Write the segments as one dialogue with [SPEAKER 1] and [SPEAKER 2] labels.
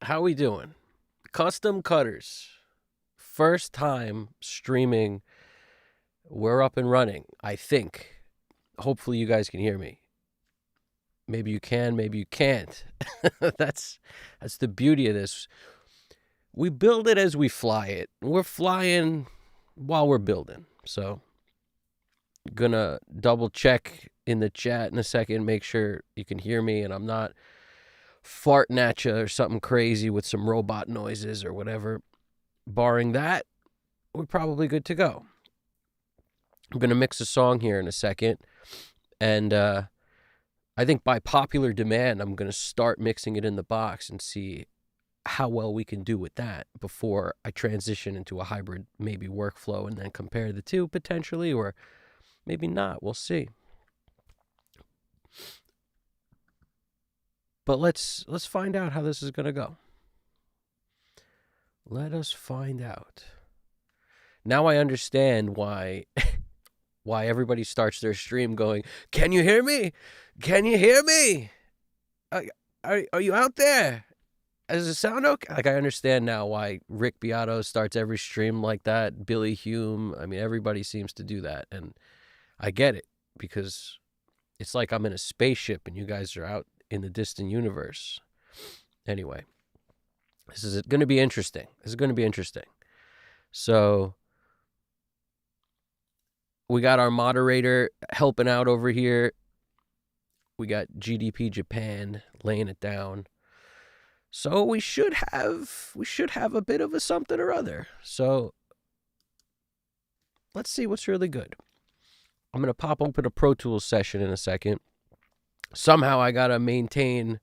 [SPEAKER 1] How we doing? Custom Cutters. First time streaming. We're up and running, I think. Hopefully you guys can hear me. Maybe you can, maybe you can't. that's the beauty of this. We build it as we fly it. We're flying while we're building. So gonna double check in the chat in a second, make sure you can hear me and I'm not farting at you or something crazy with some robot noises or whatever. Barring that, we're probably good to go. I'm going to mix a song here in a second. And I think by popular demand, I'm going to start mixing it in the box and see how well we can do with that before I transition into a hybrid maybe workflow and then compare the two potentially, or maybe not. We'll see. But let's find out how this is going to go. Let us find out. Now I understand why everybody starts their stream going, "Can you hear me? Can you hear me? Are you out there? Does it sound okay?" Like, I understand now why Rick Beato starts every stream like that. Billy Hume. I mean, everybody seems to do that. And I get it, because it's like I'm in a spaceship and you guys are out in the distant universe. Anyway, this is going to be interesting. So we got our moderator helping out over here. We got GDP Japan laying it down. So we should have a bit of a something or other. So let's see what's really good. I'm going to pop open a Pro Tools session in a second. Somehow I got to maintain.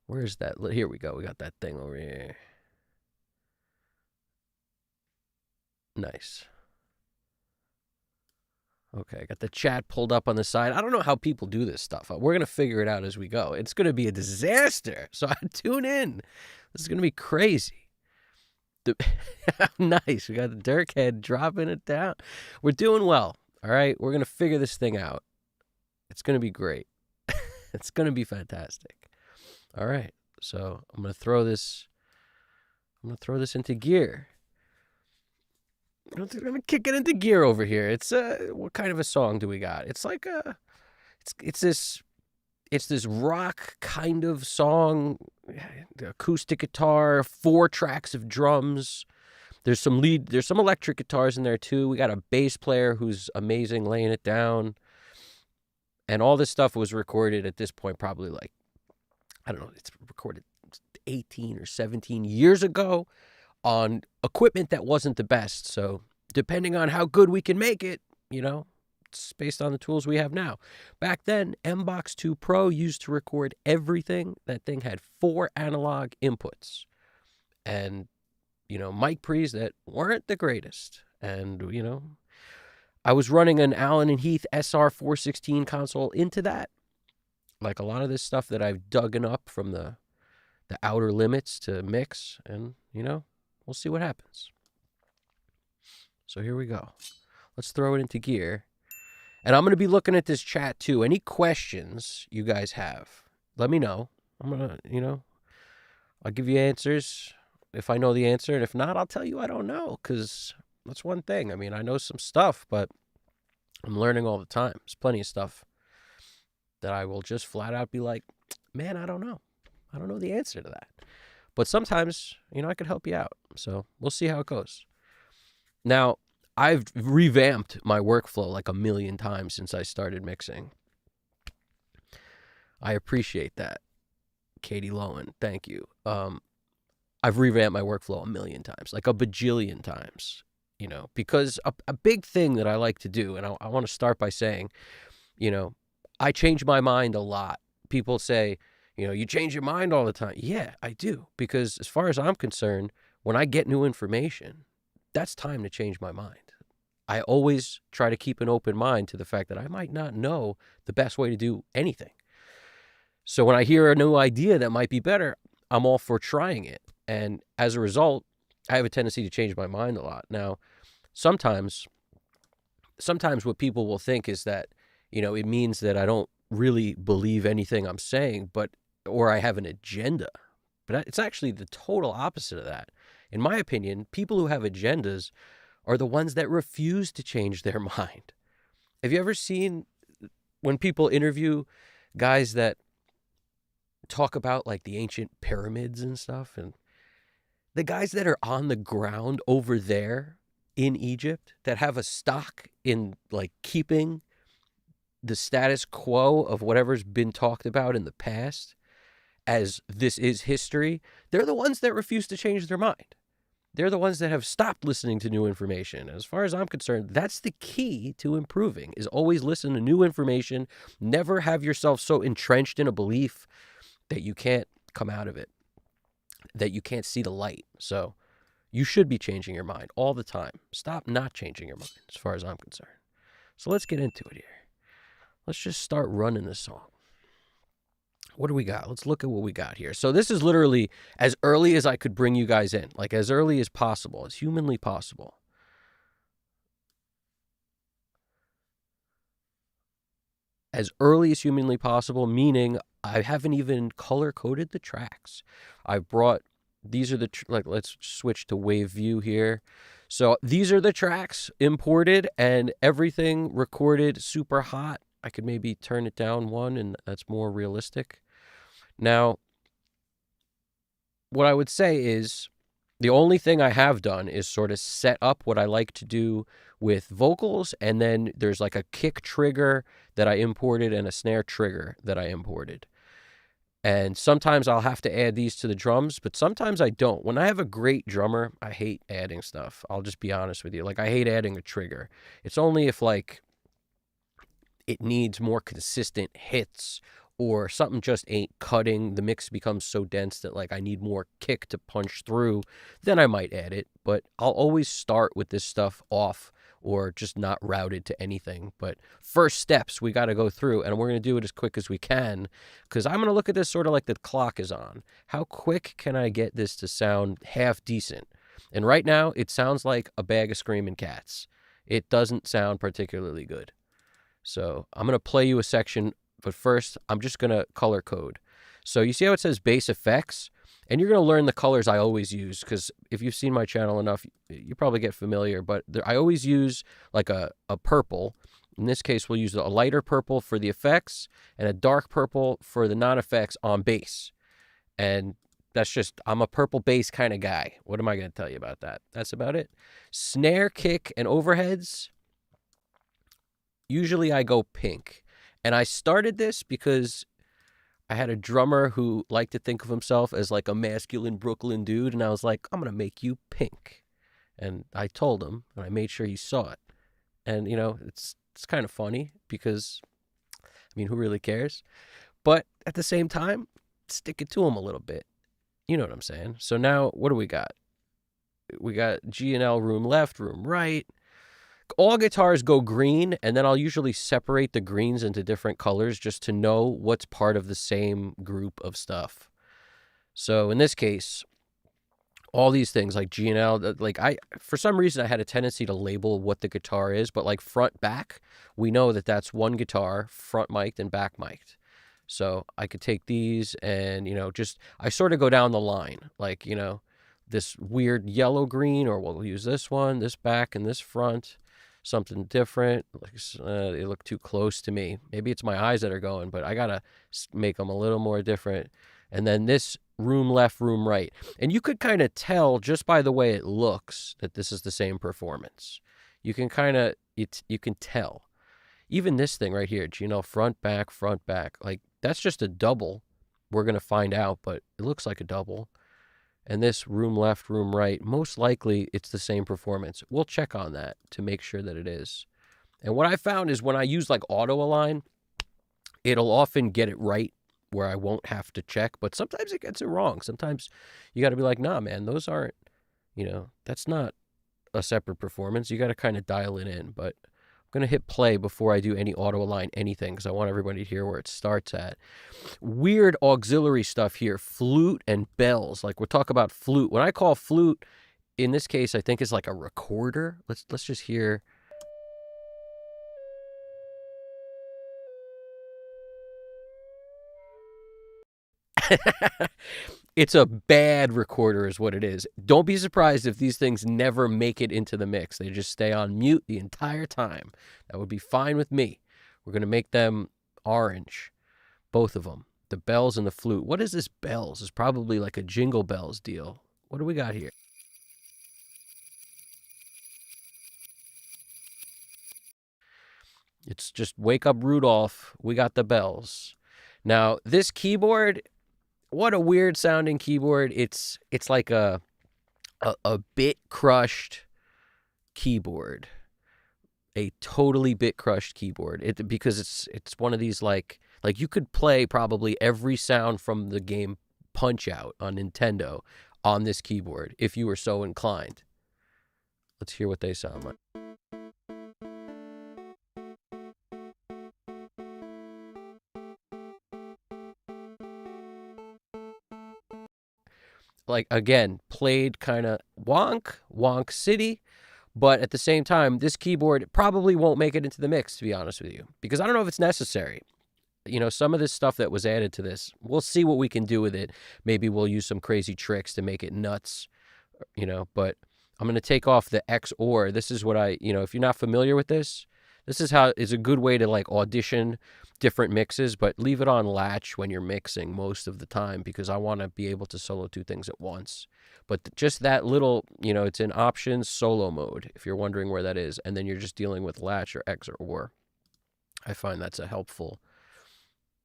[SPEAKER 1] Where's that? Here we go. We got that thing over here. Nice. Okay, I got the chat pulled up on the side. I don't know how people do this stuff. We're going to figure it out as we go. It's going to be a disaster. So tune in. This is going to be crazy. Nice. We got the Dirk head dropping it down. We're doing well. All right. We're going to figure this thing out. It's going to be great. It's going to be fantastic. All right. So I'm going to throw this into gear. I'm gonna kick it into gear over here. It's what kind of a song do we got? It's like it's this rock kind of song, the acoustic guitar, 4 tracks of drums. There's some electric guitars in there too. We got a bass player who's amazing laying it down. And all this stuff was recorded at this point probably like, I don't know, it's recorded 18 or 17 years ago on equipment that wasn't the best. So depending on how good we can make it, it's based on the tools we have now. Back then, MBox 2 Pro used to record everything. That thing had 4 analog inputs and, mic pre's that weren't the greatest. And, I was running an Allen & Heath SR416 console into that. Like a lot of this stuff that I've duggen up from the outer limits to mix, and, we'll see what happens. So here we go. Let's throw it into gear. And I'm going to be looking at this chat too. Any questions you guys have, let me know. I'm going to, I'll give you answers if I know the answer. And if not, I'll tell you I don't know, because that's one thing. I mean, I know some stuff, but I'm learning all the time. There's plenty of stuff that I will just flat out be like, man, I don't know. I don't know the answer to that. But sometimes, I could help you out. So we'll see how it goes. Now, I've revamped my workflow like a million times since I started mixing. I appreciate that. Katie Lowen, thank you. I've revamped my workflow a million times, like a bajillion times, because a big thing that I like to do, and I want to start by saying, I change my mind a lot. People say, you change your mind all the time. Yeah, I do. Because as far as I'm concerned, when I get new information, that's time to change my mind. I always try to keep an open mind to the fact that I might not know the best way to do anything. So when I hear a new idea that might be better, I'm all for trying it. And as a result, I have a tendency to change my mind a lot. Now, sometimes what people will think is that, it means that I don't really believe anything I'm saying, or I have an agenda. But it's actually the total opposite of that. In my opinion, people who have agendas are the ones that refuse to change their mind. Have you ever seen when people interview guys that talk about like the ancient pyramids and stuff, and the guys that are on the ground over there in Egypt that have a stock in like keeping the status quo of whatever's been talked about in the past as this is history, they're the ones that refuse to change their mind. They're the ones that have stopped listening to new information. As far as I'm concerned, that's the key to improving, is always listen to new information. Never have yourself so entrenched in a belief that you can't come out of it, that you can't see the light. So you should be changing your mind all the time. Stop not changing your mind, as far as I'm concerned. So let's get into it here. Let's just start running this song. What do we got? Let's look at what we got here. So this is literally as early as I could bring you guys in, like as early as possible, as humanly possible. As early as humanly possible, meaning I haven't even color-coded the tracks. I've brought, these are the, like, let's switch to wave view here. So these are the tracks imported and everything recorded super hot. I could maybe turn it down one, and that's more realistic. Now, what I would say is the only thing I have done is sort of set up what I like to do with vocals, and then there's like a kick trigger that I imported and a snare trigger that I imported. And sometimes I'll have to add these to the drums, but sometimes I don't. When I have a great drummer, I hate adding stuff. I'll just be honest with you. Like, I hate adding a trigger. It's only if, like, it needs more consistent hits or something just ain't cutting. The mix becomes so dense that, like, I need more kick to punch through, then I might add it. But I'll always start with this stuff off or just not routed to anything. But first steps we got to go through, and we're going to do it as quick as we can, because I'm going to look at this sort of like the clock is on. How quick can I get this to sound half decent? And right now, it sounds like a bag of screaming cats. It doesn't sound particularly good. So I'm going to play you a section, but first I'm just going to color code. So you see how it says bass effects? And you're going to learn the colors I always use, because if you've seen my channel enough, you probably get familiar. But I always use like a purple. In this case, we'll use a lighter purple for the effects and a dark purple for the non-effects on bass. And that's just, I'm a purple bass kind of guy. What am I going to tell you about that? That's about it. Snare, kick, and overheads. Usually I go pink. And I started this because I had a drummer who liked to think of himself as like a masculine Brooklyn dude. And I was like, I'm going to make you pink. And I told him, and I made sure he saw it. And, you know, it's kind of funny because, I mean, who really cares? But at the same time, stick it to him a little bit. You know what I'm saying? So now, what do we got? We got G and L, room left, room right. All guitars go green, and then I'll usually separate the greens into different colors just to know what's part of the same group of stuff. So in this case, all these things like G and L, like for some reason I had a tendency to label what the guitar is, but like front, back, we know that that's one guitar, front mic'd and back mic'd. So I could take these and, you know, just, I sort of go down the line, like, you know, this weird yellow green, or we'll use this one, this back and this front. Something different. They look too close to me. Maybe it's my eyes that are going, but I gotta make them a little more different. And then this room left, room right. And you could kind of tell just by the way it looks that this is the same performance. You can kind of, you can tell. Even this thing right here, you know, front, back, like that's just a double. We're going to find out, but it looks like a double. And this room left, room right, most likely it's the same performance. We'll check on that to make sure that it is. And what I found is when I use like auto align, it'll often get it right where I won't have to check, but sometimes it gets it wrong. Sometimes you got to be like, nah, man, those aren't, you know, that's not a separate performance. You got to kind of dial it in, but I'm going to hit play before I do any auto align anything because I want everybody to hear where it starts at. Weird auxiliary stuff here, flute and bells. Like we'll talk about flute. When I call flute, in this case, I think it's like a recorder. Let's just hear. It's a bad recorder is what it is. Don't be surprised if these things never make it into the mix. They just stay on mute the entire time. That would be fine with me. We're going to make them orange, both of them. The bells and the flute. What is this bells? It's probably like a Jingle Bells deal. What do we got here? It's just Wake Up Rudolph. We got the bells. Now, this keyboard, what a weird sounding keyboard. It's like a bit crushed keyboard. A totally bit crushed keyboard. Because it's one of these like you could play probably every sound from the game Punch-Out on Nintendo on this keyboard if you were so inclined. Let's hear what they sound like. Like, again, played kind of wonk city, but at the same time, this keyboard probably won't make it into the mix, to be honest with you, because I don't know if it's necessary. You know, some of this stuff that was added to this, we'll see what we can do with it. Maybe we'll use some crazy tricks to make it nuts, you know, but I'm going to take off the XOR. This is what if you're not familiar with this is how it's a good way to like audition different mixes, but leave it on latch when you're mixing most of the time because I want to be able to solo two things at once. But just that little, it's in options solo mode, if you're wondering where that is, and then you're just dealing with latch or X or OR. I find that's a helpful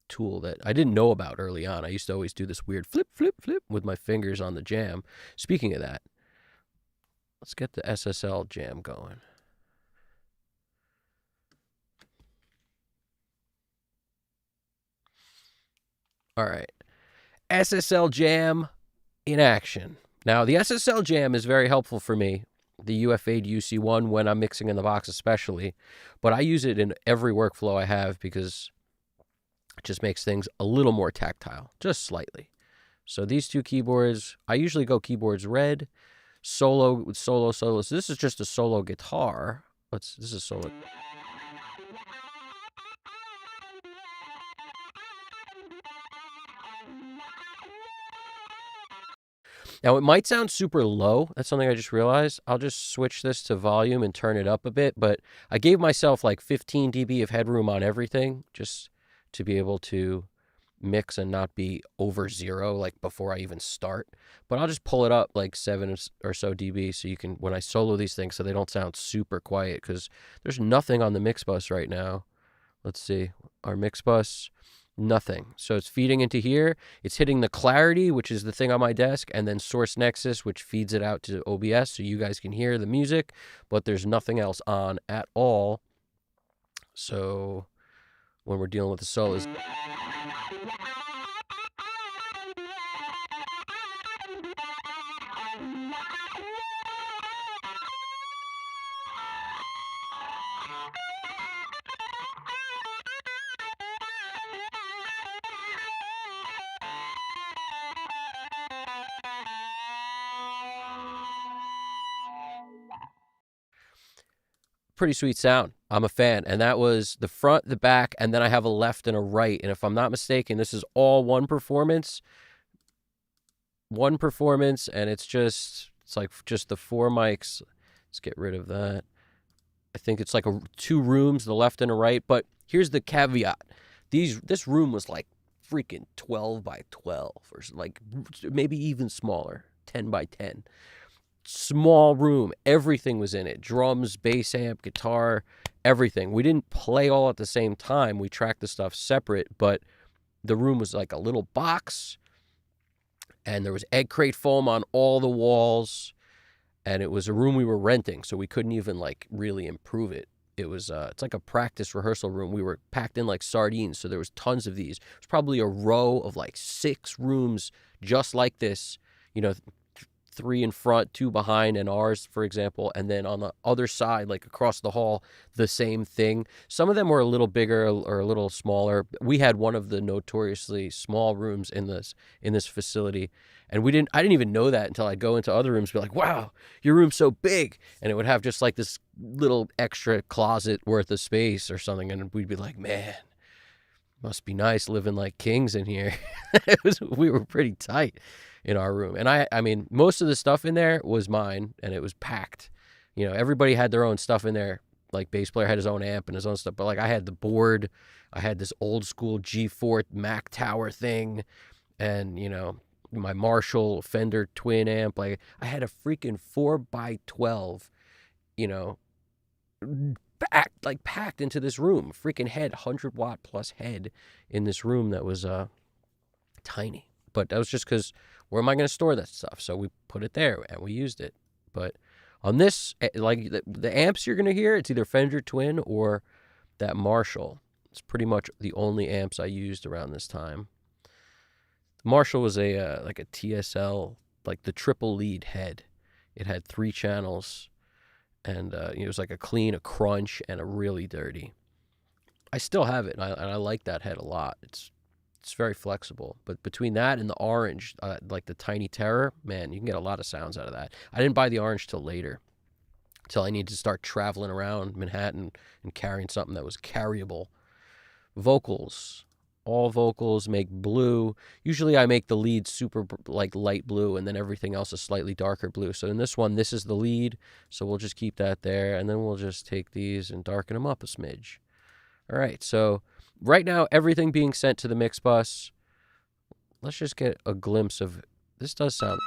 [SPEAKER 1] tool that I didn't know about early on. I used to always do this weird flip, flip, flip with my fingers on the jam. Speaking of that, let's get the SSL jam going. All right. SSL jam in action. Now, the SSL jam is very helpful for me, the UFA to UC1 when I'm mixing in the box especially, but I use it in every workflow I have because it just makes things a little more tactile, just slightly. So these two keyboards, I usually go keyboards red, solo. So this is just a solo guitar. This is solo. Now, it might sound super low. That's something I just realized. I'll just switch this to volume and turn it up a bit. But I gave myself like 15 dB of headroom on everything just to be able to mix and not be over 0 like before I even start. But I'll just pull it up like 7 or so dB so you can, when I solo these things, so they don't sound super quiet because there's nothing on the mix bus right now. Let's see. Our mix bus. Nothing. So it's feeding into here. It's hitting the clarity, which is the thing on my desk, and then Source Nexus, which feeds it out to OBS so you guys can hear the music, but there's nothing else on at all. So when we're dealing with the solos. Pretty sweet sound. I'm a fan. And that was the front, the back, and then I have a left and a right. And if I'm not mistaken, this is all one performance. And it's like just the 4 mics. Let's get rid of that. I think it's like 2 rooms, the left and a right. But here's the caveat. This room was like freaking 12 by 12 or like maybe even smaller, 10 by 10. Small room. Everything was in it. Drums, bass amp, guitar, everything. We didn't play all at the same time. We tracked the stuff separate, but the room was like a little box, and there was egg crate foam on all the walls, and it was a room we were renting, so we couldn't even like really improve it. It was it's like a practice rehearsal room. We were packed in like sardines, so there was tons of these. It was probably a row of like 6 rooms just like this, 3 in front, 2 behind, and ours, for example. And then on the other side, like across the hall, the same thing. Some of them were a little bigger or a little smaller. We had one of the notoriously small rooms in this facility. And I didn't even know that until I'd go into other rooms and be like, wow, your room's so big. And it would have just like this little extra closet worth of space or something. And we'd be like, man, Must be nice living like kings in here. We were pretty tight in our room. And I mean, most of the stuff in there was mine, and it was packed. You know, everybody had their own stuff in there. Like, bass player had his own amp and his own stuff. But, like, I had the board. I had this old school G4 Mac Tower thing. And, you know, my Marshall Fender twin amp. Like, I had a freaking 4x12, you know, packed into this room. Freaking head, 100-watt plus head in this room that was tiny. But that was just because, where am I going to store that stuff? So we put it there and we used it. But on this, like the amps you're going to hear, it's either Fender Twin or that Marshall. It's pretty much the only amps I used around this time. Marshall was a like a TSL, like the triple lead head. It had 3 channels, and it was like a clean, a crunch, and a really dirty. I still have it, and I like that head a lot. It's very flexible. But between that and the orange, like the Tiny Terror, man, you can get a lot of sounds out of that. I didn't buy the orange till later, till I needed to start traveling around Manhattan and carrying something that was carryable. Vocals. All vocals make blue. Usually I make the lead super like light blue, and then everything else is slightly darker blue. So in this one, this is the lead. So we'll just keep that there, and then we'll just take these and darken them up a smidge. All right, so right now, everything being sent to the mix bus. Let's just get a glimpse of, this does sound.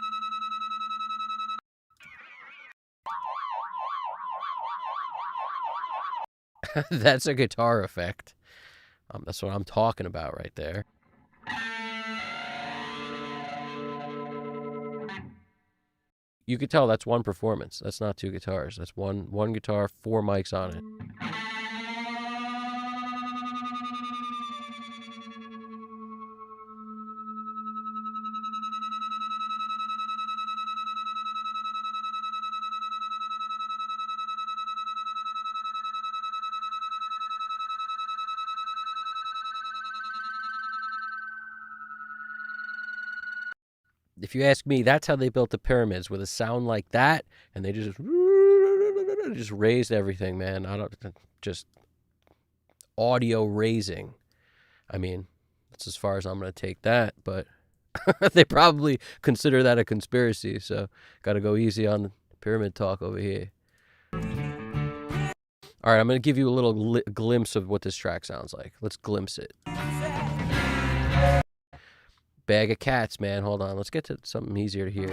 [SPEAKER 1] That's a guitar effect. That's what I'm talking about right there. You could tell that's one performance. That's not 2 guitars. That's one guitar, 4 mics on it. If you ask me, that's how they built the pyramids, with a sound like that, and they just raised everything, man. I don't just audio raising. I mean, that's as far as I'm going to take that, but they probably consider that a conspiracy, so got to go easy on the pyramid talk over here. All right, I'm going to give you a little glimpse of what this track sounds like. Let's glimpse it. Bag of cats, man. Hold on. Let's get to something easier to hear.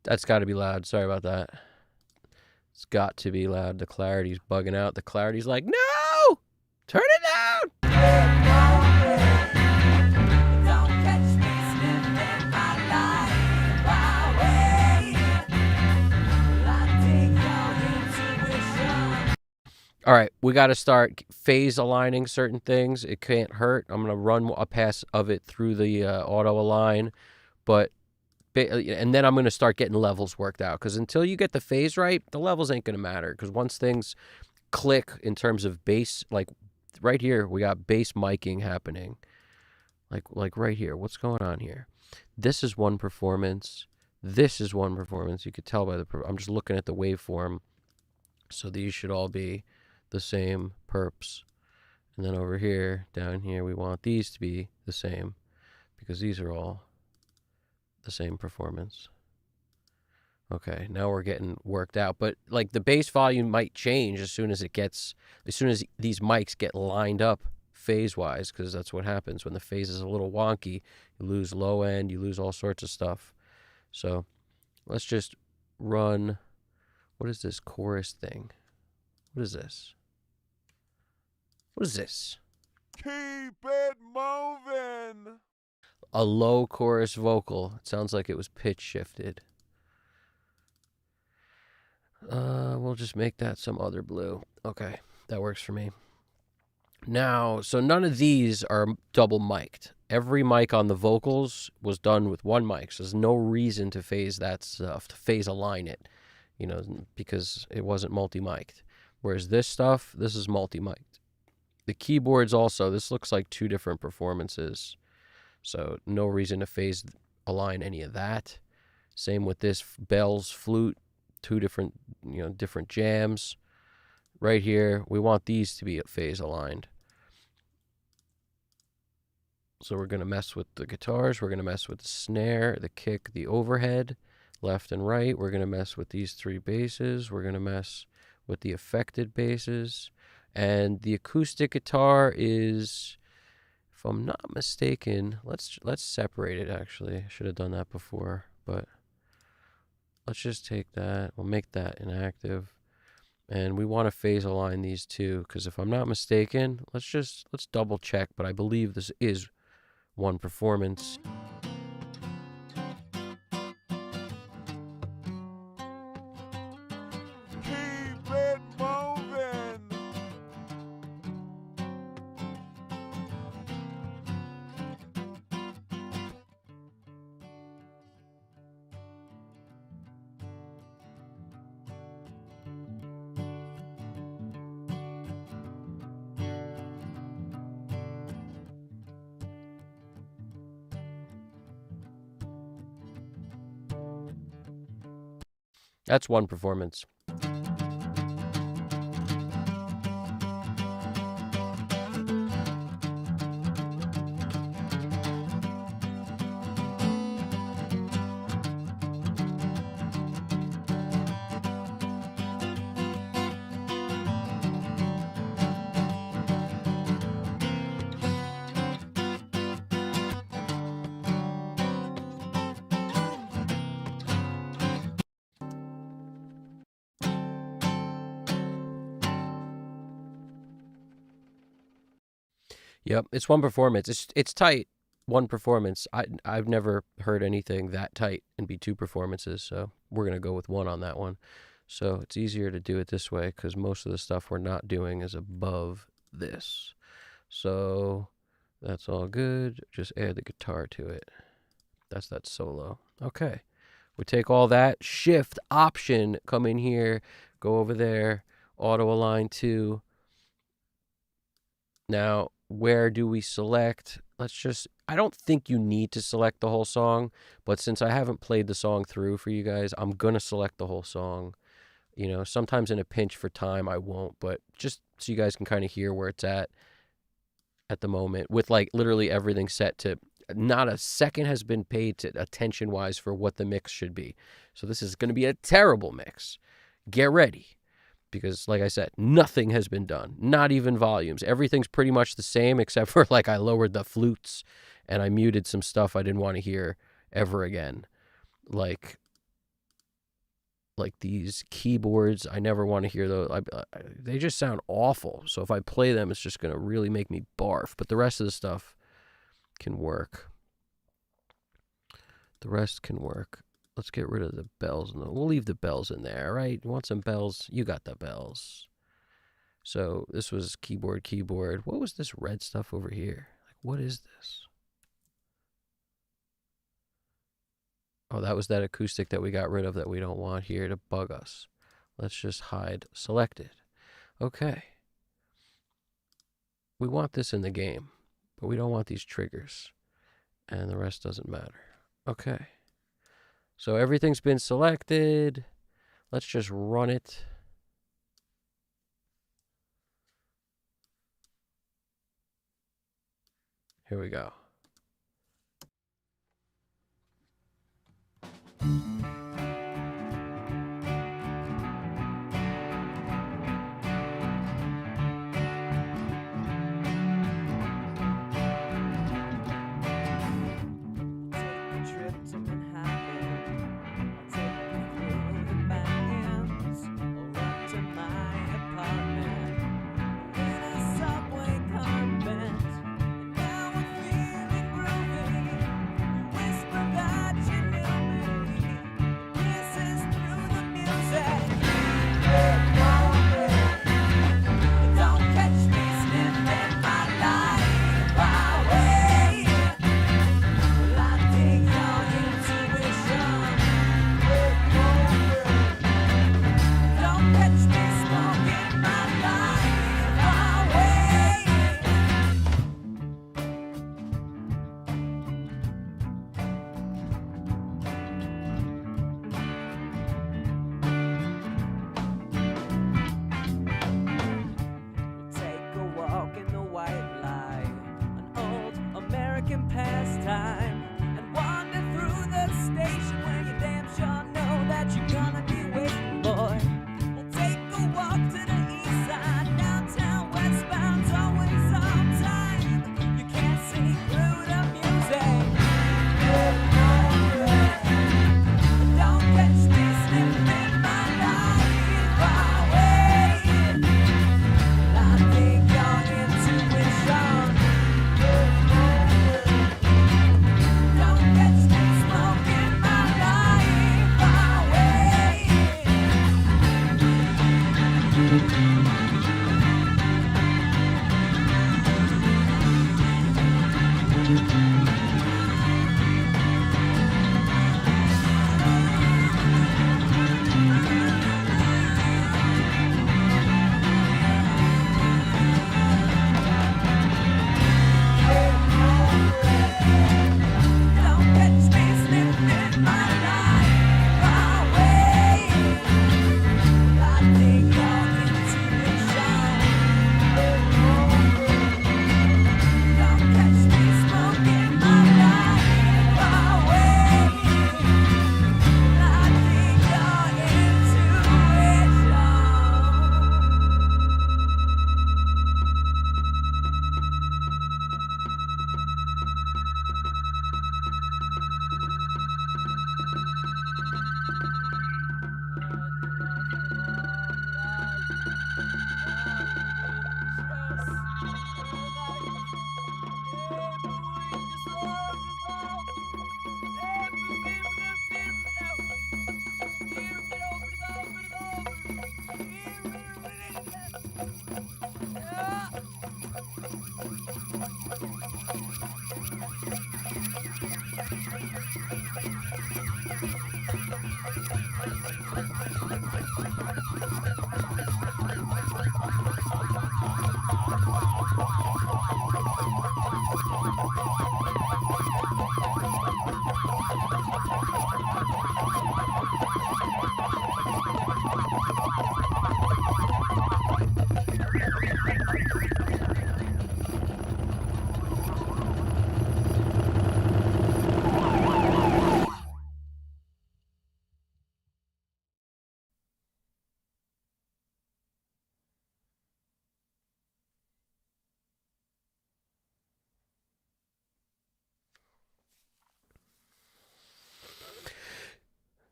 [SPEAKER 1] That's got to be loud. Sorry about that. It's got to be loud. The clarity's bugging out. The clarity's like, no! Turn it down! All right, we got to start phase aligning certain things. It can't hurt. I'm going to run a pass of it through the auto align, and then I'm going to start getting levels worked out, because until you get the phase right, the levels ain't going to matter, because once things click in terms of bass, like right here, we got bass miking happening. Like right here, what's going on here? This is one performance. This is one performance. You could tell by I'm just looking at the waveform. So these should all be the same perps. And then over here, down here, we want these to be the same, because these are all the same performance. Okay, now we're getting worked out. But like the bass volume might change as soon as these mics get lined up phase-wise, because that's what happens when the phase is a little wonky. You lose low end, you lose all sorts of stuff. So let's just run. What is this chorus thing? What is this? What is this?
[SPEAKER 2] Keep it moving.
[SPEAKER 1] A low chorus vocal. It sounds like it was pitch shifted. We'll just make that some other blue. Okay, that works for me. Now, so none of these are double mic'd. Every mic on the vocals was done with one mic. So there's no reason to phase that stuff, to phase align it, because it wasn't multi-mic'd. Whereas this stuff, this is multi-mic'd. The keyboards also, this looks like two different performances. So no reason to phase align any of that. Same with this bells, flute, two different, different jams. Right here, we want these to be phase aligned. So we're going to mess with the guitars. We're going to mess with the snare, the kick, the overhead, left and right. We're going to mess with these three basses. We're going to mess with the affected basses. And the acoustic guitar is, if I'm not mistaken, let's separate it actually. I should have done that before, but let's just take that. We'll make that inactive. And we want to phase align these two, because if I'm not mistaken, let's double check, but I believe this is one performance.
[SPEAKER 2] Keep it moving.
[SPEAKER 1] That's one performance. Yep, it's one performance. It's tight. One performance. I've never heard anything that tight and be two performances, so we're gonna go with one on that one. So it's easier to do it this way because most of the stuff we're not doing is above this. So that's all good. Just add the guitar to it. That's that solo. Okay. We take all that, shift, option, come in here, go over there, auto align to. Now, where do we select? I don't think you need to select the whole song, but since I haven't played the song through for you guys, I'm going to select the whole song. Sometimes in a pinch for time, I won't, but just so you guys can kind of hear where it's at the moment, with like literally everything set to, not a second has been paid to attention-wise for what the mix should be. So this is going to be a terrible mix. Get ready. Because, like I said, nothing has been done. Not even volumes. Everything's pretty much the same, except for, like, I lowered the flutes and I muted some stuff I didn't want to hear ever again. Like these keyboards, I never want to hear those. They just sound awful. So if I play them, it's just going to really make me barf. But the rest of the stuff can work. The rest can work. Let's get rid of the bells. We'll leave the bells in there, all right? You want some bells? You got the bells. So this was keyboard. What was this red stuff over here? Like, what is this? Oh, that was that acoustic that we got rid of that we don't want here to bug us. Let's just hide selected. Okay. We want this in the game, but we don't want these triggers. And the rest doesn't matter. Okay. So everything's been selected. Let's just run it. Here we go.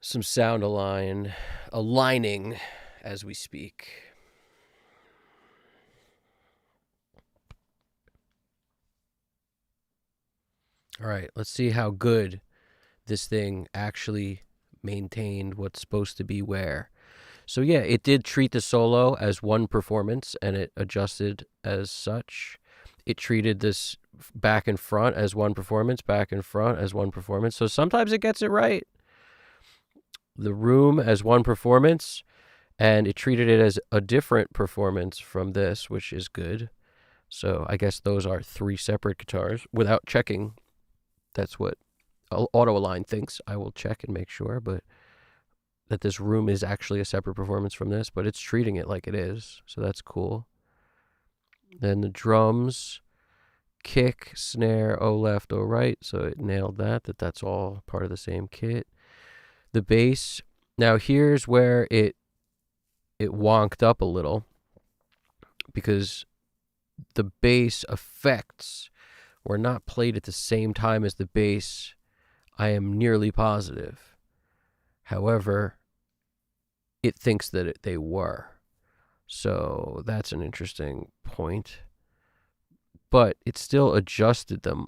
[SPEAKER 1] some sound aligning as we speak. All right, let's see how good this thing actually maintained what's supposed to be where. So yeah, it did treat the solo as one performance and it adjusted as such. It treated this back and front as one performance, back and front as one performance. So sometimes it gets it right. The room as one performance, and it treated it as a different performance from this, which is good. So I guess those are 3 separate guitars without checking. That's what Auto Align thinks. I will check and make sure, but that this room is actually a separate performance from this, but it's treating it like it is. So that's cool. Then the drums, kick, snare, O left, O right. So it nailed that's all part of the same kit. The bass. Now here's where it wonked up a little, because the bass effects were not played at the same time as the bass. I am nearly positive. However, it thinks that they were. So that's an interesting point. But it still adjusted them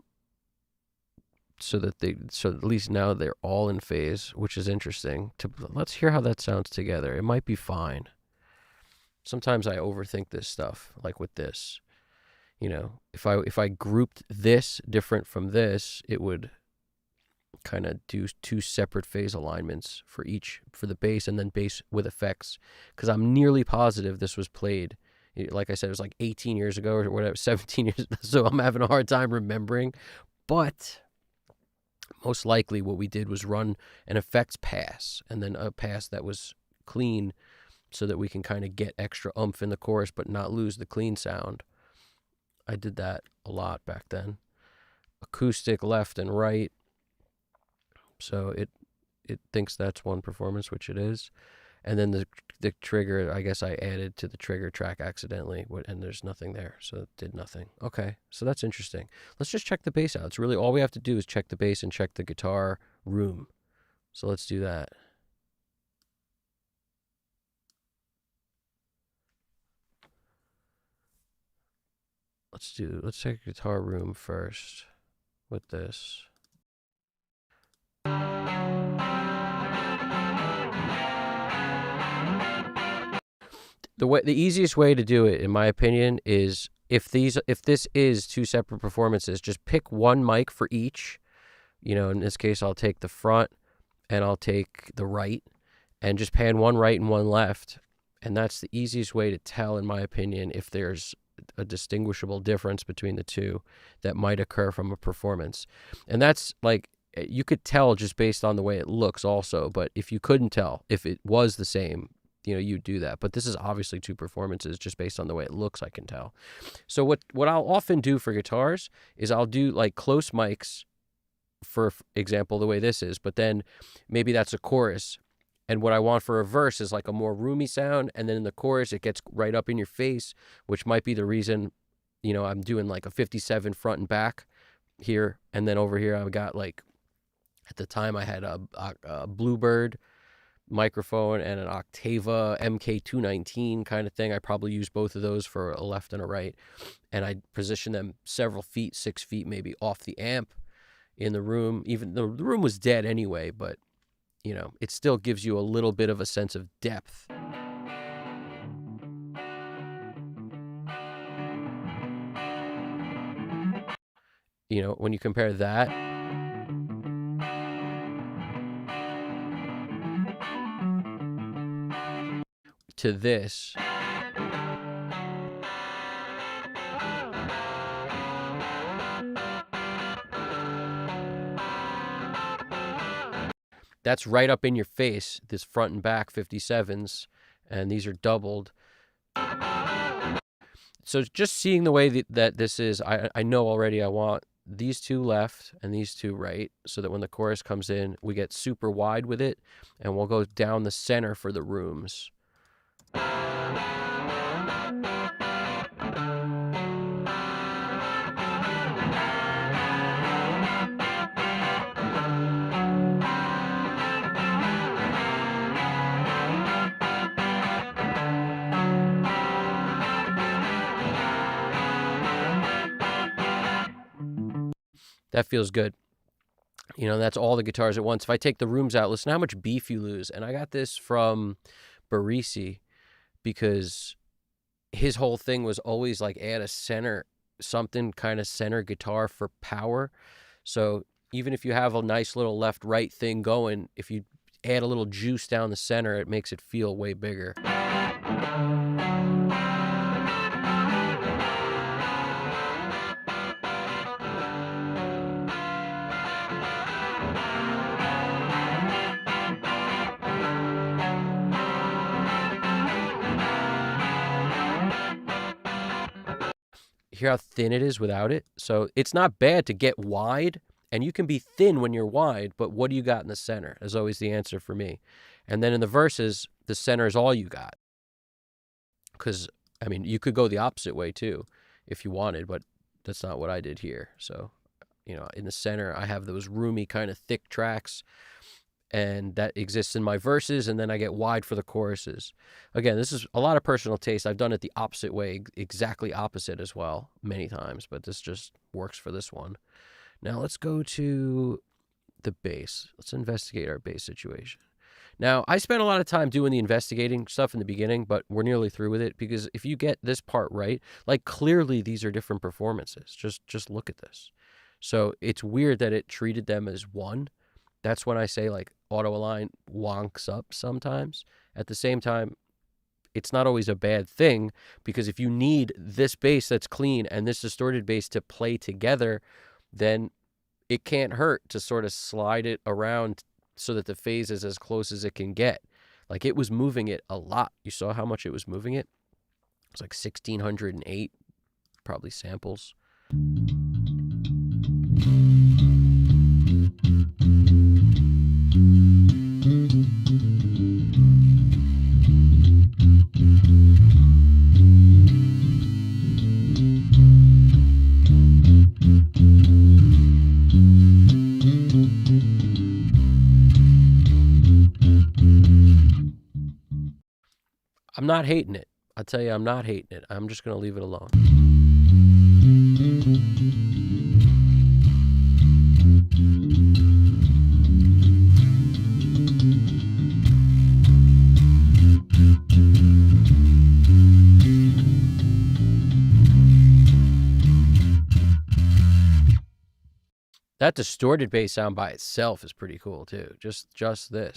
[SPEAKER 1] so at least now they're all in phase, which is interesting. Let's hear how that sounds together. It might be fine. Sometimes I overthink this stuff, like with this. You know, if I grouped this different from this, it would kind of do 2 separate phase alignments for the bass and then bass with effects, because I'm nearly positive this was played, like I said, it was like 18 years ago or whatever, 17 years, so I'm having a hard time remembering. But most likely what we did was run an effects pass and then a pass that was clean, so that we can kind of get extra oomph in the chorus but not lose the clean sound. I did that a lot back then. Acoustic left and right. So it thinks that's one performance, which it is. And then the trigger, I guess I added to the trigger track accidentally, and there's nothing there, so it did nothing. Okay, so that's interesting. Let's just check the bass out. It's really all we have to do is check the bass and check the guitar room. So let's do that. Let's check guitar room first with this. The easiest way to do it, in my opinion, is if this is 2 separate performances, just pick one mic for each. You know, in this case, I'll take the front and I'll take the right, and just pan one right and one left. And that's the easiest way to tell, in my opinion, if there's a distinguishable difference between the two that might occur from a performance. And that's like, you could tell just based on the way it looks also, but if you couldn't tell, if it was the same, you know, you do that. But this is obviously 2 performances just based on the way it looks, I can tell. So what I'll often do for guitars is I'll do like close mics, for example, the way this is, but then maybe that's a chorus. And what I want for a verse is like a more roomy sound. And then in the chorus, it gets right up in your face, which might be the reason, you know, I'm doing like a 57 front and back here. And then over here, I've got like, at the time I had a Bluebird microphone and an Octava MK219 kind of thing. I probably use both of those for a left and a right. And I position them several feet, 6 feet maybe off the amp in the room. Even the room was dead anyway, but you know, it still gives you a little bit of a sense of depth. You know, when you compare that to this, that's right up in your face, this front and back 57s, and these are doubled. So just seeing the way that this is, I know already I want these 2 left and these 2 right, so that when the chorus comes in, we get super wide with it, and we'll go down the center for the rooms. That feels good. That's all the guitars at once. If I take the rooms out, listen how much beef you lose. And I got this from Barisi because his whole thing was always like add a center, something kind of center guitar for power. So even if you have a nice little left-right thing going, if you add a little juice down the center, it makes it feel way bigger. Hear how thin it is without it? So it's not bad to get wide, and you can be thin when you're wide, but what do you got in the center is always the answer for me. And then in the verses, the center is all you got. Because, I mean, you could go the opposite way too if you wanted, but that's not what I did here. So, in the center, I have those roomy kind of thick tracks, and that exists in my verses, and then I get wide for the choruses. Again, this is a lot of personal taste. I've done it the opposite way, exactly opposite as well, many times, but this just works for this one. Now let's go to the bass. Let's investigate our bass situation. Now, I spent a lot of time doing the investigating stuff in the beginning, but we're nearly through with it, because if you get this part right, like clearly these are different performances. Just look at this. So it's weird that it treated them as one. That's when I say like auto align wonks up sometimes. At the same time, it's not always a bad thing, because if you need this bass that's clean and this distorted bass to play together, then it can't hurt to sort of slide it around so that the phase is as close as it can get. Like it was moving it a lot. You saw how much it was moving it? It was like 1608, probably samples. I'm not hating it. I'll tell you, I'm not hating it. I'm just going to leave it alone. That distorted bass sound by itself is pretty cool too. Just this.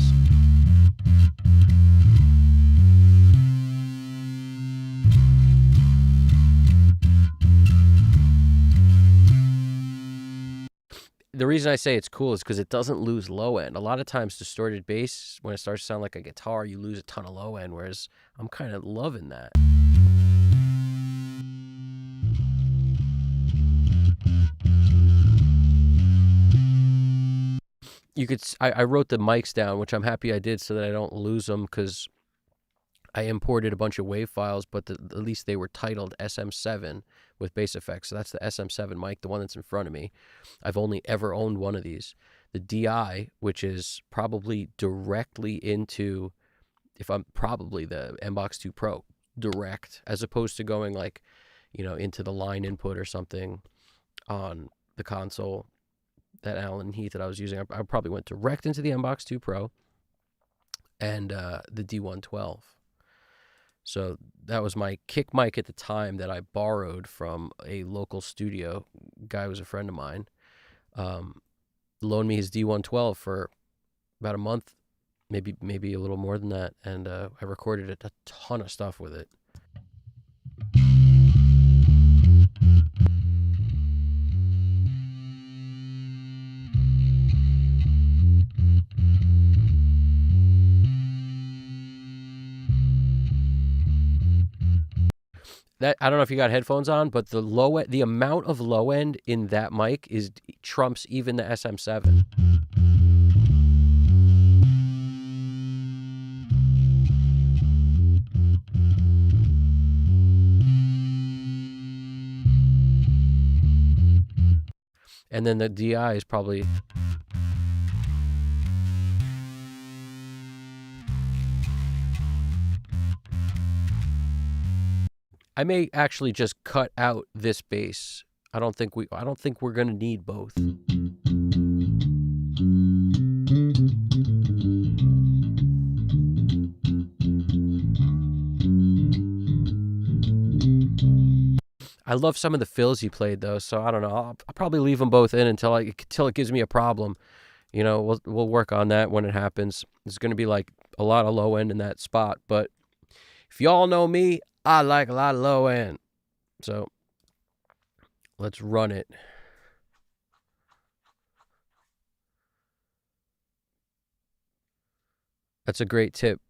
[SPEAKER 1] The reason I say it's cool is because it doesn't lose low end. A lot of times distorted bass, when it starts to sound like a guitar, you lose a ton of low end, whereas I'm kind of loving that. I wrote the mics down, which I'm happy I did so that I don't lose them, because I imported a bunch of WAV files, but at least they were titled SM7 with bass effects. So that's the SM7 mic, the one that's in front of me. I've only ever owned one of these. The DI, which is probably directly into, probably the MBox 2 Pro, direct, as opposed to going like, into the line input or something on the console. That Allen Heath that I was using, I probably went direct into the MBox 2 Pro and the D112. So that was my kick mic at the time that I borrowed from a local studio. Guy was a friend of mine. Loaned me his D112 for about a month, maybe a little more than that, and I recorded a ton of stuff with it. That, I don't know if you got headphones on, but the amount of low end in that mic trumps even the SM7. And then the DI is probably... I may actually just cut out this bass I don't think we're going to need both. I love some of the fills you played though, so I don't know. I'll probably leave them both in until it gives me a problem. We'll work on that when it happens. There's going to be like a lot of low end in that spot, but if y'all know me, I like a lot of low end. So let's run it. That's a great tip.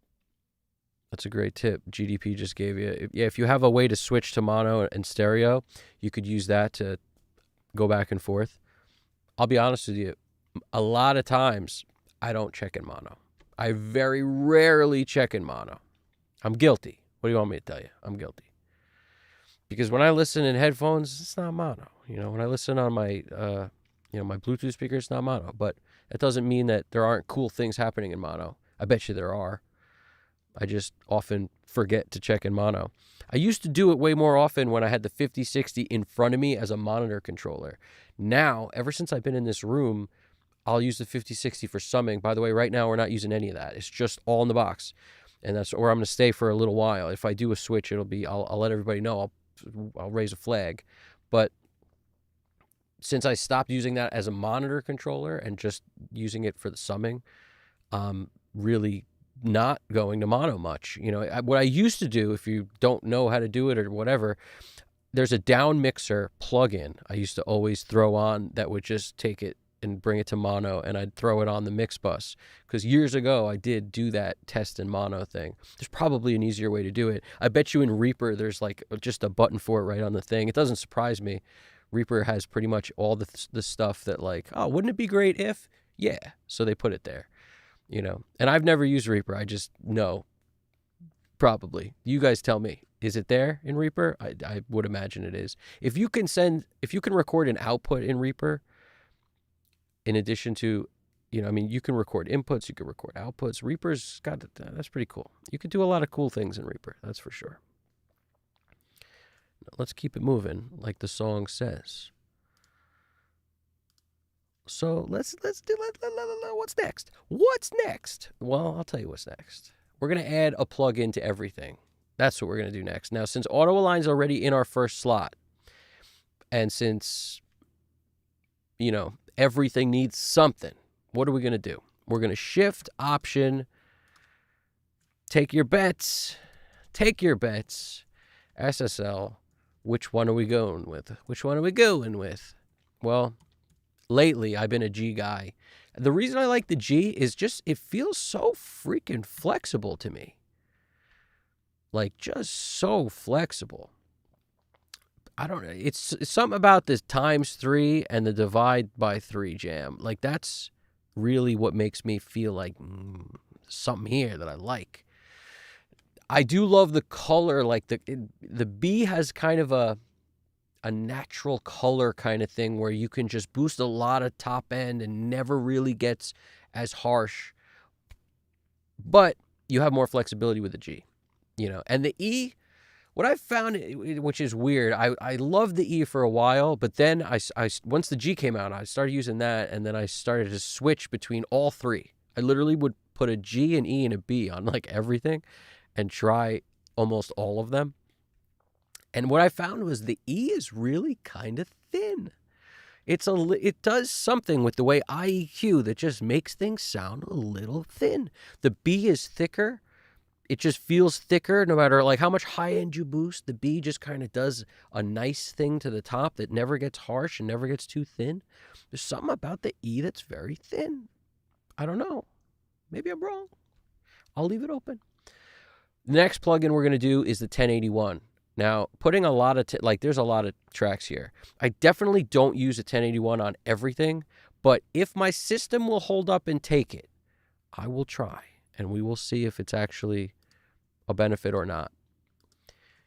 [SPEAKER 1] GDP just gave you. If you have a way to switch to mono and stereo, you could use that to go back and forth. I'll be honest with you. A lot of times, I don't check in mono. I very rarely check in mono. I'm guilty. What do you want me to tell you? I'm guilty. Because when I listen in headphones, it's not mono. When I listen on my, my Bluetooth speaker, it's not mono. But that doesn't mean that there aren't cool things happening in mono. I bet you there are. I just often forget to check in mono. I used to do it way more often when I had the 5060 in front of me as a monitor controller. Now, ever since I've been in this room, I'll use the 5060 for summing. By the way, right now we're not using any of that. It's just all in the box. And that's where I'm going to stay for a little while. If I do a switch, I'll let everybody know. I'll raise a flag. But since I stopped using that as a monitor controller and just using it for the summing, really not going to mono much. What I used to do, if you don't know how to do it or whatever, there's a down mixer plug-in I used to always throw on that would just take it and bring it to mono, and I'd throw it on the mix bus. Because years ago, I did do that test in mono thing. There's probably an easier way to do it. I bet you in Reaper, there's like just a button for it right on the thing. It doesn't surprise me. Reaper has pretty much all the stuff that wouldn't it be great if? Yeah. So they put it there. And I've never used Reaper. I just know. Probably. You guys tell me. Is it there in Reaper? I would imagine it is. If you can record an output in Reaper, in addition to, you can record inputs, you can record outputs. Reaper's got that's pretty cool. You can do a lot of cool things in Reaper. That's for sure. Now, let's keep it moving, like the song says. So let's do what's next? What's next? Well, I'll tell you what's next. We're going to add a plug-in to everything. That's what we're going to do next. Now, since auto align's already in our first slot, and since, everything needs something, what are we going to do? We're going to shift option, take your bets, SSL. Which one are we going with? Well, lately, I've been a G guy. The reason I like the G is just it feels so freaking flexible to me. Like, just so flexible. I don't know. It's something about this ×3 and the divide by 3 jam. Like, that's really what makes me feel like something here that I like. I do love the color. Like, the B has kind of a natural color kind of thing where you can just boost a lot of top end and never really gets as harsh. But you have more flexibility with the G, And the E, what I found, which is weird, I loved the E for a while, but then I once the G came out, I started using that, and then I started to switch between all three. I literally would put a G, an E, and a B on like everything and try almost all of them. And what I found was the E is really kind of thin. It does something with the way I EQ that just makes things sound a little thin. The B is thicker. It just feels thicker no matter like how much high end you boost. The B just kind of does a nice thing to the top that never gets harsh and never gets too thin. There's something about the E that's very thin. I don't know. Maybe I'm wrong. I'll leave it open. The next plugin we're going to do is the 1081. Now, putting a lot of, there's a lot of tracks here. I definitely don't use a 1081 on everything, but if my system will hold up and take it, I will try, and we will see if it's actually a benefit or not.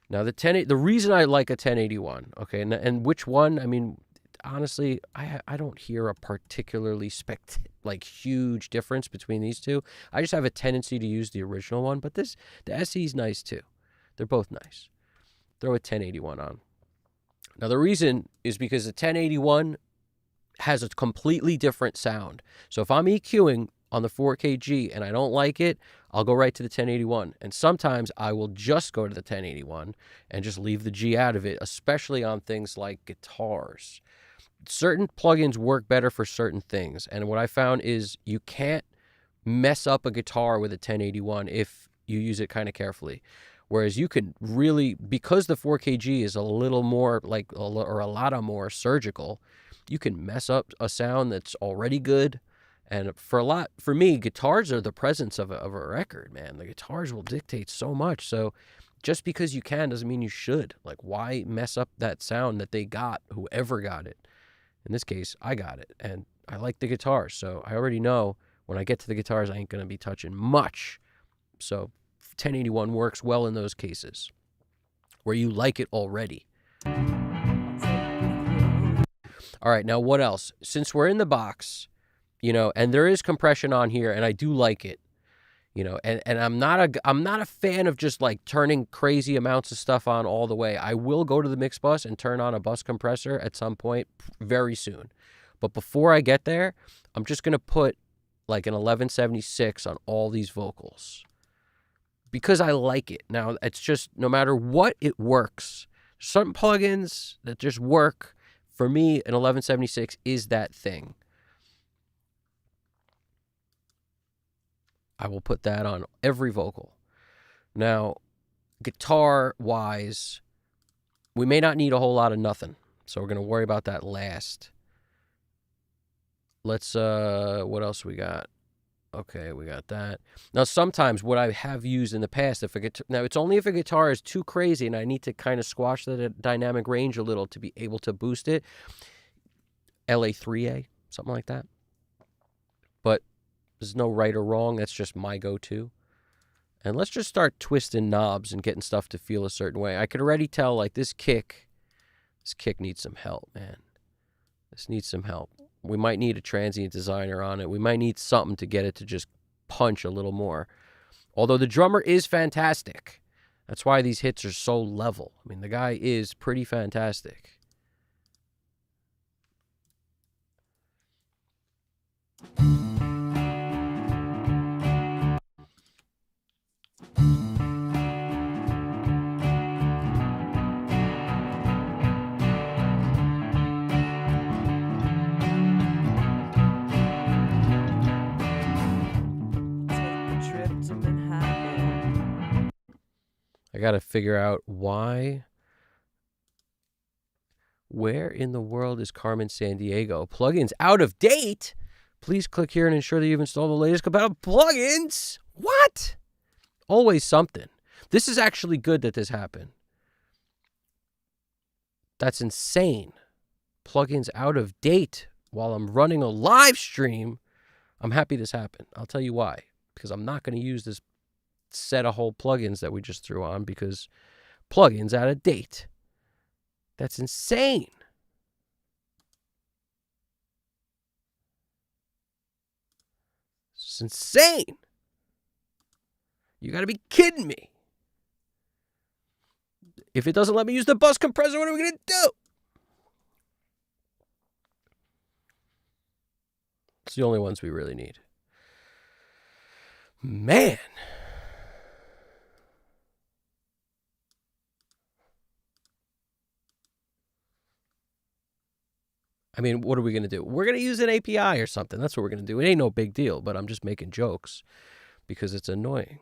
[SPEAKER 1] Now, the reason I like a 1081, okay, and which one, honestly, I don't hear a particularly huge difference between these two. I just have a tendency to use the original one, but the SE is nice too. They're both nice. Throw a 1081 on. Now, the reason is because the 1081 has a completely different sound. So if I'm EQing on the 4KG and I don't like it, I'll go right to the 1081. And sometimes I will just go to the 1081 and just leave the G out of it, especially on things like guitars. Certain plugins work better for certain things. And what I found is you can't mess up a guitar with a 1081 if you use it kind of carefully. Whereas you could really, because the 4KG is a little more like, or a lot of more surgical, you can mess up a sound that's already good. And for me, guitars are the presence of a record, man. The guitars will dictate so much. So just because you can doesn't mean you should. Like, why mess up that sound that they got, whoever got it? In this case, I got it. And I like the guitars. So I already know when I get to the guitars, I ain't going to be touching much. So 1081 works well in those cases where you like it already. All right, now what else? Since we're in the box, and there is compression on here, and I do like it, and I'm not a fan of just like turning crazy amounts of stuff on all the way. I will go to the mix bus and turn on a bus compressor at some point very soon. But before I get there, I'm just going to put like an 1176 on all these vocals because I like it. Now, it's just no matter what, it works. Certain plugins that just work. For me, an 1176 is that thing. I will put that on every vocal. Now, guitar-wise, we may not need a whole lot of nothing, so we're going to worry about that last. Let's, what else we got? Okay, we got that. Now, sometimes what I have used in the past, now it's only if a guitar is too crazy and I need to kind of squash the dynamic range a little to be able to boost it. LA3A, something like that. But there's no right or wrong. That's just my go-to. And let's just start twisting knobs and getting stuff to feel a certain way. I could already tell, like, this kick needs some help, man. This needs some help. We might need a transient designer on it. We might need something to get it to just punch a little more. Although the drummer is fantastic. That's why these hits are so level. I mean, the guy is pretty fantastic. I got to figure out why. Where in the world is Carmen Sandiego? Plugins out of date? Please click here and ensure that you've installed the latest compatible plugins. What? Always something. This is actually good that this happened. That's insane. Plugins out of date while I'm running a live stream. I'm happy this happened. I'll tell you why. Because I'm not going to use this set of whole plugins that we just threw on because plugins out of date. That's insane. It's insane. You got to be kidding me. If it doesn't let me use the bus compressor, what are we going to do? It's the only ones we really need. Man. I mean, what are we going to do? We're going to use an API or something. That's what we're going to do. It ain't no big deal, but I'm just making jokes because it's annoying.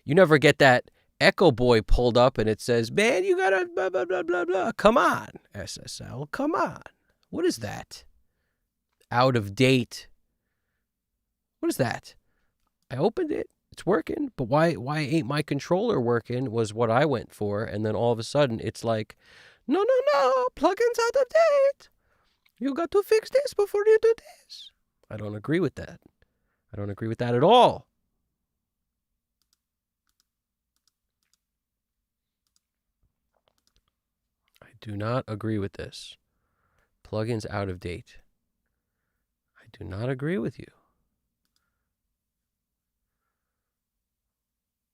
[SPEAKER 1] You never get that Echo Boy pulled up and it says, man, you got to blah, blah, blah, blah, blah. Come on, SSL. Come on. What is that? Out of date. What is that? I opened it. It's working. But why ain't my controller working was what I went for. And then all of a sudden it's like, no, plugins out of date. You got to fix this before you do this. I don't agree with that. I don't agree with that at all. I do not agree with this. Plugins out of date. I do not agree with you.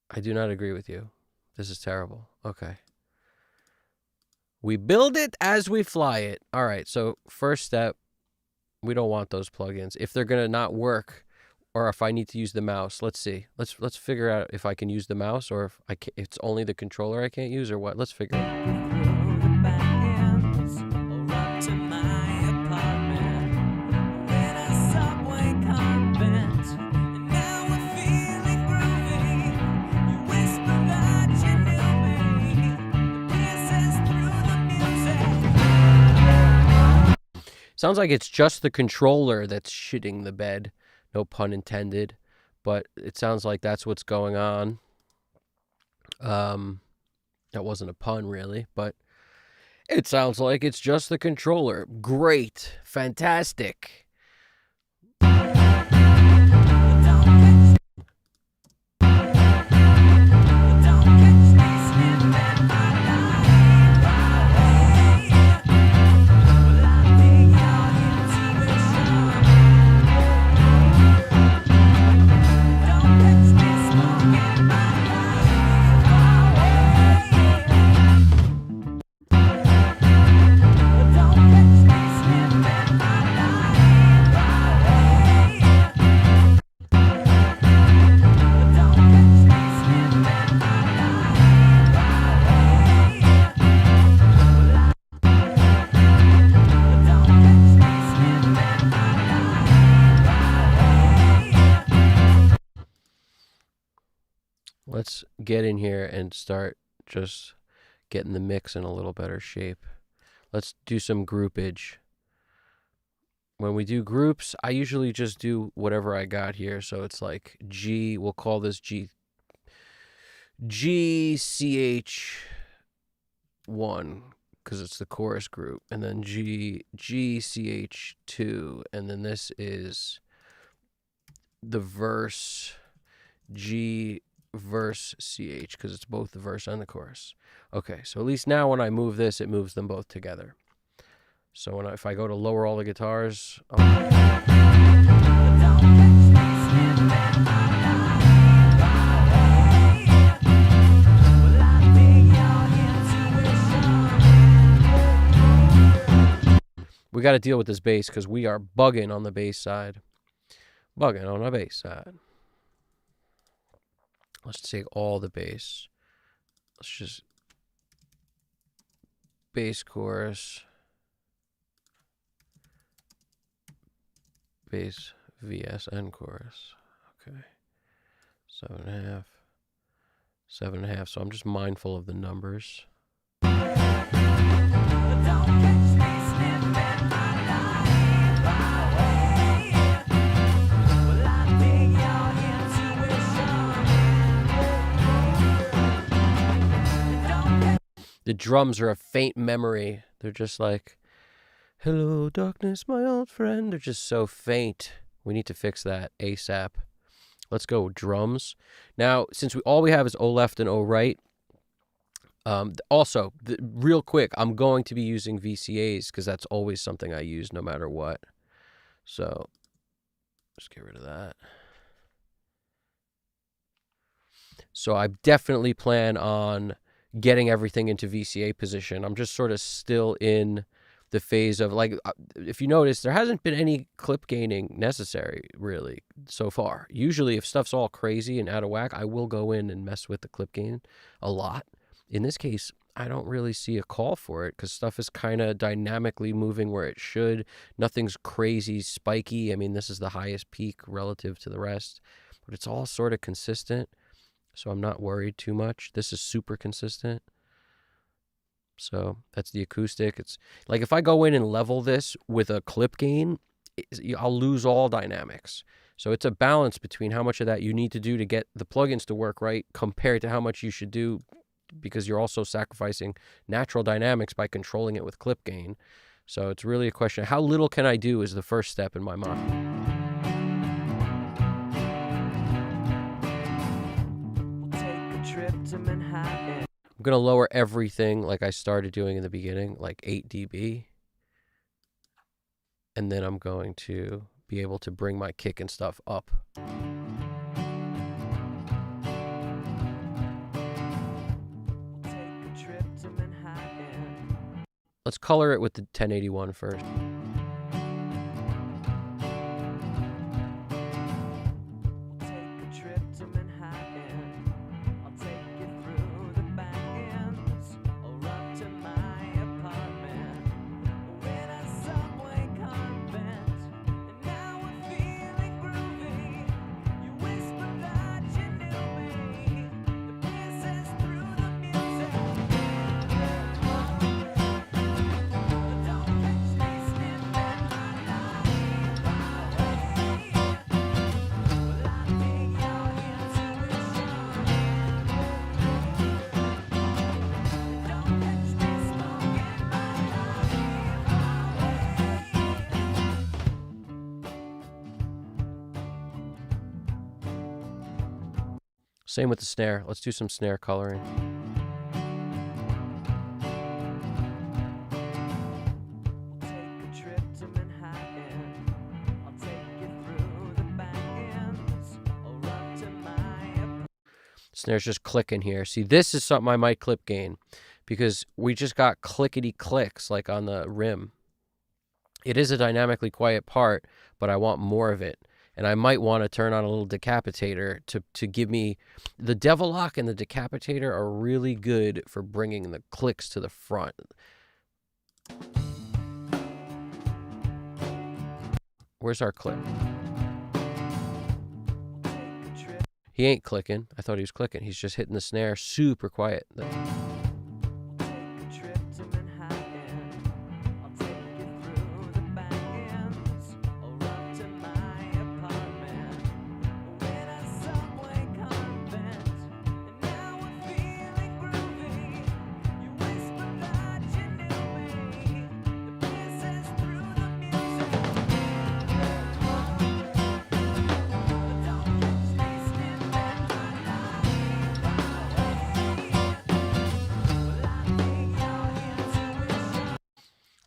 [SPEAKER 1] I do not agree with you. This is terrible. Okay. We build it as we fly it. All right, so first step, we don't want those plugins. If they're gonna not work, or if I need to use the mouse, let's see. Let's figure out if I can use the mouse, or if it's only the controller I can't use, or what. Let's figure it out. Sounds like it's just the controller that's shitting the bed. No pun intended. But it sounds like that's what's going on. That wasn't a pun, really. But it sounds like it's just the controller. Great. Fantastic. Let's get in here and start just getting the mix in a little better shape. Let's do some groupage. When we do groups, I usually just do whatever I got here. So it's like G, we'll call this GCH1 because it's the chorus group. And then GCH2. And then this is the verse G verse CH because it's both the verse and the chorus. Okay, so at least now when I move this, it moves them both together. So if I go to lower all the guitars, we got to deal with this bass because we are bugging on the bass side. Bugging on the bass side. Let's take all the bass. Let's just bass chorus, bass VS and chorus. Okay. 7.5. 7.5. So I'm just mindful of the numbers. The drums are a faint memory. They're just like, hello, darkness, my old friend. They're just so faint. We need to fix that ASAP. Let's go drums. Now, since all we have is O left and O right, also, real quick, I'm going to be using VCAs because that's always something I use no matter what. So, just get rid of that. So I definitely plan on getting everything into VCA position. I'm just sort of still in the phase of, like, if you notice, there hasn't been any clip gaining necessary, really, so far. Usually, if stuff's all crazy and out of whack, I will go in and mess with the clip gain a lot. In this case, I don't really see a call for it because stuff is kind of dynamically moving where it should. Nothing's crazy spiky. I mean, this is the highest peak relative to the rest, but it's all sort of consistent. So I'm not worried too much. This is super consistent. So that's the acoustic. It's like if I go in and level this with a clip gain, I'll lose all dynamics. So it's a balance between how much of that you need to do to get the plugins to work right compared to how much you should do because you're also sacrificing natural dynamics by controlling it with clip gain. So it's really a question of how little can I do is the first step in my mind. I'm going to lower everything like I started doing in the beginning, like 8 dB. And then I'm going to be able to bring my kick and stuff up. Let's color it with the 1081 first. Same with the snare. Let's do some snare coloring. Snare's just clicking here. See, this is something I might clip gain because we just got clickety clicks like on the rim. It is a dynamically quiet part, but I want more of it. And I might want to turn on a little decapitator to give me... The Devil Lock and the decapitator are really good for bringing the clicks to the front. Where's our clip? He ain't clicking. I thought he was clicking. He's just hitting the snare super quiet.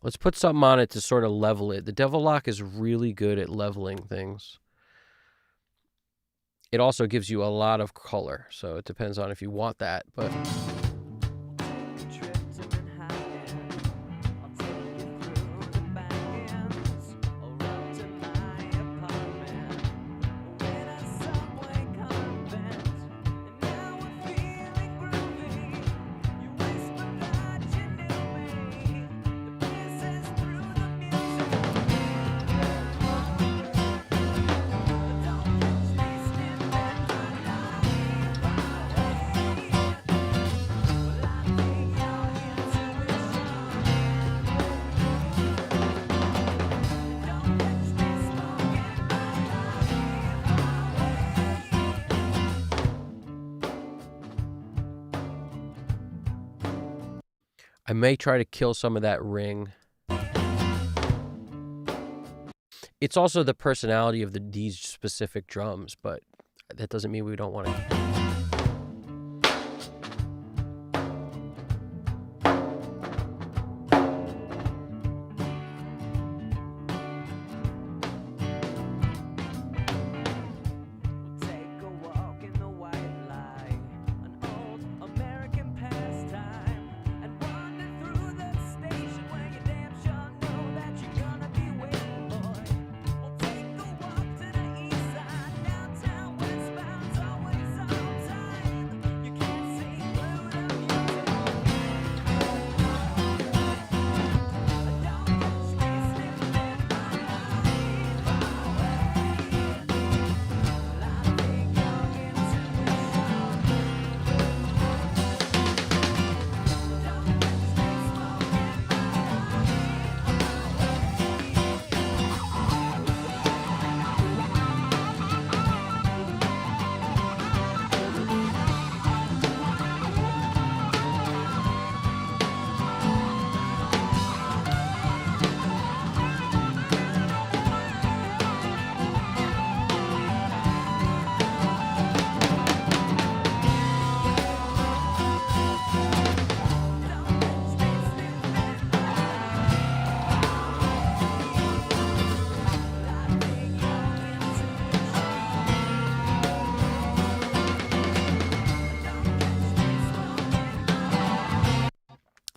[SPEAKER 1] Let's put something on it to sort of level it. The Devil Lock is really good at leveling things. It also gives you a lot of color, so it depends on if you want that, but... I may try to kill some of that ring. It's also the personality of these specific drums, but that doesn't mean we don't want to...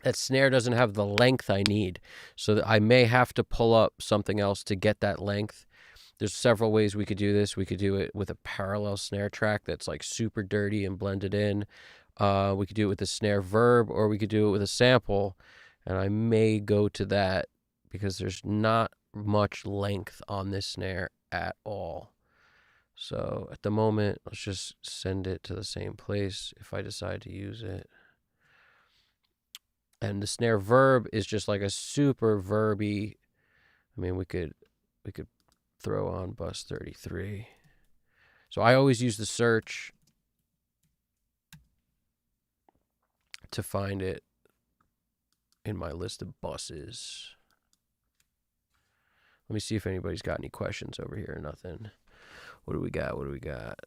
[SPEAKER 1] that snare doesn't have the length I need. So that I may have to pull up something else to get that length. There's several ways we could do this. We could do it with a parallel snare track that's like super dirty and blended in. We could do it with a snare verb, or we could do it with a sample. And I may go to that because there's not much length on this snare at all. So at the moment, let's just send it to the same place if I decide to use it. And the snare verb is just like a super verby. I mean, we could throw on bus 33. So I always use the search to find it in my list of buses. Let me see if anybody's got any questions over here. Nothing. What do we got?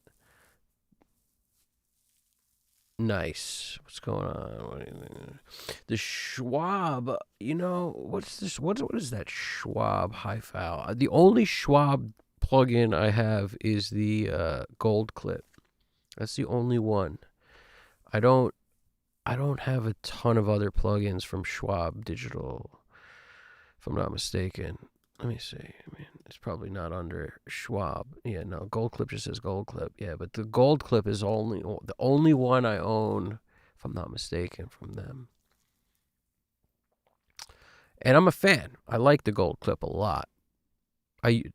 [SPEAKER 1] Nice. What's going on? The Schwab, what's this? What is that Schwab hi-fi? The only Schwab plugin I have is the Gold Clip. That's the only one. I don't have a ton of other plugins from Schwab Digital, if I'm not mistaken. Let me see. I mean, it's probably not under Schwab. Yeah, no, Gold Clip just says Gold Clip. Yeah, but the Gold Clip is the only one I own, if I'm not mistaken, from them. And I'm a fan. I like the Gold Clip a lot. I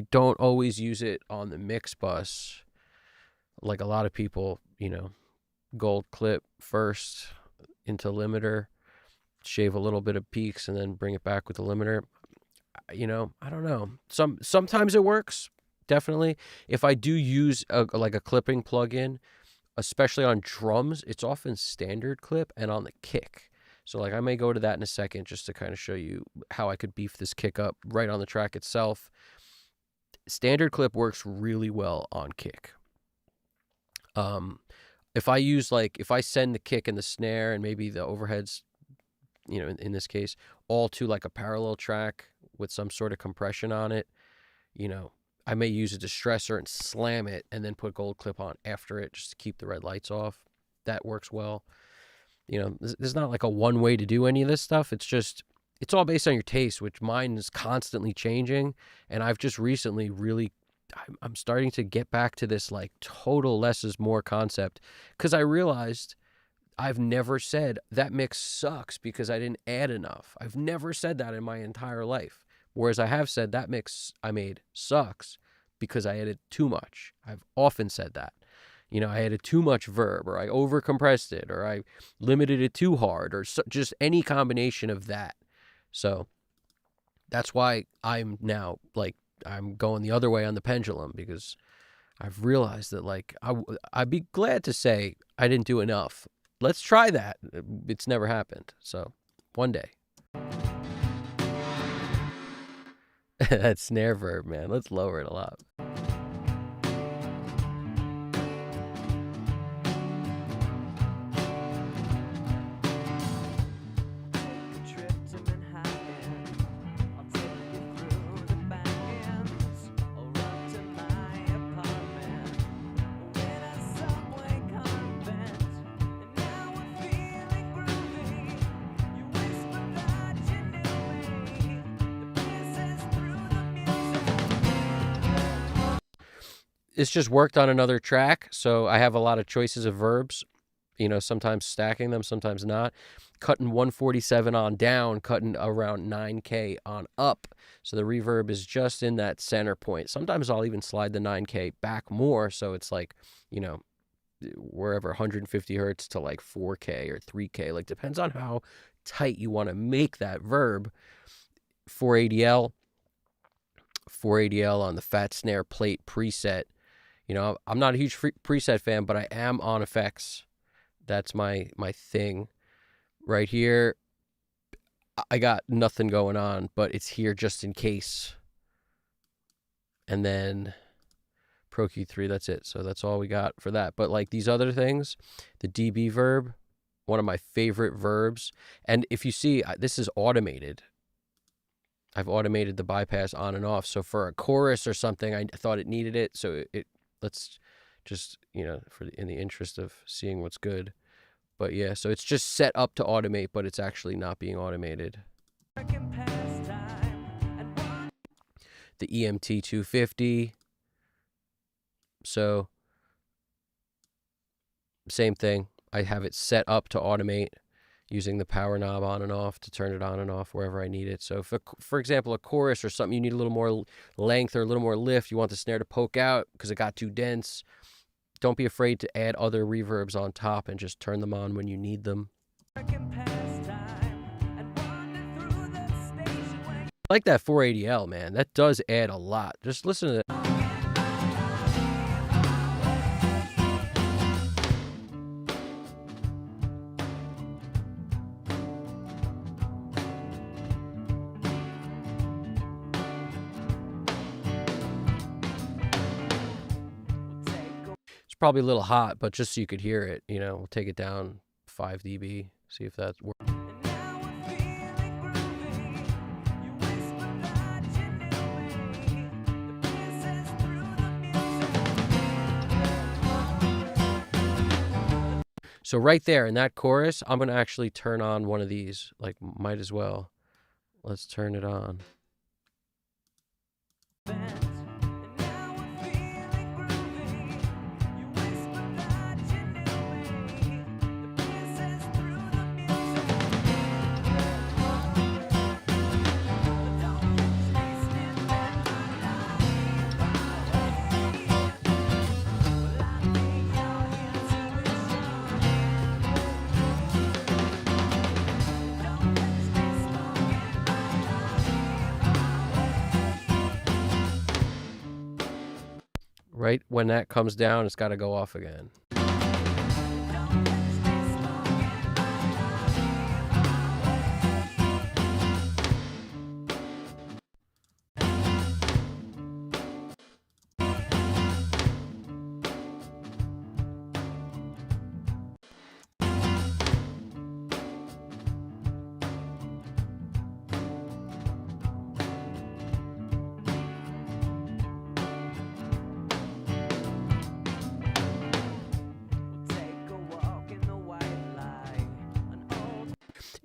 [SPEAKER 1] don't always use it on the mix bus like a lot of people, Gold Clip first into limiter, shave a little bit of peaks, and then bring it back with the limiter. I don't know. Sometimes it works, definitely. If I do use a clipping plugin, especially on drums, it's often standard clip and on the kick. So I may go to that in a second just to kind of show you how I could beef this kick up right on the track itself. Standard clip works really well on kick. If I send the kick and the snare and maybe the overheads, in this case, all to like a parallel track with some sort of compression on it, I may use a distressor and slam it and then put Gold Clip on after it just to keep the red lights off. That works well. There's not like a one way to do any of this stuff. It's all based on your taste, which mine is constantly changing. And I've just recently I'm starting to get back to this like total less is more concept, because I realized I've never said that mix sucks because I didn't add enough. I've never said that in my entire life. Whereas I have said that mix I made sucks because I added too much. I've often said that. I added too much verb, or I overcompressed it, or I limited it too hard, or just any combination of that. So that's why I'm now I'm going the other way on the pendulum, because I've realized that I'd be glad to say I didn't do enough. Let's try that. It's never happened. So one day. That snare verb, man. Let's lower it a lot. It's just worked on another track, so I have a lot of choices of verbs, sometimes stacking them, sometimes not. Cutting 147 on down, cutting around 9K on up, so the reverb is just in that center point. Sometimes I'll even slide the 9K back more, so it's wherever 150 hertz to 4K or 3K, depends on how tight you want to make that verb. 480L on the fat snare plate preset. I'm not a huge preset fan, but I am on effects. That's my thing. Right here, I got nothing going on, but it's here just in case. And then Pro Q3, that's it. So that's all we got for that. But these other things, the DB verb, one of my favorite verbs. And if you see, this is automated. I've automated the bypass on and off. So for a chorus or something, I thought it needed it. So let's just, in the interest of seeing what's good. But yeah, so it's just set up to automate, but it's actually not being automated. The EMT 250. So same thing. I have it set up to automate using the power knob on and off to turn it on and off wherever I need it. So if, for example, a chorus or something, you need a little more length or a little more lift, you want the snare to poke out because it got too dense, don't be afraid to add other reverbs on top and just turn them on when you need them. I like that 480L, man. That does add a lot. Just listen to that. It's probably a little hot, but just so you could hear it, you know, we'll take it down 5 dB, see if that works. So right there in that chorus, I'm going to actually turn on one of these. Like, might as well. Let's turn it on. Right when that comes down, it's got to go off again.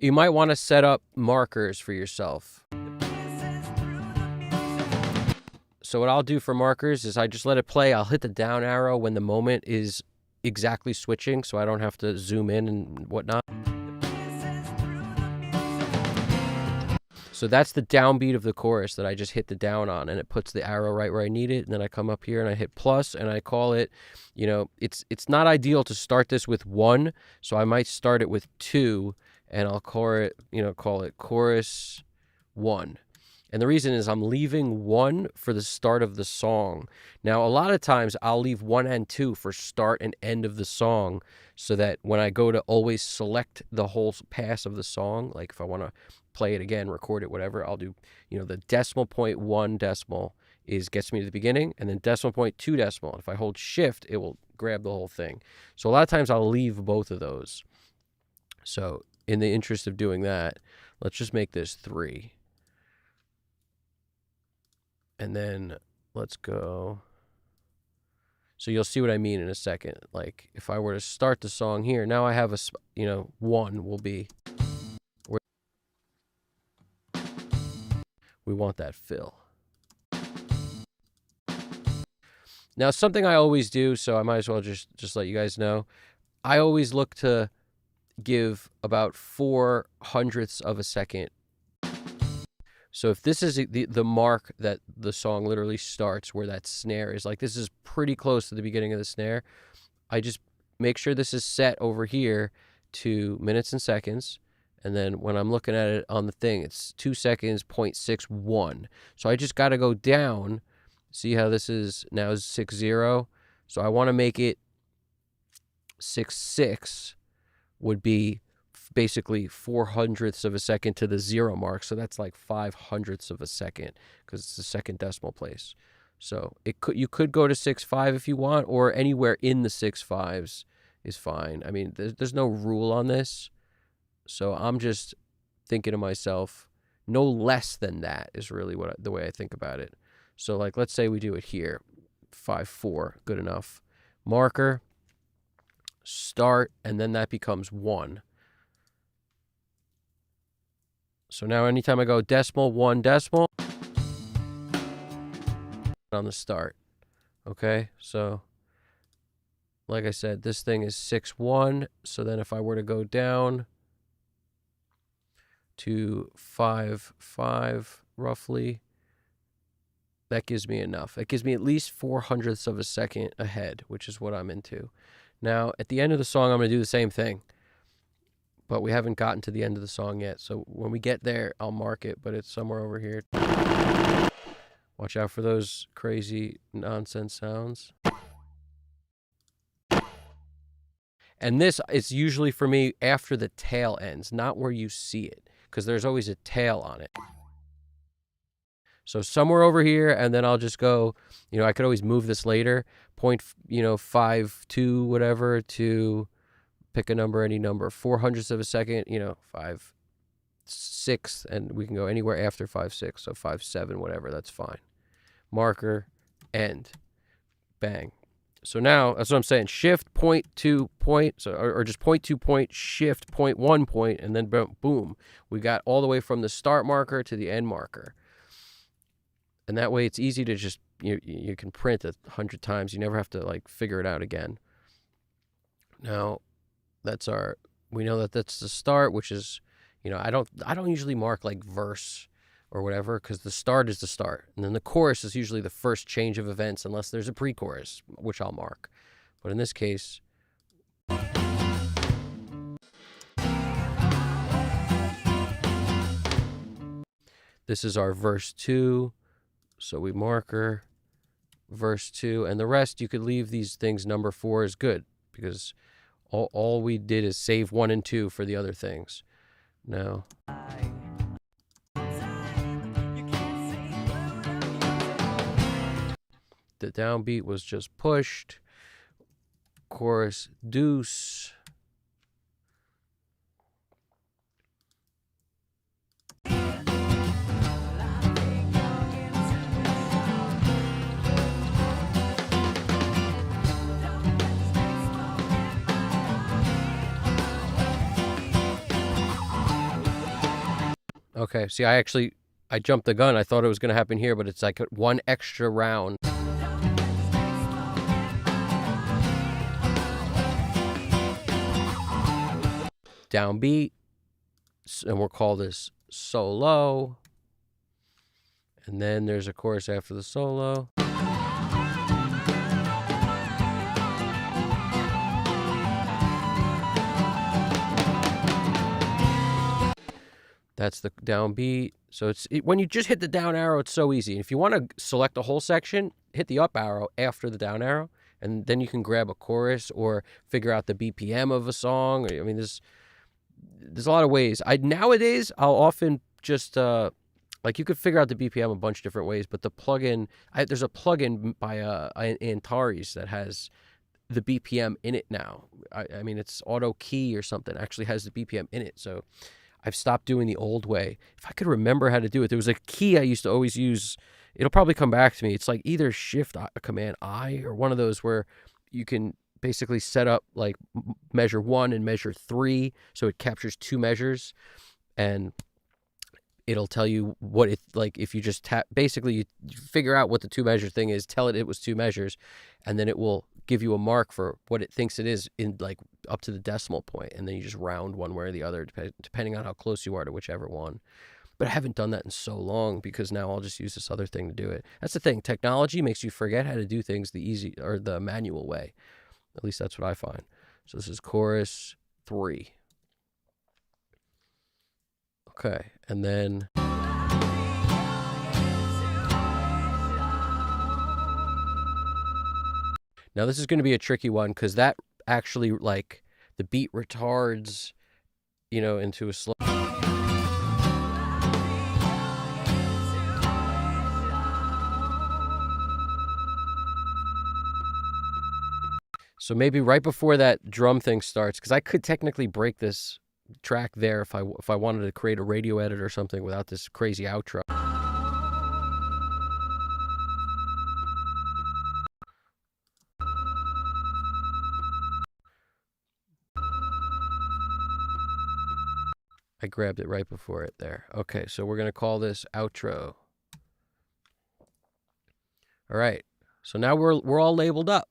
[SPEAKER 1] You might want to set up markers for yourself. So what I'll do for markers is I just let it play. I'll hit the down arrow when the moment is exactly switching so I don't have to zoom in and whatnot. So that's the downbeat of the chorus that I just hit the down on, and it puts the arrow right where I need it. And then I come up here and I hit plus, and I call it, you know, it's not ideal to start this with 1, so I might start it with 2, and I'll call it chorus 1. And the reason is I'm leaving 1 for the start of the song. Now, a lot of times I'll leave 1 and 2 for start and end of the song so that when I go to always select the whole pass of the song, like if I want to play it again, record it, whatever, I'll do, you know, the decimal point 1 decimal gets me to the beginning, and then decimal point 2 decimal. If I hold shift, it will grab the whole thing. So a lot of times I'll leave both of those. So in the interest of doing that, let's just make this 3. And then let's go. So you'll see what I mean in a second. Like if I were to start the song here, now I have 1 will be where we want that fill. Now something I always do, so I might as well just let you guys know, I always look to give about 4/100ths of a second. So if this is the mark that the song literally starts, where that snare is, like this is pretty close to the beginning of the snare, I just make sure this is set over here to minutes and seconds. And then when I'm looking at it on the thing, it's 2 seconds, 0.61. So I just got to go down. See how this is now is 60. So I want to make it 66 would be basically 4/100ths of a second to the 0 mark. So that's like 5/100ths of a second because it's the second decimal place. So you could go to 6/5 if you want, or anywhere in the 6/5s is fine. I mean, there's no rule on this. So I'm just thinking to myself, no less than that is really the way I think about it. So like, let's say we do it here, 5/4, good enough. Marker, start, and then that becomes 1. So now anytime I go decimal, 1 decimal on the start. Okay, so like I said, this thing is 6-1. So then if I were to go down to 5-5 roughly, that gives me enough. It gives me at least 4/100ths of a second ahead, which is what I'm into. Now, at the end of the song, I'm going to do the same thing. But we haven't gotten to the end of the song yet. So when we get there, I'll mark it. But it's somewhere over here. Watch out for those crazy nonsense sounds. And this is usually for me after the tail ends, not where you see it, because there's always a tail on it. So somewhere over here, and then I'll just go, I could always move this later, 0.52 whatever to pick a number, any number, 4/100ths of a second, 5/6, and we can go anywhere after 5/6, so 5/7, whatever, that's fine. Marker, end, bang. So now, that's what I'm saying, shift, point, 2, point, so, or just point, 2, point, shift, point, 1, point, and then boom, we got all the way from the start marker to the end marker. And that way it's easy to just, you can print 100 times. You never have to figure it out again. Now, we know that that's the start, which is, I don't usually mark verse or whatever, because the start is the start. And then the chorus is usually the first change of events, unless there's a pre-chorus, which I'll mark. But in this case, this is our verse 2. So we marker verse 2, and the rest you could leave these things. Number 4 is good, because all we did is save 1 and 2 for the other things. Now, the downbeat was just pushed. Chorus deuce. Okay, see, I jumped the gun. I thought it was going to happen here, but it's like 1 extra round. Downbeat, and we'll call this solo. And then there's a chorus after the solo. That's the downbeat. So when you just hit the down arrow, it's so easy. If you want to select a whole section, hit the up arrow after the down arrow, and then you can grab a chorus or figure out the BPM of a song. I mean, there's a lot of ways. Nowadays, I'll often just you could figure out the BPM a bunch of different ways, but the plugin, there's a plugin by Antares that has the BPM in it now. I mean, it's auto key or something. Actually has the BPM in it. So I've stopped doing the old way. If I could remember how to do it, there was a key I used to always use. It'll probably come back to me. It's either Shift Command I or one of those where you can basically set up measure 1 and measure 3, so it captures 2 measures, and it'll tell you what it if you just tap. Basically, you figure out what the 2 measure thing is, tell it was 2 measures, and then it will give you a mark for what it thinks it is in up to the decimal point, and then you just round one way or the other depending on how close you are to whichever one. But I haven't done that in so long, because now I'll just use this other thing to do it. That's the thing. Technology makes you forget how to do things the easy or the manual way. At least that's what I find. So this is chorus 3. Okay, and then now this is going to be a tricky one, because that actually the beat retards, into a slow. So maybe right before that drum thing starts, because I could technically break this track there if I wanted to create a radio edit or something without this crazy outro. I grabbed it right before it there. Okay, so we're going to call this outro. All right. So now we're all labeled up.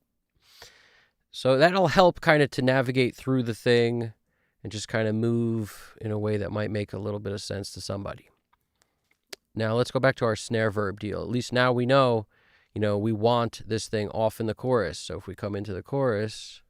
[SPEAKER 1] So that'll help kind of to navigate through the thing and just kind of move in a way that might make a little bit of sense to somebody. Now let's go back to our snare verb deal. At least now we know, we want this thing off in the chorus. So if we come into the chorus,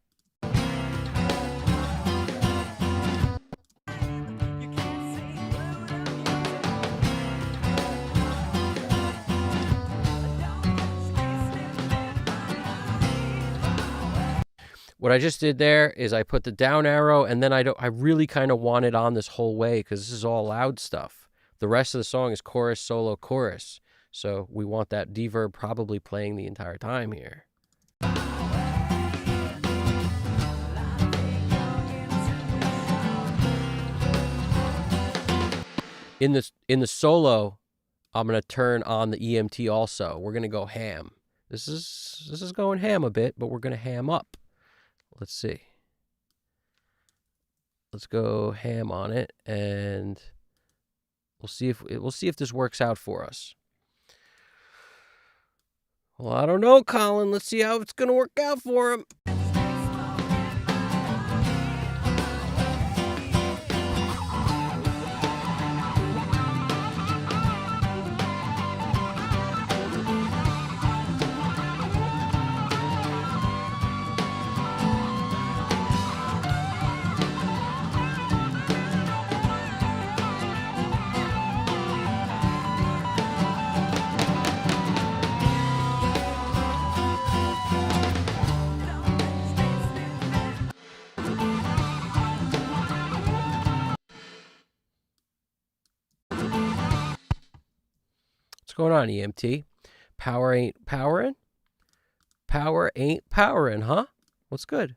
[SPEAKER 1] what I just did there is I put the down arrow, and then I really kind of want it on this whole way because this is all loud stuff. The rest of the song is chorus, solo, chorus. So we want that D verb probably playing the entire time here. In the solo, I'm going to turn on the EMT also. We're going to go ham. This is going ham a bit, but we're going to ham up. Let's see. Let's go ham on it, and we'll see if this works out for us. Well, I don't know, Colin. Let's see how it's going to work out for him. What's going on, EMT? Power ain't powering? Power ain't powering, huh? What's good?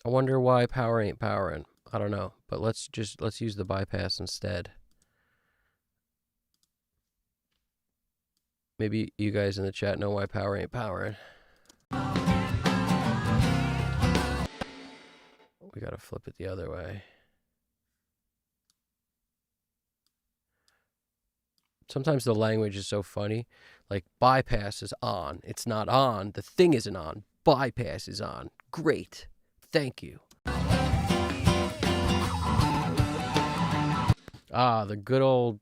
[SPEAKER 1] I wonder why power ain't powering. I don't know, but let's use the bypass instead. Maybe you guys in the chat know why power ain't powering. We gotta flip it the other way. Sometimes the language is so funny. Like, bypass is on. It's not on. The thing isn't on. Bypass is on. Great. Thank you. Ah, the good old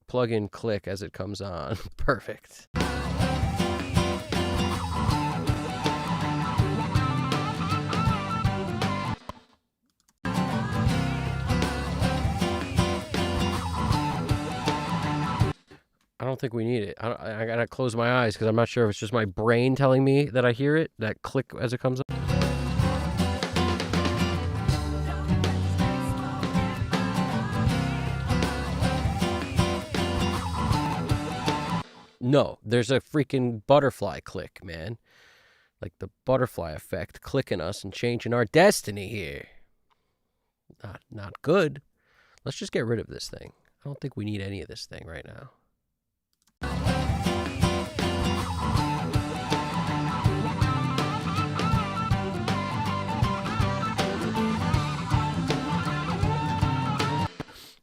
[SPEAKER 1] plug-in click as it comes on. Perfect. I don't think we need it. I gotta close my eyes because I'm not sure if it's just my brain telling me that I hear it, that click as it comes up. No, there's a freaking butterfly click, man. Like the butterfly effect clicking us and changing our destiny here. Not good. Let's just get rid of this thing. I don't think we need any of this thing right now.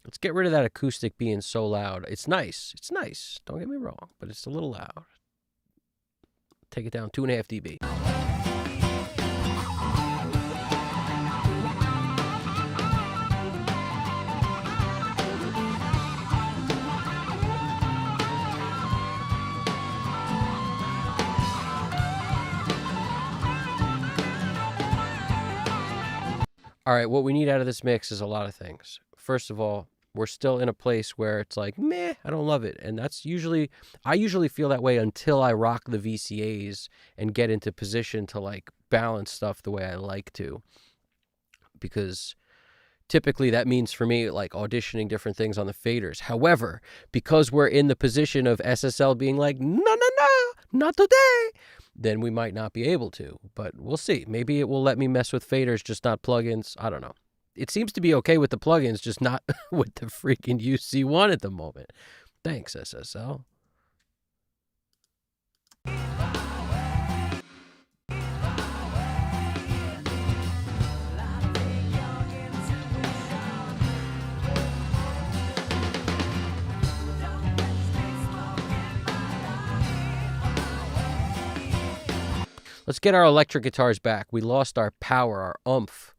[SPEAKER 1] Let's get rid of that acoustic being so loud. It's nice. It's nice. Don't get me wrong, but it's a little loud. Take it down 2.5 dB. All right, what we need out of this mix is a lot of things. First of all, we're still in a place where it's like, meh, I don't love it. And that's I usually feel that way until I rock the VCAs and get into position to like balance stuff the way I like to. Because typically that means for me like auditioning different things on the faders. However, because we're in the position of SSL being like, no, not today, then we might not be able to. But we'll see. Maybe it will let me mess with faders, just not plugins. I don't know. It seems to be okay with the plugins, just not with the freaking UC1 at the moment. Thanks, SSL. Let's get our electric guitars back. We lost our power, our oomph.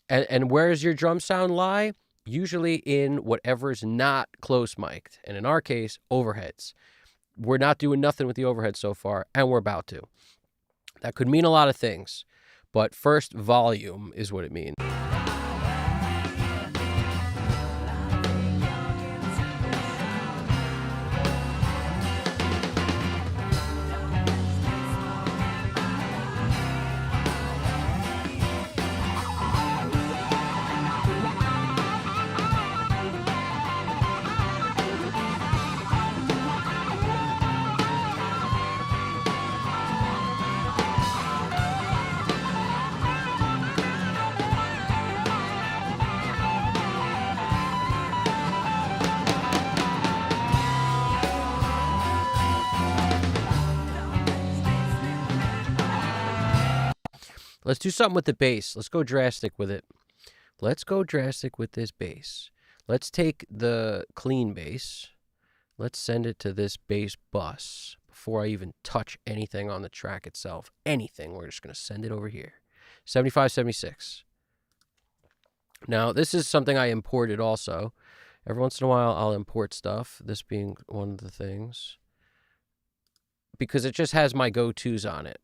[SPEAKER 1] And where does your drum sound lie? Usually in whatever's not close mic'd. And in our case, overheads. We're not doing nothing with the overhead so far, and we're about to. That could mean a lot of things. But first, volume is what it means. Let's do something with the bass. Let's go drastic with it. Let's go drastic with this bass. Let's take the clean bass. Let's send it to this bass bus before I even touch anything on the track itself. Anything. We're just going to send it over here. 75, 76. Now, this is something I imported also. Every once in a while, I'll import stuff, this being one of the things, because it just has my go-tos on it.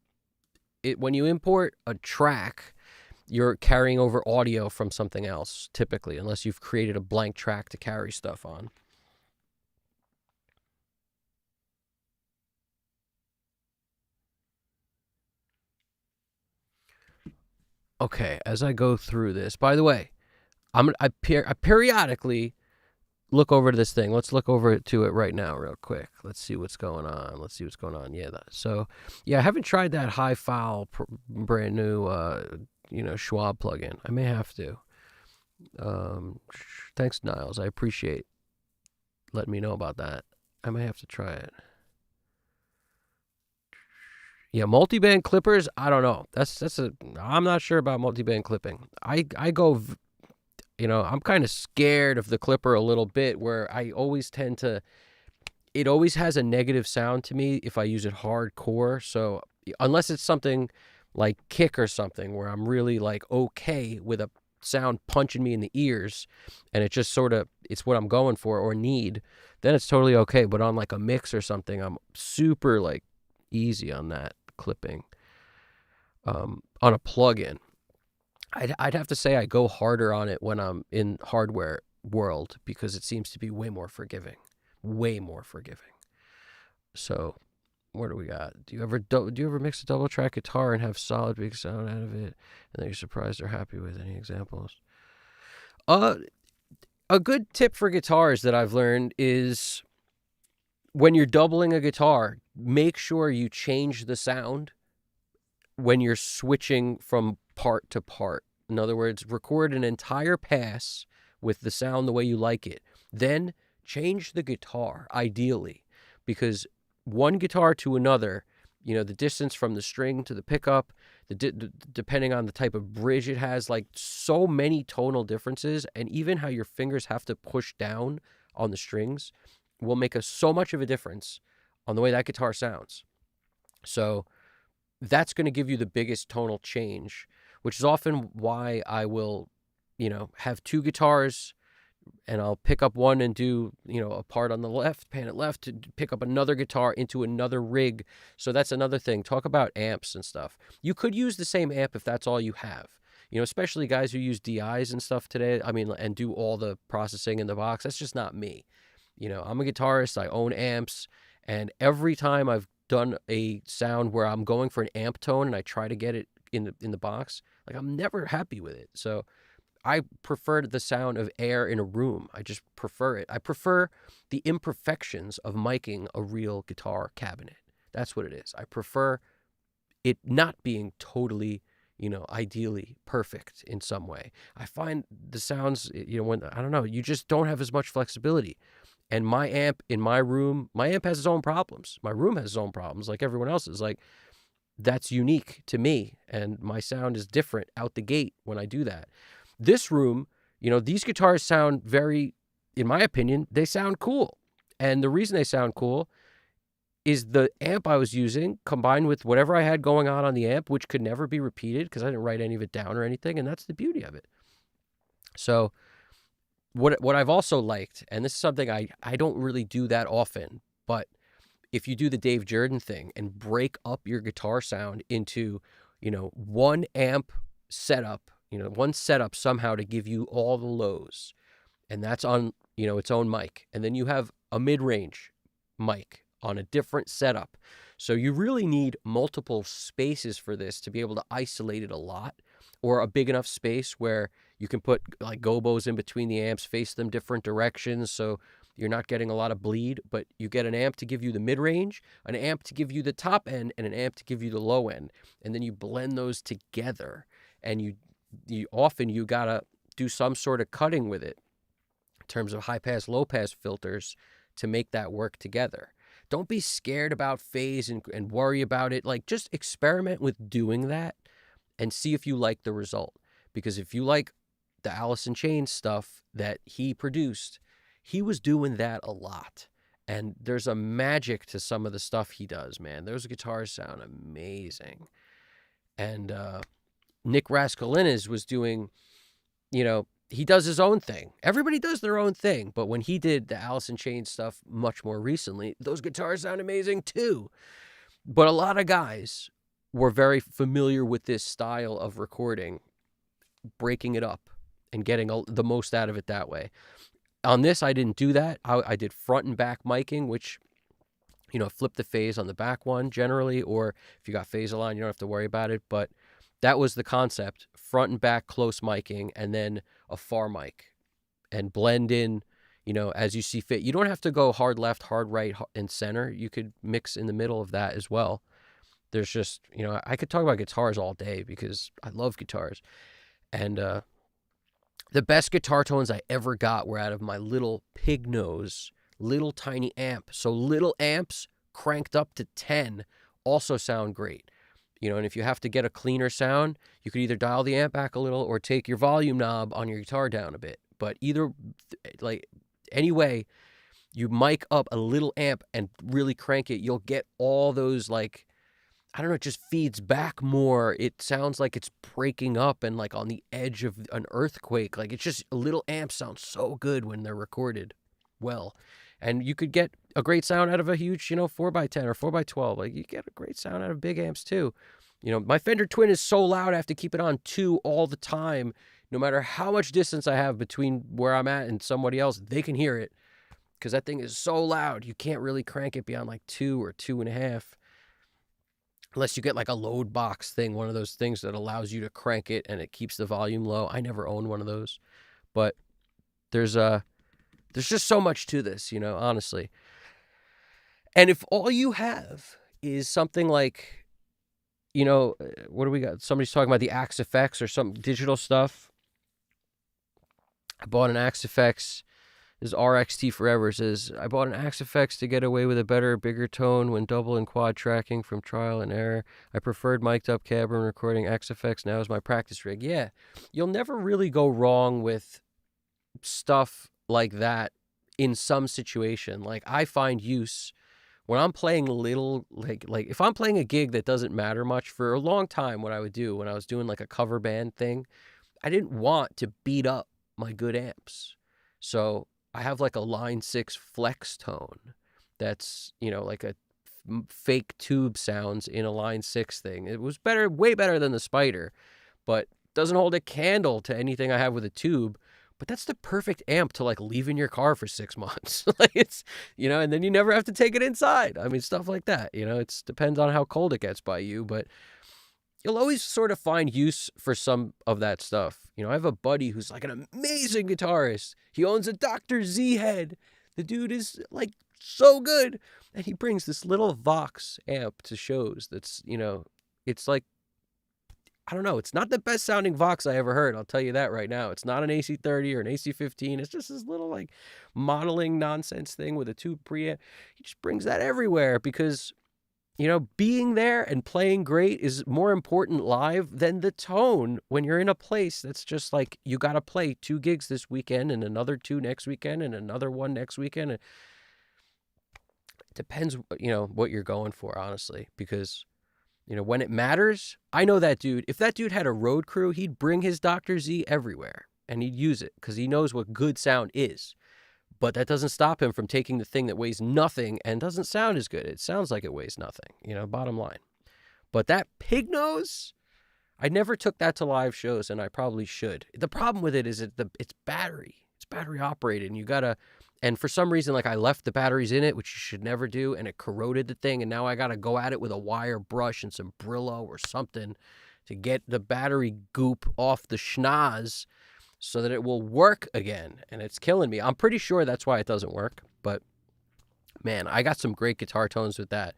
[SPEAKER 1] When you import a track, you're carrying over audio from something else, typically, unless you've created a blank track to carry stuff on. Okay, as I go through this, by the way, I periodically look over to this thing. Let's look over to it right now real quick. Let's see what's going on. Yeah, I haven't tried that high file brand new Schwab plugin. I may have to. Thanks, Niles. I appreciate letting me know about that. I may have to try it. Yeah, multiband clippers, I don't know. I'm not sure about multiband clipping. I go, I'm kind of scared of the clipper a little bit, where I always tend to, it always has a negative sound to me if I use it hardcore. So unless it's something like kick or something where I'm really like okay with a sound punching me in the ears and it just sort of, it's what I'm going for or need, then it's totally okay. But on like a mix or something, I'm super like easy on that clipping. On a plugin, I'd have to say I go harder on it when I'm in hardware world, because it seems to be way more forgiving. So what do we got? Do you ever mix a double track guitar and have solid big sound out of it, and then you're surprised or happy with? Any examples? A good tip for guitars that I've learned is when you're doubling a guitar, make sure you change the sound when you're switching from part to part. In other words, record an entire pass with the sound the way you like it. Then change the guitar, ideally, because one guitar to another, the distance from the string to the pickup, depending on the type of bridge it has, like so many tonal differences, and even how your fingers have to push down on the strings will make so much of a difference on the way that guitar sounds. So that's going to give you the biggest tonal change, which is often why I will have two guitars, and I'll pick up one and do, a part on the left, pan it left, to pick up another guitar into another rig. So that's another thing. Talk about amps and stuff. You could use the same amp if that's all you have. Especially guys who use DIs and stuff today. I mean, and do all the processing in the box. That's just not me. I'm a guitarist. I own amps. And every time I've done a sound where I'm going for an amp tone and I try to get it in the box, like, I'm never happy with it. So I prefer the sound of air in a room. I just prefer it. I prefer the imperfections of miking a real guitar cabinet. That's what it is. I prefer it not being totally, ideally perfect in some way. I find the sounds, when, I don't know, you just don't have as much flexibility. And my amp in my room, my amp has its own problems. My room has its own problems, like everyone else's. Like, that's unique to me, and my sound is different out the gate when I do that. This room, these guitars sound very, in my opinion, they sound cool. And the reason they sound cool is the amp I was using combined with whatever I had going on the amp, which could never be repeated because I didn't write any of it down or anything. And that's the beauty of it. So what I've also liked, and this is something I don't really do that often, but if you do the Dave Jordan thing and break up your guitar sound into, one amp setup, one setup somehow to give you all the lows, and that's on, its own mic. And then you have a mid-range mic on a different setup. So you really need multiple spaces for this to be able to isolate it a lot, or a big enough space where you can put like gobos in between the amps, face them different directions, so you're not getting a lot of bleed, but you get an amp to give you the mid-range, an amp to give you the top end, and an amp to give you the low end. And then you blend those together, and you often you gotta do some sort of cutting with it in terms of high pass, low pass filters to make that work together. Don't be scared about phase and worry about it. Like, just experiment with doing that and see if you like the result. Because if you like the Alice in Chains stuff that he produced, he was doing that a lot. And there's a magic to some of the stuff he does, man. Those guitars sound amazing. And Nick Raskulinecz was doing, he does his own thing. Everybody does their own thing. But when he did the Alice in Chains stuff much more recently, those guitars sound amazing too. But a lot of guys were very familiar with this style of recording, breaking it up and getting the most out of it that way. On this, I didn't do that. I did front and back miking, which, flip the phase on the back one generally, or if you got phase align, you don't have to worry about it. But that was the concept: front and back close miking, and then a far mic, and blend in, as you see fit. You don't have to go hard left, hard right, and center. You could mix in the middle of that as well. There's just, I could talk about guitars all day because I love guitars. And the best guitar tones I ever got were out of my little pig nose, little tiny amp. So little amps cranked up to 10 also sound great. And if you have to get a cleaner sound, you could either dial the amp back a little or take your volume knob on your guitar down a bit. But anyway, you mic up a little amp and really crank it, you'll get all those, like, I don't know, it just feeds back more. It sounds like it's breaking up and like on the edge of an earthquake. Like, it's just, little amps sound so good when they're recorded well. And you could get a great sound out of a huge, 4x10 or 4x12. Like, you get a great sound out of big amps too. My Fender Twin is so loud I have to keep it on 2 all the time. No matter how much distance I have between where I'm at and somebody else, they can hear it because that thing is so loud. You can't really crank it beyond like 2 or 2.5. Unless you get like a load box thing, one of those things that allows you to crank it and it keeps the volume low. I never owned one of those. But there's just so much to this, honestly. And if all you have is something like, what do we got? Somebody's talking about the Axe FX or some digital stuff. I bought an Axe FX. This RXT Forever says, I bought an Axe FX to get away with a better, bigger tone when double and quad tracking from trial and error. I preferred mic'd up cab when recording. Axe FX now is my practice rig. Yeah, you'll never really go wrong with stuff like that in some situation. Like, I find use when I'm playing little, like if I'm playing a gig that doesn't matter much. For a long time, what I would do when I was doing like a cover band thing, I didn't want to beat up my good amps. So I have like a Line 6 flex tone that's, like a fake tube sounds in a Line 6 thing. It was better, way better than the Spider, but doesn't hold a candle to anything I have with a tube. But that's the perfect amp to like leave in your car for 6 months. Like it's, and then you never have to take it inside. I mean, stuff like that, it depends on how cold it gets by you, but you'll always sort of find use for some of that stuff. I have a buddy who's like an amazing guitarist. He owns a Dr. Z head. The dude is like so good. And he brings this little Vox amp to shows that's, it's like, I don't know. It's not the best sounding Vox I ever heard. I'll tell you that right now. It's not an AC30 or an AC15. It's just this little like modeling nonsense thing with a tube preamp. He just brings that everywhere because being there and playing great is more important live than the tone when you're in a place that's just like, you got to play 2 gigs this weekend and another 2 next weekend and another 1 next weekend. It depends, what you're going for, honestly, because, when it matters, I know that dude. If that dude had a road crew, he'd bring his Dr. Z everywhere and he'd use it because he knows what good sound is. But that doesn't stop him from taking the thing that weighs nothing and doesn't sound as good. It sounds like it weighs nothing, bottom line. But that pig nose, I never took that to live shows, and I probably should. The problem with it is it's battery. It's battery operated, and for some reason, like I left the batteries in it, which you should never do, and it corroded the thing, and now I got to go at it with a wire brush and some Brillo or something to get the battery goop off the schnoz so that it will work again, and it's killing me. I'm pretty sure that's why it doesn't work, but man, I got some great guitar tones with that.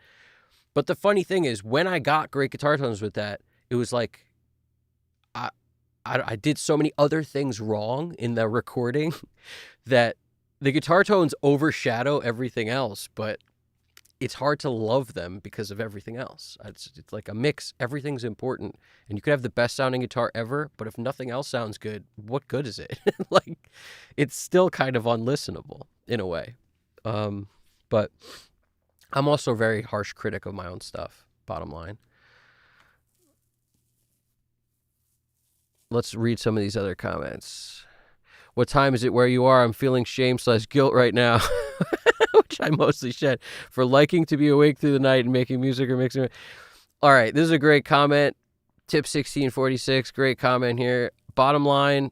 [SPEAKER 1] But the funny thing is, when I got great guitar tones with that, it was like I did so many other things wrong in the recording that the guitar tones overshadow everything else, but it's hard to love them because of everything else. It's like a mix. Everything's important. And you could have the best sounding guitar ever, but if nothing else sounds good, what good is it? Like, it's still kind of unlistenable in a way. But I'm also a very harsh critic of my own stuff, bottom line. Let's read some of these other comments. What time is it where you are? I'm feeling shame/guilt right now. Which I mostly shed for liking to be awake through the night and making music or mixing. All right, this is a great comment. Tip 1646, great comment here. Bottom line,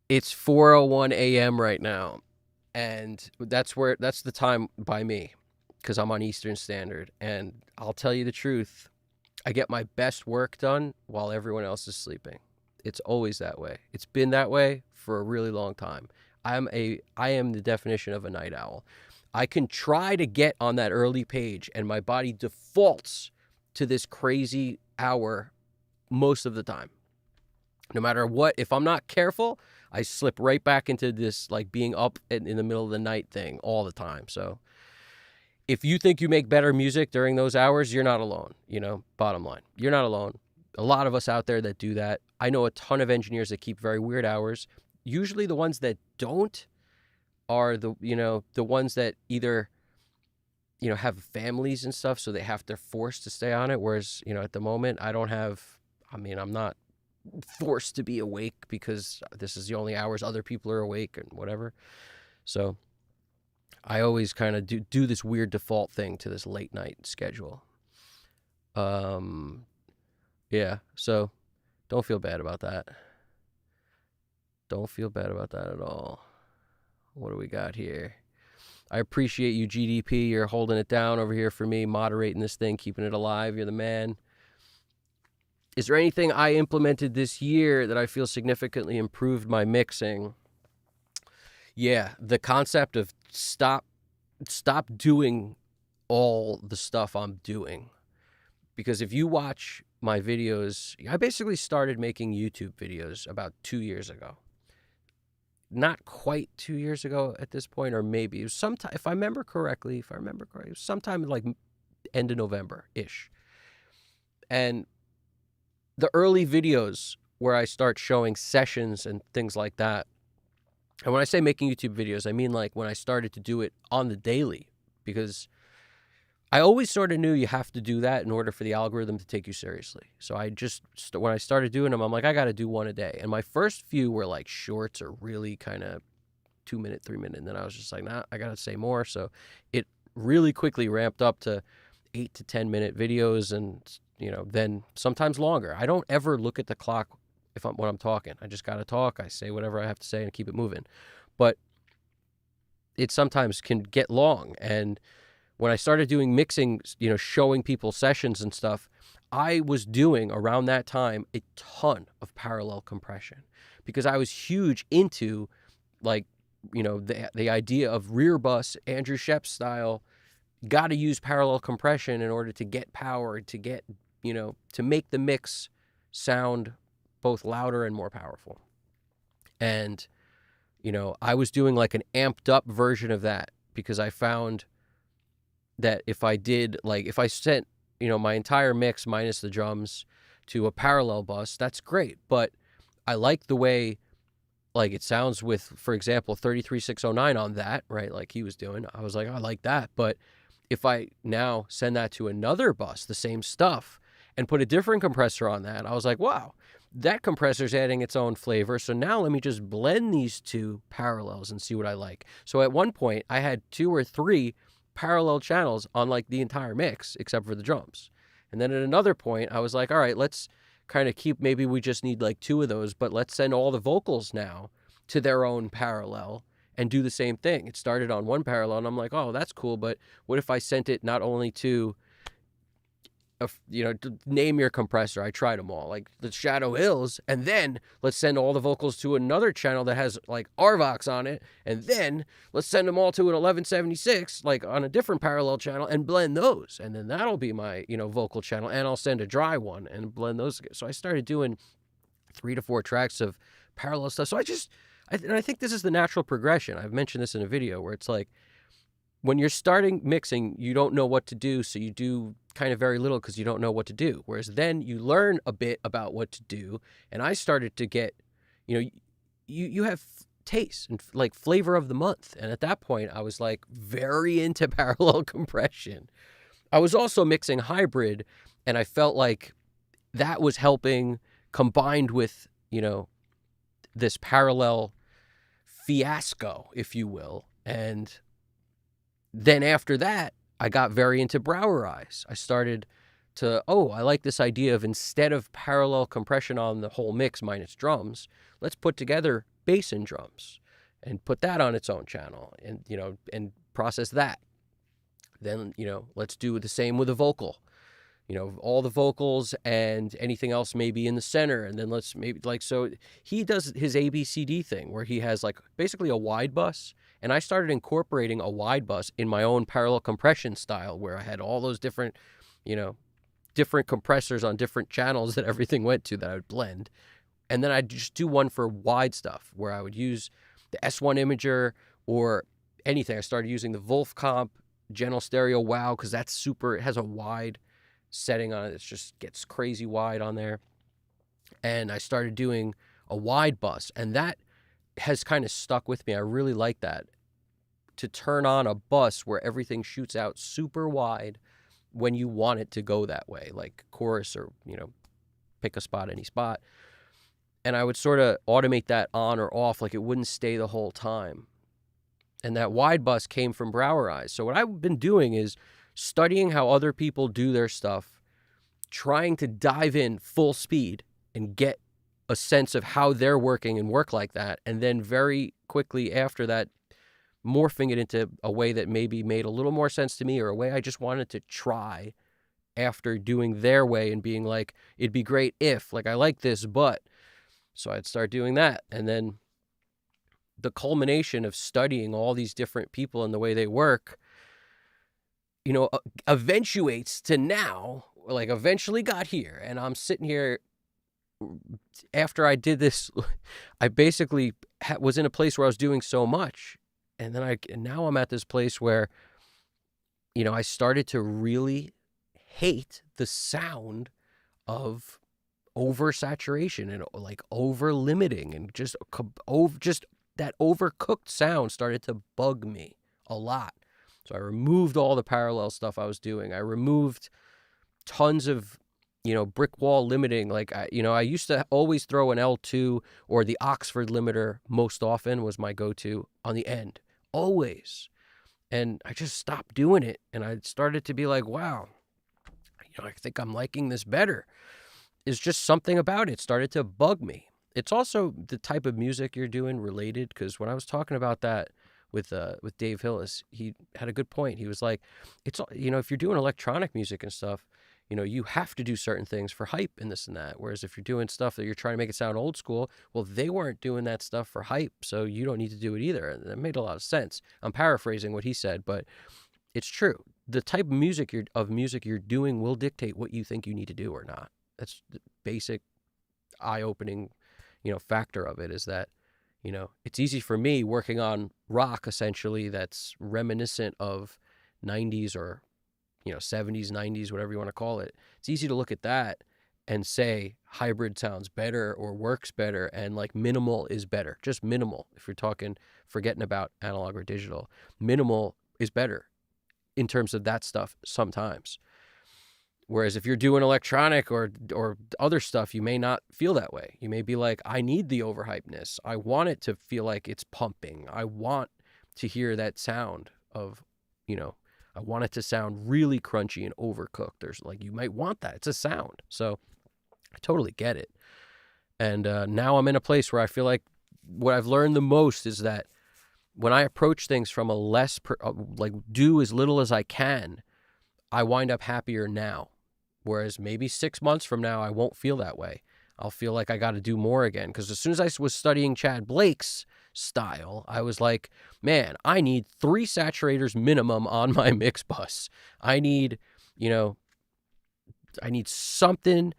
[SPEAKER 1] it's 4:01 a.m. right now, and that's the time by me because I'm on Eastern Standard. And I'll tell you the truth, I get my best work done while everyone else is sleeping. It's always that way. It's been that way for a really long time. I am the definition of a night owl. I can try to get on that early page and my body defaults to this crazy hour most of the time. No matter what, if I'm not careful, I slip right back into this like being up in the middle of the night thing all the time. So if you think you make better music during those hours, you're not alone, bottom line. You're not alone. A lot of us out there that do that. I know a ton of engineers that keep very weird hours. Usually the ones that don't are the ones that either, have families and stuff, so they're forced to stay on it. Whereas, at the moment I'm not forced to be awake because this is the only hours other people are awake and whatever. So I always kind of do this weird default thing to this late night schedule. Yeah, so don't feel bad about that. Don't feel bad about that at all. What do we got here? I appreciate you, GDP. You're holding it down over here for me, moderating this thing, keeping it alive. You're the man. Is there anything I implemented this year that I feel significantly improved my mixing? Yeah, the concept of stop doing all the stuff I'm doing. Because if you watch my videos, I basically started making YouTube videos about 2 years ago. Not quite 2 years ago at this point, or maybe it was sometime, if I remember correctly, it was sometime like end of November-ish. And the early videos where I start showing sessions and things like that, and when I say making YouTube videos, I mean like when I started to do it on the daily, because I always sort of knew you have to do that in order for the algorithm to take you seriously. So I just, when I started doing them, I'm like, I got to do one a day. And my first few were like shorts or really kind of 2 minute, 3 minute. And then I was just like, nah, I got to say more. So it really quickly ramped up to 8 to 10 minute videos, and, then sometimes longer. I don't ever look at the clock when I'm talking. I just got to talk. I say whatever I have to say and keep it moving. But it sometimes can get long. And when I started doing mixing, showing people sessions and stuff, I was doing around that time a ton of parallel compression, because I was huge into, like, the idea of rear bus, Andrew Shep style. Got to use parallel compression in order to get power, to get, to make the mix sound both louder and more powerful. And, I was doing like an amped up version of that, because I found that if I sent, my entire mix minus the drums to a parallel bus, that's great. But I like the way, like, it sounds with, for example, 33609 on that, right? Like he was doing. I was like, I like that. But if I now send that to another bus, the same stuff, and put a different compressor on that, I was like, wow, that compressor's adding its own flavor. So now let me just blend these two parallels and see what I like. So at one point, I had 2 or 3 parallel channels on like the entire mix, except for the drums. And then at another point, I was like, all right, let's kind of keep, maybe we just need like 2 of those, but let's send all the vocals now to their own parallel and do the same thing. It started on one parallel, and I'm like, oh, that's cool. But what if I sent it not only to, to name your compressor? I tried them all, like the Shadow Hills, and then let's send all the vocals to another channel that has like Arvox on it, and then let's send them all to an 1176, like on a different parallel channel, and blend those, and then that'll be my vocal channel, and I'll send a dry one and blend those. So I started doing 3 to 4 tracks of parallel stuff. So I think this is the natural progression. I've mentioned this in a video where it's like, when you're starting mixing, you don't know what to do, so you do kind of very little because you don't know what to do. Whereas then you learn a bit about what to do, and I started to get, you have taste and like flavor of the month. And at that point, I was like very into parallel compression. I was also mixing hybrid, and I felt like that was helping, combined with, this parallel fiasco, if you will. And then after that, I got very into Browerize. I started to, I like this idea of, instead of parallel compression on the whole mix minus drums, let's put together bass and drums and put that on its own channel, and, and process that. Then, let's do the same with a vocal. All the vocals and anything else maybe in the center. And then let's maybe so he does his ABCD thing where he has like basically a wide bus. And I started incorporating a wide bus in my own parallel compression style, where I had all those different, different compressors on different channels that everything went to that I would blend. And then I'd just do one for wide stuff where I would use the S1 imager or anything. I started using the Wolf Comp General Stereo Wow, because that's super, it has a wide setting on it. It just gets crazy wide on there. And I started doing a wide bus, and that has kind of stuck with me. I really like that, to turn on a bus where everything shoots out super wide when you want it to go that way, like chorus or, pick a spot, any spot. And I would sort of automate that on or off, like it wouldn't stay the whole time. And that wide bus came from Browerize. So what I've been doing is studying how other people do their stuff, trying to dive in full speed and get a sense of how they're working and work like that. And then very quickly after that, morphing it into a way that maybe made a little more sense to me, or a way I just wanted to try after doing their way and being like, it'd be great if, like, I like this, but. So I'd start doing that. And then the culmination of studying all these different people and the way they work, eventuates to now, like eventually got here. And I'm sitting here after I did this, I basically was in a place where I was doing so much. And then now I'm at this place where, I started to really hate the sound of oversaturation and like over limiting, and just that overcooked sound started to bug me a lot. So I removed all the parallel stuff I was doing. I removed tons of, brick wall limiting. Like, I used to always throw an L2 or the Oxford limiter most often was my go-to on the end, always. And I just stopped doing it. And I started to be like, wow, I think I'm liking this better. It's just something about it started to bug me. It's also the type of music you're doing related, because when I was talking about that with Dave Hillis, he had a good point. He was like, it's, if you're doing electronic music and stuff, you have to do certain things for hype and this and that. Whereas if you're doing stuff that you're trying to make it sound old school, well, they weren't doing that stuff for hype, so you don't need to do it either. And that made a lot of sense. I'm paraphrasing what he said, but it's true. The type of music you're doing will dictate what you think you need to do or not. That's the basic eye-opening, factor of it, is that, it's easy for me working on rock, essentially, that's reminiscent of 90s or, 70s, 90s, whatever you want to call it. It's easy to look at that and say hybrid sounds better or works better, and like minimal is better. Just minimal. If you're talking, forgetting about analog or digital, minimal is better in terms of that stuff sometimes. Whereas if you're doing electronic or other stuff, you may not feel that way. You may be like, I need the overhypeness. I want it to feel like it's pumping. I want to hear that sound of, I want it to sound really crunchy and overcooked. There's like, you might want that. It's a sound. So I totally get it. And now I'm in a place where I feel like what I've learned the most is that when I approach things from a less, like do as little as I can, I wind up happier now. Whereas maybe 6 months from now, I won't feel that way. I'll feel like I got to do more again. Because as soon as I was studying Chad Blake's style, I was like, man, I need 3 saturators minimum on my mix bus. I need something,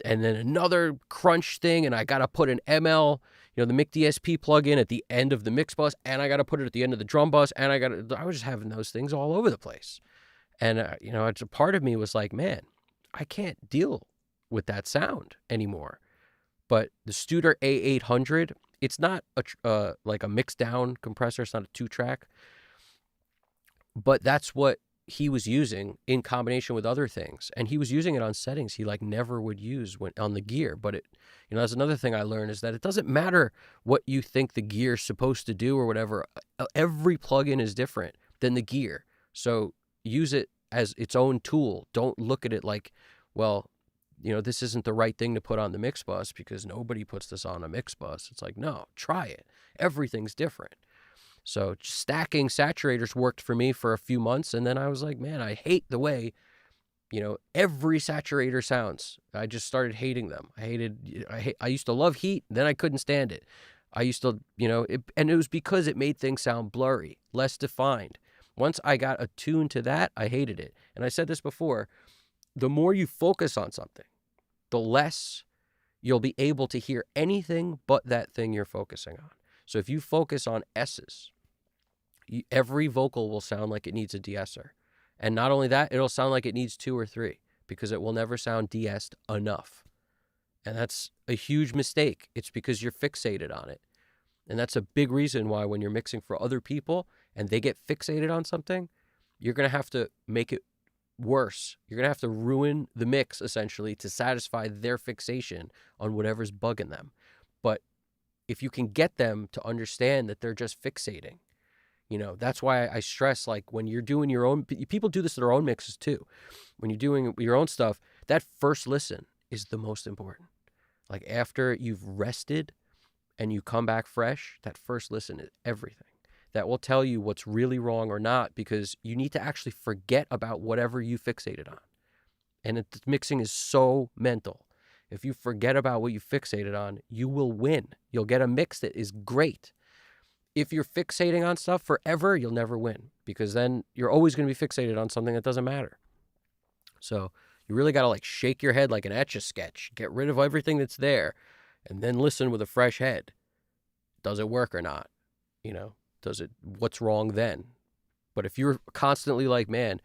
[SPEAKER 1] and then another crunch thing, and I got to put an ML, the Mic DSP plug-in at the end of the mix bus, and I got to put it at the end of the drum bus, and I was just having those things all over the place. And, it's a part of me was like, man, I can't deal with that sound anymore. But the Studer A800, it's not like a mixed down compressor. It's not a 2-track. But that's what he was using in combination with other things. And he was using it on settings he like never would use when on the gear. But it, that's another thing I learned, is that it doesn't matter what you think the gear's supposed to do or whatever. Every plugin is different than the gear. So use it as its own tool. Don't look at it like, well, this isn't the right thing to put on the mix bus because nobody puts this on a mix bus. It's like, no, try it. Everything's different. So stacking saturators worked for me for a few months, and then I was like, man, I hate the way, every saturator sounds. I just started hating them. I used to love heat, then I couldn't stand it. I used to, and it was because it made things sound blurry, less defined. Once I got attuned to that, I hated it. And I said this before, the more you focus on something, the less you'll be able to hear anything but that thing you're focusing on. So if you focus on S's, every vocal will sound like it needs a de-esser. And not only that, it'll sound like it needs 2 or 3 because it will never sound de-essed enough. And that's a huge mistake. It's because you're fixated on it. And that's a big reason why when you're mixing for other people and they get fixated on something, you're going to have to make it worse. You're going to have to ruin the mix, essentially, to satisfy their fixation on whatever's bugging them. But if you can get them to understand that they're just fixating, that's why I stress, like, when you're doing your own, people do this to their own mixes too. When you're doing your own stuff, that first listen is the most important. Like, after you've rested and you come back fresh, that first listen is everything. That will tell you what's really wrong or not, because you need to actually forget about whatever you fixated on. And mixing is so mental. If you forget about what you fixated on, you will win. You'll get a mix that is great. If you're fixating on stuff forever, you'll never win, because then you're always going to be fixated on something that doesn't matter. So you really got to like shake your head like an Etch-a-Sketch, get rid of everything that's there, and then listen with a fresh head. Does it work or not? What's wrong then? But if you're constantly like, man,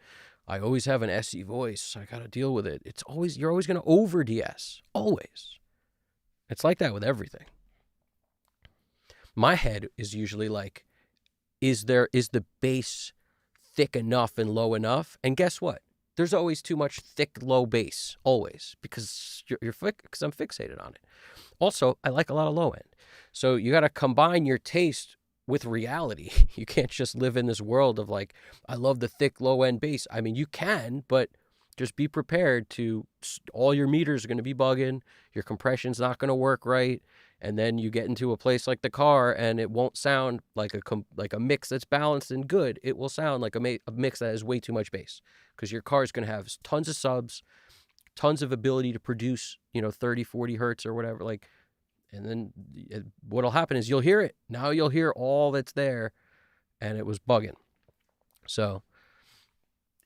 [SPEAKER 1] I always have an SE voice, I got to deal with it. You're always going to over DS. Always. It's like that with everything. My head is usually like, is the bass thick enough and low enough. And guess what? There's always too much thick, low bass, always, because because I'm fixated on it. Also, I like a lot of low end. So you got to combine your taste with reality. You can't just live in this world of like, I love the thick, low end bass. I mean, you can, but just be prepared to, all your meters are going to be bugging. Your compression's not going to work right. And then you get into a place like the car and it won't sound like a mix that's balanced and good. It will sound like a mix that has way too much bass, because your car is going to have tons of subs, tons of ability to produce, 30, 40 hertz or whatever. Like, and then what'll happen is you'll hear it. Now you'll hear all that's there, and it was bugging. So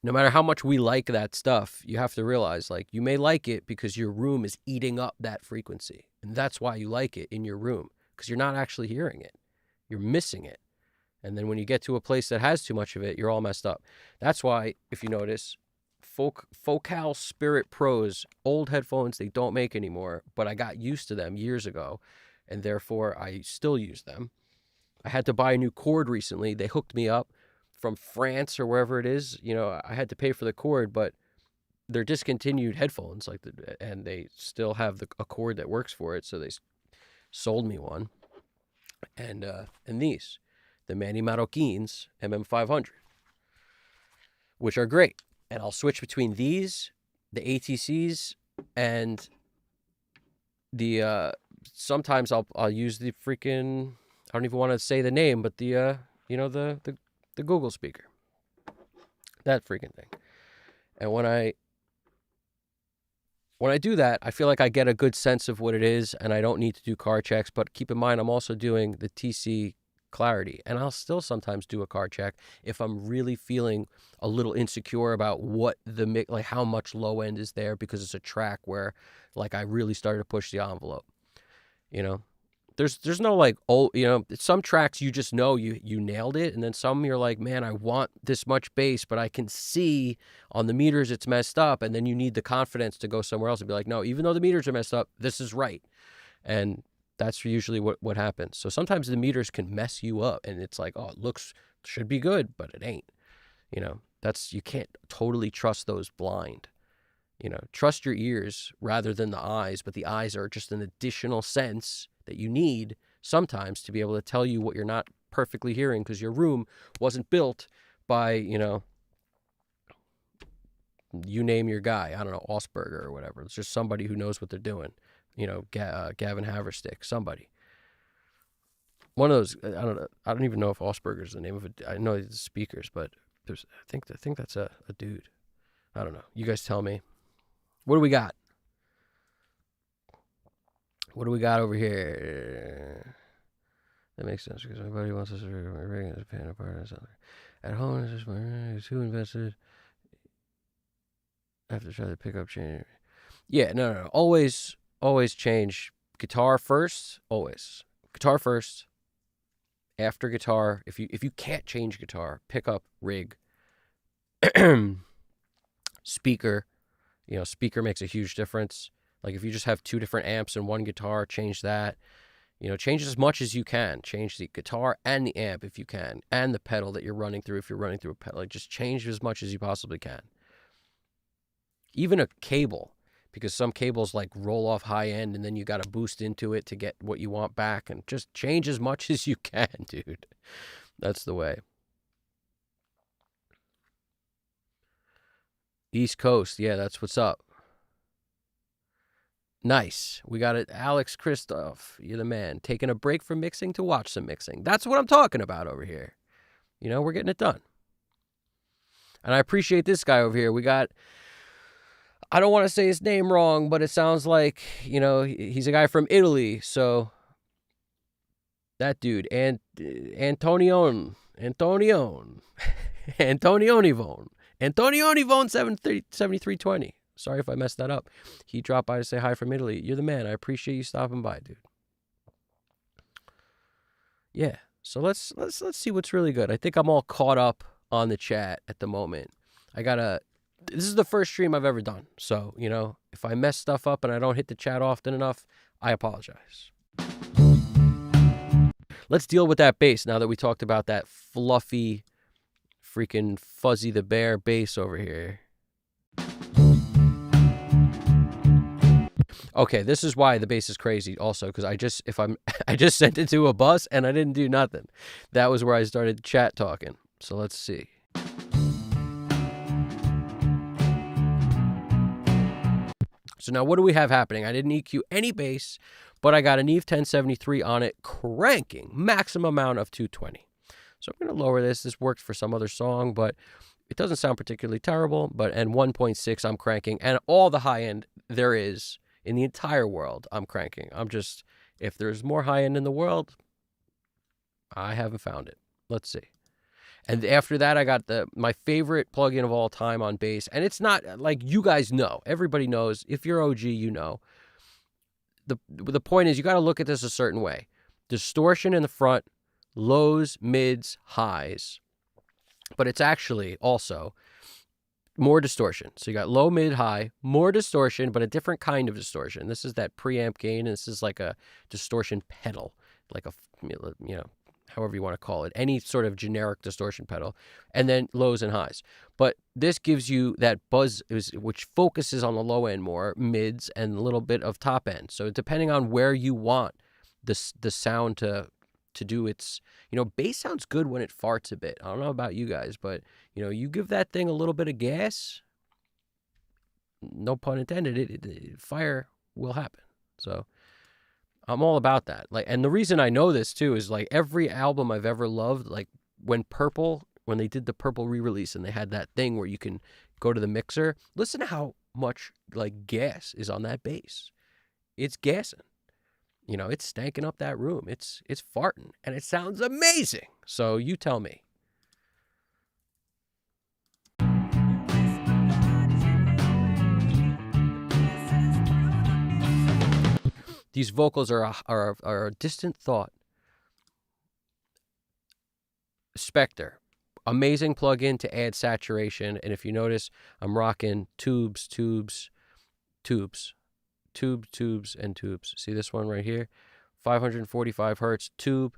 [SPEAKER 1] no matter how much we like that stuff, you have to realize, like, you may like it because your room is eating up that frequency. And that's why you like it in your room, because you're not actually hearing it. You're missing it. And then when you get to a place that has too much of it, you're all messed up. That's why, if you notice, Focal Spirit Pros, old headphones they don't make anymore, but I got used to them years ago, and therefore I still use them. I had to buy a new cord recently. They hooked me up from France or wherever it is. I had to pay for the cord, but they're discontinued headphones, and they still have a cord that works for it, so they sold me one. And these, the Manny Marroquins MM500, which are great. And I'll switch between these, the ATCs, and the sometimes I'll use the freaking, I don't even want to say the name, but the Google speaker, that freaking thing. And when I do that, I feel like I get a good sense of what it is, and I don't need to do car checks. But keep in mind, I'm also doing the TC Clarity, and I'll still sometimes do a car check if I'm really feeling a little insecure about what how much low end is there, because it's a track where like I really started to push the envelope. There's no some tracks you just know you nailed it, and then some you're like, man, I want this much bass, but I can see on the meters it's messed up, and then you need the confidence to go somewhere else and be like, no, even though the meters are messed up, this is right. And that's usually what happens. So sometimes the meters can mess you up, and it's like, oh, it should be good, but it ain't. You can't totally trust those blind. Trust your ears rather than the eyes, but the eyes are just an additional sense that you need sometimes to be able to tell you what you're not perfectly hearing, because your room wasn't built by, you name your guy, I don't know, Osberger or whatever. It's just somebody who knows what they're doing. Gavin Haverstick, somebody. One of those, I don't even know if Osberger is the name of it. I know it's speakers, but I think that's a dude. I don't know. You guys tell me. What do we got? What do we got over here? That makes sense, because everybody wants us to ring as paying apart or something. At home, it's just too invested. I have to try to pick up change. Yeah, no. Always change guitar first. Always guitar first. After guitar, if you can't change guitar, pick up rig. Speaker, speaker makes a huge difference. Like if you just have two different amps and one guitar, change that. Change as much as you can. Change the guitar and the amp if you can, and the pedal that you're running through if you're running through a pedal. Like just change as much as you possibly can. Even a cable, because some cables like roll off high end and then you got to boost into it to get what you want back, and just change as much as you can, dude. That's the way. East Coast, yeah, that's what's up. Nice. We got it. Alex Christoph, you're the man. Taking a break from mixing to watch some mixing. That's what I'm talking about over here. We're getting it done. And I appreciate this guy over here. We got, I don't want to say his name wrong, but it sounds like, he's a guy from Italy. So that dude, Antonionivone 7320. Sorry if I messed that up. He dropped by to say hi from Italy. You're the man. I appreciate you stopping by, dude. Yeah. So let's see what's really good. I think I'm all caught up on the chat at the moment. This is the first stream I've ever done. So, if I mess stuff up and I don't hit the chat often enough, I apologize. Let's deal with that bass now that we talked about that fluffy freaking Fuzzy the Bear bass over here. Okay, this is why the bass is crazy also, because I just sent it to a bus and I didn't do nothing. That was where I started chat talking. So let's see. So now what do we have happening? I didn't EQ any bass, but I got an Eve 1073 on it cranking, maximum amount of 220. So I'm going to lower this. This worked for some other song, but it doesn't sound particularly terrible. And 1.6 I'm cranking, and all the high end there is in the entire world I'm cranking. If there's more high end in the world, I haven't found it. Let's see. And after that, I got my favorite plugin of all time on bass. And it's not like, you guys know. Everybody knows. If you're OG, you know. The point is, you got to look at this a certain way. Distortion in the front, lows, mids, highs. But it's actually also more distortion. So you got low, mid, high, more distortion, but a different kind of distortion. This is that preamp gain, and this is like a distortion pedal, like a, however you want to call it, any sort of generic distortion pedal, and then lows and highs. But this gives you that buzz, which focuses on the low end more, mids, and a little bit of top end. So depending on where you want the sound to do its, bass sounds good when it farts a bit. I don't know about you guys, but, you give that thing a little bit of gas, no pun intended, fire will happen. So I'm all about that. And the reason I know this too is every album I've ever loved, when they did the Purple re-release and they had that thing where you can go to the mixer, listen to how much gas is on that bass. It's gassing. It's stanking up that room. It's farting, and it sounds amazing. So you tell me. These vocals are a distant thought. Spectre, amazing plugin to add saturation. And if you notice, I'm rocking tubes, and tubes. See this one right here? 545 hertz, tube.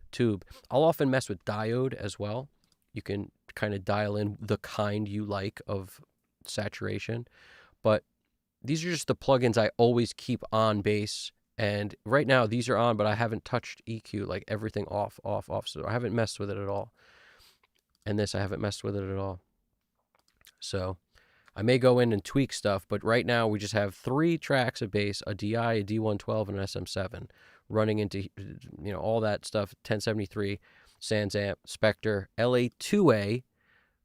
[SPEAKER 1] I'll often mess with diode as well. You can kind of dial in the kind you like of saturation. But these are just the plugins I always keep on bass. And right now these are on, but I haven't touched EQ, everything off. So I haven't messed with it at all. And this, I haven't messed with it at all. So I may go in and tweak stuff, but right now we just have 3 tracks of bass, a DI, a D112, and an SM7 running into, all that stuff, 1073, Sans Amp, Spectre, LA2A,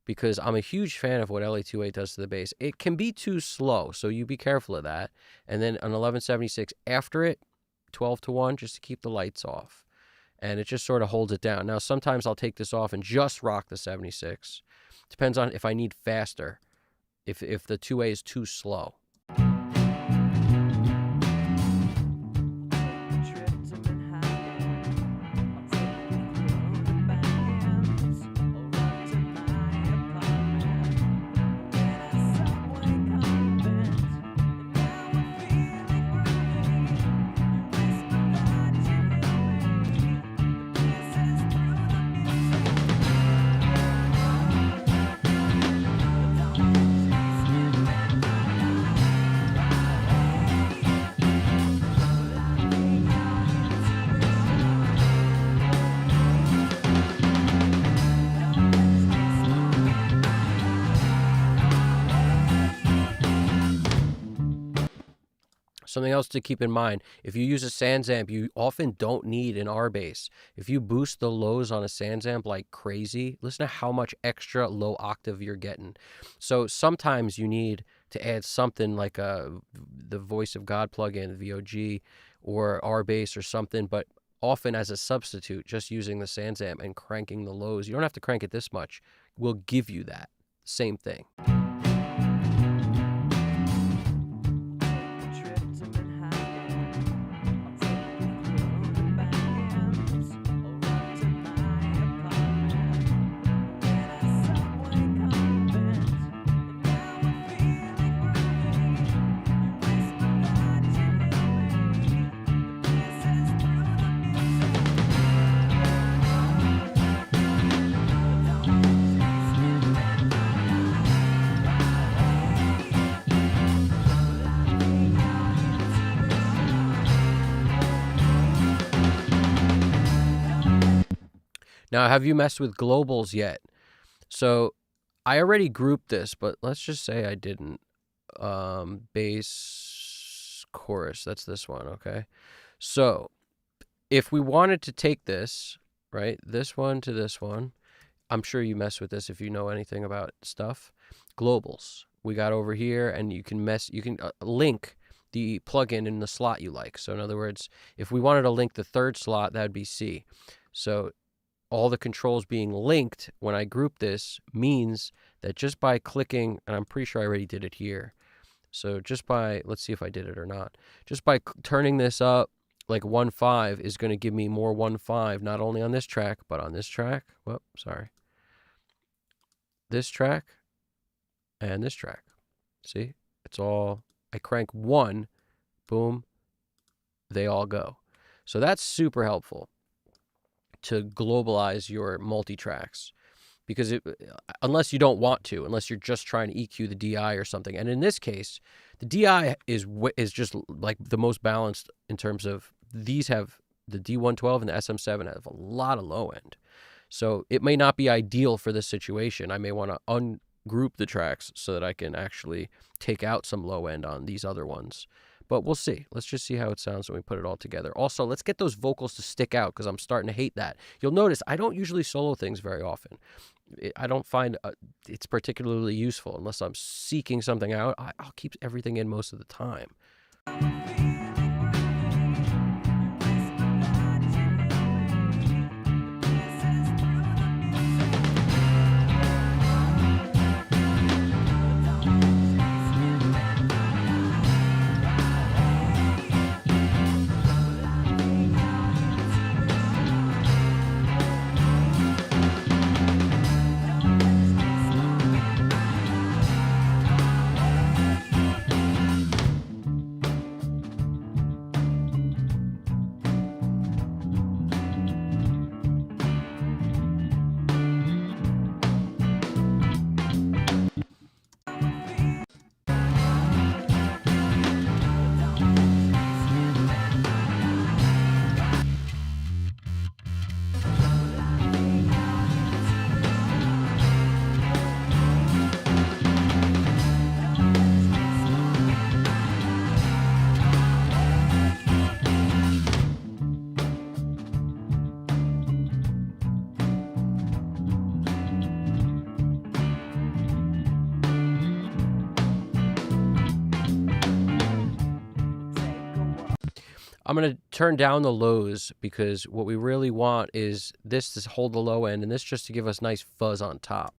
[SPEAKER 1] because I'm a huge fan of what LA2A does to the bass. It can be too slow, so you be careful of that. And then an 1176 after it, 12-1, just to keep the lights off. And it just sort of holds it down. Now, sometimes I'll take this off and just rock the 76. Depends on if I need faster. If the 2A is too slow. Something else to keep in mind, if you use a Sans Amp, you often don't need an R bass. If you boost the lows on a Sans Amp like crazy, listen to how much extra low octave you're getting. So sometimes you need to add something like the Voice of God plugin, VOG, or R bass or something, but often as a substitute, just using the Sans Amp and cranking the lows, you don't have to crank it this much, will give you that same thing. Now, have you messed with globals yet? So I already grouped this, but let's just say I didn't. Bass chorus, that's this one, okay? So if we wanted to take this, right, this one to this one, I'm sure you mess with this if you know anything about stuff. Globals, we got over here, and you can link the plugin in the slot you like. So in other words, if we wanted to link the third slot, that would be C. So all the controls being linked when I group this means that just by clicking, and I'm pretty sure I already did it here. So just by, let's see if I did it or not. Just by turning this up, like 1.5 is going to give me more 1.5, not only on this track, but on this track. Whoop, sorry. This track and this track. See? It's all, I crank 1, boom, they all go. So that's super helpful to globalize your multi-tracks. Because unless you don't want to, unless you're just trying to EQ the DI or something. And in this case, the DI is just like the most balanced in terms of these have the D112 and the SM7 have a lot of low end. So it may not be ideal for this situation. I may want to ungroup the tracks so that I can actually take out some low end on these other ones. But we'll see. Let's just see how it sounds when we put it all together. Also, let's get those vocals to stick out because I'm starting to hate that. You'll notice I don't usually solo things very often. I don't find it's particularly useful unless I'm seeking something out. I'll keep everything in most of the time. I'm going to turn down the lows because what we really want is this to hold the low end and this just to give us nice fuzz on top.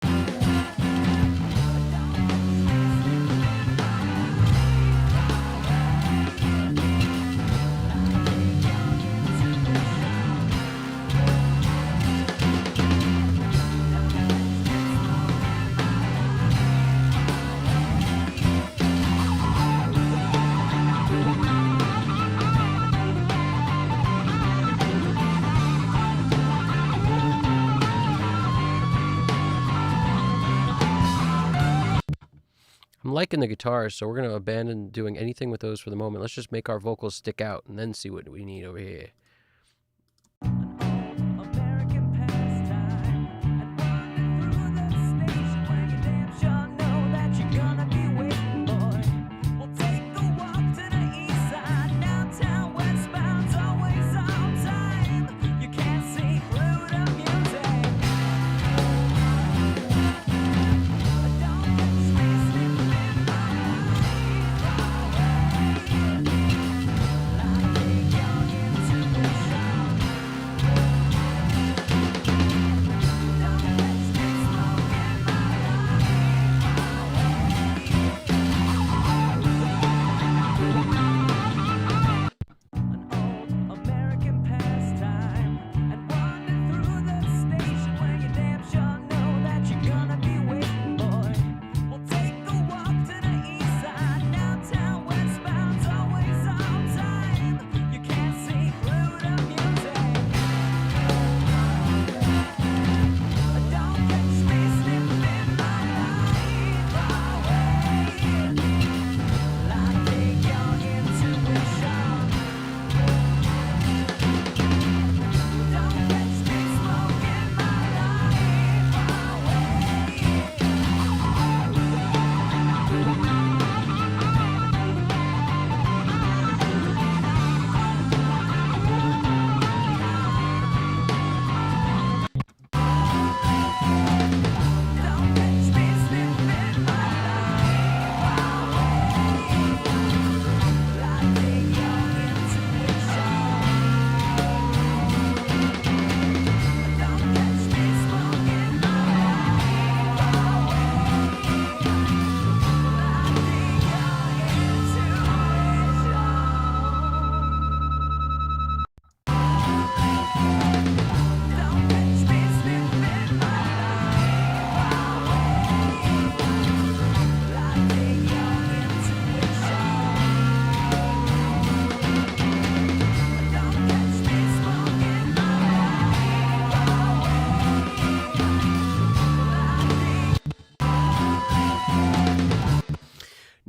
[SPEAKER 1] I'm liking the guitars, so we're going to abandon doing anything with those for the moment. Let's just make our vocals stick out and then see what we need over here.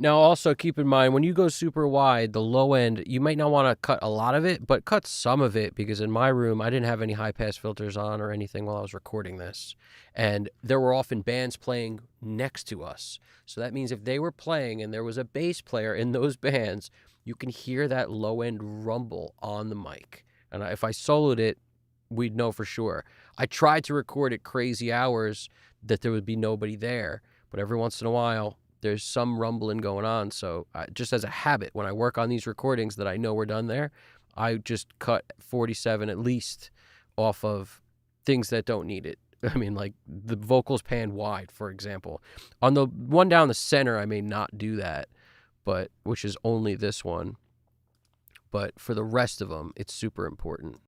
[SPEAKER 1] Now, also keep in mind, when you go super wide, the low end, you might not want to cut a lot of it, but cut some of it, because in my room, I didn't have any high-pass filters on or anything while I was recording this. And there were often bands playing next to us. So that means if they were playing and there was a bass player in those bands, you can hear that low-end rumble on the mic. And if I soloed it, we'd know for sure. I tried to record at crazy hours that there would be nobody there, but every once in a while, there's some rumbling going on. So just as a habit, when I work on these recordings that I know we're done there, I just cut 47 at least off of things that don't need it. I mean, like the vocals pan wide, for example. On the one down the center, I may not do that, but which is only this one. But for the rest of them, it's super important.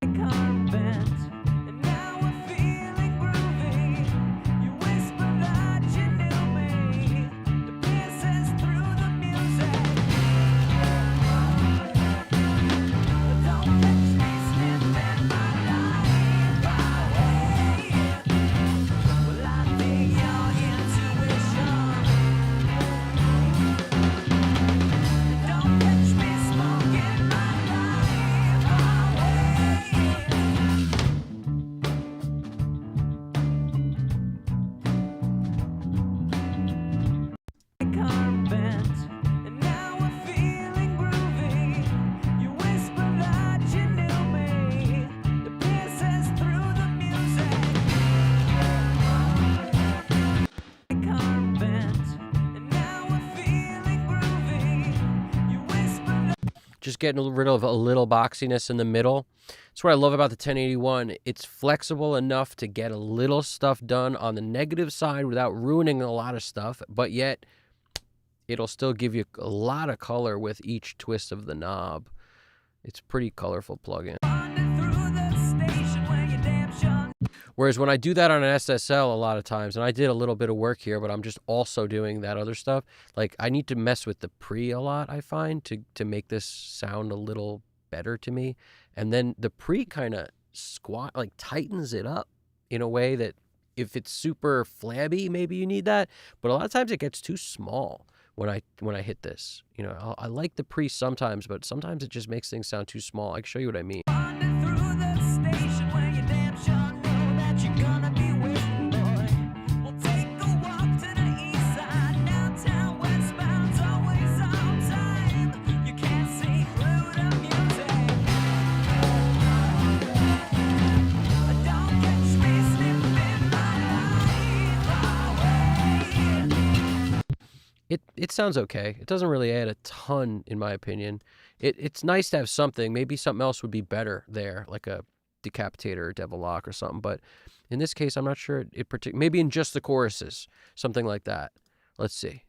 [SPEAKER 1] Just getting rid of a little boxiness in the middle. That's what I love about the 1081. It's flexible enough to get a little stuff done on the negative side without ruining a lot of stuff, but yet it'll still give you a lot of color with each twist of the knob. It's a pretty colorful plugin. Whereas when I do that on an SSL a lot of times, and I did a little bit of work here, but I'm just also doing that other stuff, like I need to mess with the pre a lot, I find, to make this sound a little better to me. And then the pre kind of tightens it up in a way that if it's super flabby, maybe you need that. But a lot of times it gets too small when I hit this. You know, I like the pre sometimes, but sometimes it just makes things sound too small. I can show you what I mean. It sounds okay. It doesn't really add a ton, in my opinion. It's nice to have something. Maybe something else would be better there, like a decapitator or devil lock or something. But in this case, I'm not sure maybe in just the choruses, something like that. Let's see.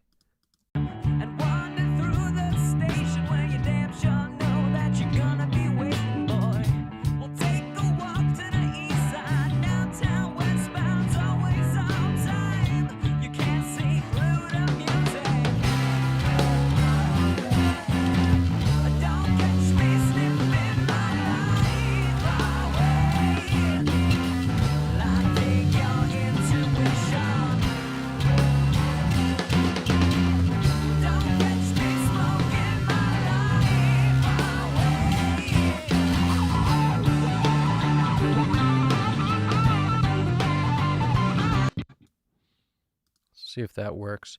[SPEAKER 1] See if that works.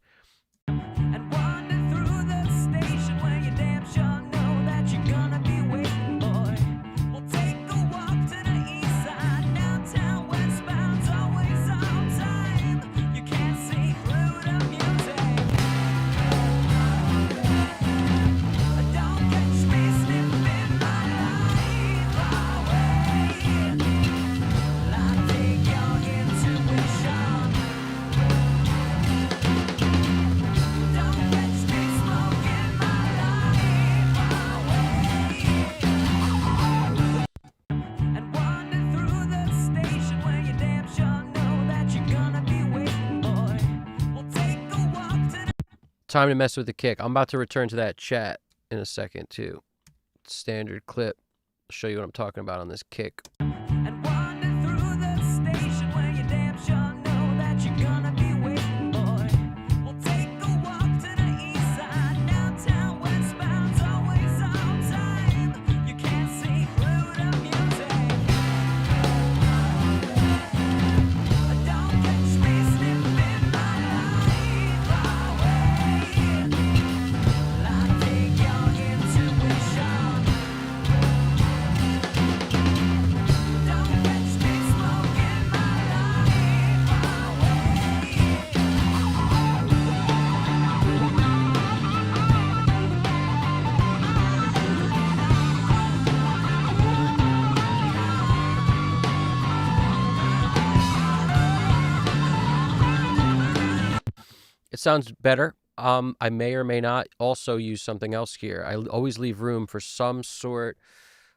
[SPEAKER 1] Time to mess with the kick. I'm about to return to that chat in a second too. Standard clip. I'll show you what I'm talking about on this kick. sounds better. I may or may not also use something else here. I always leave room for some sort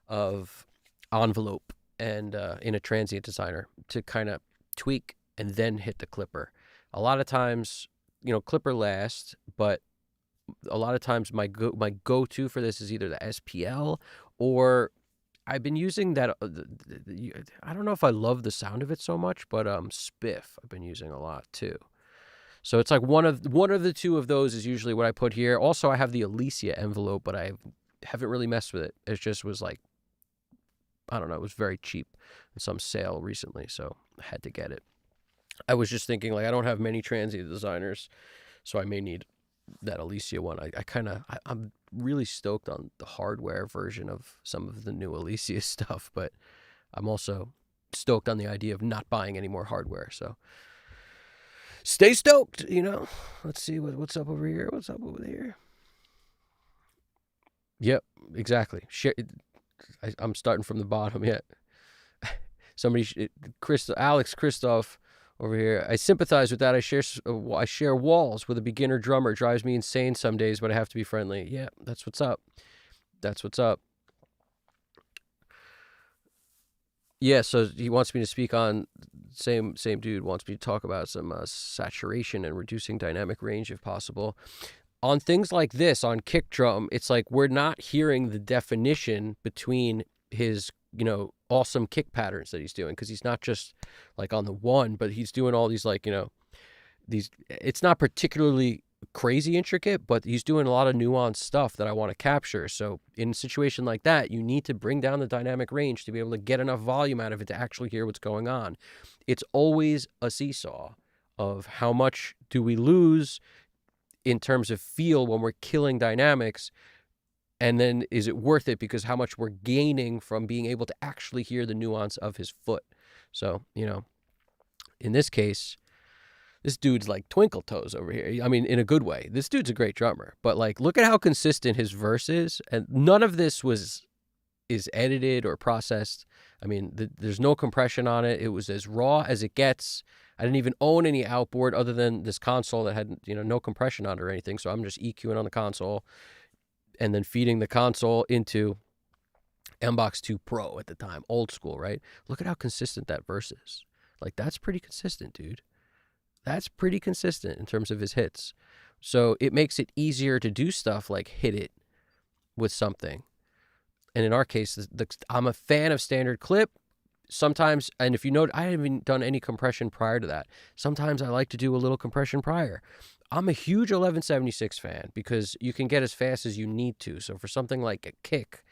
[SPEAKER 1] of envelope and in a transient designer to kind of tweak and then hit the clipper. A lot of times, clipper last, but a lot of times my go-to for this is either the SPL or I've been using that. I don't know if I love the sound of it so much, but Spiff I've been using a lot too. So it's like one of the two of those is usually what I put here. Also, I have the Alicia envelope, but I haven't really messed with it. It just was like, I don't know, it was very cheap in some sale recently, so I had to get it. I was just thinking, like, I don't have many transient designers, so I may need that Alicia one. I'm really stoked on the hardware version of some of the new Alicia stuff, but I'm also stoked on the idea of not buying any more hardware, so stay stoked, Let's see what's up over here. What's up over there? Yep, exactly. I'm starting from the bottom yet. Alex Christoph over here. I sympathize with that. I share walls with a beginner drummer. It drives me insane some days, but I have to be friendly. Yeah, that's what's up. That's what's up. Yeah, so he wants me to speak on same dude wants me to talk about some saturation and reducing dynamic range if possible. On things like this, on kick drum, it's like we're not hearing the definition between his, awesome kick patterns that he's doing, because he's not just like on the one, but he's doing all these like, these, it's not particularly crazy intricate, but he's doing a lot of nuanced stuff that I want to capture. So in a situation like that, you need to bring down the dynamic range to be able to get enough volume out of it to actually hear what's going on. It's always a seesaw of how much do we lose in terms of feel when we're killing dynamics, and then is it worth it because how much we're gaining from being able to actually hear the nuance of his foot. So, in this case, this dude's like twinkle toes over here. I mean, in a good way. This dude's a great drummer, but like, look at how consistent his verse is, and none of this is edited or processed. I mean, there's no compression on it. It was as raw as it gets. I didn't even own any outboard other than this console that had, no compression on it or anything. So I'm just EQing on the console and then feeding the console into MBox 2 Pro at the time, old school, right? Look at how consistent that verse is. Like, that's pretty consistent, dude. That's pretty consistent in terms of his hits. So it makes it easier to do stuff like hit it with something. And in our case, I'm a fan of standard clip. Sometimes, and if you note, I haven't done any compression prior to that. Sometimes I like to do a little compression prior. I'm a huge 1176 fan because you can get as fast as you need to. So for something like a kick,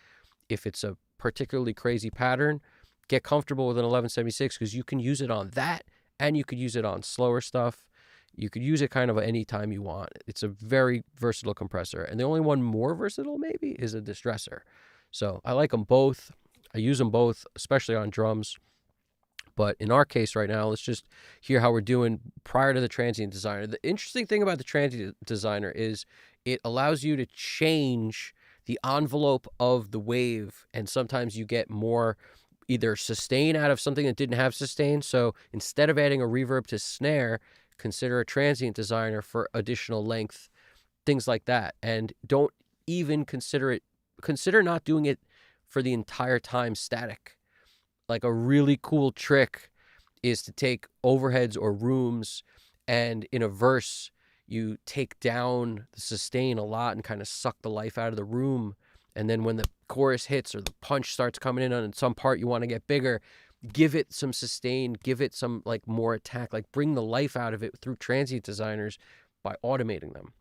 [SPEAKER 1] if it's a particularly crazy pattern, get comfortable with an 1176 because you can use it on that and you could use it on slower stuff. You could use it kind of any time you want. It's a very versatile compressor. And the only one more versatile maybe is a distressor. So I like them both. I use them both, especially on drums. But in our case right now, let's just hear how we're doing prior to the transient designer. The interesting thing about the transient designer is it allows you to change the envelope of the wave. And sometimes you get more either sustain out of something that didn't have sustain. So instead of adding a reverb to snare, consider a transient designer for additional length, things like that. And don't even consider not doing it for the entire time static. Like a really cool trick is to take overheads or rooms, and in a verse, you take down the sustain a lot and kind of suck the life out of the room. And then when the chorus hits or the punch starts coming in on some part you want to get bigger, give it some sustain, give it some like more attack, like bring the life out of it through transient designers by automating them.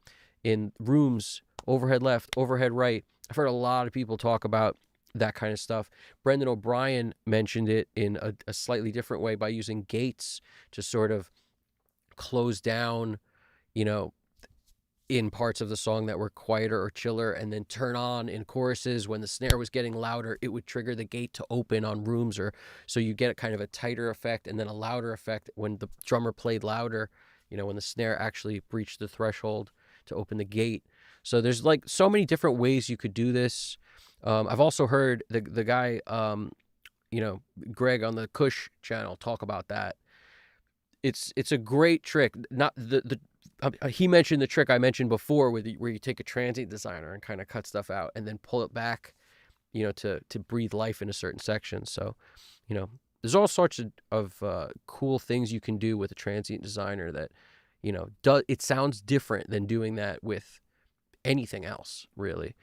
[SPEAKER 1] In rooms, overhead left, overhead right. I've heard a lot of people talk about that kind of stuff. Brendan O'Brien mentioned it in a slightly different way by using gates to sort of close down, in parts of the song that were quieter or chiller, and then turn on in choruses when the snare was getting louder. It would trigger the gate to open on rooms, or so you get a kind of a tighter effect and then a louder effect when the drummer played louder, when the snare actually breached the threshold to open the gate. So there's like so many different ways you could do this. I've also heard the guy, Greg on the Kush channel talk about that. It's a great trick. Not the he mentioned the trick I mentioned before where you take a transient designer and kind of cut stuff out and then pull it back, to breathe life into certain sections. So, there's all sorts of cool things you can do with a transient designer that, it sounds different than doing that with anything else, really.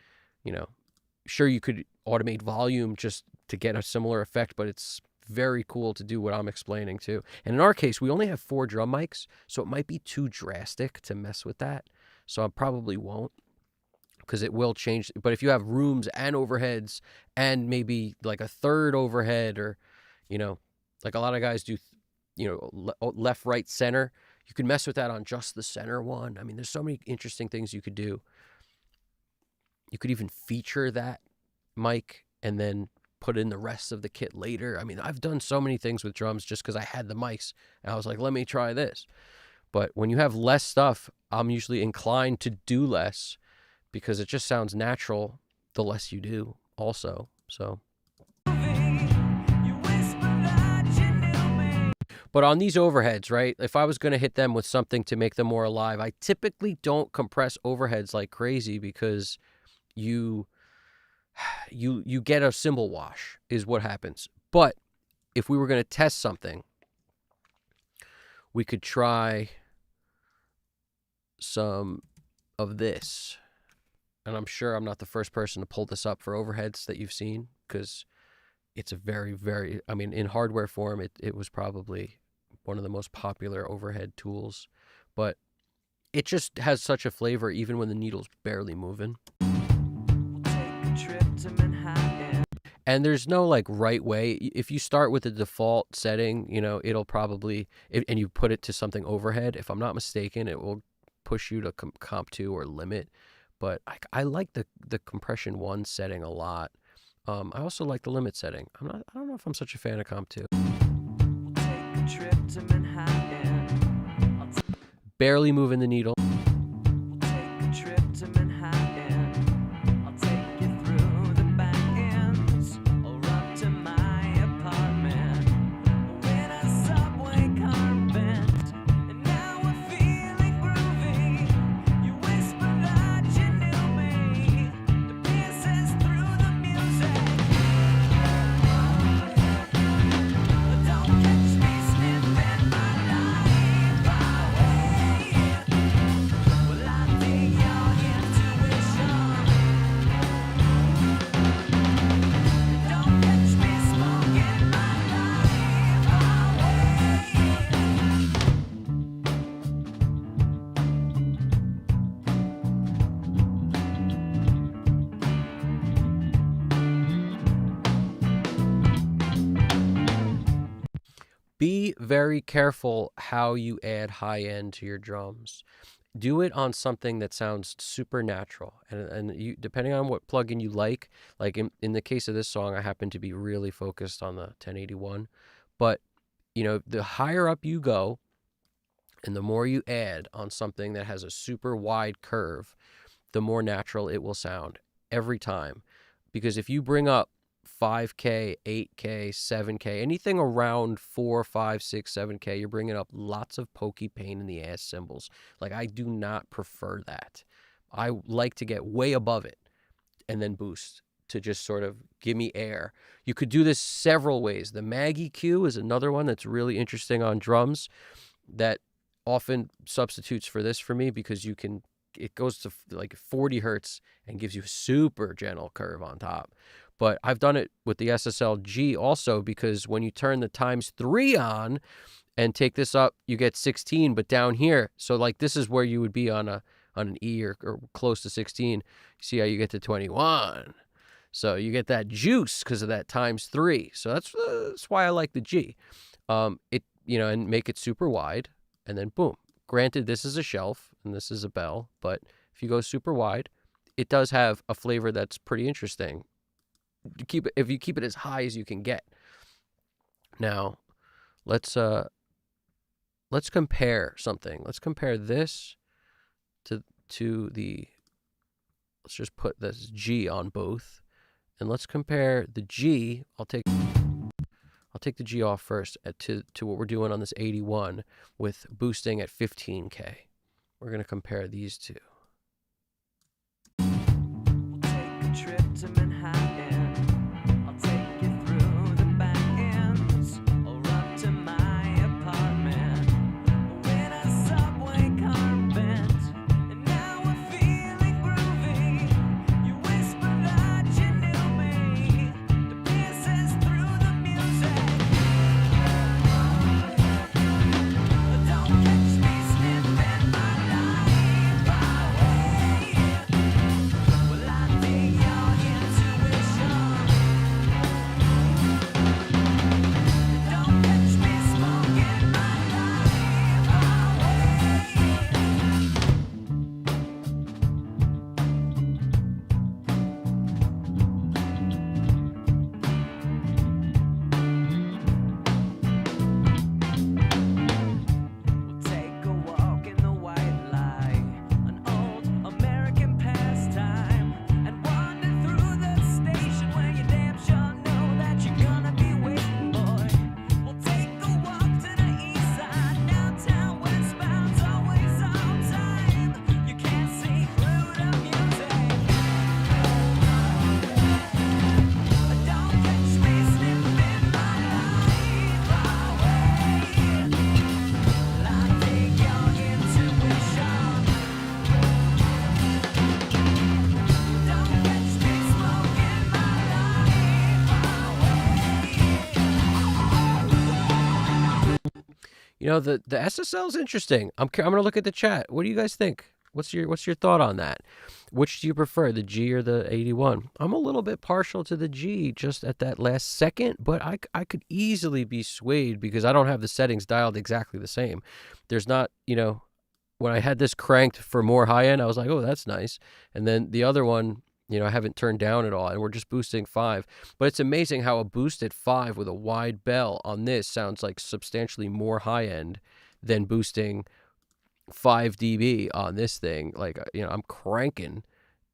[SPEAKER 1] Sure, you could automate volume just to get a similar effect, but it's very cool to do what I'm explaining too. And in our case, we only have 4 drum mics, so it might be too drastic to mess with that. So I probably won't, because it will change. But if you have rooms and overheads and maybe like a third overhead, or, like a lot of guys do, left, right, center, you can mess with that on just the center one. I mean, there's so many interesting things you could do. You could even feature that mic and then put in the rest of the kit later. I mean, I've done so many things with drums just because I had the mics and I was like, let me try this. But when you have less stuff, I'm usually inclined to do less because it just sounds natural the less you do also. So. But on these overheads, right, if I was going to hit them with something to make them more alive, I typically don't compress overheads like crazy because you get a cymbal wash is what happens. But if we were going to test something, we could try some of this. And I'm sure I'm not the first person to pull this up for overheads that you've seen, because it's a very, very, I mean, in hardware form, it was probably one of the most popular overhead tools. But it just has such a flavor even when the needle's barely moving. And there's no like right way. If you start with the default setting, it'll probably, and you put it to something overhead, if I'm not mistaken, it will push you to comp 2 or limit. But I like the compression 1 setting a lot. I also like the limit setting. I don't know if I'm such a fan of comp 2. Barely moving the needle. Be very careful how you add high end to your drums. Do it on something that sounds supernatural. And you, depending on what plugin you like in the case of this song, I happen to be really focused on the 1081. But, the higher up you go and the more you add on something that has a super wide curve, the more natural it will sound every time. Because if you bring up 5K, 8K, 7K, anything around 4, 5, 6, 7K, you're bringing up lots of pokey pain in the ass cymbals. Like, I do not prefer that. I like to get way above it and then boost to just sort of give me air. You could do this several ways. The Mag EQ is another one that's really interesting on drums that often substitutes for this for me, because it goes to like 40 hertz and gives you a super gentle curve on top. But I've done it with the SSL-G also, because when you turn the ×3 on and take this up, you get 16, but down here, so like this is where you would be on an E or close to 16. You see how you get to 21. So you get that juice because of that ×3. So that's why I like the G. And make it super wide, and then boom. Granted, this is a shelf and this is a bell, but if you go super wide, it does have a flavor that's pretty interesting. If you keep it as high as you can get. Now, let's compare something. Let's compare this to the. Let's just put this G on both, and let's compare the G. I'll take the G off first to what we're doing on this 81 with boosting at 15K, We're going to compare these two.
[SPEAKER 3] We'll take a trip to Manhattan. I'll take you through the back ends or up to my apartment. When a subway car bent, and now we're feeling groovy. You whisper that you knew me. The pieces through the music. Don't catch me sniffing my life away. Well, I dig your intuition. Don't catch me smoking my life We'll take a walk in the white light, an old American pastime, and wander through the station where you damn sure know that you're gonna be waiting, boy. We'll take a walk to the east side, downtown westbound's always on time. You can't see through the music. Don't catch me sniffing my life away. I dig your intuition. Don't catch me smoking my life away.
[SPEAKER 1] You know, the SSL is interesting. I'm going to look at the chat. What do you guys think? What's your thought on that? Which do you prefer, the G or the 81? I'm a little bit partial to the G just at that last second, but I could easily be swayed because I don't have the settings dialed exactly the same. There's not, when I had this cranked for more high end, I was like, oh, that's nice. And then the other one, I haven't turned down at all, and we're just boosting 5. But it's amazing how a boosted 5 with a wide bell on this sounds like substantially more high end than boosting 5 dB on this thing. Like, I'm cranking,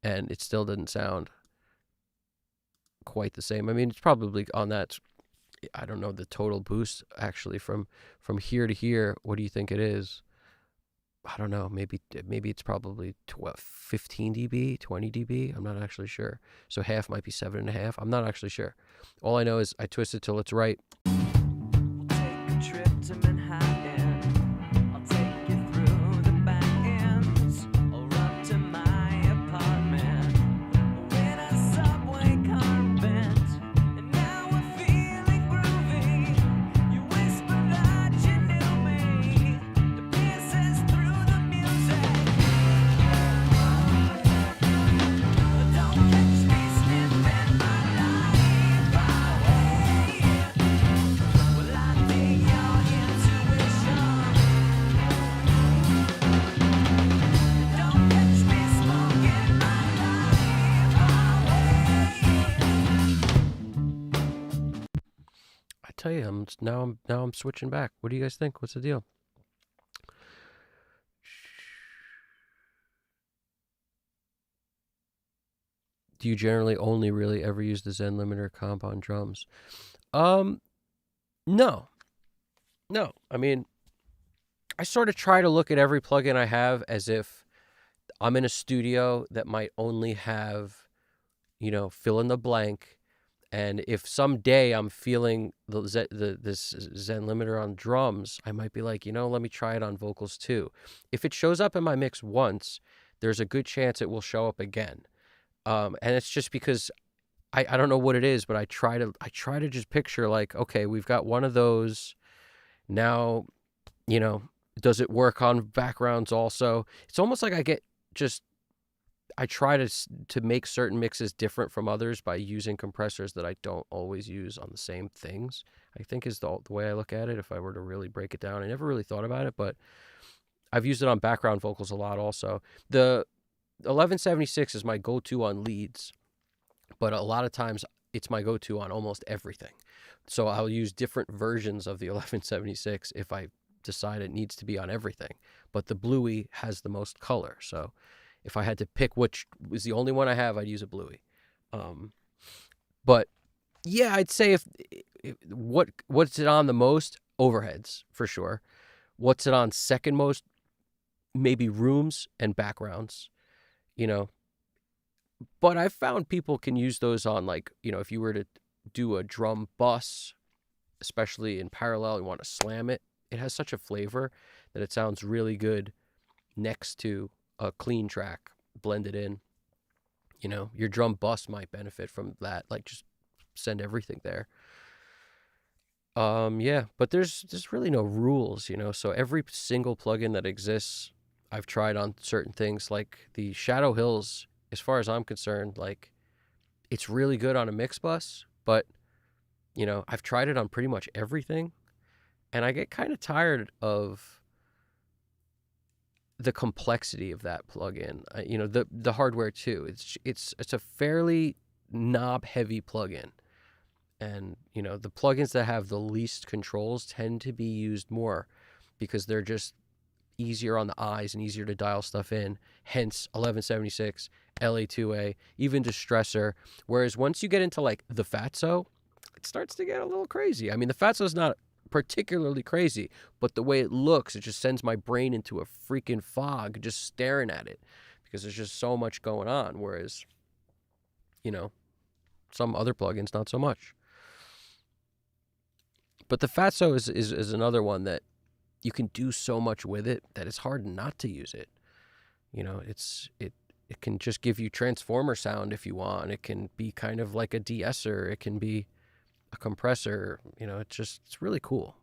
[SPEAKER 1] and it still doesn't sound quite the same. I mean, it's probably on that, I don't know the total boost actually from here to here. What do you think it is? I don't know. Maybe it's probably 15 dB, 20 dB. I'm not actually sure. So half might be 7.5. I'm not actually sure. All I know is I twist it till it's right.
[SPEAKER 3] We'll take a trip to Manhattan. I'll take you through the back ends or up to my apartment. When a subway car bent, and now we're feeling groovy. You whisper that you knew me. The pieces through the music. Don't catch me sniffing my life away. Well, I dig your intuition. Don't catch me smoking my life away.
[SPEAKER 1] I tell you, I'm switching back. What do you guys think? What's the deal? Do you generally only really ever use the Zen limiter comp on drums? No. I mean, I sort of try to look at every plugin I have as if I'm in a studio that might only have, fill in the blank. And if someday I'm feeling this Zen limiter on drums, I might be like, let me try it on vocals too. If it shows up in my mix once, there's a good chance it will show up again. And it's just because I don't know what it is, but I try to just picture like, okay, we've got one of those now, does it work on backgrounds also? It's almost like I try to make certain mixes different from others by using compressors that I don't always use on the same things, I think is the way I look at it. If I were to really break it down, I never really thought about it, but I've used it on background vocals a lot also. The 1176 is my go-to on leads, but a lot of times it's my go-to on almost everything. So I'll use different versions of the 1176 if I decide it needs to be on everything. But the Bluey has the most color, so if I had to pick which was the only one I have, I'd use a Bluey. But yeah, I'd say if what's it on the most? Overheads, for sure. What's it on second most? maybe rooms and backgrounds, you know. But I've found people can use those on, like, if you were to do a drum bus, especially in parallel, you want to slam it. It has such a flavor that it sounds really good next to a clean track blended in. Your drum bus might benefit from that. Like, just send everything there. Yeah, but there's really no rules, so every single plugin that exists, I've tried on certain things. Like the Shadow Hills, as far as I'm concerned, like, it's really good on a mix bus, but I've tried it on pretty much everything, and I get kind of tired of the complexity of that plugin. The hardware too. It's a fairly knob heavy plugin. And, the plugins that have the least controls tend to be used more because they're just easier on the eyes and easier to dial stuff in. Hence 1176, LA2A, even Distressor. Whereas once you get into like the Fatso, it starts to get a little crazy. I mean, the Fatso's not particularly crazy, but the way it looks, it just sends my brain into a freaking fog just staring at it because there's just so much going on. Whereas, some other plugins, not so much. But the Fatso is another one that you can do so much with it that it's hard not to use it. It can just give you transformer sound if you want. It can be kind of like a de-esser. It can be a compressor. It's really cool.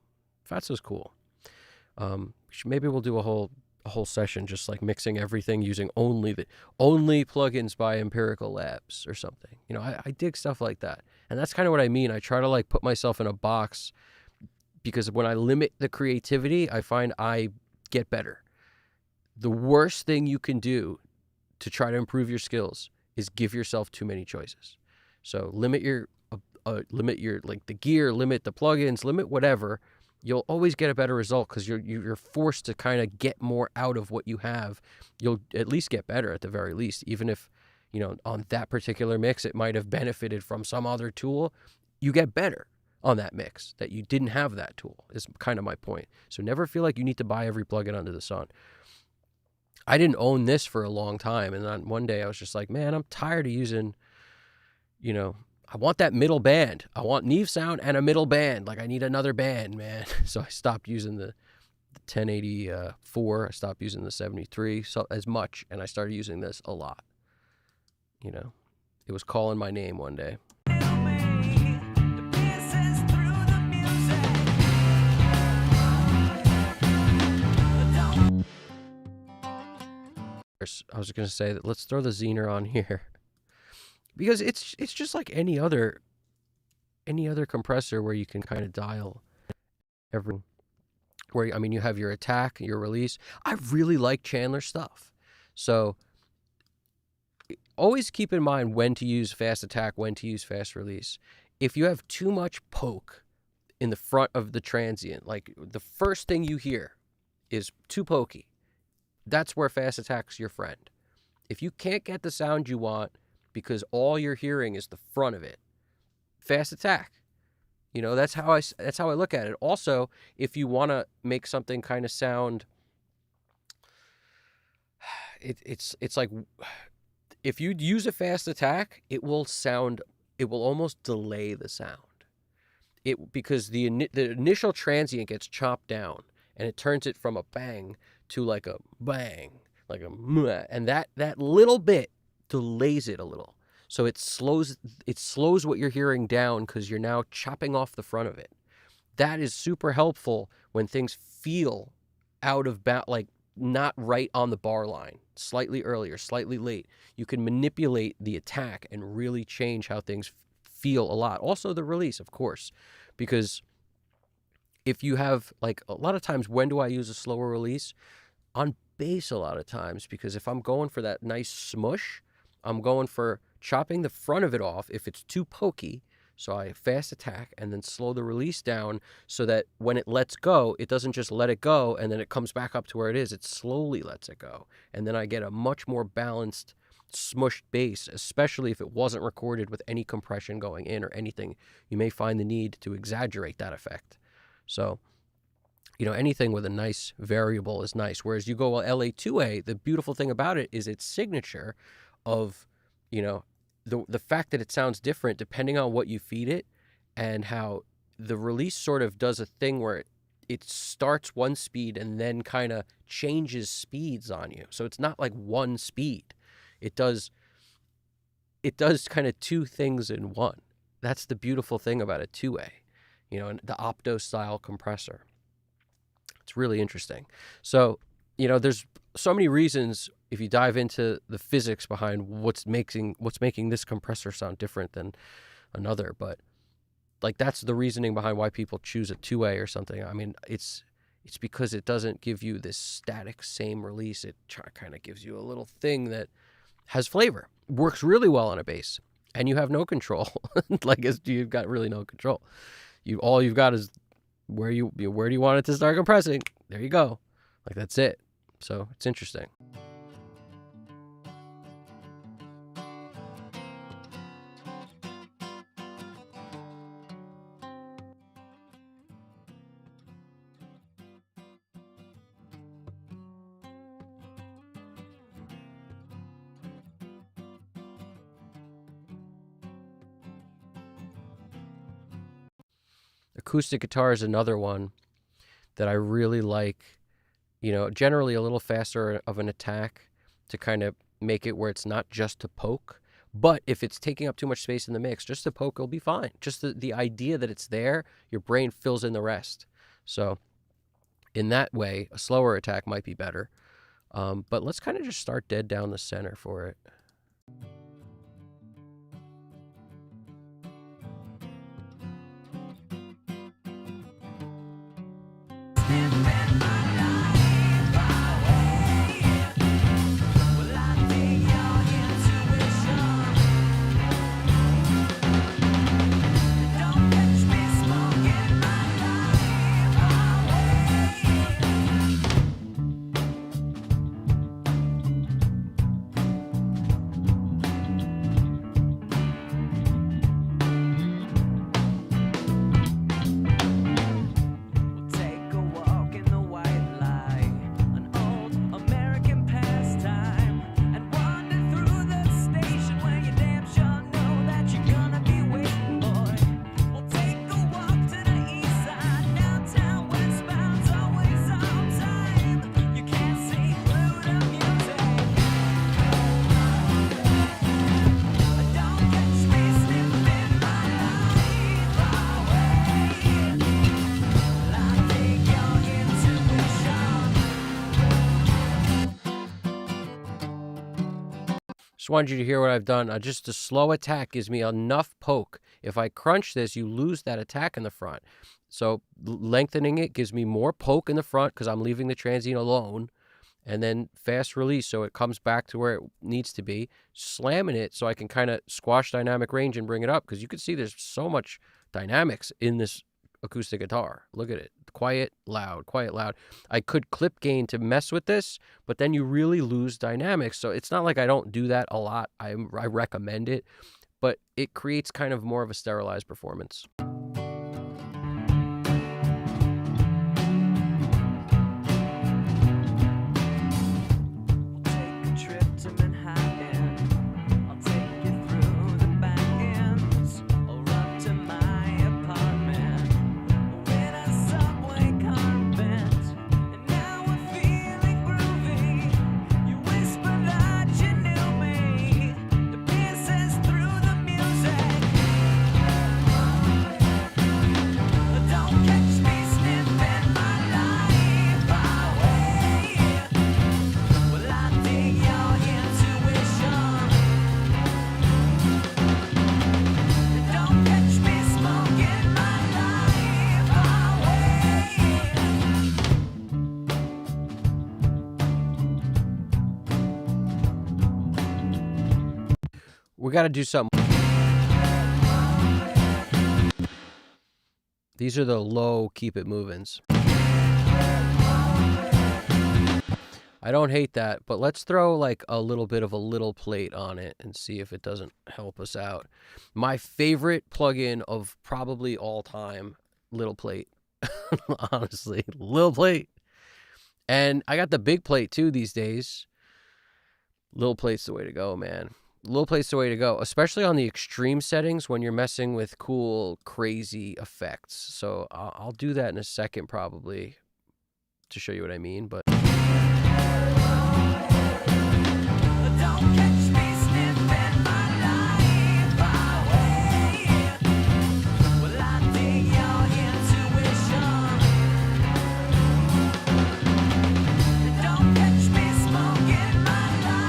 [SPEAKER 1] Fatso's cool. Maybe we'll do a whole session just like mixing everything using only plugins by Empirical Labs or something. I dig stuff like that. And that's kind of what I mean. I try to like put myself in a box because when I limit the creativity, I find I get better. The worst thing you can do to try to improve your skills is give yourself too many choices. So limit your like the gear, limit the plugins, limit whatever. You'll always get a better result because you're forced to kind of get more out of what you have. You'll at least get better at the very least, even if on that particular mix it might have benefited from some other tool. You get better on that mix that you didn't have that tool is kind of my point. So never feel like you need to buy every plugin under the sun. I didn't own this for a long time, and then one day I was just like, man, I'm tired of using, I want that middle band. I want Neve sound and a middle band. Like, I need another band, man. So I stopped using the 1084. I stopped using the 73 as much, and I started using this a lot. It was calling my name one day. I was going to say that let's throw the Zener on here because it's just like any other compressor where you can kind of dial every, where, I mean, you have your attack, your release. I really like Chandler stuff. So always keep in mind when to use fast attack, when to use fast release. If you have too much poke in the front of the transient, like the first thing you hear is too pokey, that's where fast attack's your friend. If you can't get the sound you want because all you're hearing is the front of it, fast attack. That's how I look at it. Also, if you want to make something kind of sound, it's like if you use a fast attack, it will almost delay the sound. Because the initial transient gets chopped down and it turns it from a bang to like a bang, like a meh, and that little bit delays it a little. So it slows what you're hearing down because you're now chopping off the front of it. That is super helpful when things feel out of like not right on the bar line, slightly earlier, slightly late. You can manipulate the attack and really change how things feel a lot. Also the release, of course, because if you have, like, a lot of times, when do I use a slower release? On bass a lot of times, because if I'm going for that nice smush, I'm going for chopping the front of it off if it's too pokey. So I fast attack and then slow the release down so that when it lets go, it doesn't just let it go and then it comes back up to where it is. It slowly lets it go. And then I get a much more balanced, smushed bass, especially if it wasn't recorded with any compression going in or anything. You may find the need to exaggerate that effect. So anything with a nice variable is nice. Whereas you go LA2A, the beautiful thing about it is its signature of, the fact that it sounds different depending on what you feed it, and how the release sort of does a thing where it starts one speed and then kind of changes speeds on you. So it's not like one speed. It does kind of two things in one. That's the beautiful thing about a 2A, and the opto style compressor. It's really interesting. So, there's so many reasons if you dive into the physics behind what's making this compressor sound different than another, but like that's the reasoning behind why people choose a 2A or something. I mean, it's because it doesn't give you this static same release. It kind of gives you a little thing that has flavor. Works really well on a bass, and you have no control. Like you've got really no control. All you've got is where do you want it to start compressing? There you go. Like that's it. So it's interesting. Acoustic guitar is another one that I really like, generally a little faster of an attack to kind of make it where it's not just to poke. But if it's taking up too much space in the mix, just the poke will be fine. Just the idea that it's there, your brain fills in the rest. So in that way, a slower attack might be better. But let's kind of just start dead down the center for it. Just wanted you to hear what I've done. Just a slow attack gives me enough poke. If I crunch this, you lose that attack in the front. So lengthening it gives me more poke in the front because I'm leaving the transient alone. And then fast release so it comes back to where it needs to be. Slamming it so I can kind of squash dynamic range and bring it up, because you can see there's so much dynamics in this acoustic guitar. Look at it. Quiet, loud, quiet, loud. I could clip gain to mess with this, but then you really lose dynamics. So it's not like I don't do that a lot. I recommend it, but it creates kind of more of a sterilized performance. We got to do something. These are the low keep it movins. I don't hate that, but let's throw like a little bit of a little plate on it and see if it doesn't help us out. My favorite plugin of probably all time, little plate. Honestly, little plate. And I got the big plate too these days. Little plate's the way to go, man. Little plate's the way to go, especially on the extreme settings when you're messing with cool, crazy effects. So I'll do that in a second probably to show you what I mean, but...
[SPEAKER 3] Don't catch me sniffing my life away. Well, I dig your intuition. Don't catch me smoking my life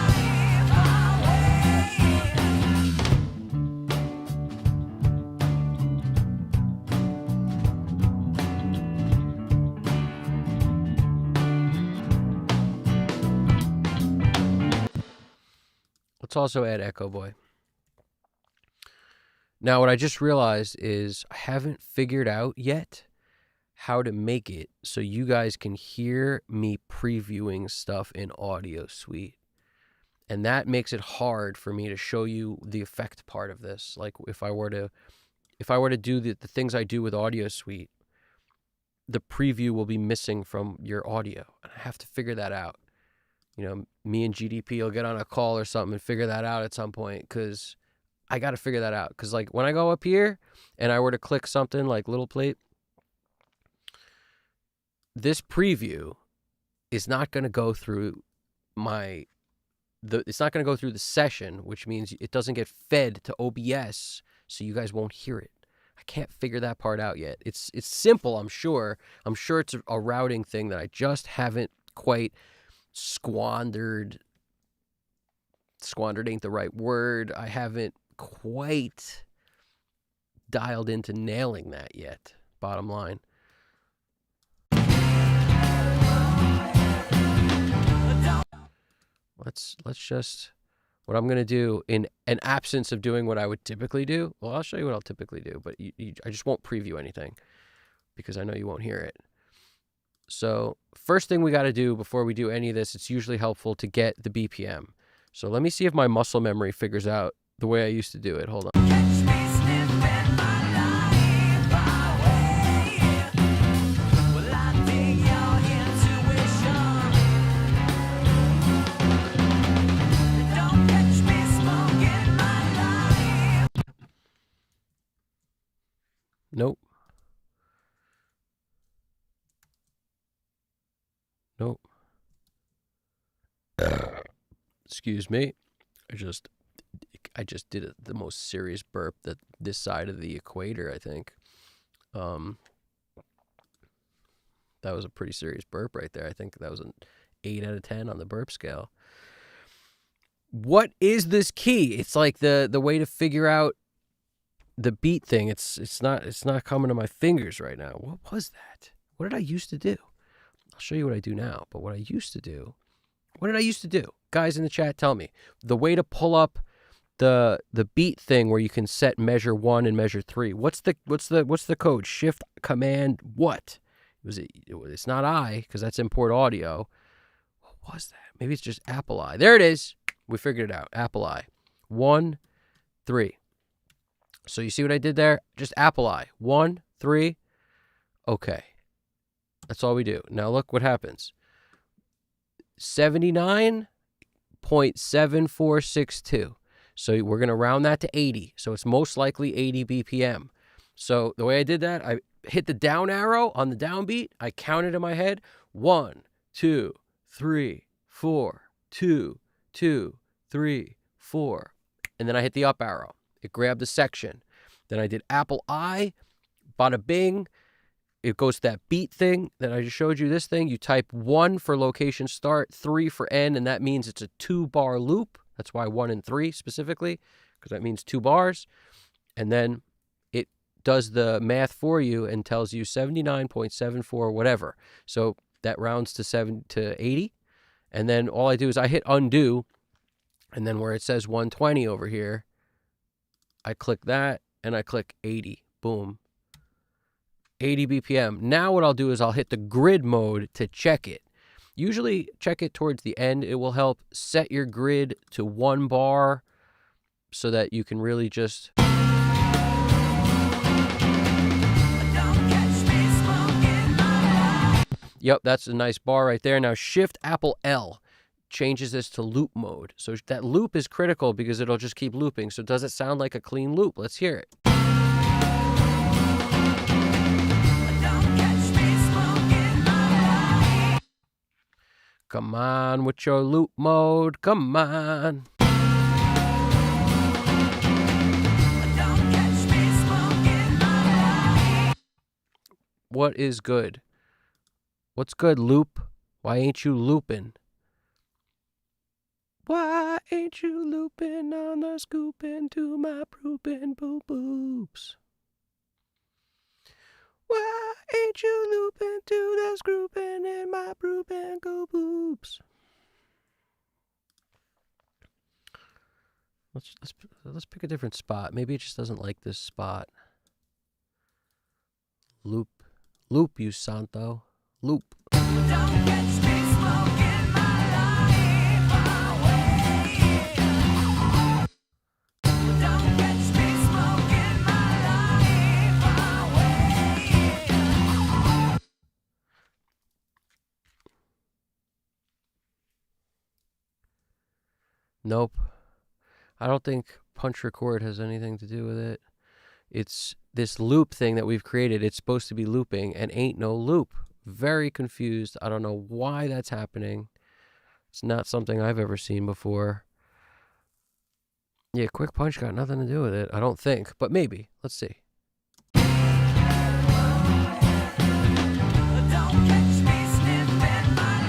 [SPEAKER 1] Let's also add Echo Boy. Now, what I just realized is I haven't figured out yet how to make it so you guys can hear me previewing stuff in Audio Suite. And that makes it hard for me to show you the effect part of this. Like if I were to do the things I do with Audio Suite, the preview will be missing from your audio. And I have to figure that out. You know, me and GDP will get on a call or something and figure that out at some point, because I got to figure that out. Because like when I go up here and I were to click something like Little Plate, this preview is not going to go through it's not going to go through the session, which means it doesn't get fed to OBS, so you guys won't hear it. I can't figure that part out yet. It's simple, I'm sure. I'm sure it's a routing thing that I just haven't quite squandered ain't the right word. I haven't quite dialed into nailing that yet, bottom line. Let's just, what I'm going to do in an absence of doing what I would typically do, well, I'll show you what I'll typically do, but I just won't preview anything because I know you won't hear it. So first thing we got to do before we do any of this, it's usually helpful to get the BPM. So let me see if my muscle memory figures out the way I used to do it. Hold on.
[SPEAKER 3] catch me sniffing my life away. Well, I dig your intuition. Don't catch me smoking my life.
[SPEAKER 1] Nope. Nope. Excuse me. I just did the most serious burp that this side of the equator, I think. That was a pretty serious burp right there. I think that was an 8 out of 10 on the burp scale. What is this key? It's like the way to figure out the beat thing. It's not coming to my fingers right now. What was that? What did I used to do? I'll show you what I do now. But what I used to do, what did I used to do? Guys in the chat, tell me. The way to pull up the beat thing where you can set measure 1 and measure 3. What's the code? Shift Command what? It's not I, because that's import audio. What was that? Maybe it's just Apple I. There it is. We figured it out. Apple I. 1, 3. So you see what I did there? Just Apple I. 1, 3. Okay. That's all we do. Now look what happens. 79.7462. So we're going to round that to 80. So it's most likely 80 BPM. So the way I did that, I hit the down arrow on the downbeat. I counted in my head. 1, 2, 3, 4, 2, 2, 3, 4. And then I hit the up arrow. It grabbed the section. Then I did Apple I, bada bing. It goes to that beat thing that I just showed you, this thing. You type 1 for location start, 3 for end, and that means it's a 2-bar loop. That's why 1 and 3 specifically, because that means 2 bars. And then it does the math for you and tells you 79.74 whatever. So that rounds to 80. And then all I do is I hit undo, and then where it says 120 over here, I click that and I click 80. Boom. 80 BPM. Now what I'll do is I'll hit the grid mode to check it. Usually check it towards the end. It will help set your grid to 1 bar so that you can really just...
[SPEAKER 3] Don't catch me smoking
[SPEAKER 1] Yep, that's a nice bar right there. Now Shift Apple L changes this to loop mode. So that loop is critical because it'll just keep looping. So does it sound like a clean loop? Let's hear it.
[SPEAKER 3] Don't catch me smoking my life.
[SPEAKER 1] Come on with your loop mode. Come on.
[SPEAKER 3] Don't catch me smoking my life.
[SPEAKER 1] What is good? What's good, loop? Why ain't you looping? Why ain't you looping on the scoop into my poopin' boop boops? Why ain't you looping to the scoopin' in my poopin' go boops? Let's pick a different spot. Maybe it just doesn't like this spot. Loop, you santo, loop.
[SPEAKER 3] Don't catch me smoking my life away. Don't catch me smoking my life away.
[SPEAKER 1] Nope. I don't think punch record has anything to do with it. It's this loop thing that we've created. It's supposed to be looping and ain't no loop. Very confused. I don't know why that's happening. It's not something I've ever seen before. Yeah, quick punch got nothing to do with it, I don't think. But maybe. Let's see.
[SPEAKER 3] Don't catch me sniffing my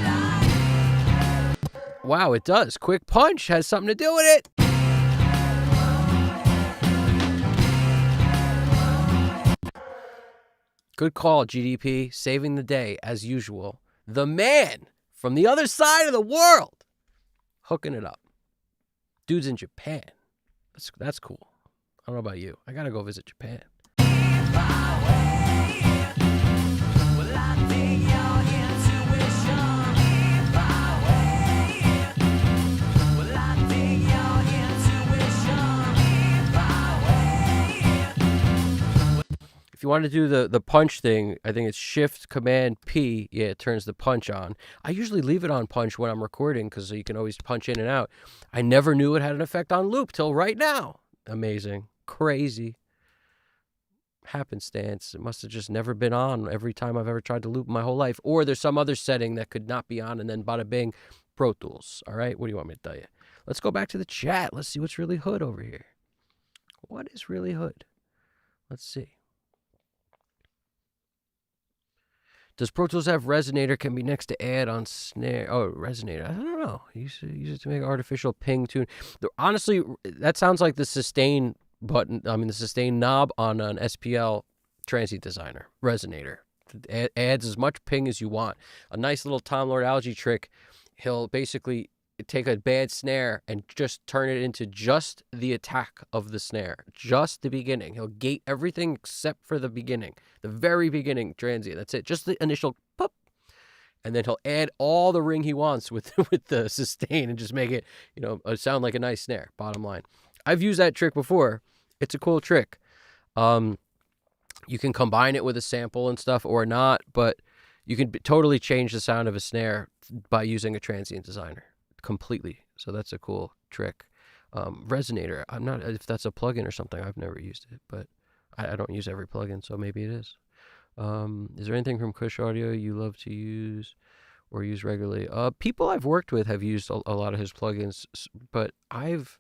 [SPEAKER 3] life.
[SPEAKER 1] Wow, it does. Quick punch has something to do with it. Good call, GDP. Saving the day, as usual. The man from the other side of the world. Hooking it up. Dude's in Japan. That's cool. I don't know about you. I gotta go visit Japan.
[SPEAKER 3] Well, I dig your intuition. If I wait, well, I dig your intuition. If I wait.
[SPEAKER 1] If you want to do the punch thing, I think it's Shift Command P. Yeah, it turns the punch on. I usually leave it on punch when I'm recording because you can always punch in and out. I never knew it had an effect on loop till right now. Amazing. Crazy. Happenstance. It must have just never been on every time I've ever tried to loop my whole life. Or there's some other setting that could not be on and then bada bing, Pro Tools. All right, what do you want me to tell you? Let's go back to the chat. Let's see what's really hood over here. What is really hood? Let's see. Does Pro Tools have resonator? Can be next to add on snare. Oh, resonator. I don't know. Use it to make artificial ping tune. Honestly, that sounds like the sustain button. I mean, the sustain knob on an SPL transient designer. Resonator. Adds as much ping as you want. A nice little Tom Lord Algae trick. He'll basically take a bad snare and just turn it into just the attack of the snare. Just the beginning. He'll gate everything except for the beginning. The very beginning transient. That's it. Just the initial pop. And then he'll add all the ring he wants with the sustain and just make it, sound like a nice snare. Bottom line. I've used that trick before. It's a cool trick. You can combine it with a sample and stuff or not, but you can totally change the sound of a snare by using a transient designer. Completely. So that's a cool trick. Resonator. I'm not, if that's a plugin or something, I've never used it, but I don't use every plugin, so maybe it is. Is there anything from Kush Audio you love to use or use regularly? People I've worked with have used a lot of his plugins, but I've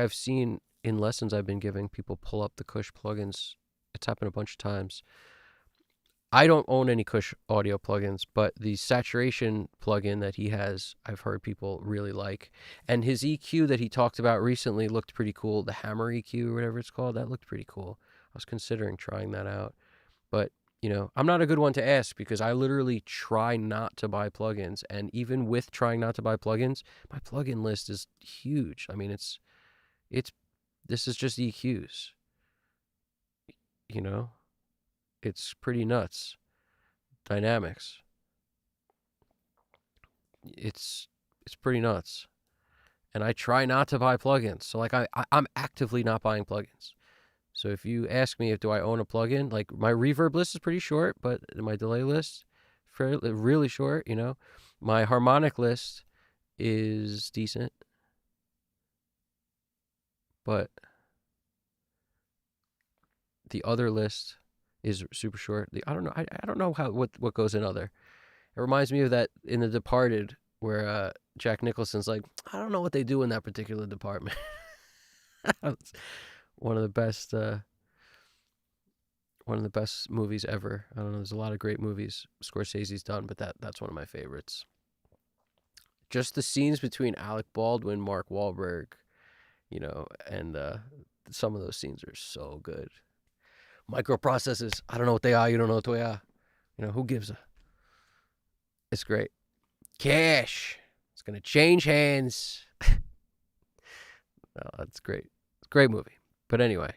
[SPEAKER 1] seen in lessons I've been giving, people pull up the Kush plugins. It's happened a bunch of times. I don't own any Kush Audio plugins, but the saturation plugin that he has, I've heard people really like. And his EQ that he talked about recently looked pretty cool. The Hammer EQ or whatever it's called, that looked pretty cool. I was considering trying that out. But, I'm not a good one to ask because I literally try not to buy plugins. And even with trying not to buy plugins, my plugin list is huge. I mean, this is just EQs. It's pretty nuts. Dynamics. It's pretty nuts. And I try not to buy plugins. So I'm actively not buying plugins. So if you ask me do I own a plugin, like my reverb list is pretty short, but my delay list, fairly really short. My harmonic list is decent, but the other list is super short. I don't know. I don't know what goes in other. It reminds me of that in The Departed where Jack Nicholson's like, I don't know what they do in that particular department. It's one of the best movies ever. I don't know. There's a lot of great movies Scorsese's done, but that's one of my favorites. Just the scenes between Alec Baldwin, Mark Wahlberg, and some of those scenes are so good. Microprocessors. I don't know what they are. You don't know what they are. Who gives a? It's great. Cash. It's going to change hands. No, that's great. It's a great movie. But anyway,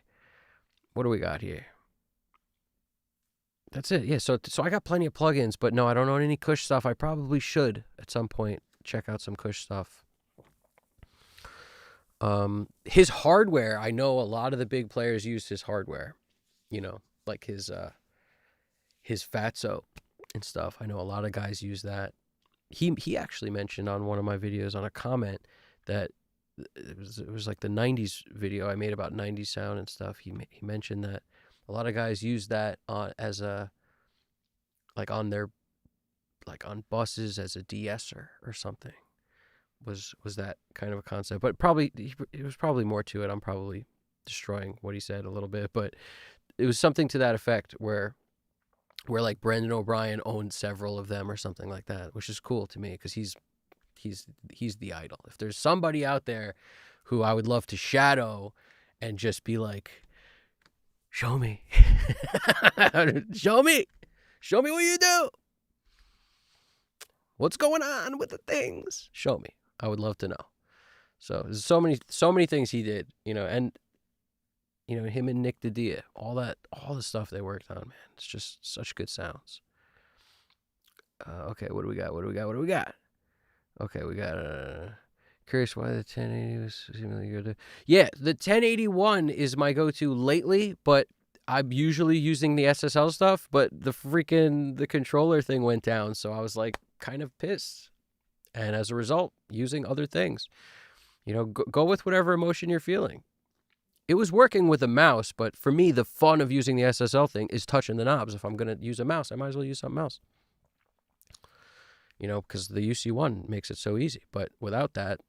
[SPEAKER 1] what do we got here? That's it. Yeah, so I got plenty of plugins, but no, I don't own any Kush stuff. I probably should at some point check out some Kush stuff. His hardware, I know a lot of the big players use his hardware. Like his Fatso and stuff. I know a lot of guys use that. He actually mentioned on one of my videos on a comment that it was like the 90s video I made about 90s sound and stuff. He mentioned that a lot of guys use that as a, like on their, like on buses as a de-esser or something. Was that kind of a concept? But probably it was probably more to it. I'm probably destroying what he said a little bit, but it was something to that effect where like Brendan O'Brien owned several of them or something like that, which is cool to me because he's the idol. If there's somebody out there who I would love to shadow and just be like, show me, show me what you do. What's going on with the things? Show me. I would love to know. So there's so many things he did, and him and Nick Didia, all the stuff they worked on, man. It's just such good sounds. Okay, what do we got? Okay, we got curious why the 1080 was seemingly good. Yeah, the 1081 is my go-to lately, but I'm usually using the SSL stuff, but the controller thing went down, so I was like kind of pissed. And as a result, using other things. Go with whatever emotion you're feeling. It was working with a mouse, but for me, the fun of using the SSL thing is touching the knobs. If I'm going to use a mouse, I might as well use something else. Because the UC1 makes it so easy. But without that,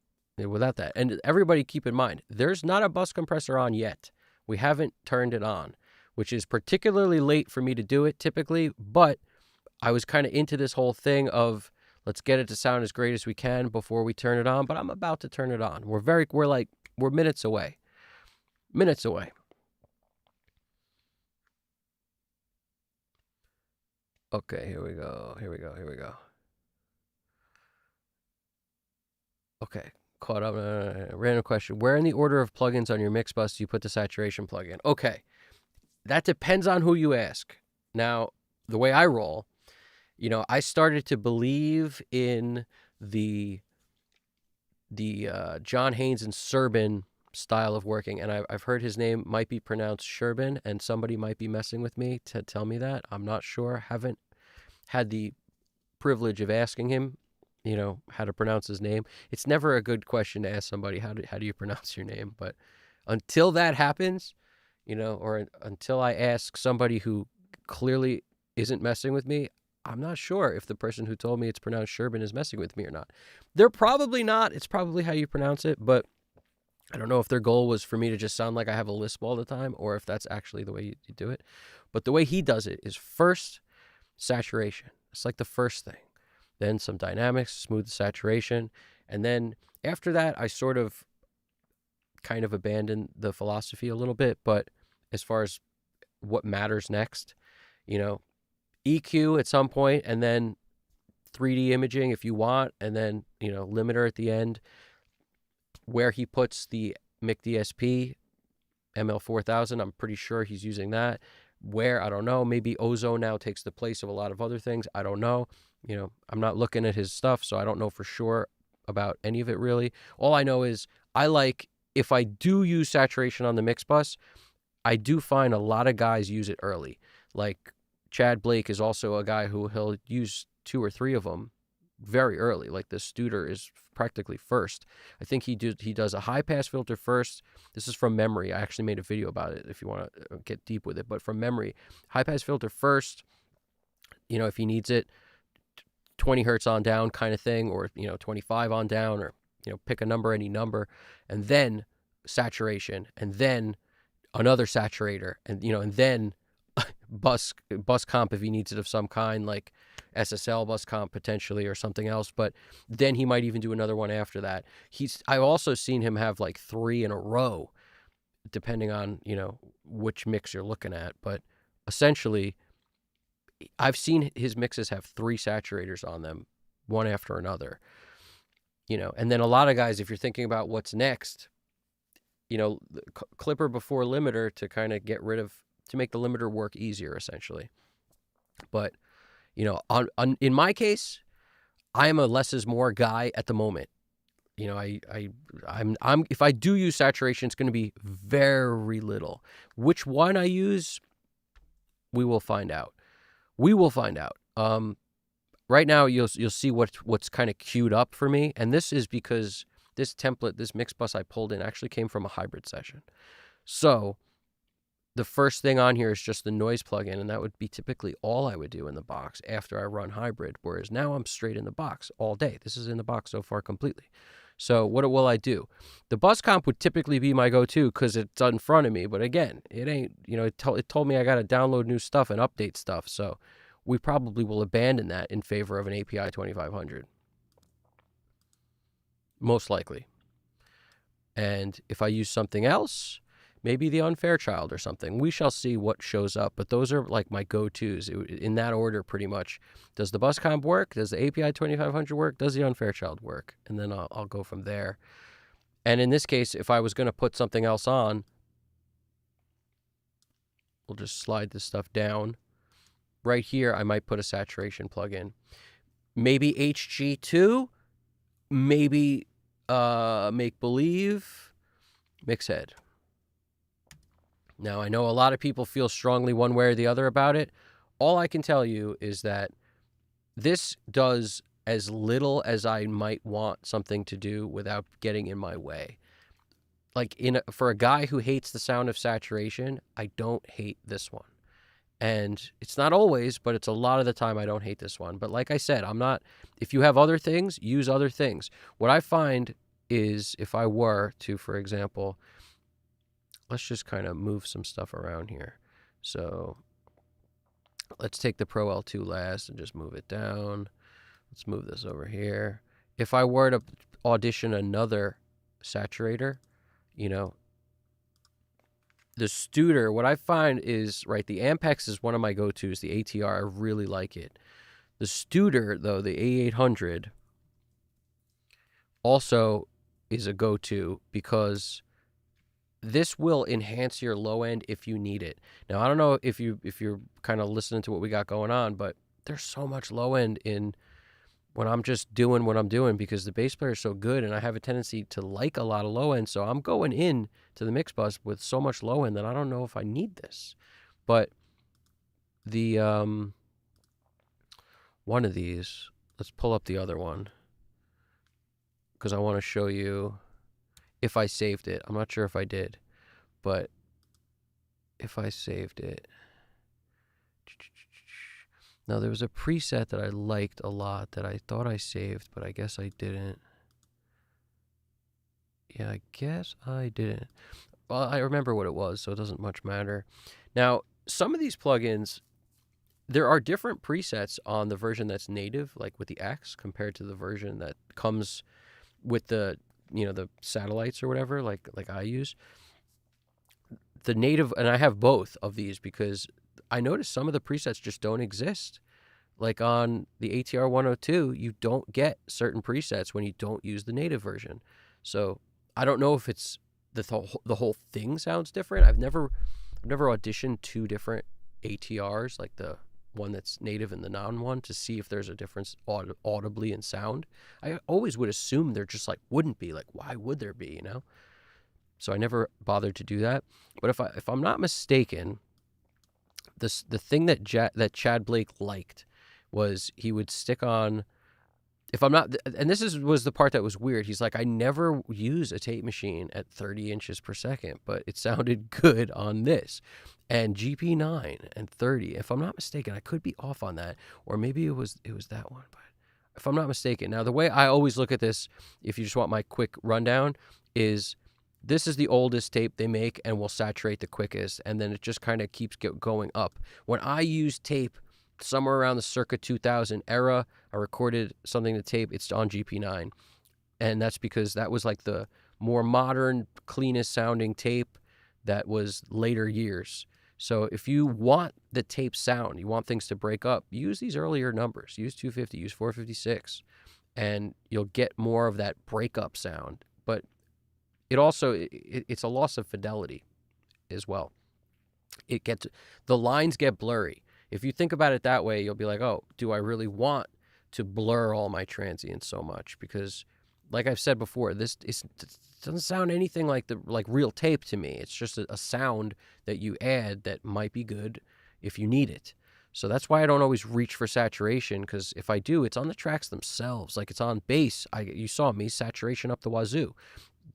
[SPEAKER 1] and everybody keep in mind, there's not a bus compressor on yet. We haven't turned it on, which is particularly late for me to do it typically, but I was kind of into this whole thing of let's get it to sound as great as we can before we turn it on, but I'm about to turn it on. We're minutes away. Okay, here we go. Okay, caught up. Random question. Where in the order of plugins on your mix bus do you put the saturation plugin? Okay, that depends on who you ask. Now, the way I roll, I started to believe in the John Haynes and Serban style of working, and I've heard his name might be pronounced Sherbin, and somebody might be messing with me to tell me that. I'm not sure. Haven't had the privilege of asking him, how to pronounce his name. It's never a good question to ask somebody, how do you pronounce your name? But until that happens, or until I ask somebody who clearly isn't messing with me, I'm not sure if the person who told me it's pronounced Sherbin is messing with me or not. They're probably not. It's probably how you pronounce it, but I don't know if their goal was for me to just sound like I have a lisp all the time or if that's actually the way you do it. But the way he does it is first saturation. It's like the first thing. Then some dynamics, smooth saturation. And then after that, I sort of kind of abandoned the philosophy a little bit. But as far as what matters next, EQ at some point, and then 3D imaging if you want, and then, limiter at the end. Where he puts the Mic DSP ML4000, I'm pretty sure he's using that. Where, I don't know. Maybe Ozone now takes the place of a lot of other things. I don't know. I'm not looking at his stuff, so I don't know for sure about any of it really. All I know is if I do use saturation on the mix bus, I do find a lot of guys use it early. Like Chad Blake is also a guy who he'll use 2 or 3 of them very early. Like the Studer is practically first. I think he does a high pass filter first. This is from memory. I actually made a video about it if you want to get deep with it. But from memory, high pass filter first. If he needs it, 20 hertz on down kind of thing, or 25 on down, or pick a number, any number, and then saturation, and then another saturator, and and then bus comp if he needs it of some kind, like SSL bus comp potentially or something else. But then he might even do another one after that. I've also seen him have like 3 in a row, depending on which mix you're looking at. But essentially, I've seen his mixes have 3 saturators on them, one after another. And then a lot of guys, if you're thinking about what's next, clipper before limiter to kind of to make the limiter work easier, essentially. But, in my case, I am a less is more guy at the moment. I'm if I do use saturation, it's going to be very little. Which one I use, we will find out. Right now, you'll see what's kind of queued up for me, and this is because this template, this mix bus I pulled in, actually came from a hybrid session. So the first thing on here is just the noise plugin, and that would be typically all I would do in the box after I run hybrid, whereas now I'm straight in the box all day. This is in the box so far completely. So what will I do? The bus comp would typically be my go-to because it's in front of me, but again, it ain't, it told me I got to download new stuff and update stuff, so we probably will abandon that in favor of an API 2500. Most likely. And if I use something else, maybe the Unfair Child or something, we shall see what shows up. But those are like my go-tos in that order, pretty much. Does the bus comp work? Does the API 2500 work? Does the Unfair Child work? And then I'll go from there. And in this case, if I was going to put something else on, we'll just slide this stuff down. Right here, I might put a saturation plug-in. Maybe HG2, maybe Make Believe, Mix Head. Now, I know a lot of people feel strongly one way or the other about it. All I can tell you is that this does as little as I might want something to do without getting in my way. Like for a guy who hates the sound of saturation, I don't hate this one. And it's not always, but it's a lot of the time I don't hate this one. But like I said, if you have other things, use other things. What I find is if I were to, for example, let's just kind of move some stuff around here. So let's take the Pro L2 last and just move it down. Let's move this over here. If I were to audition another saturator, the Studer, what I find is, right, the Ampex is one of my go-tos, the ATR, I really like it. The Studer, though, the A800, also is a go-to because this will enhance your low end if you need it. Now, I don't know if you're kind of listening to what we got going on, but there's so much low end in when I'm just doing what I'm doing because the bass player is so good, and I have a tendency to like a lot of low end, so I'm going in to the mix bus with so much low end that I don't know if I need this. But the one of these, let's pull up the other one because I want to show you if I saved it. I'm not sure if I did, but if I saved it. Now, there was a preset that I liked a lot that I thought I saved, but I guess I didn't. Yeah, I guess I didn't. Well, I remember what it was, so it doesn't much matter. Now, some of these plugins, there are different presets on the version that's native, like with the X, compared to the version that comes with the, the satellites or whatever, like I use. The native, and I have both of these because I noticed some of the presets just don't exist. Like on the ATR 102, you don't get certain presets when you don't use the native version. So I don't know if it's the whole thing sounds different. I've never auditioned 2 different ATRs, like the one that's native and the non one, to see if there's a difference audibly in sound. I always would assume there just wouldn't be. Like, why would there be, So I never bothered to do that. But if I'm not mistaken, the thing that Chad Blake liked was he would stick on, if I'm not, and was the part that was weird. He's like, I never use a tape machine at 30 inches per second, but it sounded good on this. And GP9 and 30, if I'm not mistaken, I could be off on that, or maybe it was that one, but if I'm not mistaken. Now, the way I always look at this, if you just want my quick rundown, is this is the oldest tape they make and will saturate the quickest, and then it just kind of keeps going up. When I use tape somewhere around the circa 2000 era, I recorded something to tape, it's on GP9. And that's because that was like the more modern, cleanest sounding tape that was later years. So if you want the tape sound, you want things to break up, use these earlier numbers. Use 250, use 456, and you'll get more of that breakup sound. But it also, it's a loss of fidelity as well. The lines get blurry. If you think about it that way, you'll be like, oh, do I really want to blur all my transients so much? Because, like I've said before, it doesn't sound anything like real tape to me. It's just a sound that you add that might be good if you need it. So that's why I don't always reach for saturation, because if I do, it's on the tracks themselves. Like it's on bass. You saw me, saturation up the wazoo.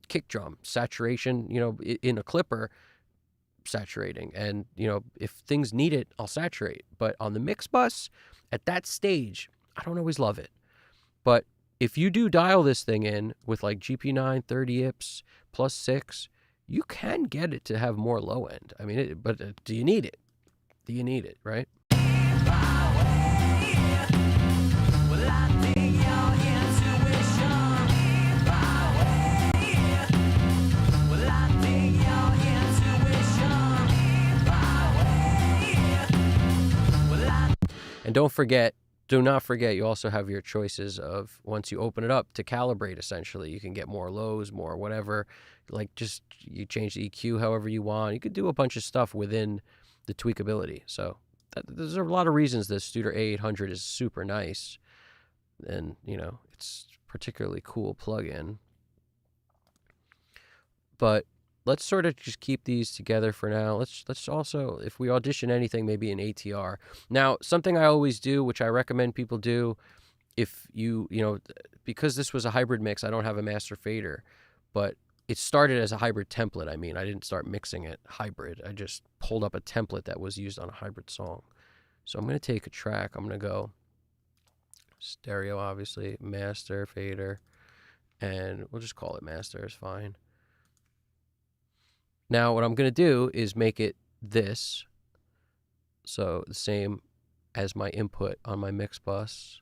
[SPEAKER 1] Kick drum, saturation, in a clipper, saturating. And if things need it, I'll saturate. But on the mix bus at that stage, I don't always love it. But if you do dial this thing in with like GP9 30 IPS plus 6, you can get it to have more low end. I mean, but do you need it? Do you need it, right? And do not forget, you also have your choices of, once you open it up, to calibrate, essentially. You can get more lows, more whatever. Like, just you change the EQ however you want. You could do a bunch of stuff within the tweakability. So there's a lot of reasons the Studer A800 is super nice. And, it's a particularly cool plug-in. But let's sort of just keep these together for now. Let's also, if we audition anything, maybe an ATR. Now, something I always do, which I recommend people do, if because this was a hybrid mix, I don't have a master fader, but it started as a hybrid template. I mean, I didn't start mixing it hybrid. I just pulled up a template that was used on a hybrid song. So I'm going to take a track. I'm going to go stereo, obviously, master, fader, and we'll just call it master. It's fine. Now, what I'm going to do is make it this, so the same as my input on my mix bus.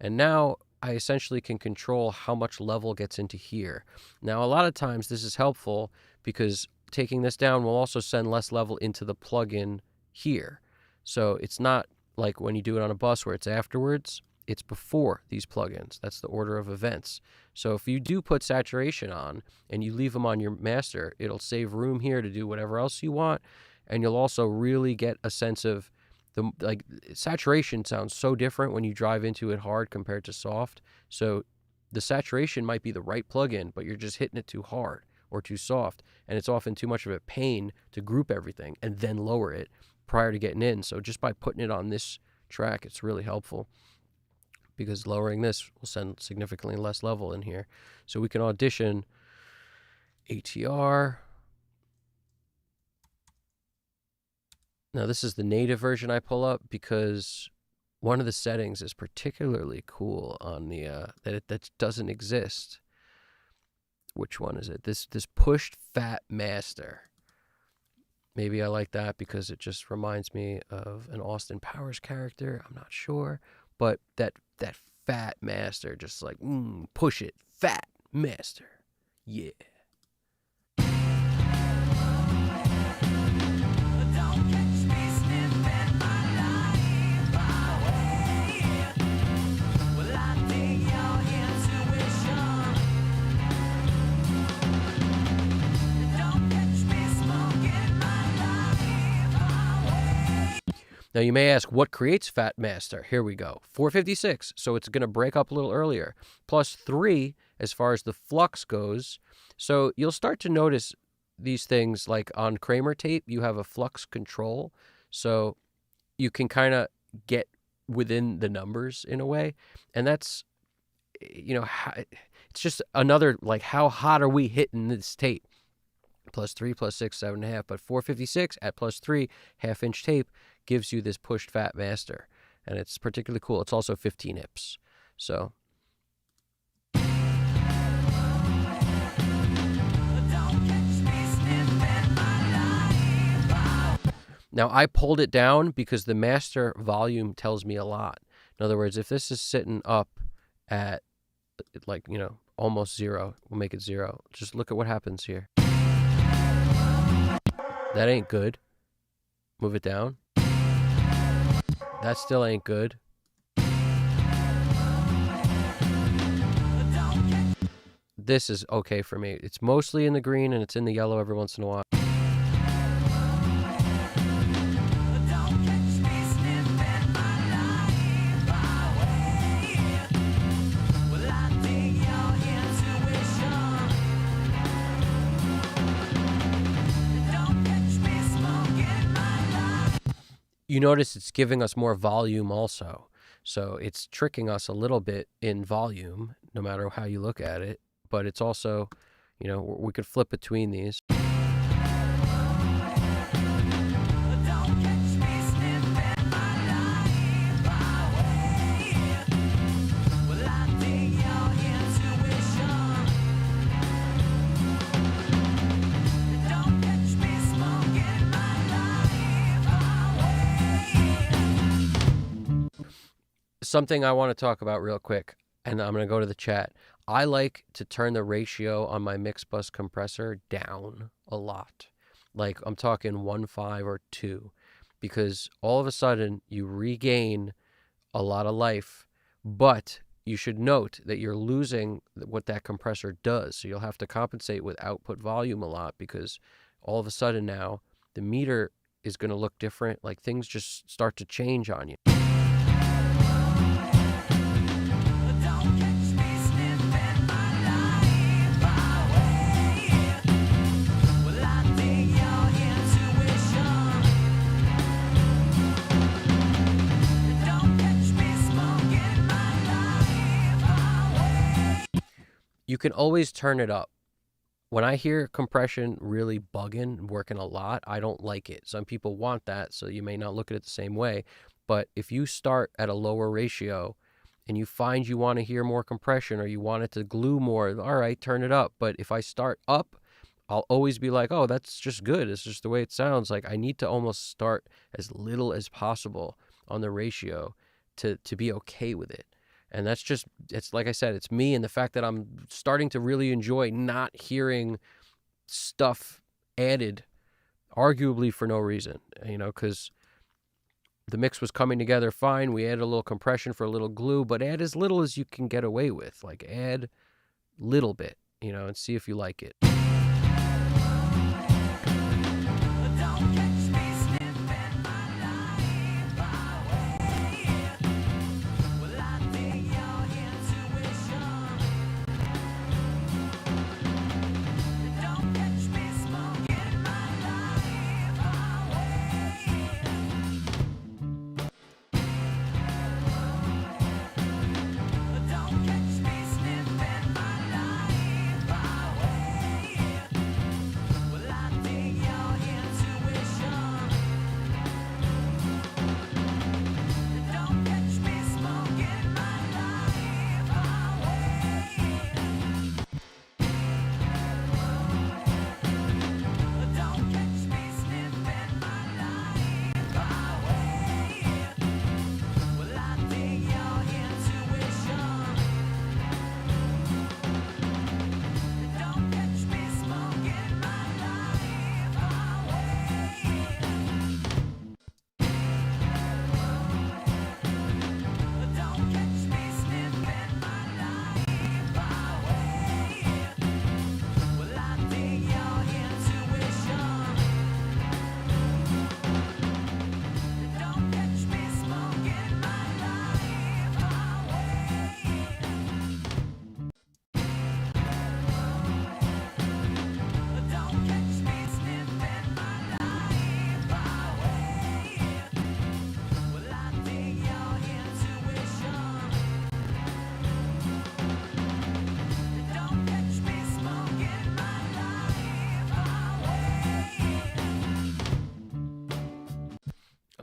[SPEAKER 1] And now I essentially can control how much level gets into here. Now, a lot of times this is helpful because taking this down will also send less level into the plugin here. So it's not like when you do it on a bus where it's afterwards. It's before these plugins. That's the order of events. So if you do put saturation on and you leave them on your master, it'll save room here to do whatever else you want. And you'll also really get a sense of saturation sounds so different when you drive into it hard compared to soft. So the saturation might be the right plugin, but you're just hitting it too hard or too soft. And it's often too much of a pain to group everything and then lower it prior to getting in. So just by putting it on this track, it's really helpful, because lowering this will send significantly less level in here. So we can audition ATR. Now this is the native version I pull up because one of the settings is particularly cool on the that doesn't exist. Which one is it? This pushed fat master. Maybe I like that because it just reminds me of an Austin Powers character. I'm not sure. But that fat master, just like, push it, fat master. Yeah. Now you may ask, what creates Fat Master? Here we go. 456, so it's going to break up a little earlier. Plus 3 as far as the flux goes. So you'll start to notice these things, like on Kramer tape, you have a flux control. So you can kind of get within the numbers in a way. And that's, it's just another, like, how hot are we hitting this tape? +3, +6, 7.5, but 456 at +3 half-inch tape gives you this pushed fat master, and it's particularly cool. It's also 15 IPS. So now I pulled it down because the master volume tells me a lot. In other words, if this is sitting up at, like, almost 0, we'll make it 0. Just look at what happens here. That ain't good. Move it down. That still ain't good. This is okay for me. It's mostly in the green and it's in the yellow every once in a while. You notice it's giving us more volume also. So it's tricking us a little bit in volume, no matter how you look at it. But it's also, we could flip between these. Something I want to talk about real quick, and I'm going to go to the chat. I like to turn the ratio on my mix bus compressor down a lot. Like, I'm talking 1.5 or 2, because all of a sudden you regain a lot of life, but you should note that you're losing what that compressor does. So you'll have to compensate with output volume a lot, because all of a sudden now the meter is going to look different. Like, things just start to change on you. You can always turn it up. When I hear compression really bugging, working a lot, I don't like it. Some people want that, so you may not look at it the same way. But if you start at a lower ratio and you find you want to hear more compression or you want it to glue more, all right, turn it up. But if I start up, I'll always be like, oh, that's just good. It's just the way it sounds. Like, I need to almost start as little as possible on the ratio to be okay with it. And that's just, it's like I said, it's me and the fact that I'm starting to really enjoy not hearing stuff added, arguably for no reason, because the mix was coming together fine. We added a little compression for a little glue, but add as little as you can get away with. Like, add little bit, and see if you like it.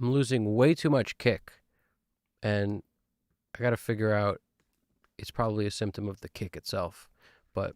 [SPEAKER 1] I'm losing way too much kick, and I got to figure out. It's probably a symptom of the kick itself, but.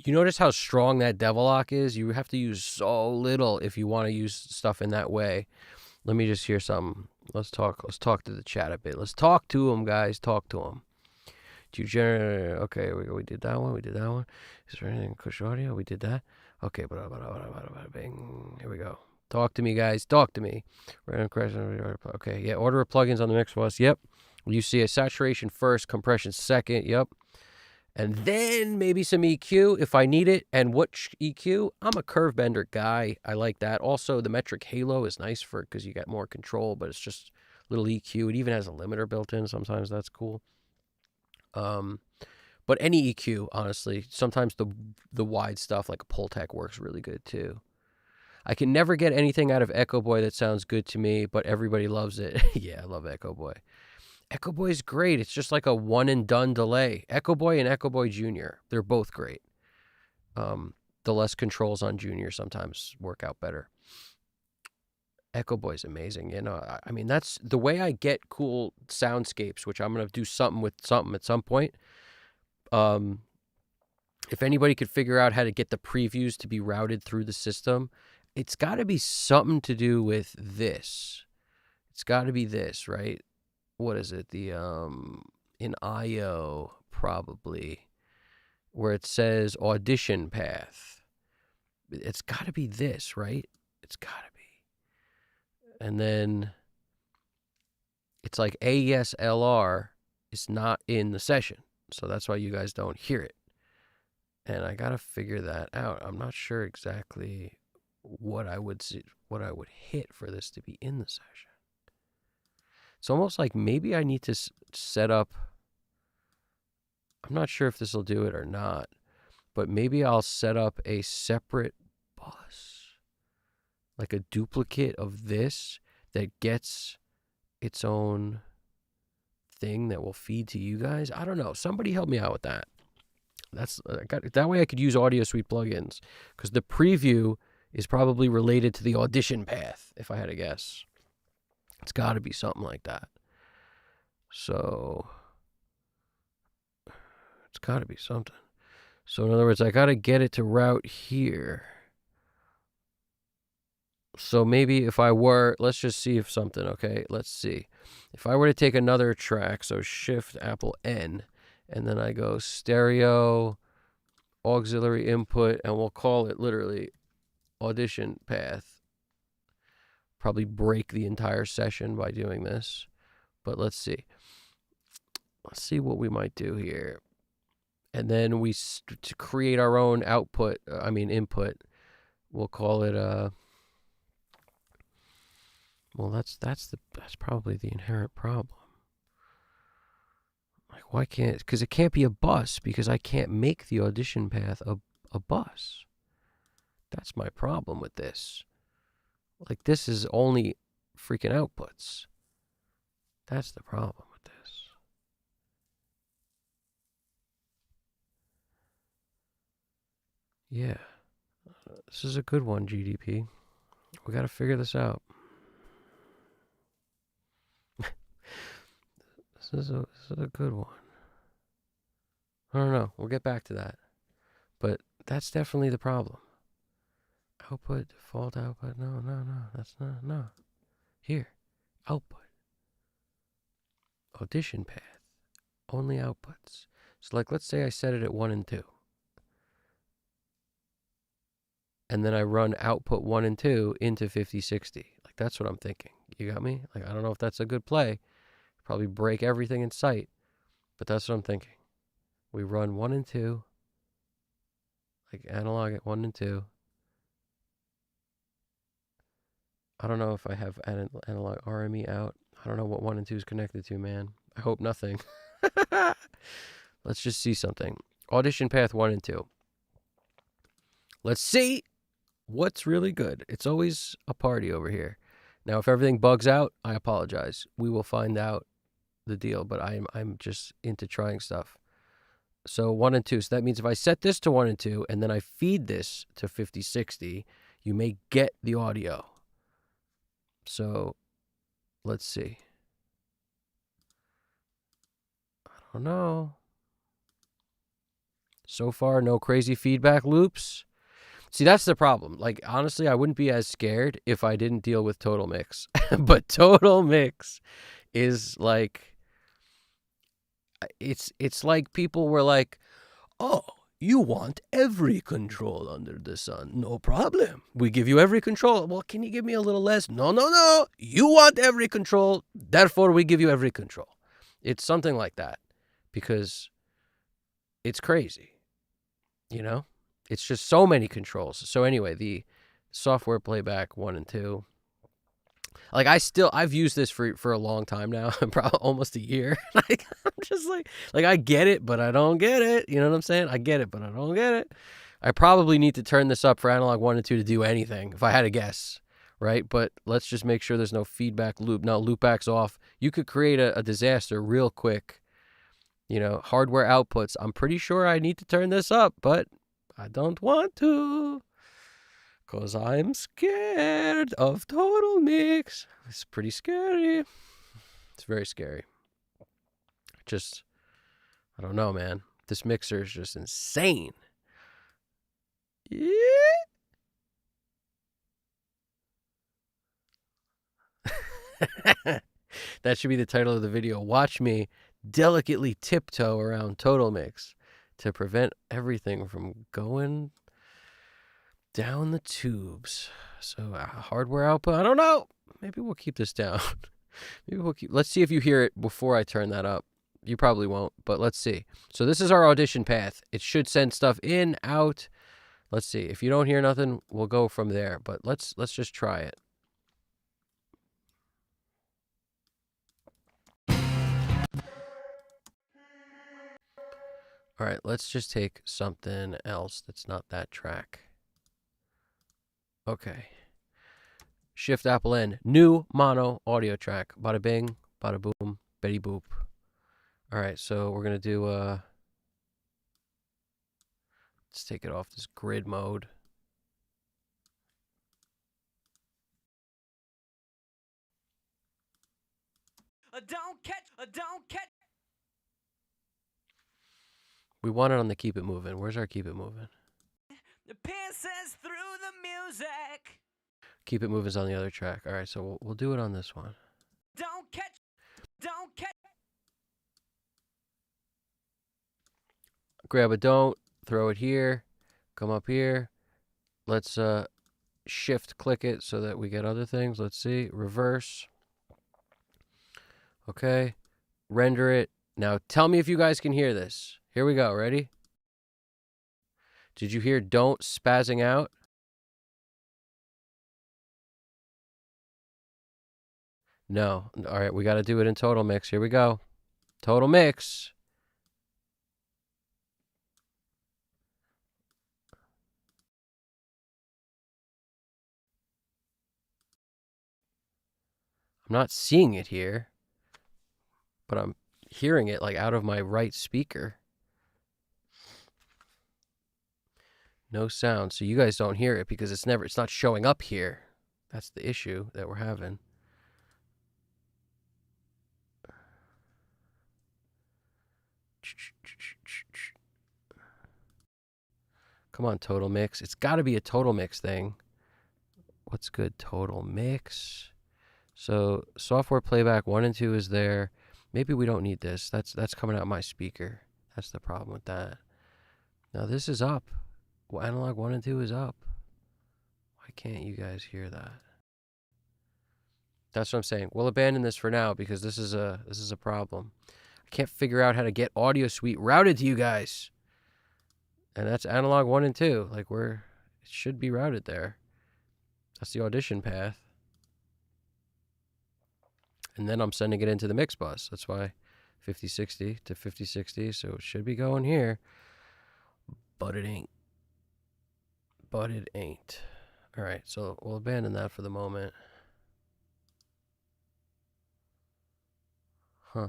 [SPEAKER 1] You notice how strong that devil lock is? You have to use so little if you want to use stuff in that way. Let me just hear something. Let's talk to the chat a bit. Let's talk to them, guys. Talk to them. Do you generate? Okay, we did that one. We did that one. Is there anything in Kush Audio? We did that. Okay, bing. Here we go. Talk to me, guys. Talk to me. Okay, yeah. Order of plugins on the mix bus. Yep. You see a saturation first, compression second. Yep. And then maybe some EQ if I need it. And which EQ? I'm a curve bender guy. I like that. Also, the metric halo is nice for because you got more control, but it's just little EQ. It even has a limiter built in. Sometimes that's cool. But any EQ, honestly, sometimes the wide stuff like a Pultec works really good too. I can never get anything out of Echo Boy that sounds good to me, but everybody loves it. Yeah, I love Echo Boy. Echo Boy's great. It's just like a one and done delay. Echo Boy and Echo Boy Junior, they're both great. The less controls on Junior sometimes work out better. Echo Boy's amazing. You know, I mean, that's the way I get cool soundscapes, which I'm going to do something with something at some point. If anybody could figure out how to get the previews to be routed through the system, it's got to be something to do with this. It's got to be this, right? What is it? The in IO probably, where it says audition path. It's got to be this, right? It's got to be. And then it's like AES LR, is not in the session. So that's why you guys don't hear it. And I got to figure that out. I'm not sure exactly what I would hit for this to be in the session. It's almost like maybe I need to set up, I'm not sure if this will do it or not, but maybe I'll set up a separate bus, like a duplicate of this that gets its own thing that will feed to you guys. I don't know. Somebody help me out with that. That way I could use Audio Suite plugins, because the preview is probably related to the audition path, if I had to guess. It's got to be something like that. So it's got to be something. So in other words, I got to get it to route here. So maybe if I were, let's just see if something, okay? Let's see. If I were to take another track, so Shift Apple N, and then I go stereo, auxiliary input, and we'll call it literally audition path. Probably break the entire session by doing this. But let's see. Let's see what we might do here. And then we to create our own input. We'll call it well, that's probably the inherent problem. Like, why can't? Because it can't be a bus, because I can't make the audition path a bus. That's my problem with this. Like, this is only freaking outputs. That's the problem with this. Yeah. This is a good one, GDP. We got to figure this out. This is a good one. I don't know. We'll get back to that. But that's definitely the problem. Output, default output. No. That's not. No. Here. Output. Audition path. Only outputs. So, like, let's say I set it at 1 and 2. And then I run output 1 and 2 into 5060. Like, that's what I'm thinking. You got me? Like, I don't know if that's a good play. Probably break everything in sight. But that's what I'm thinking. We run 1 and 2. Like, analog at 1 and 2. I don't know if I have analog RME out. I don't know what 1 and 2 is connected to, man. I hope nothing. Let's just see something. Audition path 1 and 2. Let's see what's really good. It's always a party over here. Now, if everything bugs out, I apologize. We will find out the deal, but I'm just into trying stuff. So 1 and 2. So that means if I set this to 1 and 2 and then I feed this to 5060, you may get the audio. So let's see. I don't know. So far, no crazy feedback loops. See, that's the problem. Like, honestly, I wouldn't be as scared if I didn't deal with Total Mix. But Total Mix is like, it's like people were like, oh, you want every control under the sun. No problem. We give you every control. Well, can you give me a little less? No. You want every control. Therefore, we give you every control. It's something like that, because it's crazy. You know? It's just so many controls. So anyway, the software playback 1 and 2. Like, I've used this for a long time now, probably almost a year. Like, I'm just like I get it, but I don't get it. You know what I'm saying? I get it, but I don't get it. I probably need to turn this up for analog 1 and 2 to do anything, if I had to guess, right? But let's just make sure there's no feedback loop. Now, loopback's off. You could create a disaster real quick. You know, hardware outputs. I'm pretty sure I need to turn this up, but I don't want to, because I'm scared of Total Mix. It's pretty scary. It's very scary. I don't know, man. This mixer is just insane. Yeah. That should be the title of the video. Watch me delicately tiptoe around Total Mix to prevent everything from going down the tubes. So hardware output, I don't know. Maybe we'll keep this down. Let's see if you hear it before I turn that up. You probably won't, but let's see. So this is our audition path. It should send stuff in, out. Let's see. If you don't hear nothing, we'll go from there. But let's just try it. All right, let's just take something else that's not that track. Okay. Shift Apple N. New mono audio track. Bada bing, bada boom, betty boop. All right, so we're going to do, let's take it off this grid mode.
[SPEAKER 3] Don't catch.
[SPEAKER 1] We want it on the Keep It Movin'. Where's our Keep It Movin'?
[SPEAKER 3] The pierces through the music.
[SPEAKER 1] Keep It Movin's on the other track. All right, so we'll do it on this one.
[SPEAKER 3] Don't catch.
[SPEAKER 1] Grab a don't, throw it here, come up here. Let's shift click it so that we get other things. Let's see. Reverse. Okay. Render it. Now tell me if you guys can hear this. Here we go. Ready? Did you hear don't spazzing out? No. All right, we got to do it in total mix. Here we go. Total mix. I'm not seeing it here, but I'm hearing it like out of my right speaker. No sound. So you guys don't hear it because it's not showing up here. That's the issue that we're having. Come on, total mix. It's got to be a total mix thing. What's good? Total mix. So software playback 1 and 2 is there. Maybe we don't need this. That's coming out my speaker. That's the problem with that. Now this is up. Well, analog 1 and 2 is up. Why can't you guys hear that? That's what I'm saying. We'll abandon this for now because this is a problem. I can't figure out how to get Audio Suite routed to you guys. And that's analog 1 and 2. Like it should be routed there. That's the audition path. And then I'm sending it into the mix bus. That's why 5060 to 5060. So it should be going here. But it ain't. But it ain't. All right, so we'll abandon that for the moment. Huh.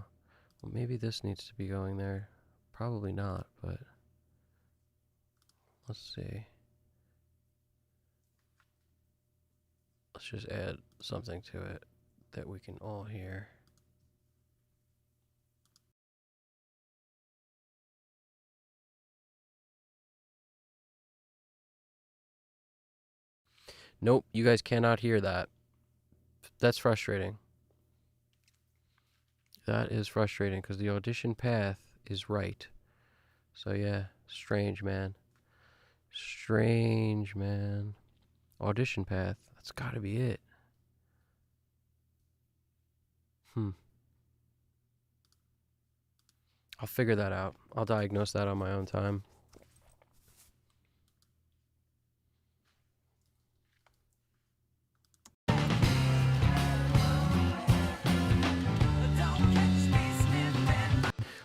[SPEAKER 1] Well, maybe this needs to be going there. Probably not, but let's see. Let's just add something to it that we can all hear. Nope, you guys cannot hear that. That's frustrating. That is frustrating because the audition path is right. So yeah, strange, man. Strange, man. Audition path. That's got to be it. I'll figure that out. I'll diagnose that on my own time.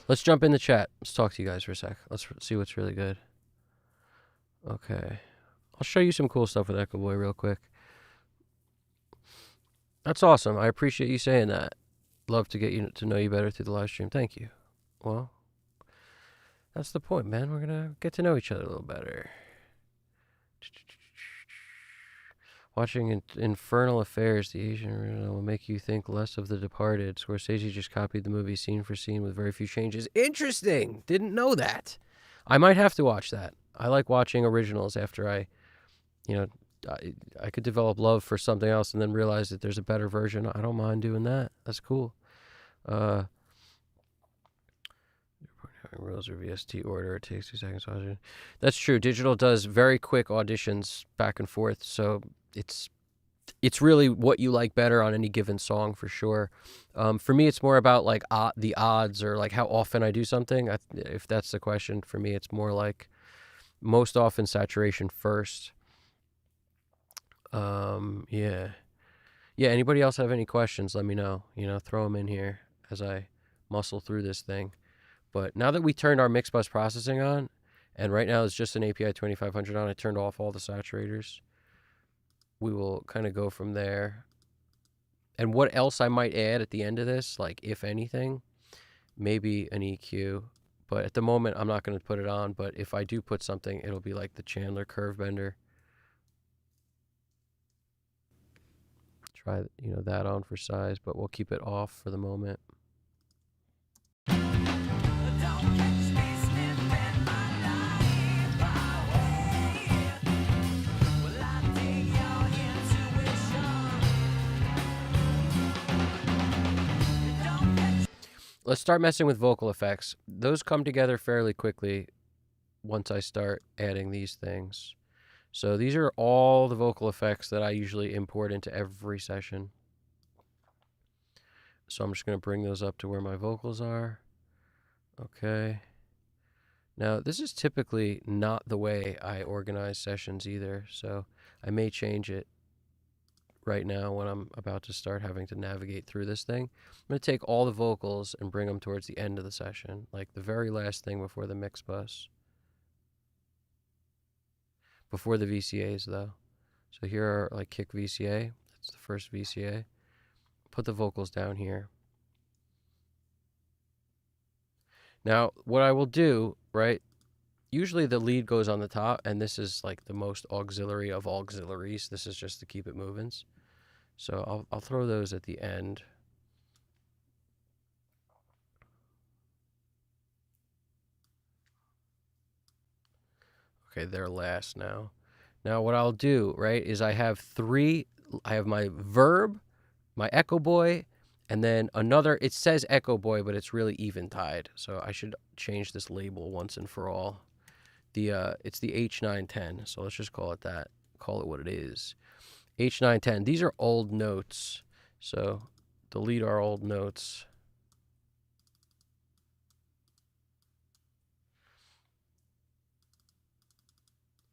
[SPEAKER 1] Let's jump in the chat. Let's talk to you guys for a sec. Let's see what's really good. Okay. I'll show you some cool stuff with Echo Boy real quick. That's awesome. I appreciate you saying that. Love to get you to know you better through the live stream. Thank you. Well, that's the point, man. We're going to get to know each other a little better. Watching Infernal Affairs, the Asian original, will make you think less of The Departed. Scorsese just copied the movie scene for scene with very few changes. Interesting. Didn't know that. I might have to watch that. I like watching originals after I could develop love for something else and then realize that there's a better version. I don't mind doing that. That's cool. Rules or VST order. It takes 2 seconds to audition. That's true. Digital does very quick auditions back and forth, so it's it's really what you like better on any given song for sure. For me, it's more about like the odds or like how often I do something. If that's the question, for me, it's more like most often saturation first. Yeah. Yeah, anybody else have any questions, let me know. Throw them in here as I muscle through this thing. But now that we turned our mix bus processing on, and right now it's just an API 2500 on, I turned off all the saturators. We will kind of go from there. And what else I might add at the end of this, like if anything, maybe an EQ. But at the moment, I'm not going to put it on. But if I do put something, it'll be like the Chandler curve bender. Try that on for size, but we'll keep it off for the moment. Let's start messing with vocal effects. Those come together fairly quickly once I start adding these things. So these are all the vocal effects that I usually import into every session. So I'm just going to bring those up to where my vocals are. Okay. Now, this is typically not the way I organize sessions either, so I may change it right now when I'm about to start having to navigate through this thing. I'm going to take all the vocals and bring them towards the end of the session, like the very last thing before the mix bus. Before the VCAs, though. So here are like kick VCA. That's the first VCA. Put the vocals down here. Now, what I will do, right, usually the lead goes on the top, and this is like the most auxiliary of auxiliaries. This is just to keep it moving. So I'll throw those at the end. Okay, they're last now. Now what I'll do, right, is I have my verb, my echo boy, and then another, it says echo boy, but it's really eventide. So I should change this label once and for all. It's the H910, so let's just call it that. Call it what it is. H910. These are old notes, so delete our old notes.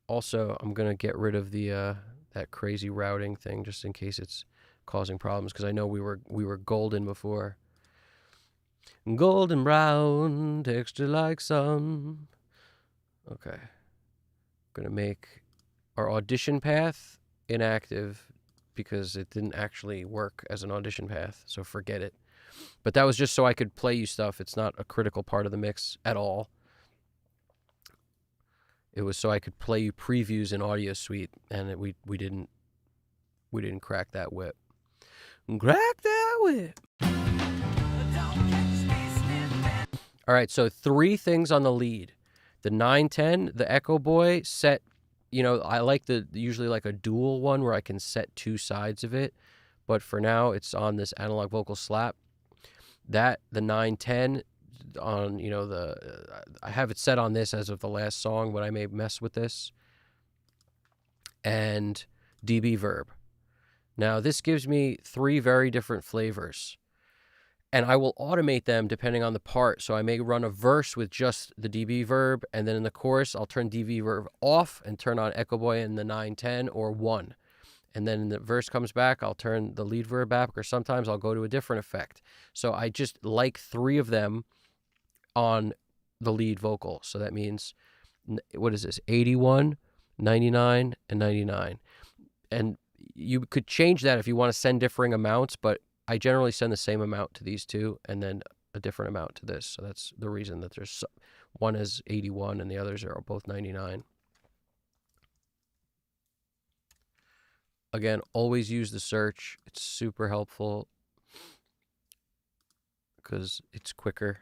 [SPEAKER 1] Also, I'm gonna get rid of the that crazy routing thing just in case it's causing problems, because I know we were golden before. Golden brown, texture like sun. Okay. I'm gonna make our audition path inactive because it didn't actually work as an audition path, so forget it. But that was just so I could play you stuff. It's not a critical part of the mix at all. It was so I could play you previews in Audio Suite, and we didn't crack that whip. Crack that whip. All right, so 3 things on the lead. The 910, the Echo Boy set, I like usually like a dual one where I can set 2 sides of it, but for now it's on this analog vocal slap. The 910 on, I have it set on this as of the last song, but I may mess with this. And dB verb. Now this gives me 3 very different flavors. And I will automate them depending on the part. So I may run a verse with just the dB verb, and then in the chorus, I'll turn dB verb off and turn on Echo Boy in the 910 or 1. And then when the verse comes back, I'll turn the lead verb back, or sometimes I'll go to a different effect. So I just like 3 of them on the lead vocal. So that means, what is this? 81, 99, and 99. And you could change that if you want to send differing amounts, but I generally send the same amount to these 2 and then a different amount to this. So that's the reason that there's one is 81 and the others are both 99. Again, always use the search. It's super helpful because it's quicker.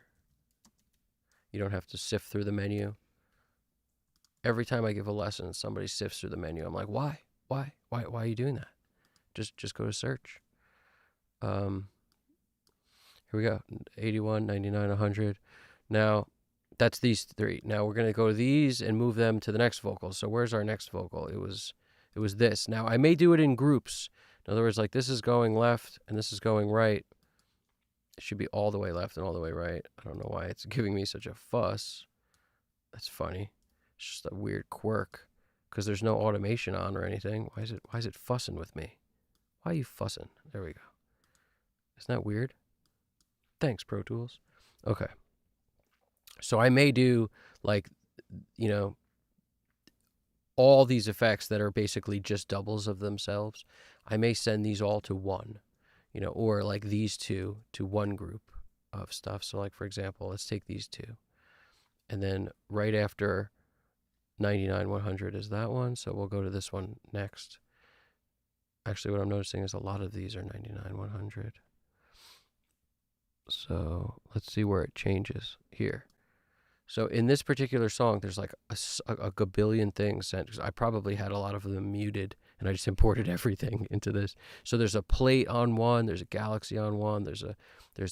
[SPEAKER 1] You don't have to sift through the menu. Every time I give a lesson, somebody sifts through the menu. I'm like, why? Why are you doing that? Just go to search. Here we go. 81, 99, 100. Now, that's these 3. Now we're going to go to these and move them to the next vocal. So where's our next vocal? It was this. Now I may do it in groups. In other words, like this is going left and this is going right. It should be all the way left and all the way right. I don't know why it's giving me such a fuss. That's funny. It's just a weird quirk because there's no automation on or anything. Why is it fussing with me? Why are you fussing? There we go. Isn't that weird? Thanks, Pro Tools. Okay. So I may do like, you know, all these effects that are basically just doubles of themselves. I may send these all to one, you know, or like these two to one group of stuff. So like, for example, let's take these two. And then right after 99, 100 is that one. So we'll go to this one next. Actually, what I'm noticing is a lot of these are 99, 100. So let's see where it changes here. So in this particular song, there's like a gabillion things sent, because I probably had a lot of them muted and I just imported everything into this. So there's a plate on one, there's a galaxy on one, there's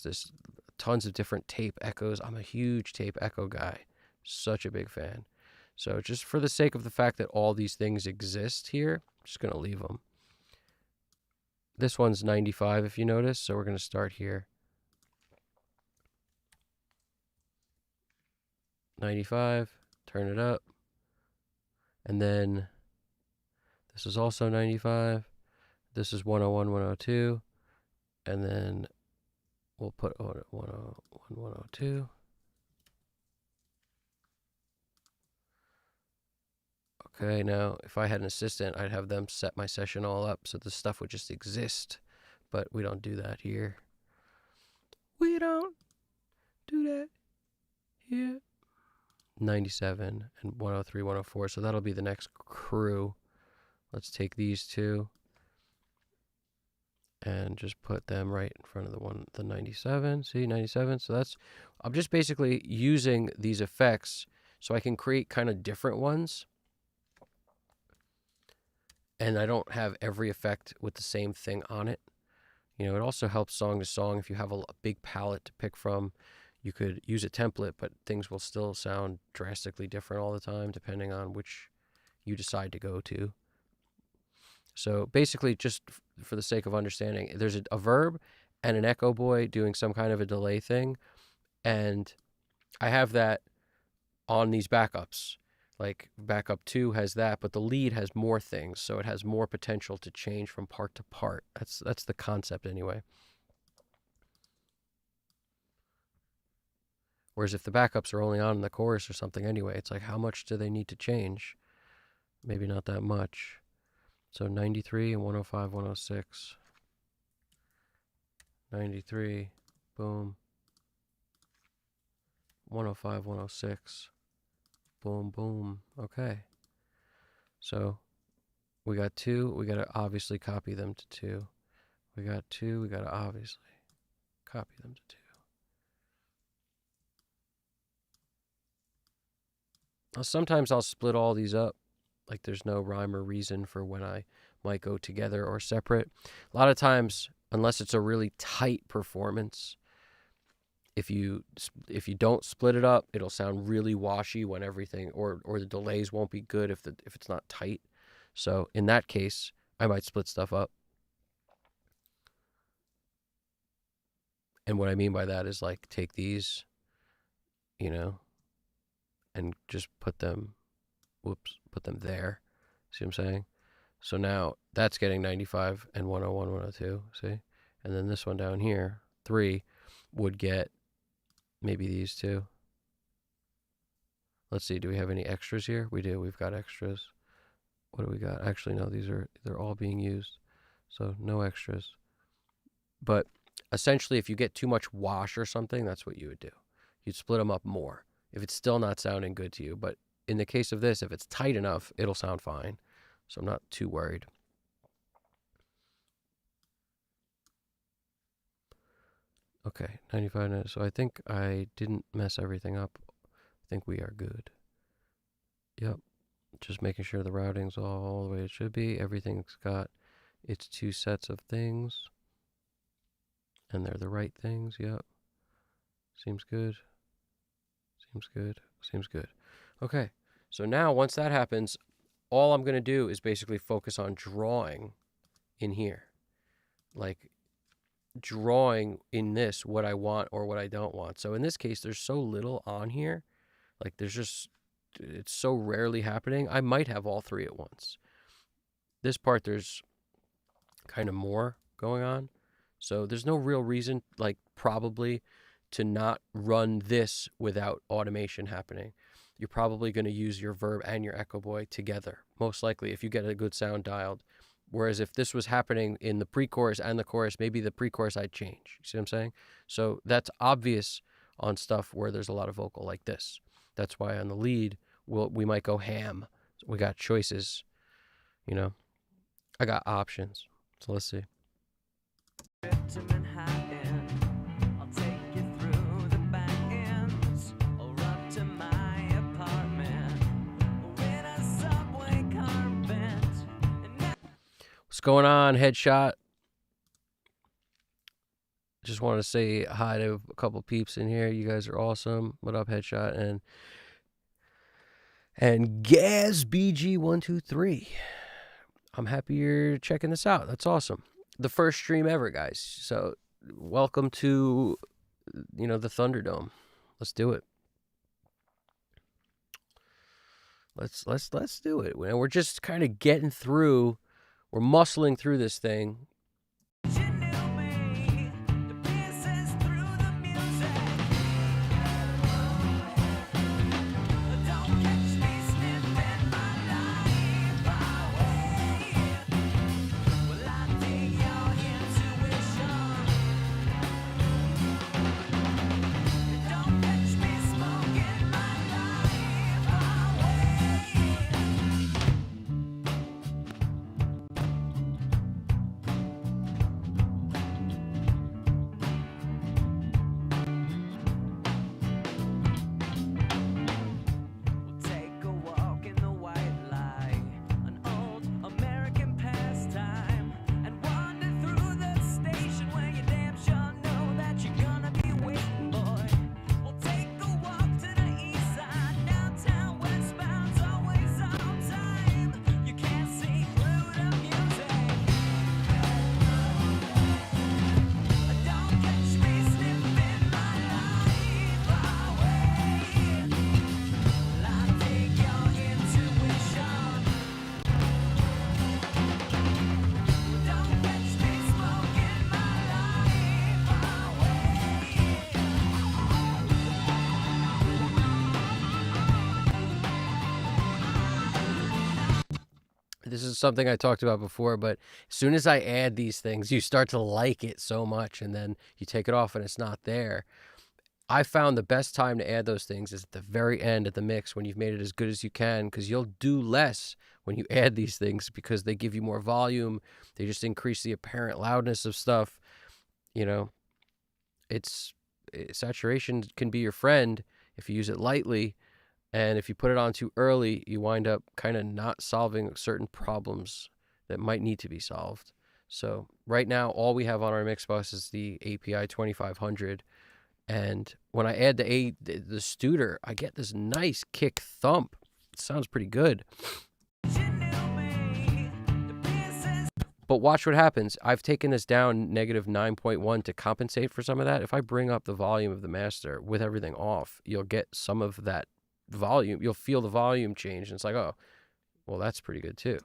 [SPEAKER 1] this tons of different tape echoes. I'm a huge tape echo guy, such a big fan. So just for the sake of the fact that all these things exist here, I'm just going to leave them. This one's 95 if you notice, so we're going to start here. 95, turn it up, and then this is also 95, this is 101, 102, and then we'll put 101, 102. Okay, now if I had an assistant, I'd have them set my session all up so the stuff would just exist, but we don't do that here. We don't do that here. 97 and 103, 104. So that'll be the next crew. Let's take these two and just put them right in front of the 97. See, 97. So I'm just basically using these effects so I can create kind of different ones. And I don't have every effect with the same thing on it. You know, it also helps song to song if you have a big palette to pick from. You could use a template, but things will still sound drastically different all the time depending on which you decide to go to. So basically, just for the sake of understanding, there's a verb and an echo boy doing some kind of a delay thing. And I have that on these backups. Like backup 2 has that, but the lead has more things. So it has more potential to change from part to part. That's the concept anyway. Whereas if the backups are only on in the chorus or something anyway, it's like, how much do they need to change? Maybe not that much. So 93 and 105, 106. 93, boom. 105, 106. Boom, boom. Okay. So we got 2. We got to obviously copy them to 2. We got 2. We got to obviously copy them to 2. Sometimes I'll split all these up. Like there's no rhyme or reason for when I might go together or separate. A lot of times, unless it's a really tight performance, if you don't split it up, it'll sound really washy when everything, or the delays won't be good if it's not tight. So in that case, I might split stuff up. And what I mean by that is like take these, you know, and just put them there. See what I'm saying? So now that's getting 95 and 101, 102, see? And then this one down here, 3, would get maybe these two. Let's see, do we have any extras here? We do, we've got extras. What do we got? Actually, no, they're all being used. So no extras. But essentially, if you get too much wash or something, that's what you would do. You'd split them up more if it's still not sounding good to you. But in the case of this, if it's tight enough, it'll sound fine. So I'm not too worried. Okay, 95. So I think I didn't mess everything up. I think we are good. Yep. Just making sure the routing's all the way it should be. Everything's got its 2 sets of things. And they're the right things. Yep. Seems good. Seems good. Seems good. Okay. So now once that happens, all I'm going to do is basically focus on drawing in here. like drawing in this what I want or what I don't want. So in this case, there's so little on here. Like it's so rarely happening. I might have all three at once. This part, there's kind of more going on. So there's no real reason, like probably, to not run this without automation happening. You're probably going to use your verb and your echo boy together, most likely, if you get a good sound dialed. Whereas if this was happening in the pre-chorus and the chorus, maybe the pre-chorus I'd change. You see what I'm saying? So that's obvious on stuff where there's a lot of vocal like this. That's why on the lead, we might go ham. We got choices, you know. I got options. So let's see.
[SPEAKER 3] To Manhattan, I'll take you through the back ends, or up to my apartment, or in a subway car bent.
[SPEAKER 1] What's going on, Headshot? Just want to say hi to a couple peeps in here. You guys are awesome. What up, Headshot? And Gaz BG123. I'm happy you're checking this out. That's awesome. The first stream ever, guys. So welcome to, the Thunderdome. Let's do it. Let's do it. We're just kind of getting through. We're muscling through this thing. This is something I talked about before, but as soon as I add these things, you start to like it so much, and then you take it off and it's not there. I found the best time to add those things is at the very end of the mix when you've made it as good as you can, because you'll do less when you add these things because they give you more volume. They just increase the apparent loudness of stuff. Saturation can be your friend if you use it lightly. And if you put it on too early, you wind up kind of not solving certain problems that might need to be solved. So right now, all we have on our mix bus is the API 2500. And when I add the Studer, I get this nice kick thump. It sounds pretty good. But watch what happens. I've taken this down negative 9.1 to compensate for some of that. If I bring up the volume of the master with everything off, you'll get some of that volume. You'll feel the volume change, and it's like, oh, well, that's pretty good too.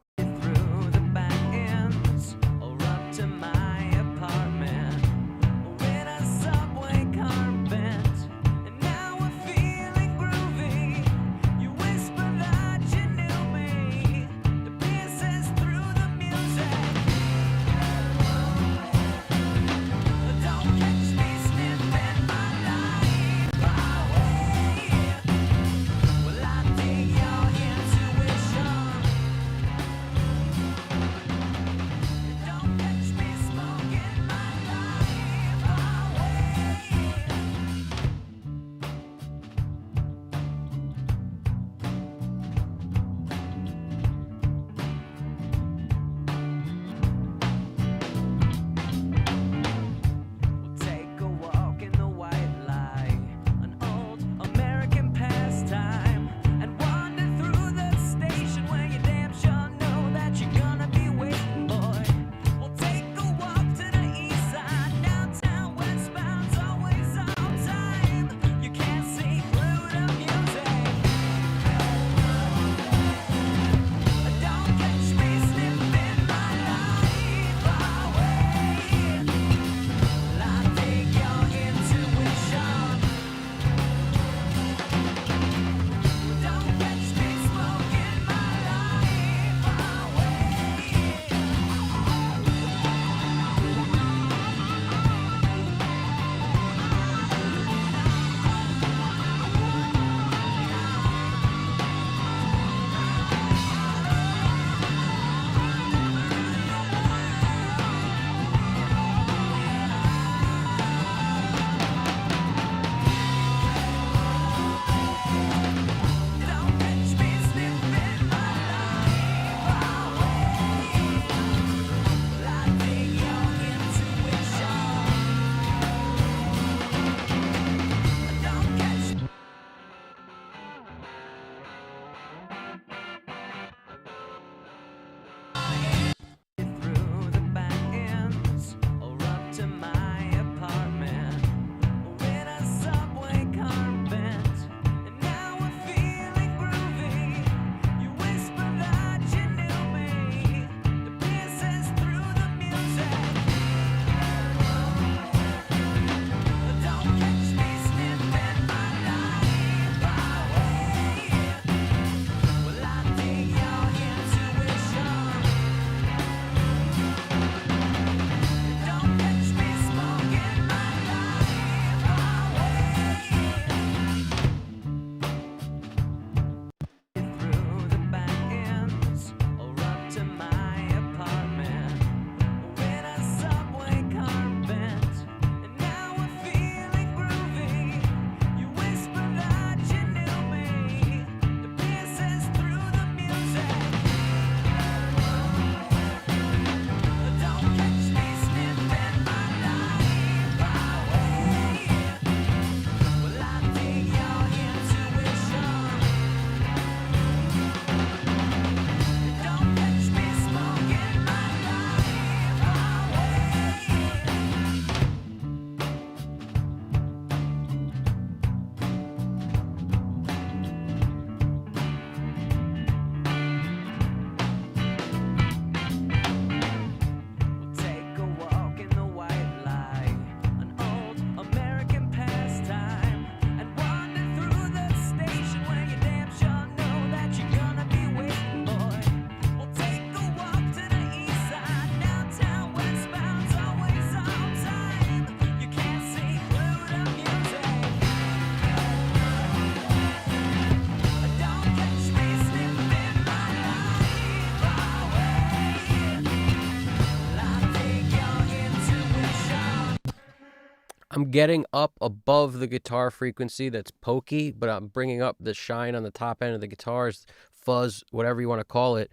[SPEAKER 1] I'm getting up above the guitar frequency that's pokey, but I'm bringing up the shine on the top end of the guitars, fuzz, whatever you want to call it,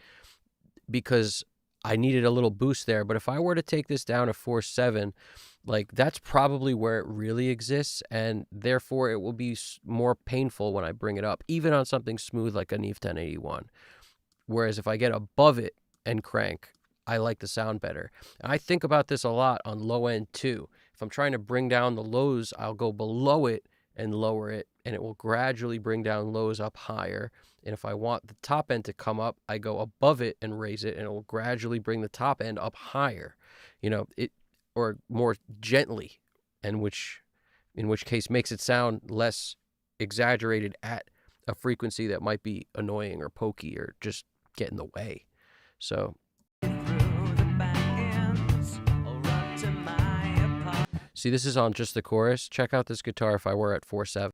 [SPEAKER 1] because I needed a little boost there. But if I were to take this down to 4.7, like that's probably where it really exists, and therefore it will be more painful when I bring it up, even on something smooth like a Neve 1081. Whereas if I get above it and crank, I like the sound better. And I think about this a lot on low end too. If I'm trying to bring down the lows, I'll go below it and lower it, and it will gradually bring down lows up higher. And if I want the top end to come up, I go above it and raise it, and it will gradually bring the top end up higher, or more gently, and in which case makes it sound less exaggerated at a frequency that might be annoying or pokey or just get in the way. So see, this is on just the chorus. Check out this guitar if I were at 4.7.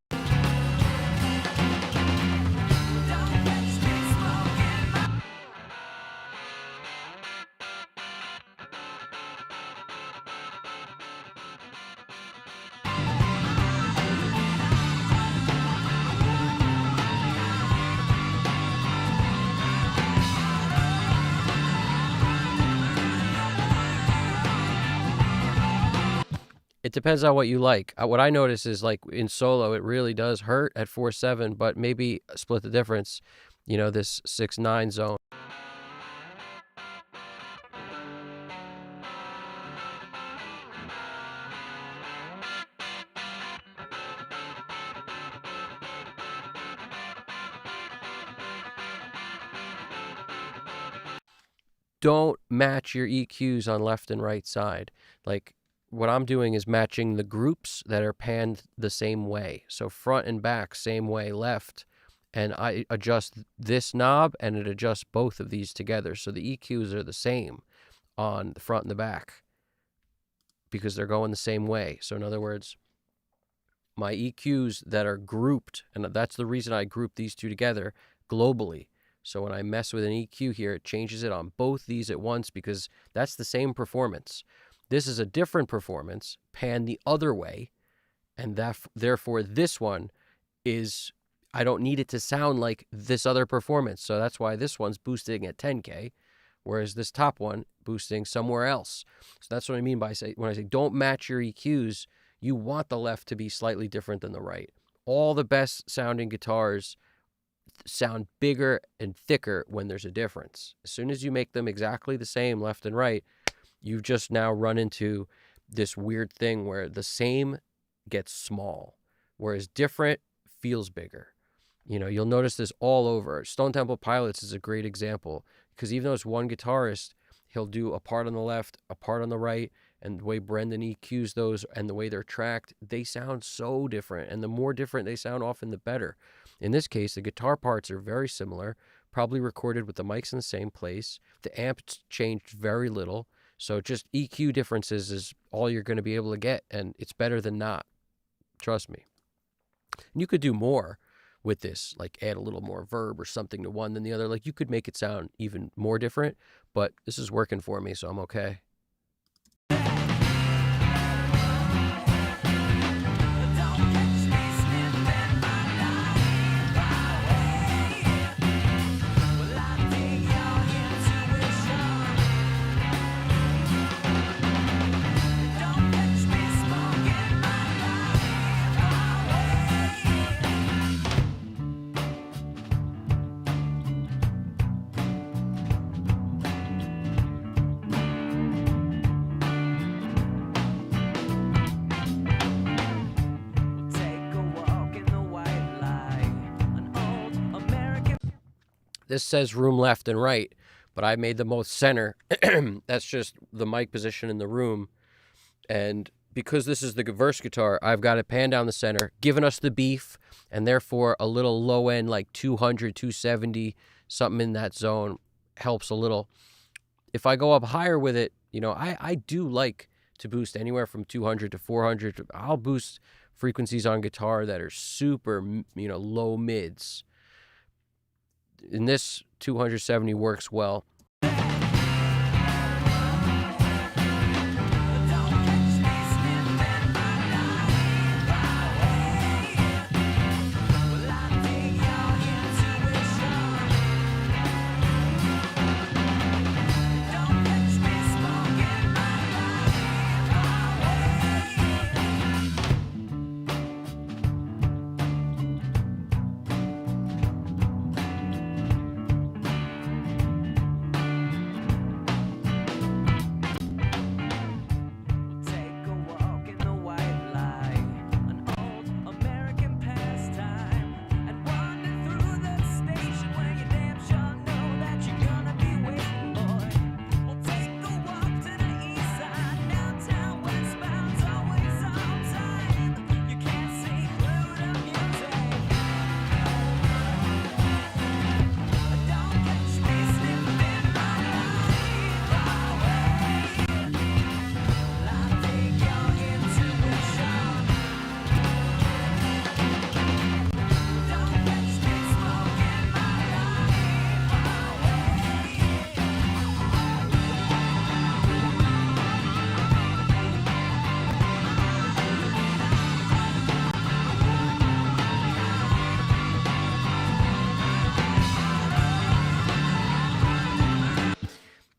[SPEAKER 1] It depends on what you like. What I notice is, like, in solo, it really does hurt at 4.7, but maybe split the difference, this 6.9 zone. Don't match your EQs on left and right side. Like, what I'm doing is matching the groups that are panned the same way. So front and back, same way, left. And I adjust this knob, and it adjusts both of these together. So the EQs are the same on the front and the back because they're going the same way. So in other words, my EQs that are grouped, and that's the reason I group these two together globally. So when I mess with an EQ here, it changes it on both these at once because that's the same performance. This is a different performance, panned the other way, and therefore this one is, I don't need it to sound like this other performance. So that's why this one's boosting at 10K, whereas this top one boosting somewhere else. So that's what I mean by when I say don't match your EQs, you want the left to be slightly different than the right. All the best sounding guitars sound bigger and thicker when there's a difference. As soon as you make them exactly the same left and right, you've just now run into this weird thing where the same gets small, whereas different feels bigger. You'll notice this all over. Stone Temple Pilots is a great example because even though it's one guitarist, he'll do a part on the left, a part on the right, and the way Brendan EQs those and the way they're tracked, they sound so different. And the more different they sound, often the better. In this case, the guitar parts are very similar, probably recorded with the mics in the same place. The amps changed very little. So just EQ differences is all you're going to be able to get, and it's better than not. Trust me. And you could do more with this, like add a little more verb or something to one than the other. Like you could make it sound even more different, but this is working for me, so I'm okay. This says room left and right, but I made the most center. That's just the mic position in the room. And because this is the verse guitar, I've got it panned down the center, giving us the beef, and therefore a little low end, like 200, 270, something in that zone helps a little. If I go up higher with it, I do like to boost anywhere from 200 to 400. I'll boost frequencies on guitar that are super, low mids. And this 270 works well.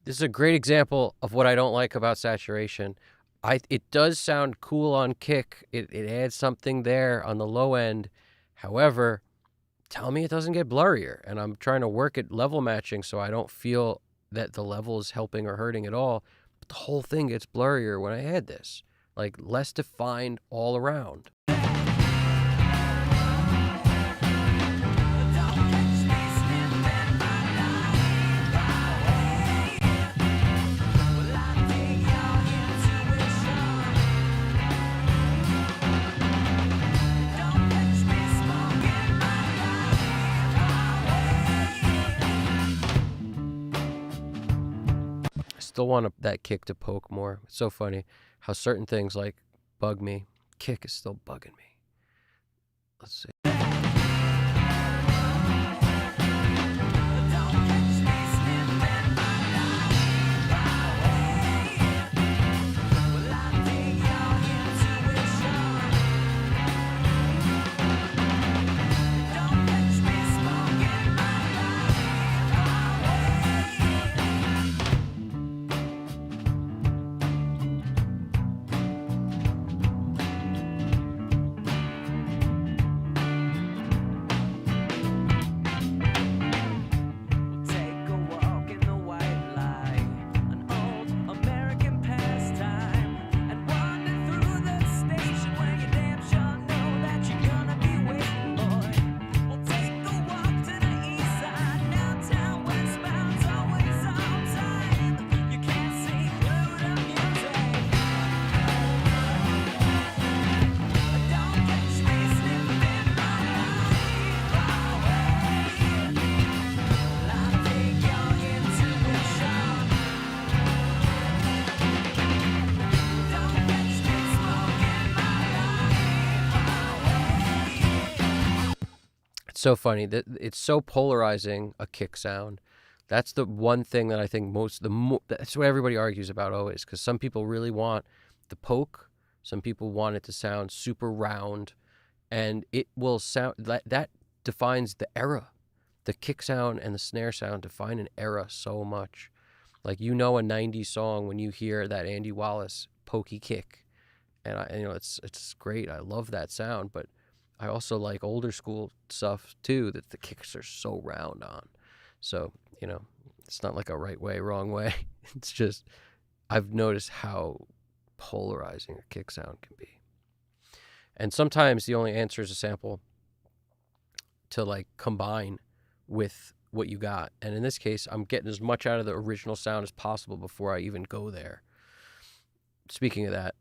[SPEAKER 1] This is a great example of what I don't like about saturation. It does sound cool on kick. It adds something there on the low end. However, tell me it doesn't get blurrier. And I'm trying to work at level matching so I don't feel that the level is helping or hurting at all. But the whole thing gets blurrier when I add this. Like less defined all around. Still want that kick to poke more. It's so funny how certain things like bug me. Kick is still bugging me. Let's see. So funny that it's so polarizing a kick sound. That's the one thing that I think that's what everybody argues about always, because some people really want the poke, some people want it to sound super round, and it will sound that defines the era. The kick sound and the snare sound define an era so much. Like, you know, a 90s song when you hear that Andy Wallace pokey kick, and it's great. I love that sound, but I also like older school stuff too, that the kicks are so round on. So, it's not like a right way, wrong way. It's just, I've noticed how polarizing a kick sound can be. And sometimes the only answer is a sample to like combine with what you got. And in this case, I'm getting as much out of the original sound as possible before I even go there. Speaking of that,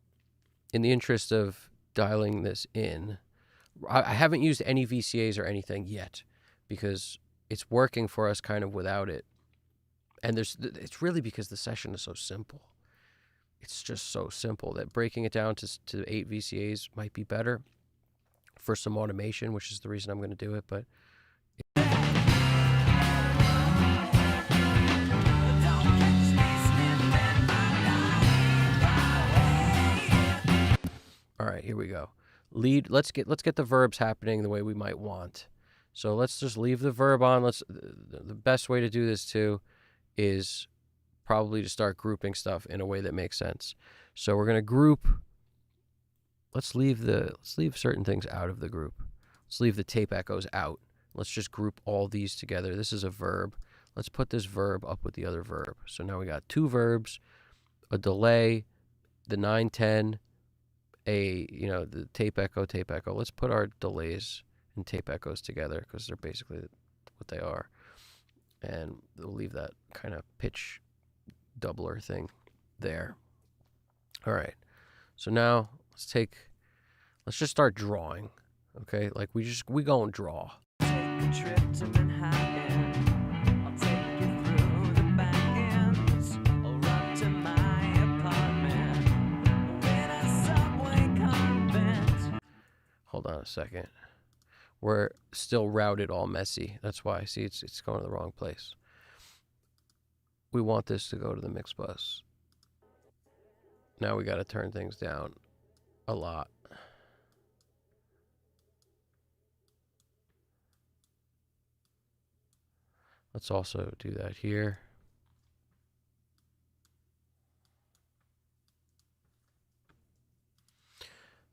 [SPEAKER 1] in the interest of dialing this in, I haven't used any VCAs or anything yet because it's working for us kind of without it. And it's really because the session is so simple. It's just so simple that breaking it down to 8 VCAs might be better for some automation, which is the reason I'm going to do it. But all right, here we go. Lead. Let's get the verbs happening the way we might want. So let's just leave the verb on. The best way to do this too is probably to start grouping stuff in a way that makes sense. So we're going to group. Let's leave certain things out of the group. Let's leave the tape echoes out. Let's just group all these together. This is a verb. Let's put this verb up with the other verb. So now we got 2 verbs, a delay, the 9/10, the tape echo. Let's put our delays and tape echoes together because they're basically what they are. And we'll leave that kind of pitch doubler thing there. All right. So now let's just start drawing. Okay? Like we go and draw.
[SPEAKER 3] Take a trip to Manhattan. I'll take you through the back ends. I'll run to my apartment. When a subway convent.
[SPEAKER 1] Hold on a second. We're still routed all messy. That's why. See, it's going to the wrong place. We want this to go to the mix bus. Now we got to turn things down a lot. Let's also do that here.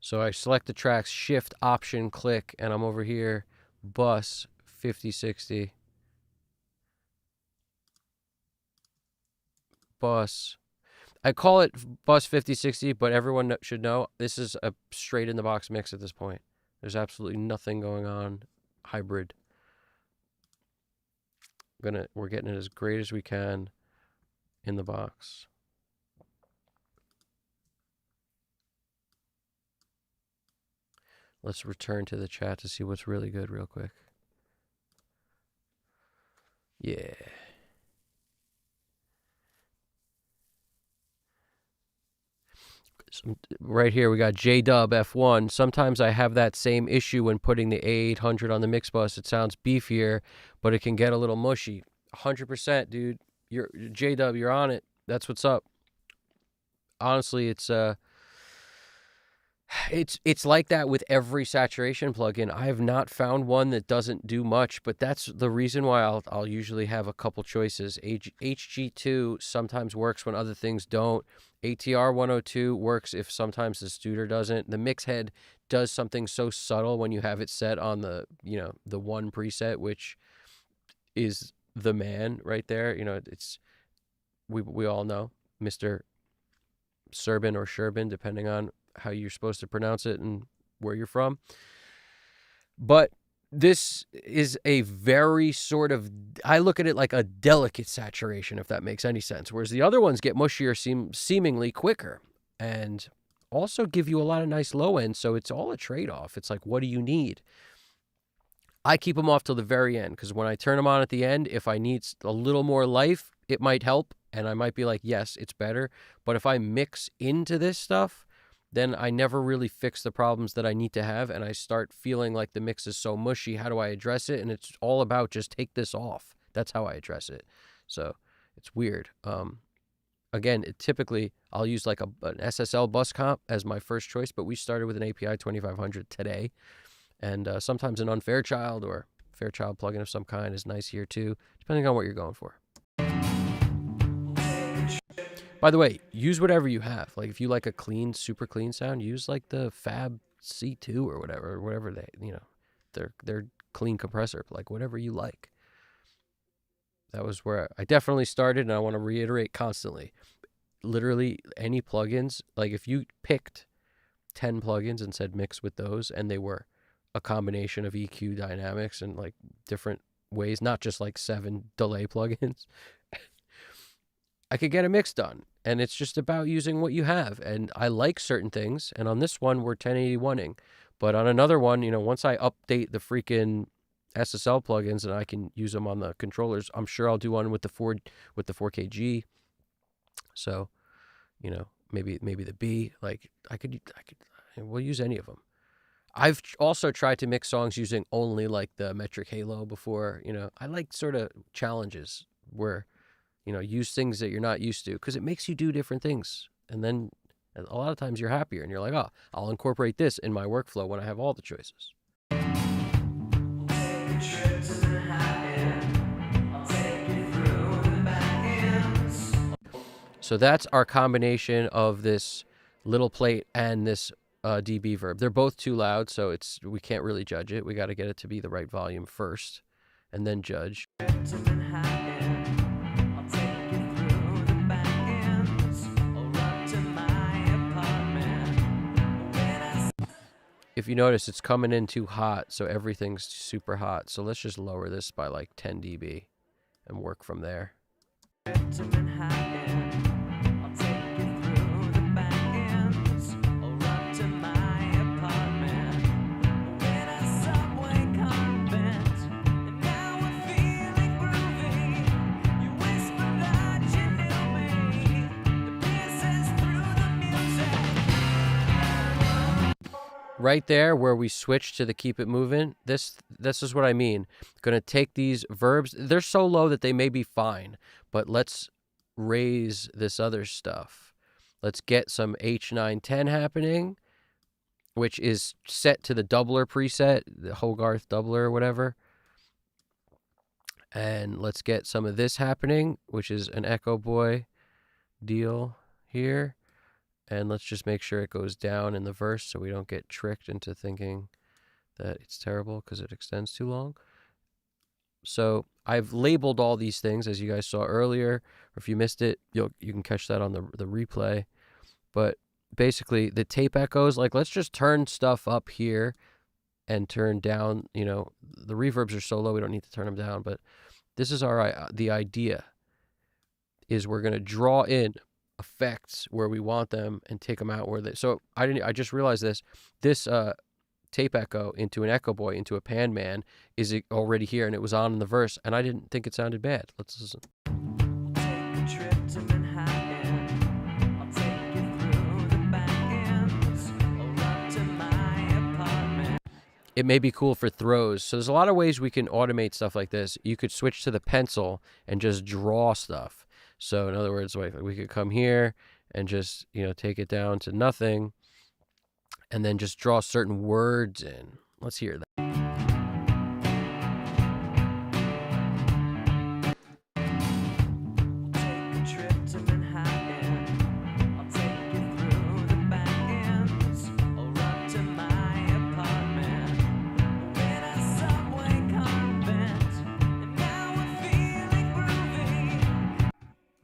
[SPEAKER 1] So I select the tracks, shift, option, click, and I'm over here, bus 5060. Bus. I call it bus 5060, but everyone should know this is a straight in the box mix at this point. There's absolutely nothing going on hybrid. We're getting it as great as we can in the box. Let's return to the chat to see what's really good real quick. Yeah. Right here we got J-Dub F1. Sometimes I have that same issue when putting the A800 on the mix bus. It sounds beefier, but it can get a little mushy. 100%, dude. You're J-Dub, you're on it. That's what's up. Honestly, it's like that with every saturation plugin. I have not found one that doesn't do much, but that's the reason why I'll usually have a couple choices. HG2 sometimes works when other things don't. ATR 102 works if sometimes the Studer doesn't. The mix head does something so subtle when you have it set on the one preset, which is the man right there. It's we all know Mr. Serbin or Sherbin, depending on how you're supposed to pronounce it and where you're from. But this is a very sort of, I look at it like a delicate saturation, if that makes any sense. Whereas the other ones get mushier seemingly quicker and also give you a lot of nice low end. So it's all a trade-off. It's like, what do you need? I keep them off till the very end because when I turn them on at the end, if I need a little more life, it might help. And I might be like, yes, it's better. But if I mix into this stuff, then I never really fix the problems that I need to have, and I start feeling like the mix is so mushy. How do I address it? And it's all about just take this off. That's how I address it. So it's weird. Again, typically I'll use like an SSL bus comp as my first choice, but we started with an API 2500 today, and sometimes an Unfairchild or Fairchild plugin of some kind is nice here too, depending on what you're going for. By the way, use whatever you have. Like if you like a clean, super clean sound, use like the Fab C2 or whatever they, their clean compressor, like whatever you like. That was where I definitely started, and I want to reiterate constantly. Literally any plugins, like if you picked 10 plugins and said mix with those, and they were a combination of EQ dynamics and like different ways, not just like 7 delay plugins, I could get a mix done. And it's just about using what you have. And I like certain things. And on this one, we're 1081ing. But on another one, once I update the freaking SSL plugins and I can use them on the controllers, I'm sure I'll do one with the 4KG. So, maybe the B. Like we'll use any of them. I've also tried to mix songs using only like the metric halo before. I like sort of challenges where use things that you're not used to because it makes you do different things. And then a lot of times you're happier and you're like, oh, I'll incorporate this in my workflow when I have all the choices. So that's our combination of this little plate and this dB verb. They're both too loud, so we can't really judge it. We got to get it to be the right volume first and then judge. If you notice, it's coming in too hot, so everything's super hot. So let's just lower this by like 10 dB and work from there. Right there where we switch to the keep it moving, this is what I mean. Gonna take these verbs, they're so low that they may be fine, but let's raise this other stuff. Let's get some H910 happening, which is set to the doubler preset, the Hogarth doubler or whatever. And let's get some of this happening, which is an Echo Boy deal here. And let's just make sure it goes down in the verse so we don't get tricked into thinking that it's terrible because it extends too long. So I've labeled all these things, as you guys saw earlier. Or if you missed it, you can catch that on the replay. But basically, the tape echoes, like, let's just turn stuff up here and turn down, the reverbs are so low we don't need to turn them down. But this is the idea is we're going to draw in effects where we want them and take them out where they. So I just realized this tape echo into an echo boy into a pan man is already here, and it was on in the verse, and I didn't think it sounded bad. Let's listen. It may be cool for throws. So there's a lot of ways we can automate stuff like this. You could switch to the pencil and just draw stuff. So in other words, like we could come here and just, take it down to nothing and then just draw certain words in. Let's hear that.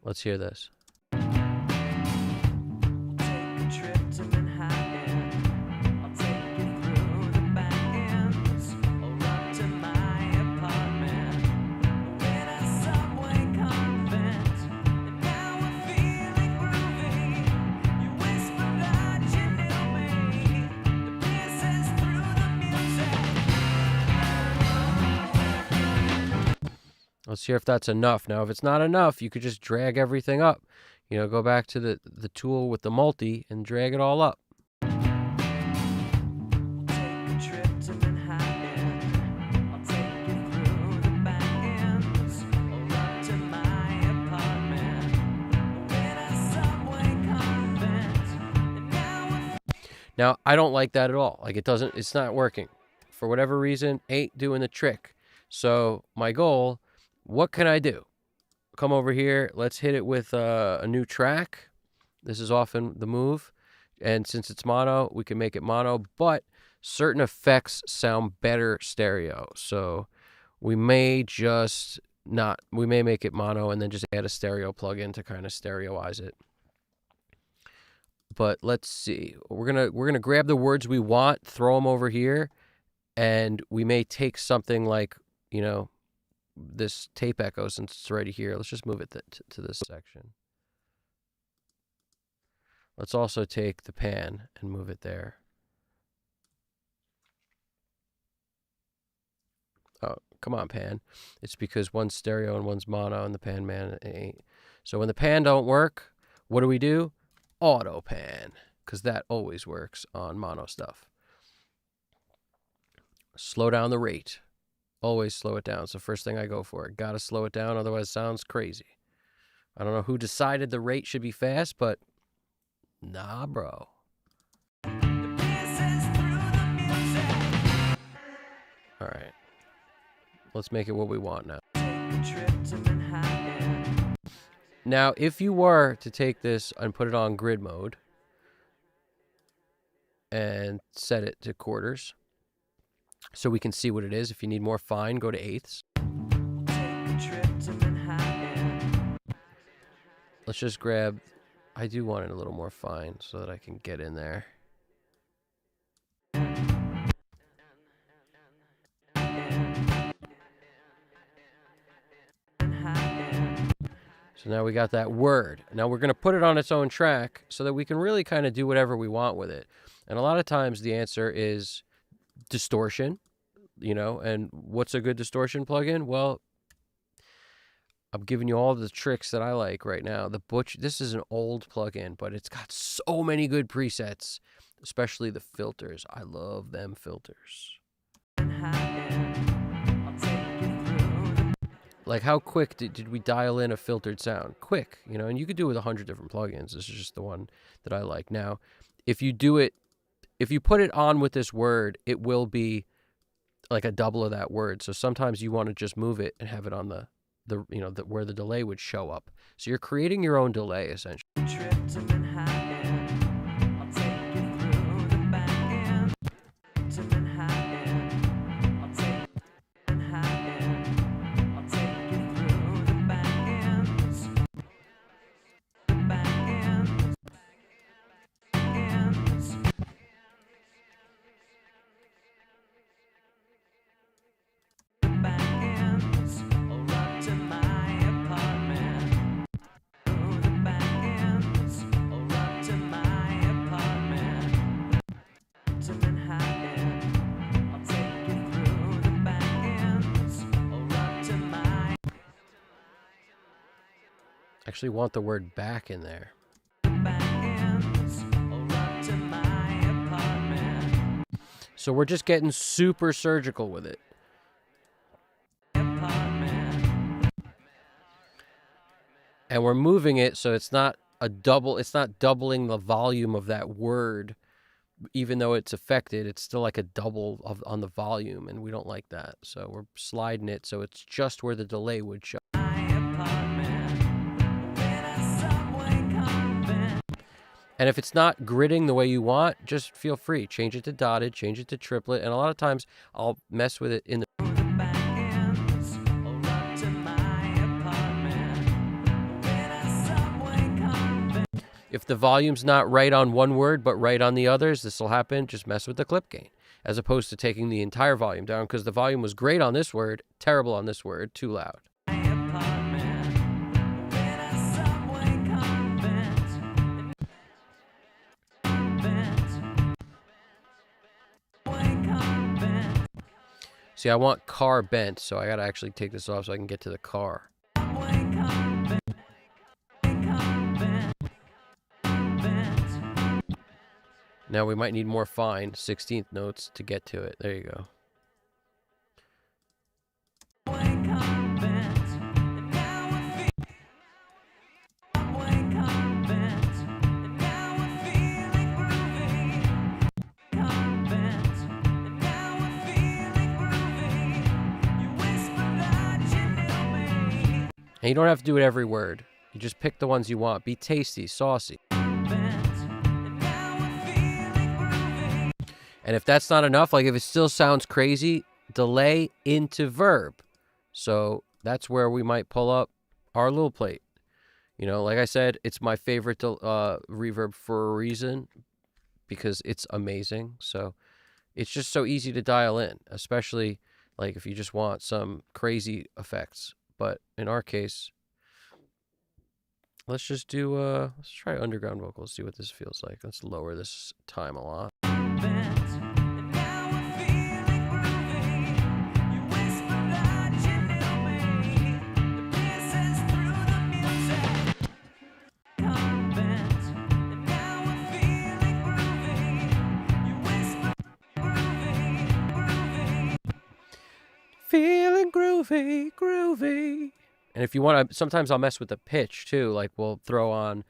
[SPEAKER 1] Let's hear this. Let's hear if that's enough. Now, if it's not enough, you could just drag everything up. Go back to the tool with the multi and drag it all up. Now, I don't like that at all. Like, it's not working. For whatever reason, ain't doing the trick. So my goal, what can I do? Come over here. Let's hit it with a new track. This is often the move. And since it's mono, we can make it mono. But certain effects sound better stereo. So we may make it mono and then just add a stereo plugin to kind of stereoize it. But let's see. We're gonna grab the words we want, throw them over here, and we may take something like, this tape echo, since it's already here. Let's just move it to this section. Let's also take the pan and move it there. Oh, come on, pan. It's because one's stereo and one's mono, and the pan man ain't. So when the pan don't work, what do? Auto pan, because that always works on mono stuff. Slow down the rate. Always slow it down. So first thing I go for it. Gotta slow it down, otherwise it sounds crazy. I don't know who decided the rate should be fast, but nah, bro. All right. Let's make it what we want now. Now, if you were to take this and put it on grid mode and set it to quarters so we can see what it is. If you need more fine, go to eighths. Let's just grab, I do want it a little more fine so that I can get in there. So now we got that word. Now we're going to put it on its own track so that we can really kind of do whatever we want with it. And a lot of times the answer is distortion, and what's a good distortion plugin? Well, I'm giving you all the tricks that I like right now. This is an old plugin, but it's got so many good presets, especially the filters. I love them filters. Like, how quick did we dial in a filtered sound? Quick, and you could do it with 100 different plugins. This is just the one that I like. Now, if you put it on with this word, it will be like a double of that word. So sometimes you want to just move it and have it on where the delay would show up. So you're creating your own delay, essentially. Actually want the word back in there. So we're just getting super surgical with it. And we're moving it so it's not doubling the volume of that word. Even though it's affected, it's still like a double on the volume, and we don't like that. So we're sliding it so it's just where the delay would show. And if it's not gridding the way you want, just feel free. Change it to dotted, change it to triplet. And a lot of times I'll mess with it in the... If the volume's not right on one word but right on the others, this will happen. Just mess with the clip gain, as opposed to taking the entire volume down, because the volume was great on this word, terrible on this word, too loud. See, I want car bent, so I gotta actually take this off so I can get to the car. Now we might need more fine 16th notes to get to it. There you go. And you don't have to do it every word. You just pick the ones you want. Be tasty, saucy. And if that's not enough, like if it still sounds crazy, delay into verb. So that's where we might pull up our little plate. You know, like I said, it's my favorite reverb for a reason, because it's amazing. So it's just so easy to dial in, especially like if you just want some crazy effects. But in our case, let's just do, let's try underground vocals, see what this feels like. Let's lower this time a lot. Feeling groovy, groovy. And if you want to, sometimes I'll mess with the pitch too. Like we'll throw on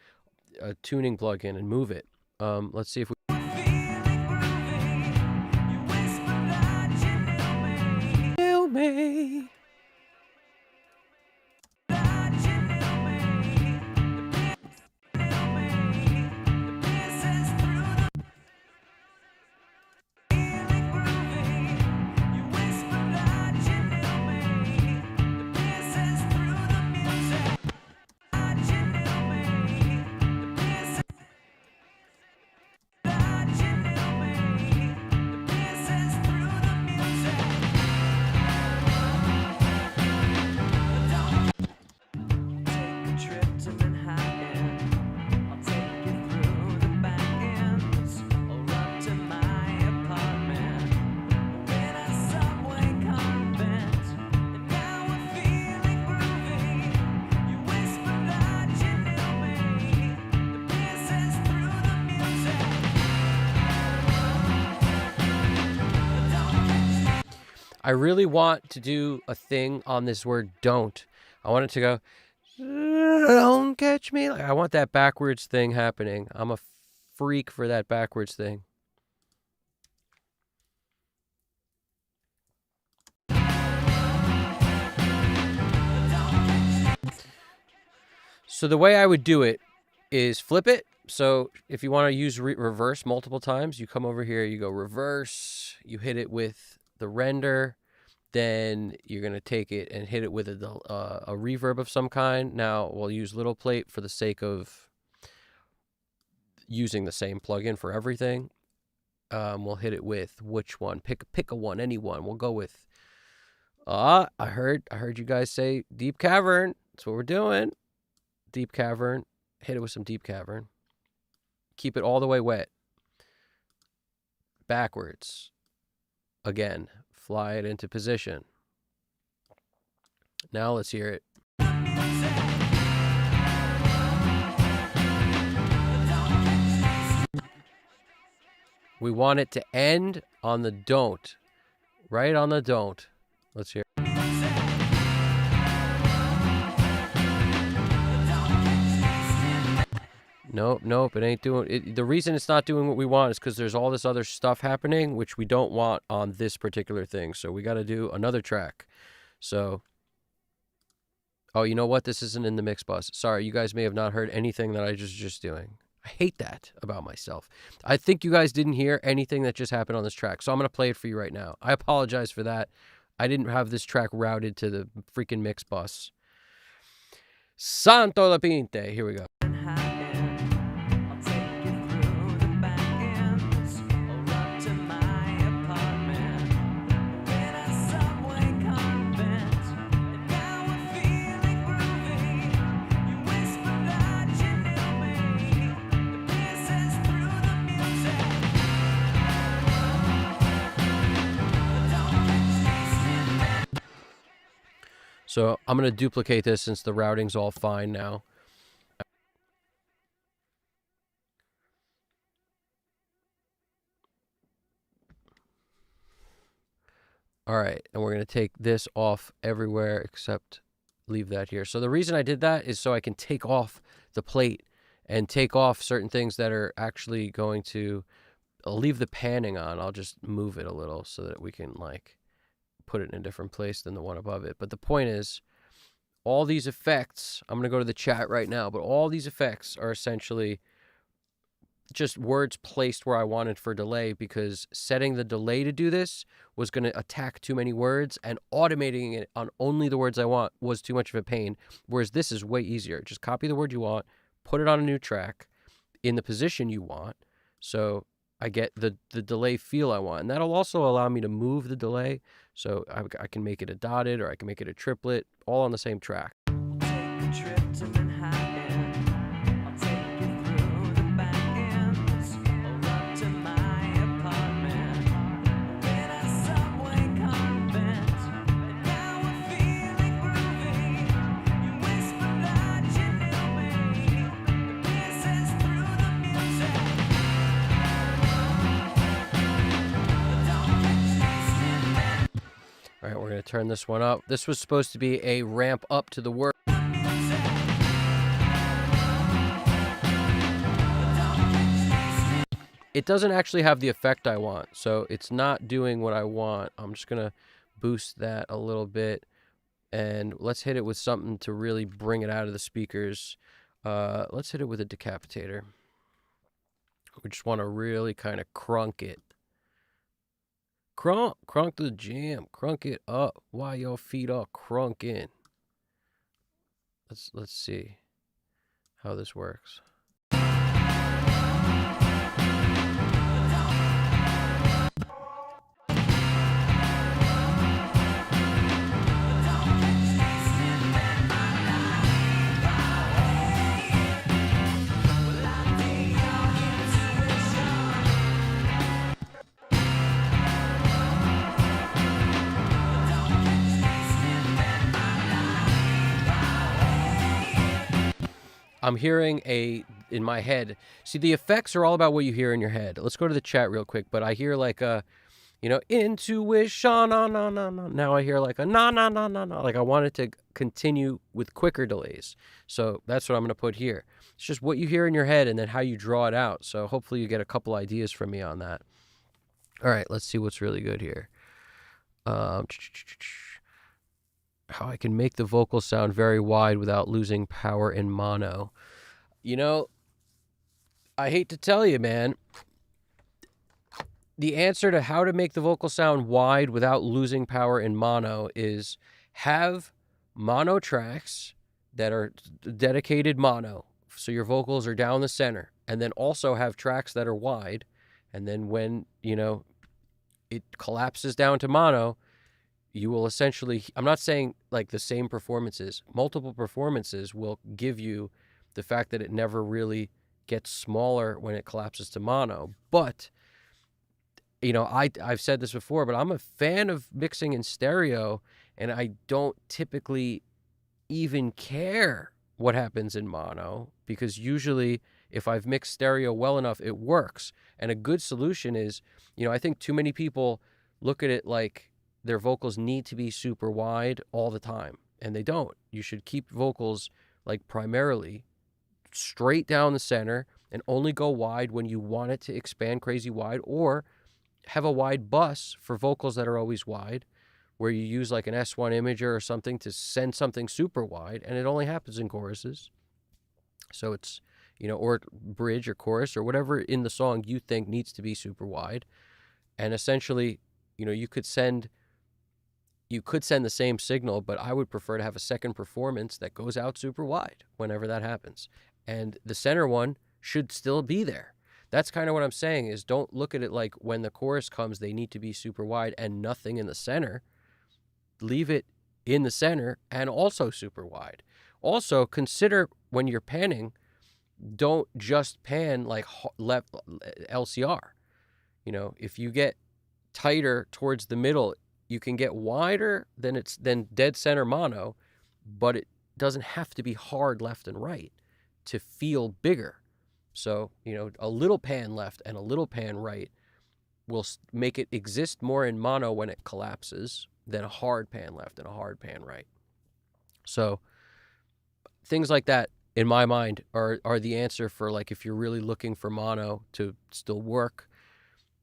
[SPEAKER 1] a tuning plugin and move it. Let's see if we... Feel me. I really want to do a thing on this word don't. I want it to go, don't catch me. Like, I want that backwards thing happening. I'm a freak for that backwards thing. So the way I would do it is flip it. So if you want to use reverse multiple times, you come over here, you go reverse, you hit it with the render, then you're going to take it and hit it with a reverb of some kind. Now we'll use little plate for the sake of using the same plugin for everything. We'll hit it with which one? Pick a one, any one. We'll go with I heard you guys say deep cavern. That's what we're doing. Deep cavern. Hit it with some deep cavern. Keep it all the way wet. Backwards. Again, fly it into position. Now let's hear it. We want it to end on the don't. Right on the don't. Let's hear it. Nope, it ain't doing it. The reason it's not doing what we want is because there's all this other stuff happening, which we don't want on this particular thing. So we got to do another track. So, oh, you know what? This isn't in the mix bus. Sorry, you guys may have not heard anything that I just doing. I hate that about myself. I think you guys didn't hear anything that just happened on this track. So I'm going to play it for you right now. I apologize for that. I didn't have this track routed to the freaking mix bus. Santo la Pinte. Here we go. So I'm going to duplicate this since the routing's all fine now. All right, and we're going to take this off everywhere except leave that here. So the reason I did that is so I can take off the plate and take off certain things that are actually going to... I'll leave the panning on. I'll just move it a little so that we can, like, put it in a different place than the one above it. But the point is, all these effects, I'm going to go to the chat right now, but all these effects are essentially just words placed where I wanted for delay, because setting the delay to do this was going to attack too many words, and automating it on only the words I want was too much of a pain, whereas this is way easier. Just copy the word you want, put it on a new track in the position you want, so I get the delay feel I want. And that'll also allow me to move the delay, so I can make it a dotted or I can make it a triplet, all on the same track. All right, we're going to turn this one up. This was supposed to be a ramp up to the word. It doesn't actually have the effect I want, so it's not doing what I want. I'm just going to boost that a little bit, and let's hit it with something to really bring it out of the speakers. Let's hit it with a decapitator. We just want to really kind of crunk it. Crunk the jam, crunk it up while your feet are crunking. Let's see how this works. I'm hearing in my head. See, the effects are all about what you hear in your head. Let's go to the chat real quick, but I hear like a, intuition, no. Now I hear like a no. Like I want it to continue with quicker delays. So that's what I'm going to put here. It's just what you hear in your head and then how you draw it out. So hopefully you get a couple ideas from me on that. All right, let's see what's really good here. How I can make the vocal sound very wide without losing power in mono. I hate to tell you, man. The answer to how to make the vocal sound wide without losing power in mono is have mono tracks that are dedicated mono, so your vocals are down the center, and then also have tracks that are wide, and then when, it collapses down to mono, you will essentially, I'm not saying like the same performances, multiple performances will give you the fact that it never really gets smaller when it collapses to mono. But, I've said this before, but I'm a fan of mixing in stereo, and I don't typically even care what happens in mono, because usually If I've mixed stereo well enough, it works. And a good solution is, I think too many people look at it like their vocals need to be super wide all the time, and they don't. You should keep vocals like primarily straight down the center and only go wide when you want it to expand crazy wide, or have a wide bus for vocals that are always wide, where you use like an S1 imager or something to send something super wide, and it only happens in choruses. So it's, or bridge or chorus or whatever in the song you think needs to be super wide. And essentially, you could send the same signal, but I would prefer to have a second performance that goes out super wide whenever that happens. And the center one should still be there. That's kind of what I'm saying, is don't look at it like when the chorus comes, they need to be super wide and nothing in the center. Leave it in the center and also super wide. Also, consider when you're panning, don't just pan like left LCR. If you get tighter towards the middle, you can get wider than dead center mono, but it doesn't have to be hard left and right to feel bigger. So, a little pan left and a little pan right will make it exist more in mono when it collapses than a hard pan left and a hard pan right. So things like that, in my mind, are the answer for like if you're really looking for mono to still work.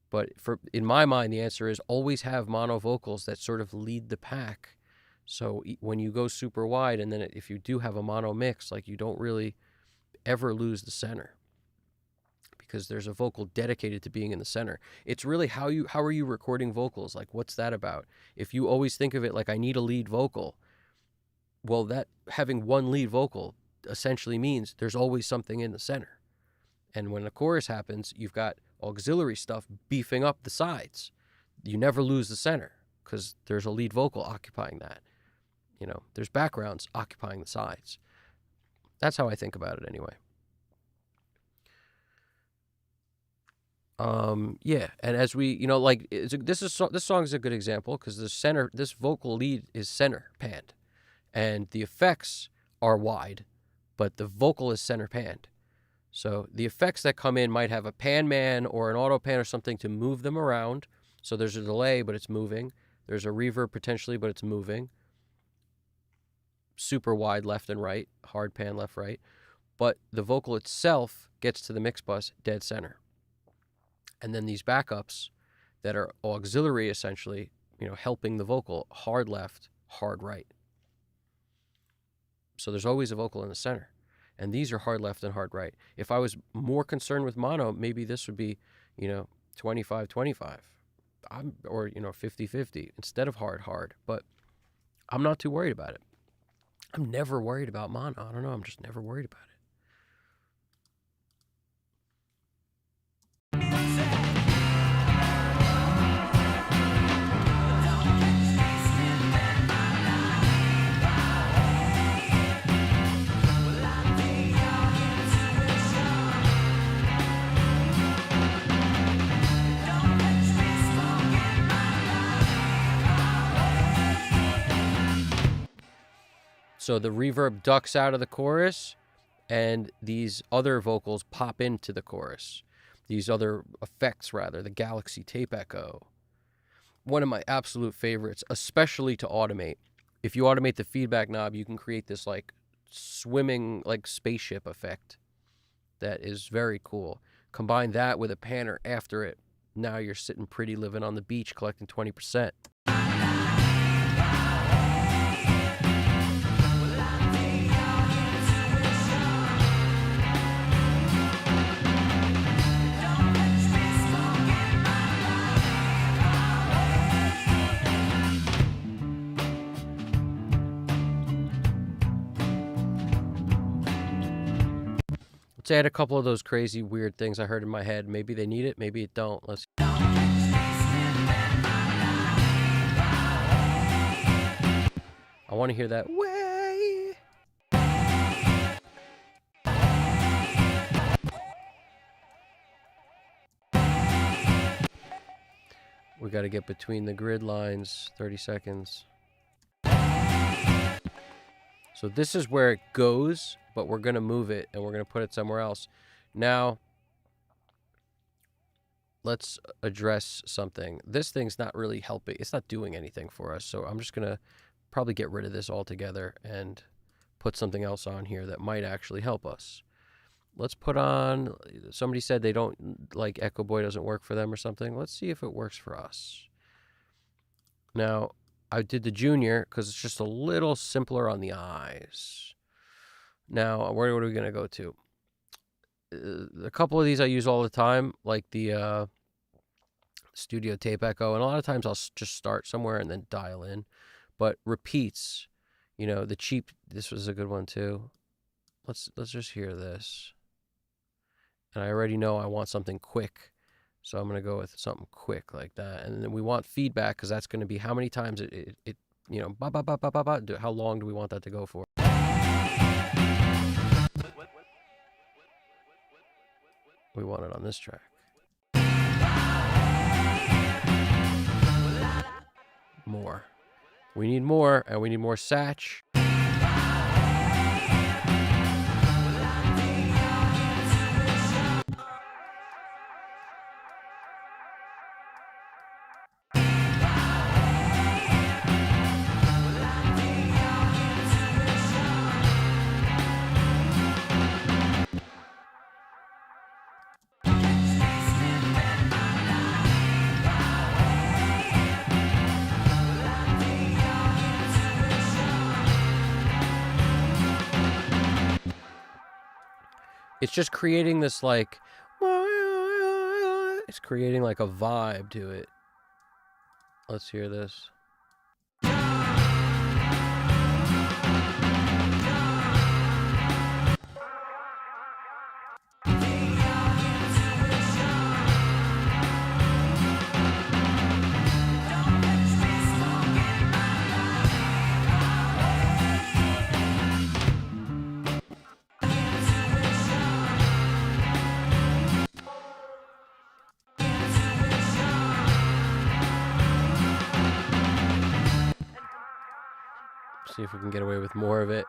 [SPEAKER 1] But in my mind, the answer is always have mono vocals that sort of lead the pack. So when you go super wide, and then if you do have a mono mix, like you don't really ever lose the center, because there's a vocal dedicated to being in the center. It's really how are you recording vocals? Like, what's that about? If you always think of it like I need a lead vocal, well, that having one lead vocal essentially means there's always something in the center. And when the chorus happens, you've got auxiliary stuff beefing up the sides. You never lose the center because there's a lead vocal occupying that. There's backgrounds occupying the sides. That's how I think about it anyway. Yeah, and as we, this song is a good example because this vocal lead is center panned, and the effects are wide, but the vocal is center panned. So the effects that come in might have a pan man or an auto pan or something to move them around. So there's a delay, but it's moving. There's a reverb potentially, but it's moving. Super wide left and right, hard pan left, right. But the vocal itself gets to the mix bus dead center. And then these backups that are auxiliary, essentially, helping the vocal, hard left, hard right. So there's always a vocal in the center. And these are hard left and hard right. If I was more concerned with mono, maybe this would be, 25-25. Or 50-50 instead of hard. But I'm not too worried about it. I'm never worried about mono. I don't know. I'm just never worried about it. So the reverb ducks out of the chorus, and these other vocals pop into the chorus. These other effects, rather, the Galaxy tape echo. One of my absolute favorites, especially to automate. If you automate the feedback knob, you can create this like swimming, like spaceship effect that is very cool. Combine that with a panner after it. Now you're sitting pretty, living on the beach, collecting 20%. Let's add a couple of those crazy, weird things I heard in my head. Maybe they need it, maybe it don't. Let's. I want to hear that way. We got to get between the grid lines, 30 seconds. So this is where it goes, but we're going to move it and we're going to put it somewhere else. Now, let's address something. This thing's not really helping. It's not doing anything for us. So I'm just going to probably get rid of this altogether and put something else on here that might actually help us. Let's put on, somebody said they don't, like Echo Boy doesn't work for them or something. Let's see if it works for us. Now, I did the junior because it's just a little simpler on the eyes. Now, where are we going to go to? A couple of these I use all the time, like the Studio Tape Echo, and a lot of times I'll just start somewhere and then dial in. But repeats, you know, the cheap, this was a good one too. Let's just hear this. And I already know I want something quick, so I'm going to go with something quick like that. And then we want feedback because that's going to be how many times it you know, ba ba ba ba ba ba. How long do we want that to go for? We want it on this track. More. We need more, and we need more satch. It's just creating this like, it's creating like a vibe to it. Let's hear this. See if we can get away with more of it.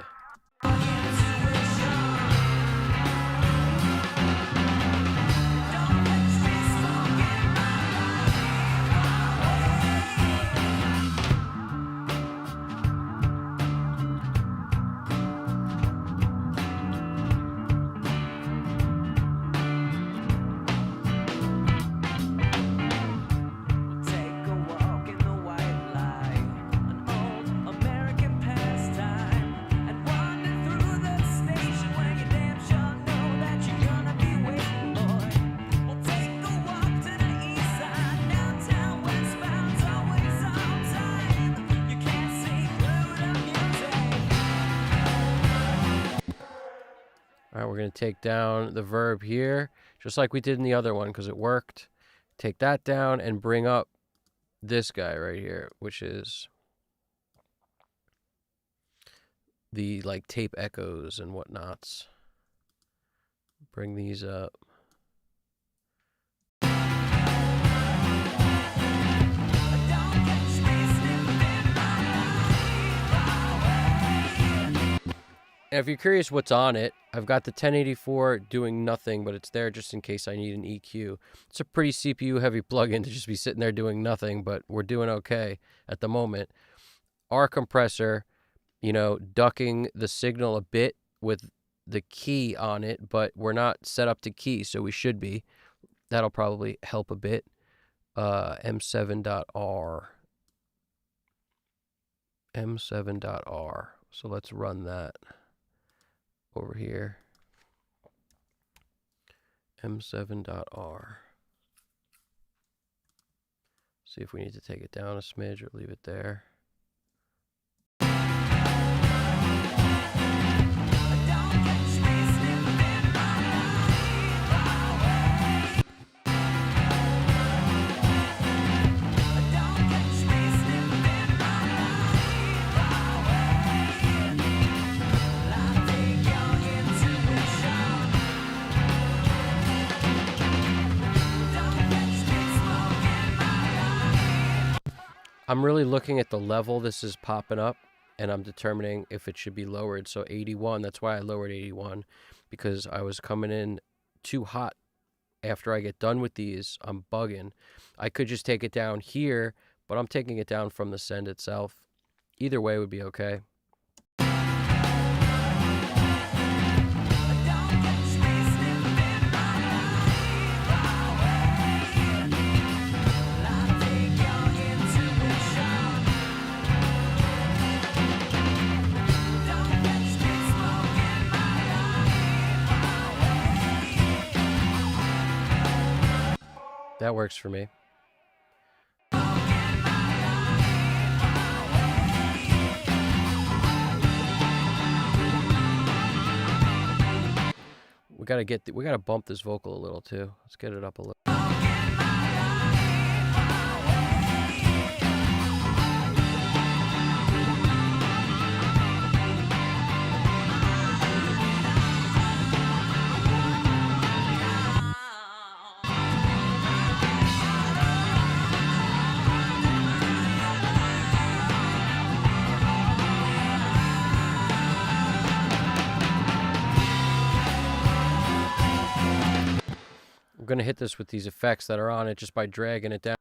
[SPEAKER 1] All right, we're going to take down the verb here, just like we did in the other one because it worked. Take that down and bring up this guy right here, which is the like tape echoes and whatnots. Bring these up. And if you're curious what's on it, I've got the 1084 doing nothing, but it's there just in case I need an EQ. It's a pretty CPU-heavy plugin to just be sitting there doing nothing, but we're doing okay at the moment. Our compressor, you know, ducking the signal a bit with the key on it, but we're not set up to key, so we should be. That'll probably help a bit. M7.R. M7.R. So let's run that over here. M7.R. See if we need to take it down a smidge or leave it there. I'm really looking at the level this is popping up, and I'm determining if it should be lowered. So 81, that's why I lowered 81, because I was coming in too hot after I get done with these, I'm bugging. I could just take it down here, but I'm taking it down from the send itself. Either way would be okay. That works for me. We gotta bump this vocal a little too. Let's get it up a little. I'm gonna hit this with these effects that are on it just by dragging it down.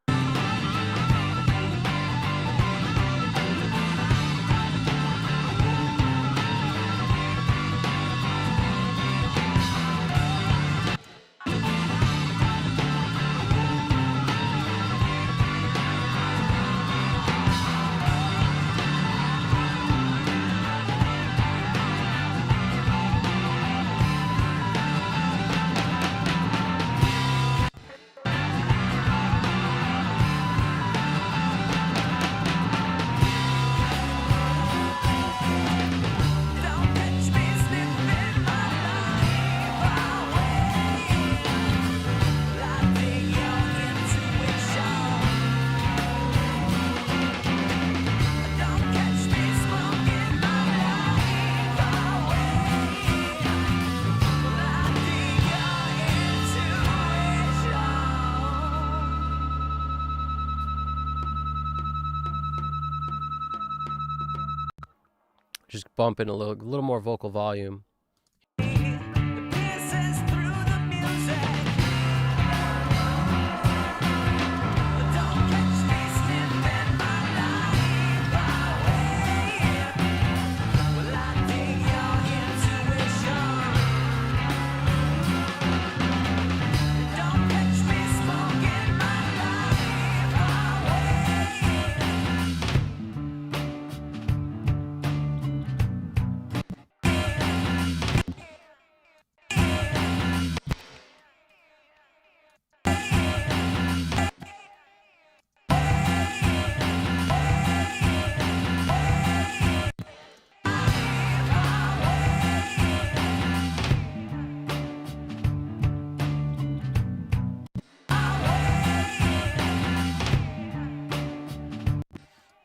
[SPEAKER 1] Just bumping a little more vocal volume.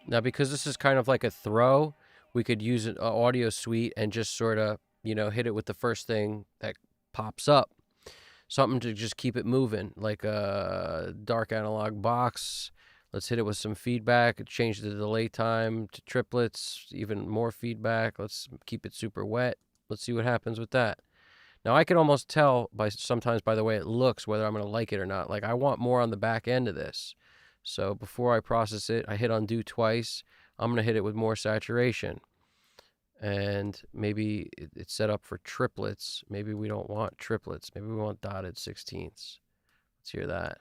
[SPEAKER 1] Now, because this is kind of like a throw, we could use an audio suite and just sort of, hit it with the first thing that pops up. Something to just keep it moving, like a dark analog box. Let's hit it with some feedback, change the delay time to triplets, even more feedback. Let's keep it super wet. Let's see what happens with that. Now, I can almost tell sometimes by the way it looks whether I'm going to like it or not. Like, I want more on the back end of this. So before I process it, I hit undo twice. I'm going to hit it with more saturation. And maybe it's set up for triplets. Maybe we don't want triplets. Maybe we want dotted 16ths. Let's hear that.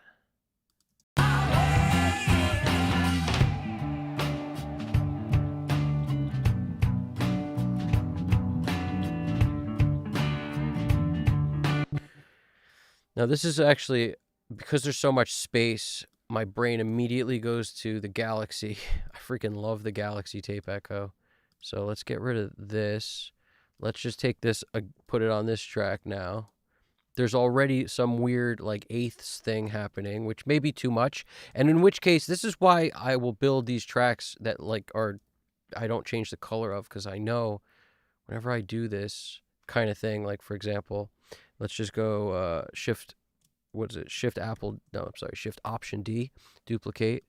[SPEAKER 1] Now, this is actually, because there's so much space, my brain immediately goes to the Galaxy. I freaking love the Galaxy tape echo. So let's get rid of this. Let's just take this, put it on this track now. There's already some weird like eighths thing happening, which may be too much. And in which case, this is why I will build these tracks that I don't change the color of, because I know whenever I do this kind of thing, like for example, let's just go Shift Option D, duplicate.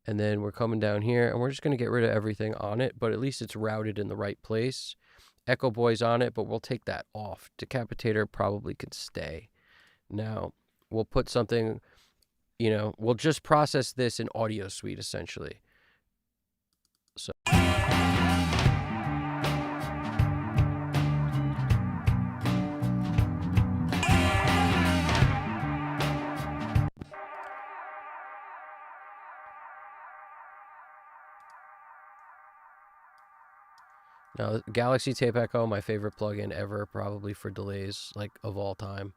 [SPEAKER 1] And then we're coming down here, and we're just going to get rid of everything on it, but at least it's routed in the right place. Echo Boy's on it, but we'll take that off. Decapitator probably could stay. Now, we'll put something, we'll just process this in Audio Suite essentially. So now, Galaxy Tape Echo, my favorite plugin ever, probably for delays, like, of all time.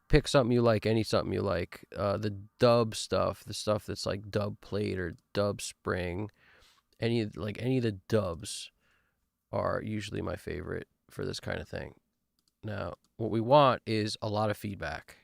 [SPEAKER 1] Pick something you like, something you like. The dub stuff, the stuff that's like dub plate or dub spring, any of the dubs are usually my favorite for this kind of thing. Now, what we want is a lot of feedback.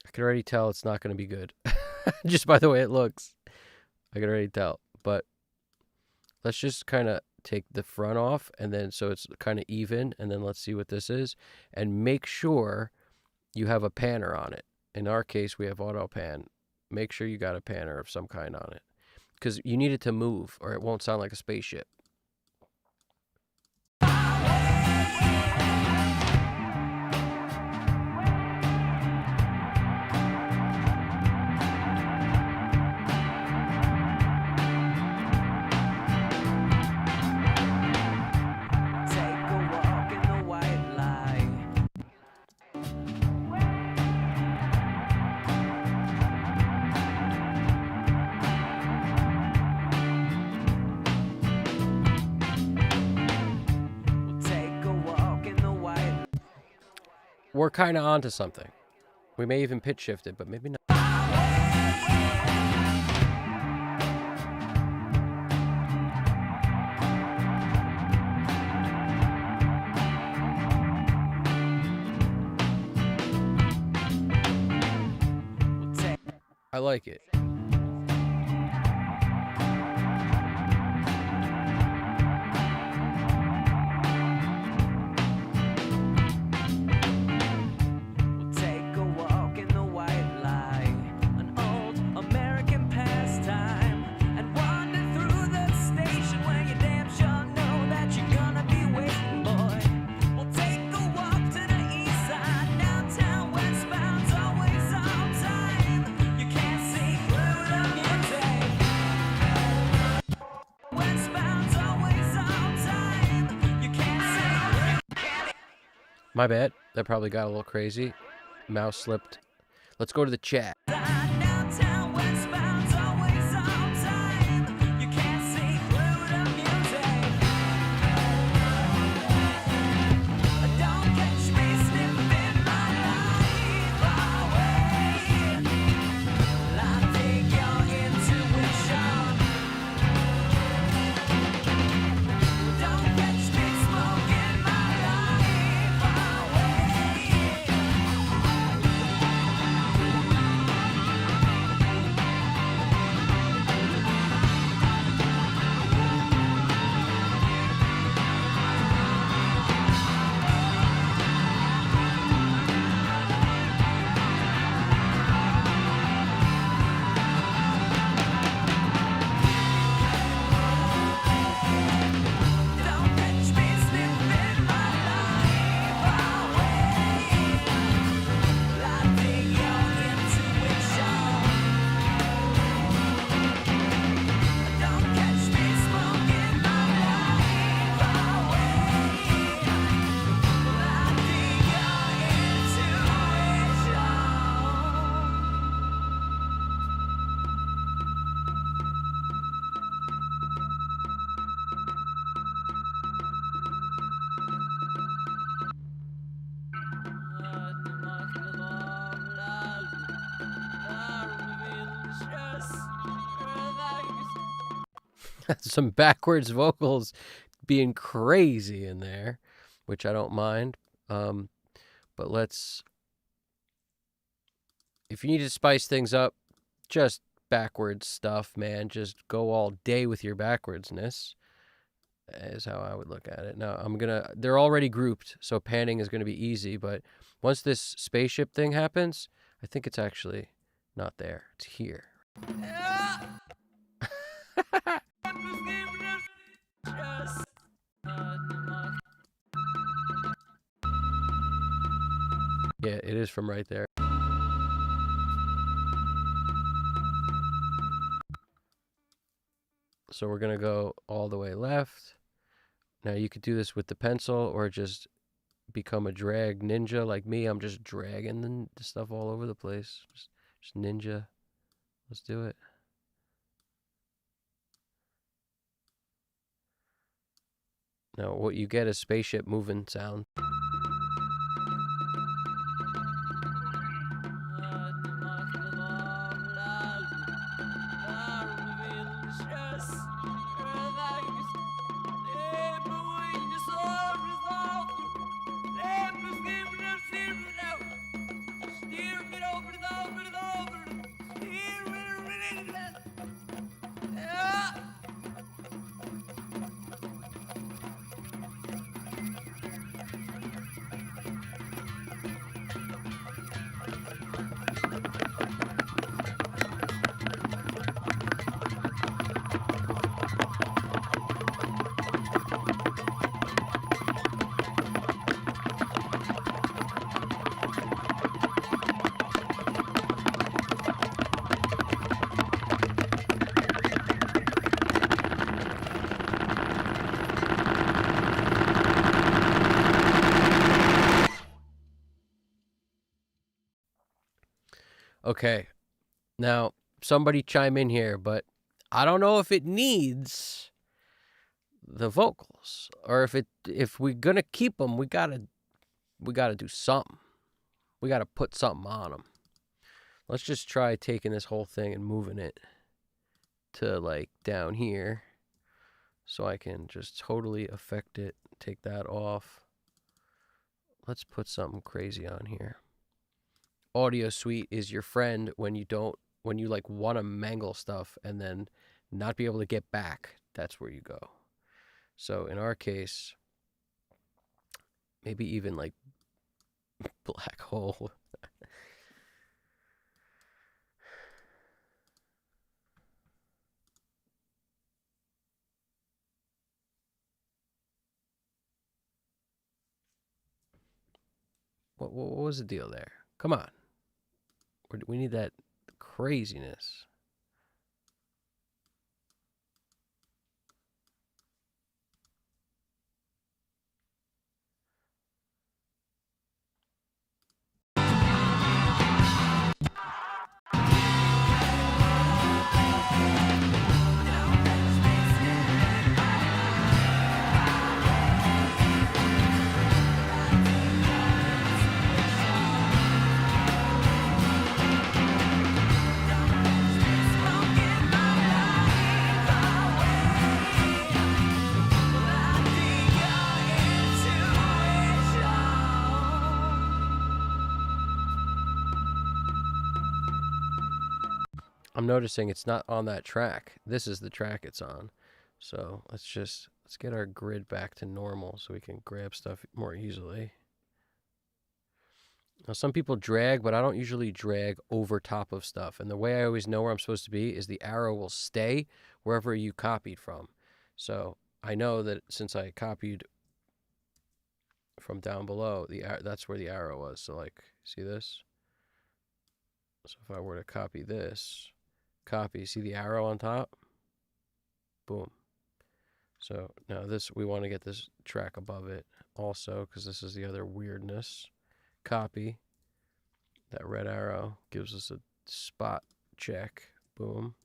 [SPEAKER 1] I can already tell it's not going to be good. Just by the way it looks. I can already tell. But let's just kind of take the front off, and then so it's kind of even, and then let's see what this is. And make sure you have a panner on it. In our case, we have auto pan. Make sure you got a panner of some kind on it, because you need it to move or it won't sound like a spaceship. We're kind of onto something. We may even pitch shift it, but maybe not. I like it. My bad. That probably got a little crazy. Mouse slipped. Let's go to the chat. Some backwards vocals being crazy in there, which I don't mind. But if you need to spice things up, just backwards stuff, man. Just go all day with your backwardsness. is how I would look at it. Now they're already grouped, so panning is gonna be easy, but once this spaceship thing happens, I think it's actually not there. It's here. Yeah, it is from right there. So we're gonna go all the way left. Now you could do this with the pencil or just become a drag ninja like me. I'm just dragging the stuff all over the place. Just ninja. Let's do it. Now what you get is spaceship moving sound. Okay, now somebody chime in here, but I don't know if it needs the vocals or if we're gonna keep them, we gotta do something. We gotta put something on them. Let's just try taking this whole thing and moving it to like down here, so I can just totally affect it. Take that off. Let's put something crazy on here. Audio Suite is your friend when you like want to mangle stuff and then not be able to get back. That's where you go. So in our case, maybe even like black hole. What was the deal there? Come on. We need that craziness. I'm noticing it's not on that track. This is the track it's on. So let's get our grid back to normal so we can grab stuff more easily. Now some people drag, but I don't usually drag over top of stuff. And the way I always know where I'm supposed to be is the arrow will stay wherever you copied from. So I know that since I copied from down below, that's where the arrow was. So like, see this? So if I were to copy this, see the arrow on top? Boom. So now we want to get this track above it also, because this is the other weirdness. Copy. That red arrow gives us a spot check. Boom.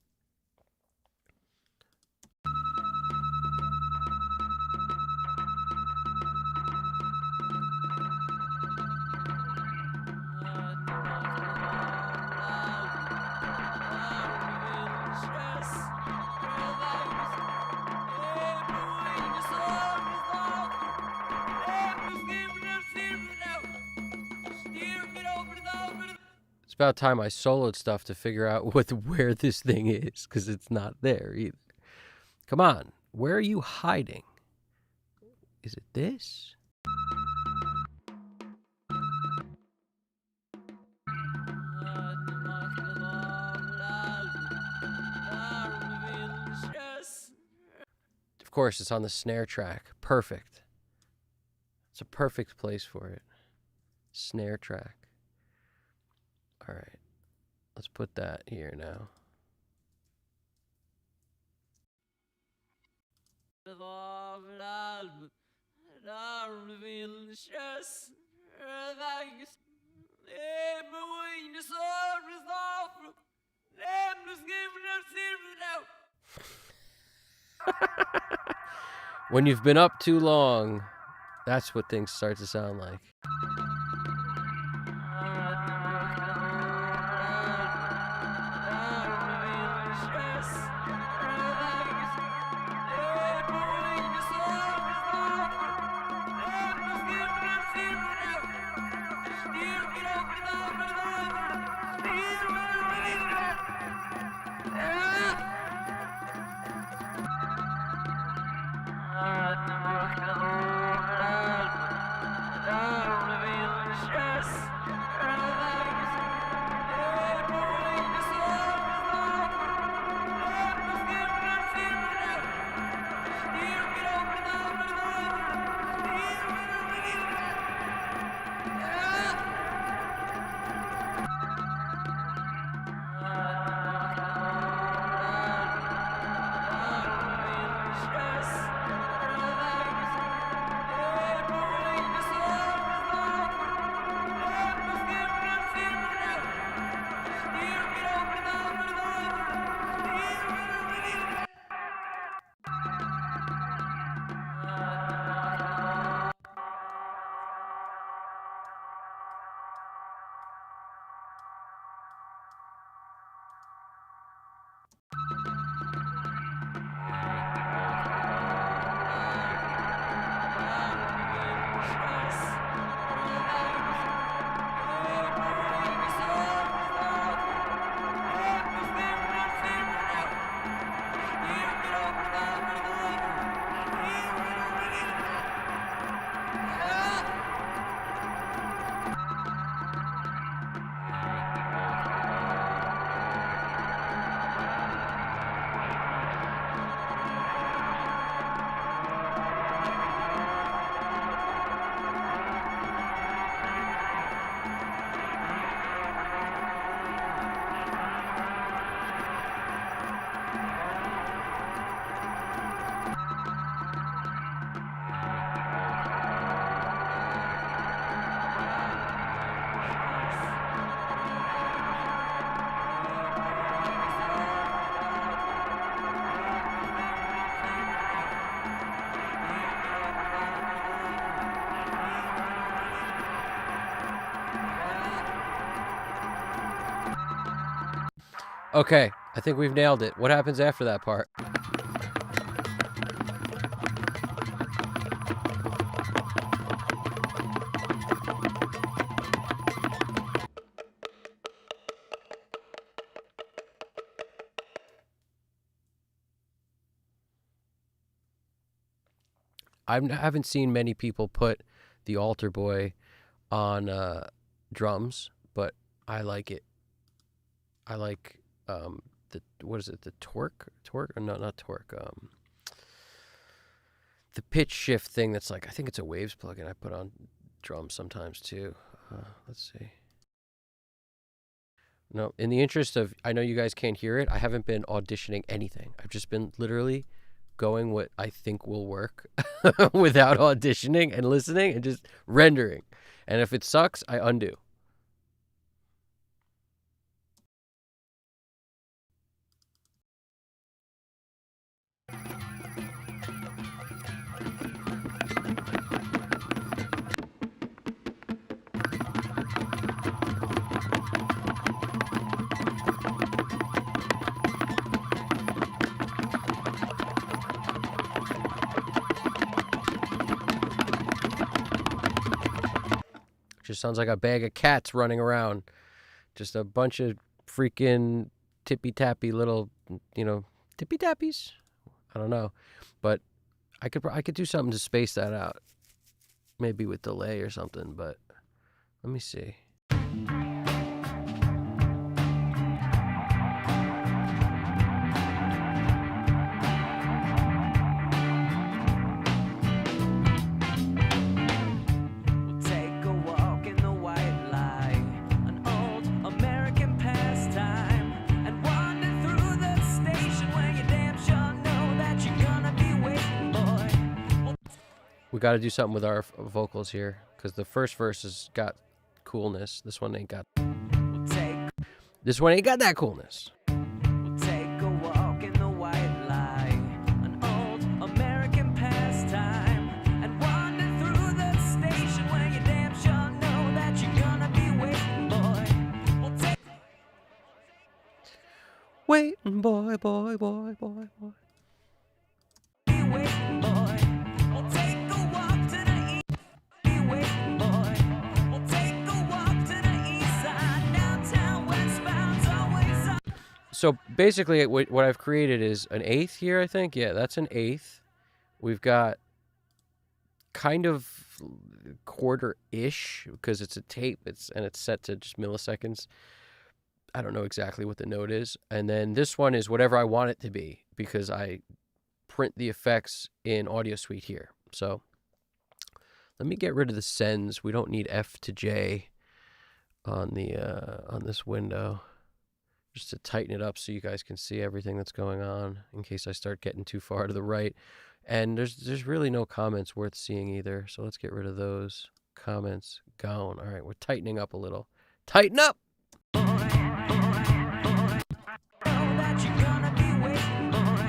[SPEAKER 1] It's about time I soloed stuff to figure out where this thing is, because it's not there either. Come on, where are you hiding? Is it this? Of course, it's on the snare track. Perfect. It's a perfect place for it. Snare track. All right. Let's put that here now. When you've been up too long, that's what things start to sound like. Okay, I think we've nailed it. What happens after that part? I haven't seen many people put the altar boy on drums, but I like it. I like the, what is it? The torque? Or no, not torque. The pitch shift thing that's like, I think it's a Waves plugin I put on drums sometimes too. Let's see. No, in the interest of, I know you guys can't hear it, I haven't been auditioning anything. I've just been literally going what I think will work without auditioning and listening and just rendering. And if it sucks, I undo. Just sounds like a bag of cats running around. Just a bunch of freaking tippy-tappy little, tippy-tappies? I don't know. But I could do something to space that out, maybe with delay or something. But let me see.
[SPEAKER 3] We'll take a walk in the white light, an old American pastime, and wander through the station where you damn sure know that you're gonna be waiting, boy.
[SPEAKER 1] We got to do something with our vocals here because the first verse has got coolness. This one ain't got.
[SPEAKER 3] We'll take
[SPEAKER 1] that coolness.
[SPEAKER 3] We'll take a walk in the white light, an old American pastime, and wander through the station where you damn sure know that you're gonna be waiting, boy. We'll take
[SPEAKER 1] Waiting, boy, boy, boy, boy, boy.
[SPEAKER 3] be waiting, boy. We'll take a walk to the east, be waiting, boy. We'll take a walk to the east side, downtown, westbound's always on.
[SPEAKER 1] So basically, what I've created is an eighth here, I think. Yeah, that's an eighth. We've got kind of quarter-ish because it's a tape. It's set to just milliseconds. I don't know exactly what the note is. And then this one is whatever I want it to be because I print the effects in Audio Suite here. So let me get rid of the sends. We don't need F to J on this window, just to tighten it up so you guys can see everything that's going on in case I start getting too far to the right. And there's really no comments worth seeing either. So let's get rid of those comments. Gone. All right, we're tightening up a little. Tighten up.
[SPEAKER 3] Know that you're gonna be waiting, boy.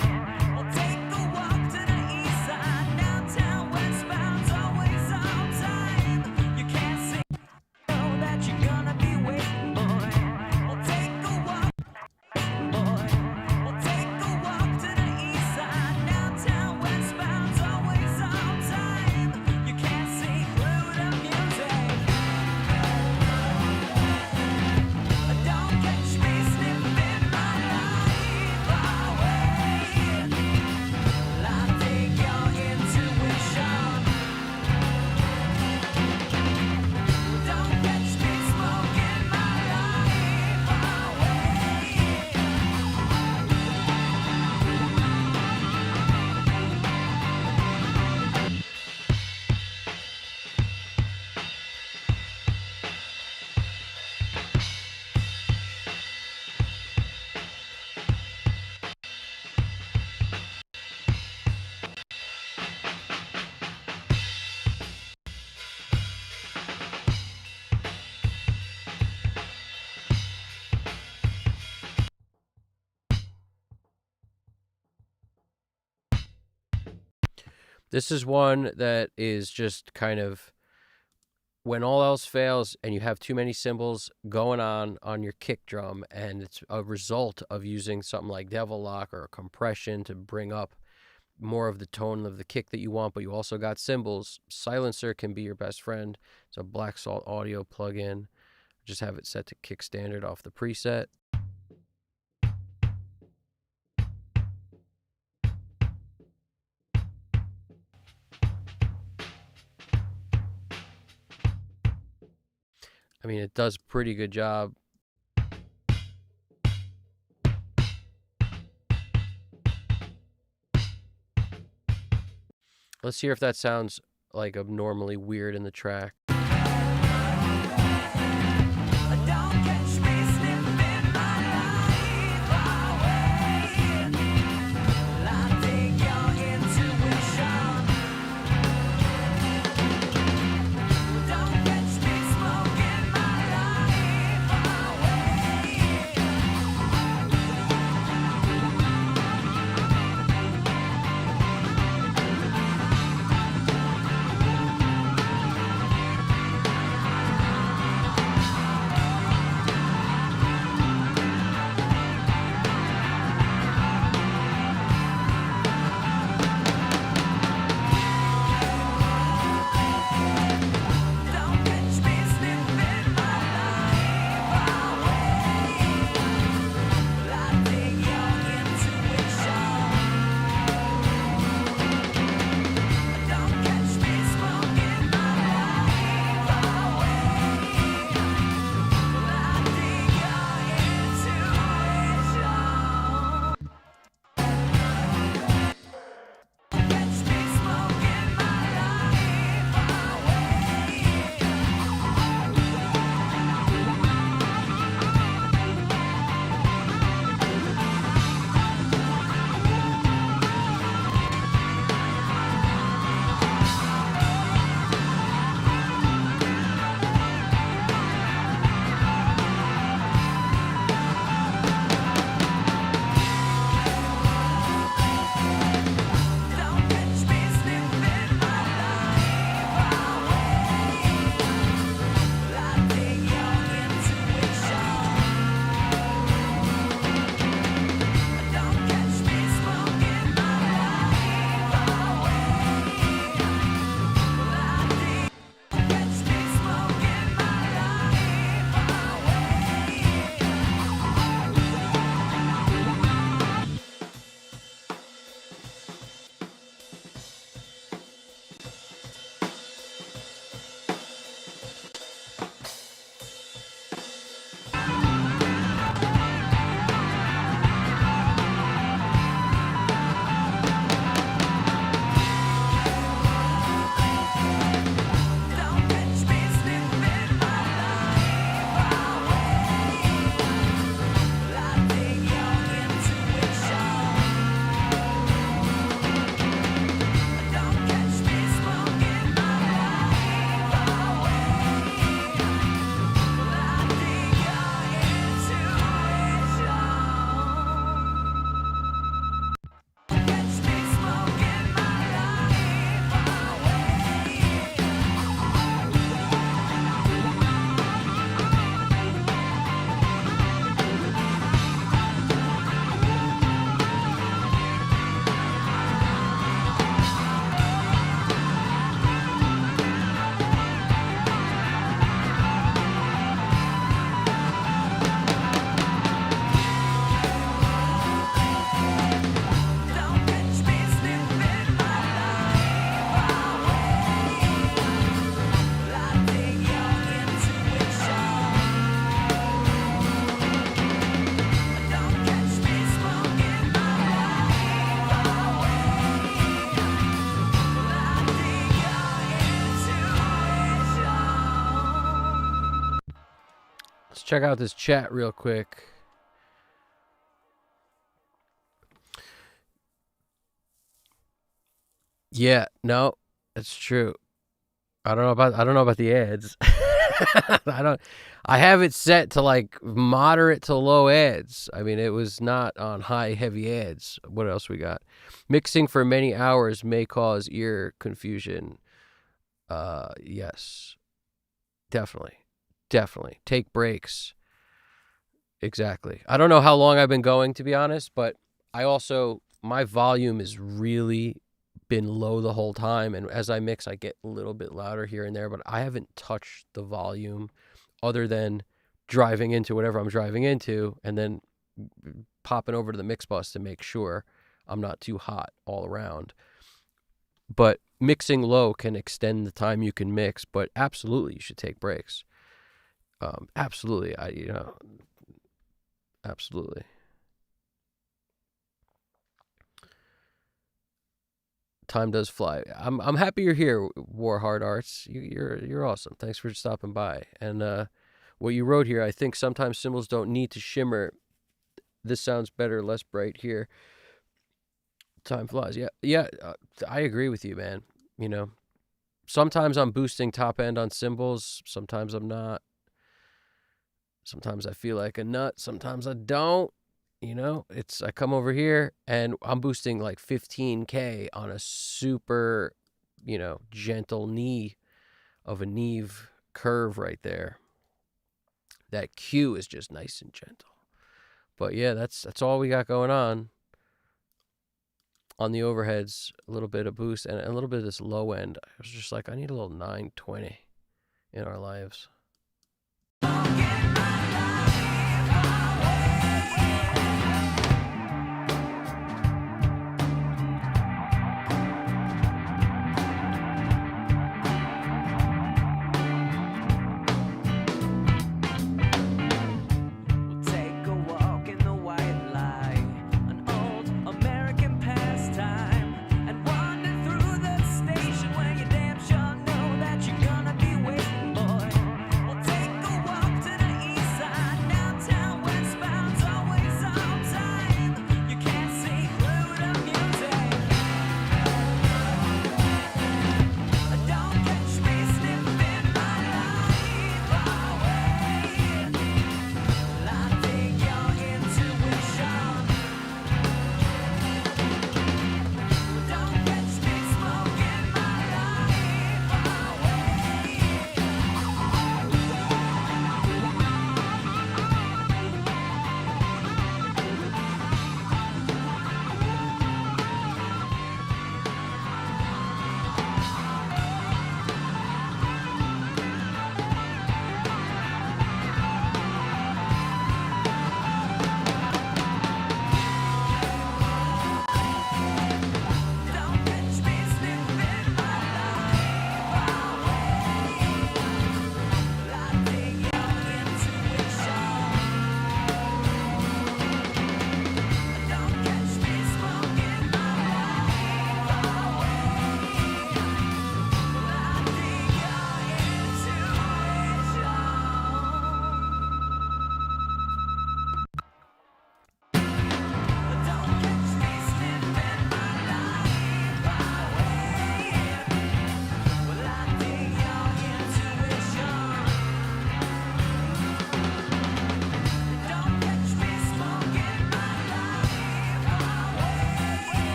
[SPEAKER 3] We'll take a walk to the east side, downtown, westbound's always on time. You can't see. Know that you're gonna be waiting, boy. We'll take a walk, boy. We'll take a walk to the east side, downtown, westbound's always on time. You can't see through the music. Don't catch me slipping my life away. I'll take your intuition. Don't catch me smoking my life away.
[SPEAKER 1] This is one that is just kind of when all else fails and you have too many cymbals going on your kick drum, and it's a result of using something like Devil Lock or a compression to bring up more of the tone of the kick that you want, but you also got cymbals. Silencer can be your best friend. It's a Black Salt Audio plugin. Just have it set to kick standard off the preset. I mean, it does a pretty good job. Let's hear if that sounds like abnormally weird in the track.
[SPEAKER 3] Don't catch me slipping my life away. I'll take your intuition. Don't catch me smoking my life away.
[SPEAKER 1] check out this chat real quick. Yeah, no, that's true. I don't know about the ads. I have it set to like moderate to low ads. I mean, it was not on high heavy ads. What else we got? Mixing for many hours may cause ear confusion. Yes. Definitely. Take breaks. Exactly. I don't know how long I've been going, to be honest, but my volume has really been low the whole time, and as I mix, I get a little bit louder here and there, but I haven't touched the volume other than driving into whatever I'm driving into and then popping over to the mix bus to make sure I'm not too hot all around. But mixing low can extend the time you can mix, but absolutely you should take breaks. Absolutely. Absolutely. Time does fly. I'm happy you're here, War Hard Arts. You're awesome. Thanks for stopping by. And what you wrote here, I think sometimes cymbals don't need to shimmer. This sounds better, less bright here. Time flies. Yeah. I agree with you, man. You know, sometimes I'm boosting top end on cymbals. Sometimes I'm not. Sometimes I feel like a nut. Sometimes I don't. You know, I come over here and I'm boosting like 15K on a super, gentle knee of a Neve curve right there. That Q is just nice and gentle. But yeah, that's all we got going on the overheads. A little bit of boost and a little bit of this low end. I was just like, I need a little 920 in our lives.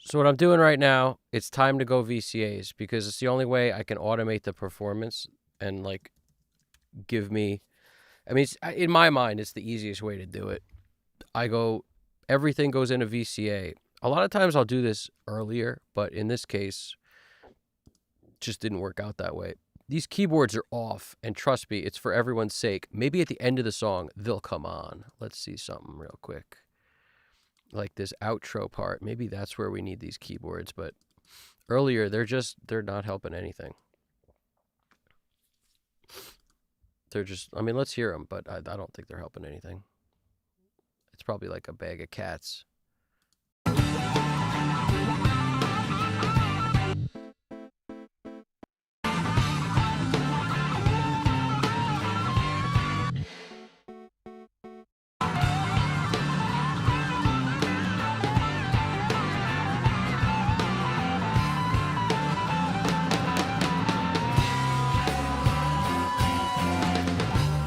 [SPEAKER 1] So what I'm doing right now, it's time to go VCAs because it's the only way I can automate the performance and like give me, I mean, in my mind, it's the easiest way to do it. Everything goes in a VCA. A lot of times I'll do this earlier, but in this case, just didn't work out that way. These keyboards are off, and trust me, it's for everyone's sake. Maybe at the end of the song, they'll come on. Let's see something real quick. Like this outro part, maybe that's where we need these keyboards, but earlier they're not helping anything. They're just, I mean, let's hear them, but I don't think they're helping anything. It's probably like a bag of cats.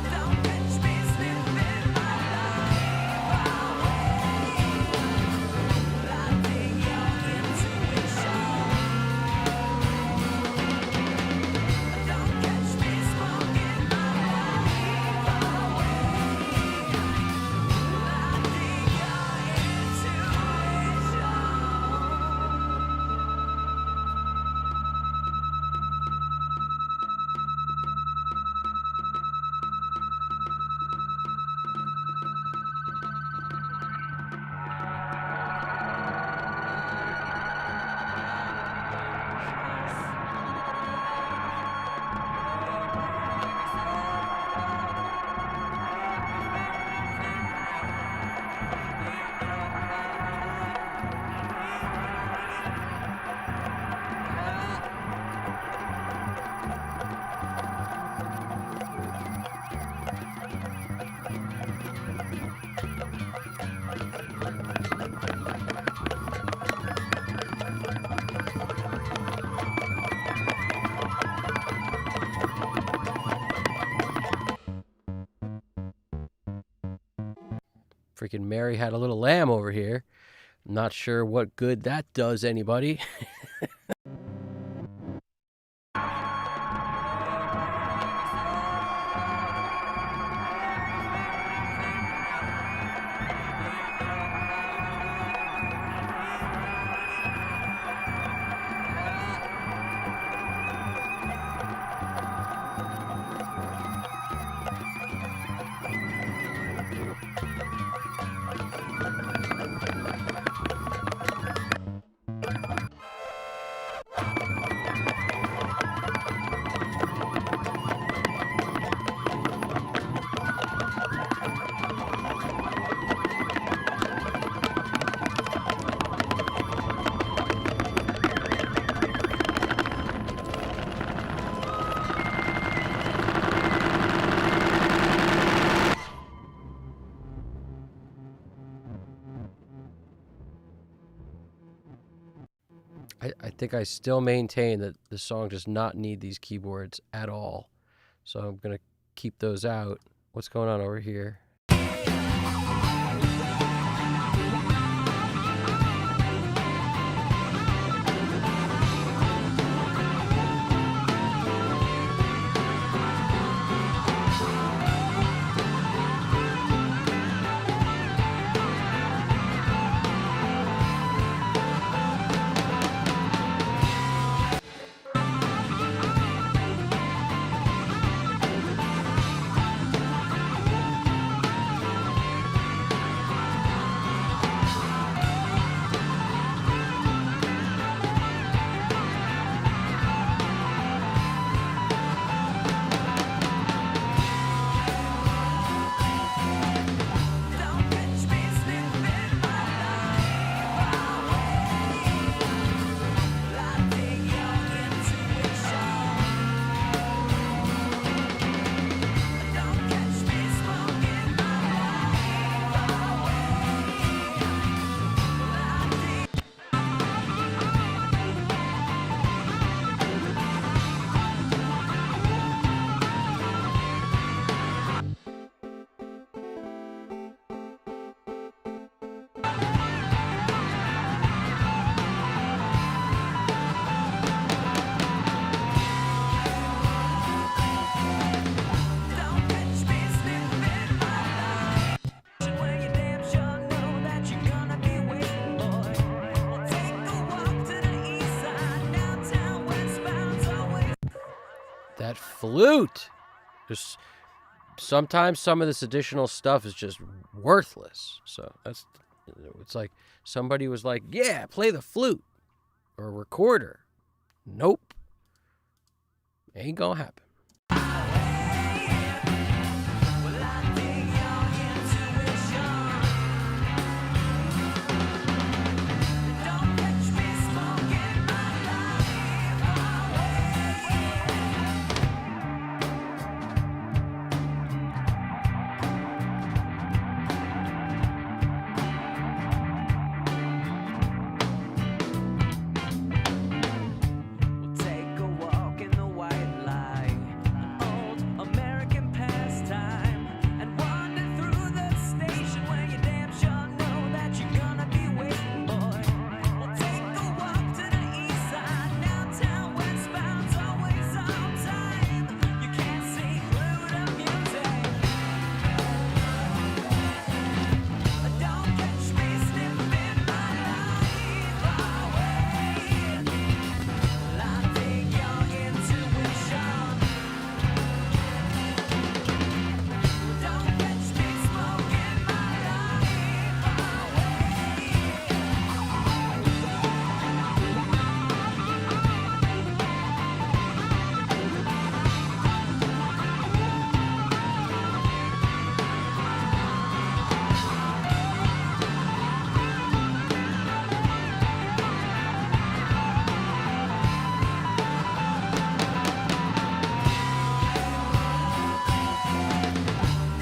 [SPEAKER 3] Don't catch me slipping my
[SPEAKER 1] Freaking Mary had a little lamb over here. Not sure what good that does anybody. I think I still maintain that the song does not need these keyboards at all. So I'm going to keep those out. What's going on over here? flute. Just sometimes some of this additional stuff is just worthless. So it's like somebody was like, yeah, play the flute or a recorder. Nope. Ain't gonna happen.
[SPEAKER 3] Take a walk in the white light, an old American pastime, and wander through the station where you damn sure know that you're gonna be waiting, boy. We'll take a walk to the east side, downtown, westbound's always on time. You can't see through the music. Don't catch me sniffing my life away. I dig your intuition. Don't catch me smoking my life away.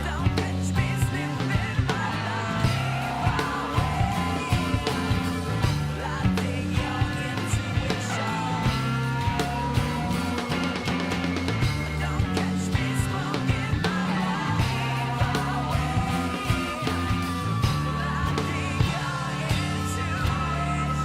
[SPEAKER 3] Don't catch me sniffing my life away. I dig your intuition. Don't catch me smoking my life away. I dig your intuition.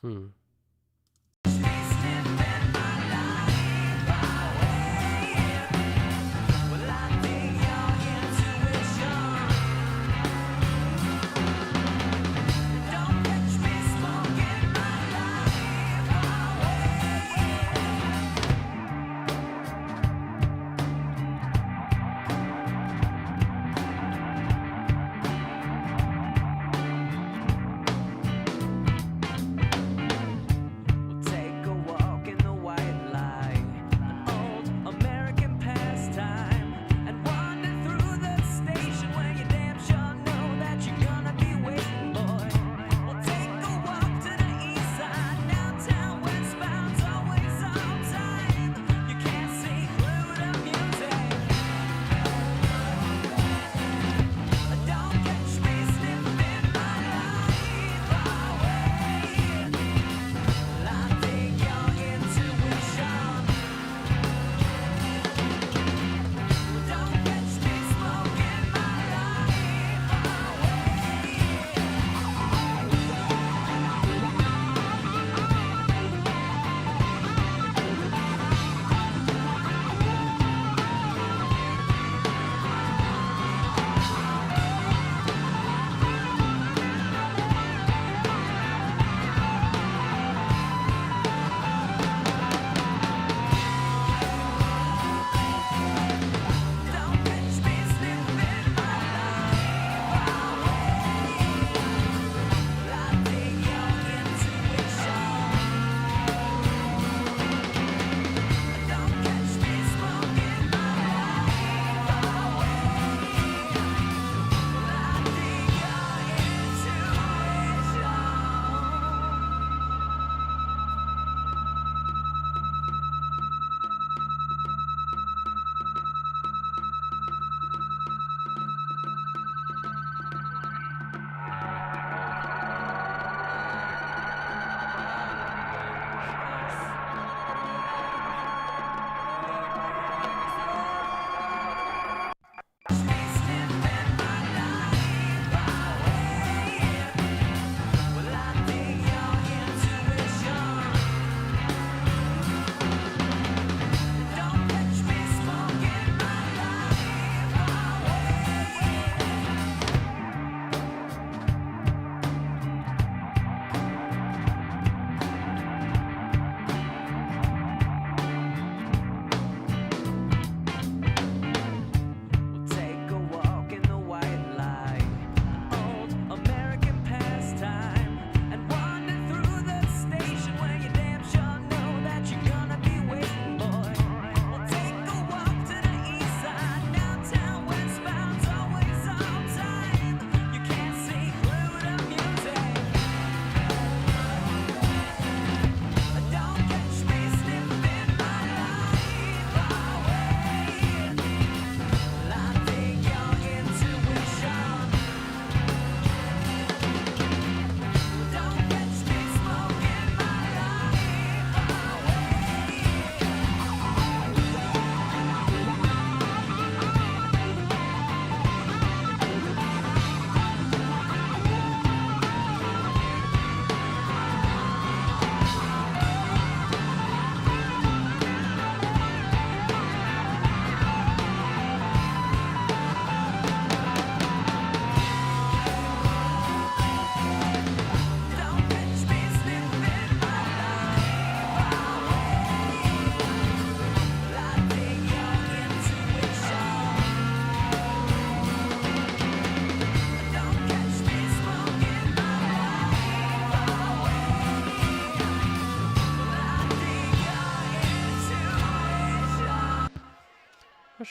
[SPEAKER 1] Hmm.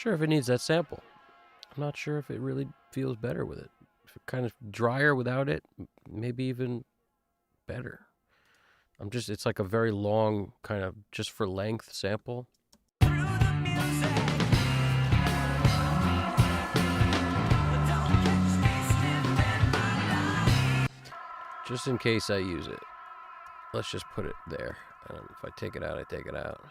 [SPEAKER 1] sure if it needs that sample. I'm not sure if it really feels better with it. If it kind of drier without it, maybe even better. It's like a very long kind of just for length sample. Just in case I use it. Let's just put it there. If I take it out, I take it out.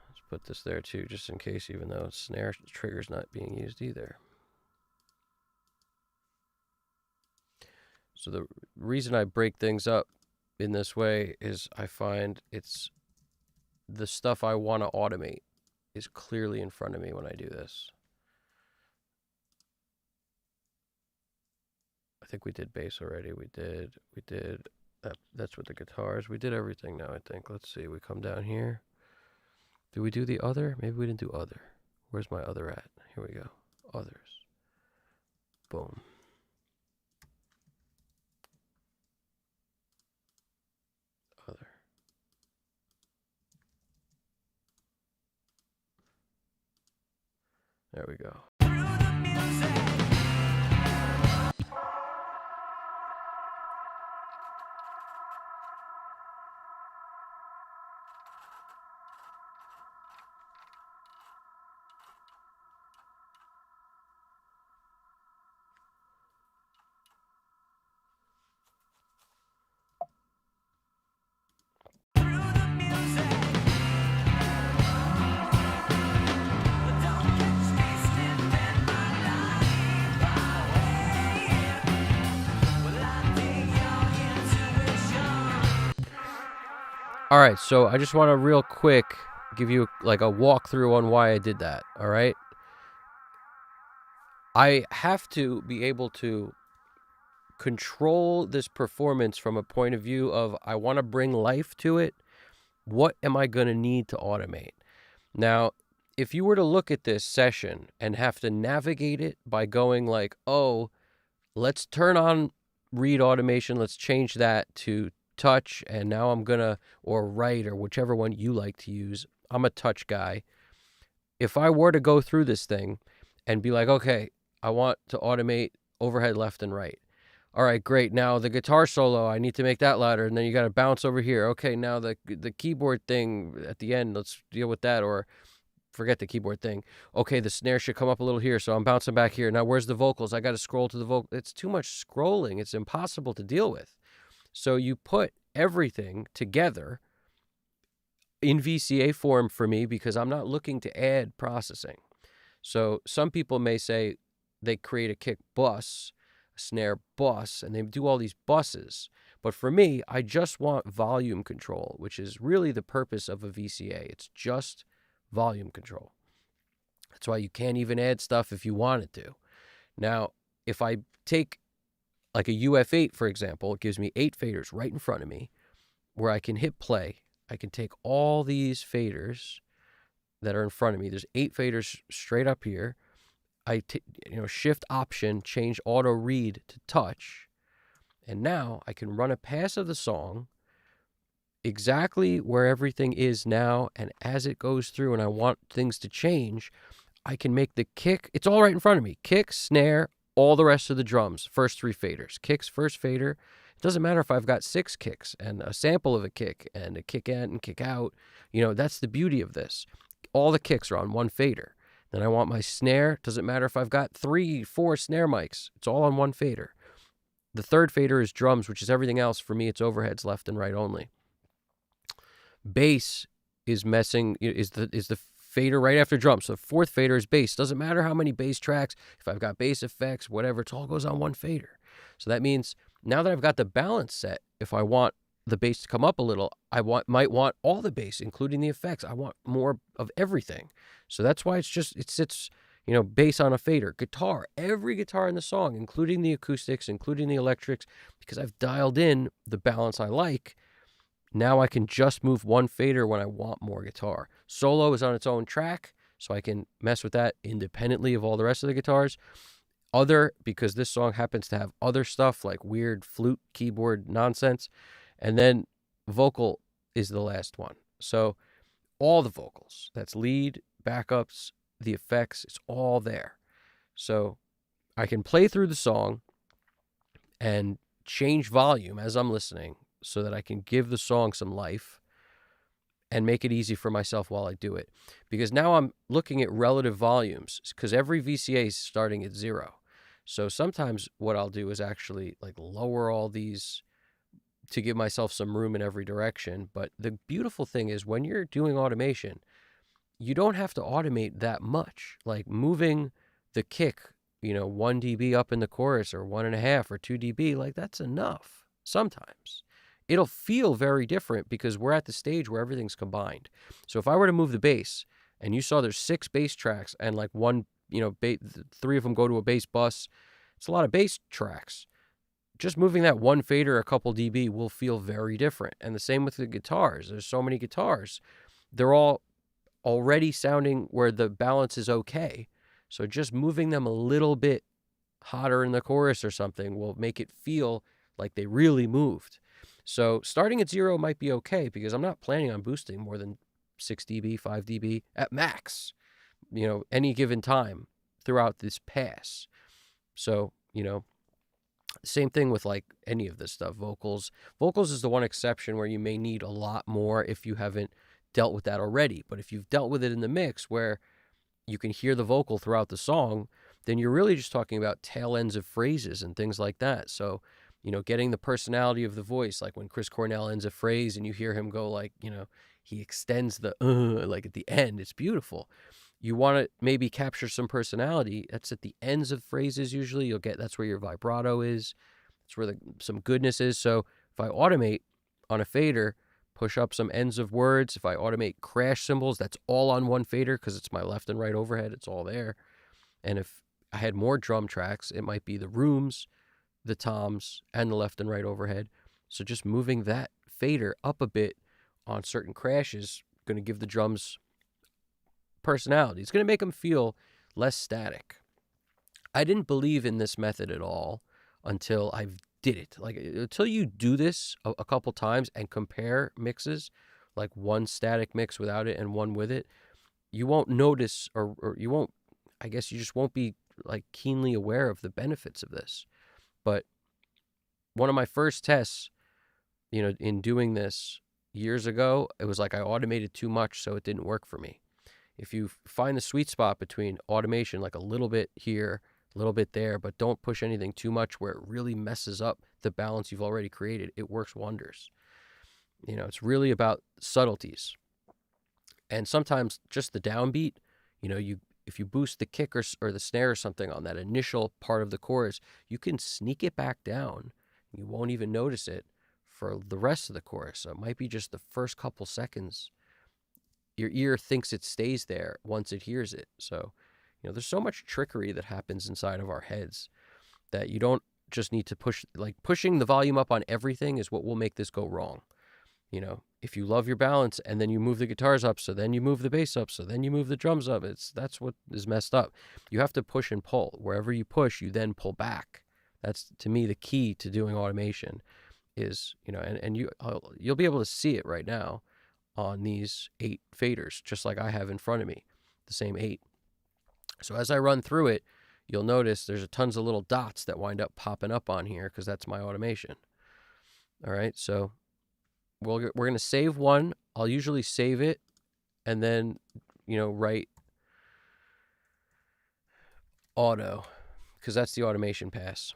[SPEAKER 1] Let's put this there too, just in case, even though snare trigger's not being used either. So the reason I break things up in this way is I find it's the stuff I want to automate is clearly in front of me when I do this. I think we did bass already. We did. That's with the guitars. We did everything now, I think. Let's see. We come down here. Did we do the other? Maybe we didn't do other. Where's my other at? Here we go. Others. Boom. Other. There we go. All right, so I just want to real quick give you like a walkthrough on why I did that, all right? I have to be able to control this performance from a point of view of I want to bring life to it. What am I going to need to automate? Now, if you were to look at this session and have to navigate it by going like, oh, let's turn on read automation, let's change that to touch, and now I'm gonna, or write, or whichever one you like to use. I'm a touch guy. If I were to go through this thing and be like, okay, I want to automate overhead left and right. All right, great. Now the guitar solo, I need to make that louder, and then you got to bounce over here. Okay, now the keyboard thing at the end, let's deal with that, or forget the keyboard thing. Okay, the snare should come up a little here, so I'm bouncing back here. Now where's the vocals? I got to scroll to the vocal. It's too much scrolling. It's impossible to deal with. So you put everything together in VCA form for me because I'm not looking to add processing. So some people may say they create a kick bus, a snare bus, and they do all these buses. But for me, I just want volume control, which is really the purpose of a VCA. It's just volume control. That's why you can't even add stuff if you wanted to. Now, if I take like a UF8, for example, it gives me 8 faders right in front of me where I can hit play. I can take all these faders that are in front of me. There's 8 faders straight up here. Shift option, change auto read to touch. And now I can run a pass of the song exactly where everything is now. And as it goes through and I want things to change, I can make the kick. It's all right in front of me. Kick, snare, all the rest of the drums, first 3 faders. Kicks, first fader. It doesn't matter if I've got 6 kicks and a sample of a kick and a kick in and kick out. That's the beauty of this. All the kicks are on 1 fader. Then I want my snare. Doesn't matter if I've got 3, 4 snare mics. It's all on 1 fader. The 3rd fader is drums, which is everything else. For me, it's overheads left and right only. Bass is the fader right after drums. So 4th fader is bass. Doesn't matter how many bass tracks. If I've got bass effects, whatever, it all goes on 1 fader. So that means now that I've got the balance set, if I want the bass to come up a little, I might want all the bass, including the effects. I want more of everything. So that's why it sits, bass on a fader. Guitar, every guitar in the song, including the acoustics, including the electrics, because I've dialed in the balance I like. Now I can just move 1 fader when I want more guitar. Solo is on its own track, so I can mess with that independently of all the rest of the guitars. Other, because this song happens to have other stuff like weird flute, keyboard nonsense. And then vocal is the last one. So all the vocals, that's lead, backups, the effects, it's all there. So I can play through the song and change volume as I'm listening so that I can give the song some life and make it easy for myself while I do it. Because now I'm looking at relative volumes, because every VCA is starting at 0. So sometimes what I'll do is actually like lower all these to give myself some room in every direction. But the beautiful thing is when you're doing automation, you don't have to automate that much. Like moving the kick, 1 dB up in the chorus or 1.5 or 2 dB, like that's enough sometimes. It'll feel very different because we're at the stage where everything's combined. So if I were to move the bass and you saw there's 6 bass tracks and like one, 3 of them go to a bass bus, it's a lot of bass tracks. Just moving that one fader a couple dB will feel very different. And the same with the guitars. There's so many guitars. They're all already sounding where the balance is okay. So just moving them a little bit hotter in the chorus or something will make it feel like they really moved. So starting at 0 might be okay because I'm not planning on boosting more than 6 dB, 5 dB at max, any given time throughout this pass. So, same thing with like any of this stuff. Vocals is the one exception where you may need a lot more if you haven't dealt with that already. But if you've dealt with it in the mix where you can hear the vocal throughout the song, then you're really just talking about tail ends of phrases and things like that. So, getting the personality of the voice, like when Chris Cornell ends a phrase and you hear him go like, he extends the like at the end, it's beautiful. You want to maybe capture some personality. That's at the ends of phrases usually. That's where your vibrato is. That's where some goodness is. So if I automate on a fader, push up some ends of words. If I automate crash cymbals, that's all on one fader because it's my left and right overhead. It's all there. And if I had more drum tracks, it might be the rooms, the toms, and the left and right overhead. So just moving that fader up a bit on certain crashes going to give the drums personality. It's going to make them feel less static. I didn't believe in this method at all until I did it. Like until you do this a couple times and compare mixes, like one static mix without it and one with it, you won't notice or you won't, I guess you just won't be like keenly aware of the benefits of this. But one of my first tests, in doing this years ago, it was like I automated too much, so it didn't work for me. If you find the sweet spot between automation, like a little bit here, a little bit there, but don't push anything too much where it really messes up the balance you've already created, it works wonders. It's really about subtleties. And sometimes just the downbeat, if you boost the kick or the snare or something on that initial part of the chorus, you can sneak it back down. You won't even notice it for the rest of the chorus. So it might be just the first couple seconds. Your ear thinks it stays there once it hears it. So, there's so much trickery that happens inside of our heads that you don't just need to pushing the volume up on everything is what will make this go wrong. If you love your balance and then you move the guitars up, so then you move the bass up, so then you move the drums up, that's what is messed up. You have to push and pull. Wherever you push, you then pull back. That's, to me, the key to doing automation is, and you'll be able to see it right now on these 8 faders, just like I have in front of me, the same 8. So as I run through it, you'll notice there's tons of little dots that wind up popping up on here because that's my automation. All right, so we're going to save one. I'll usually save it and then, write auto because that's the automation pass.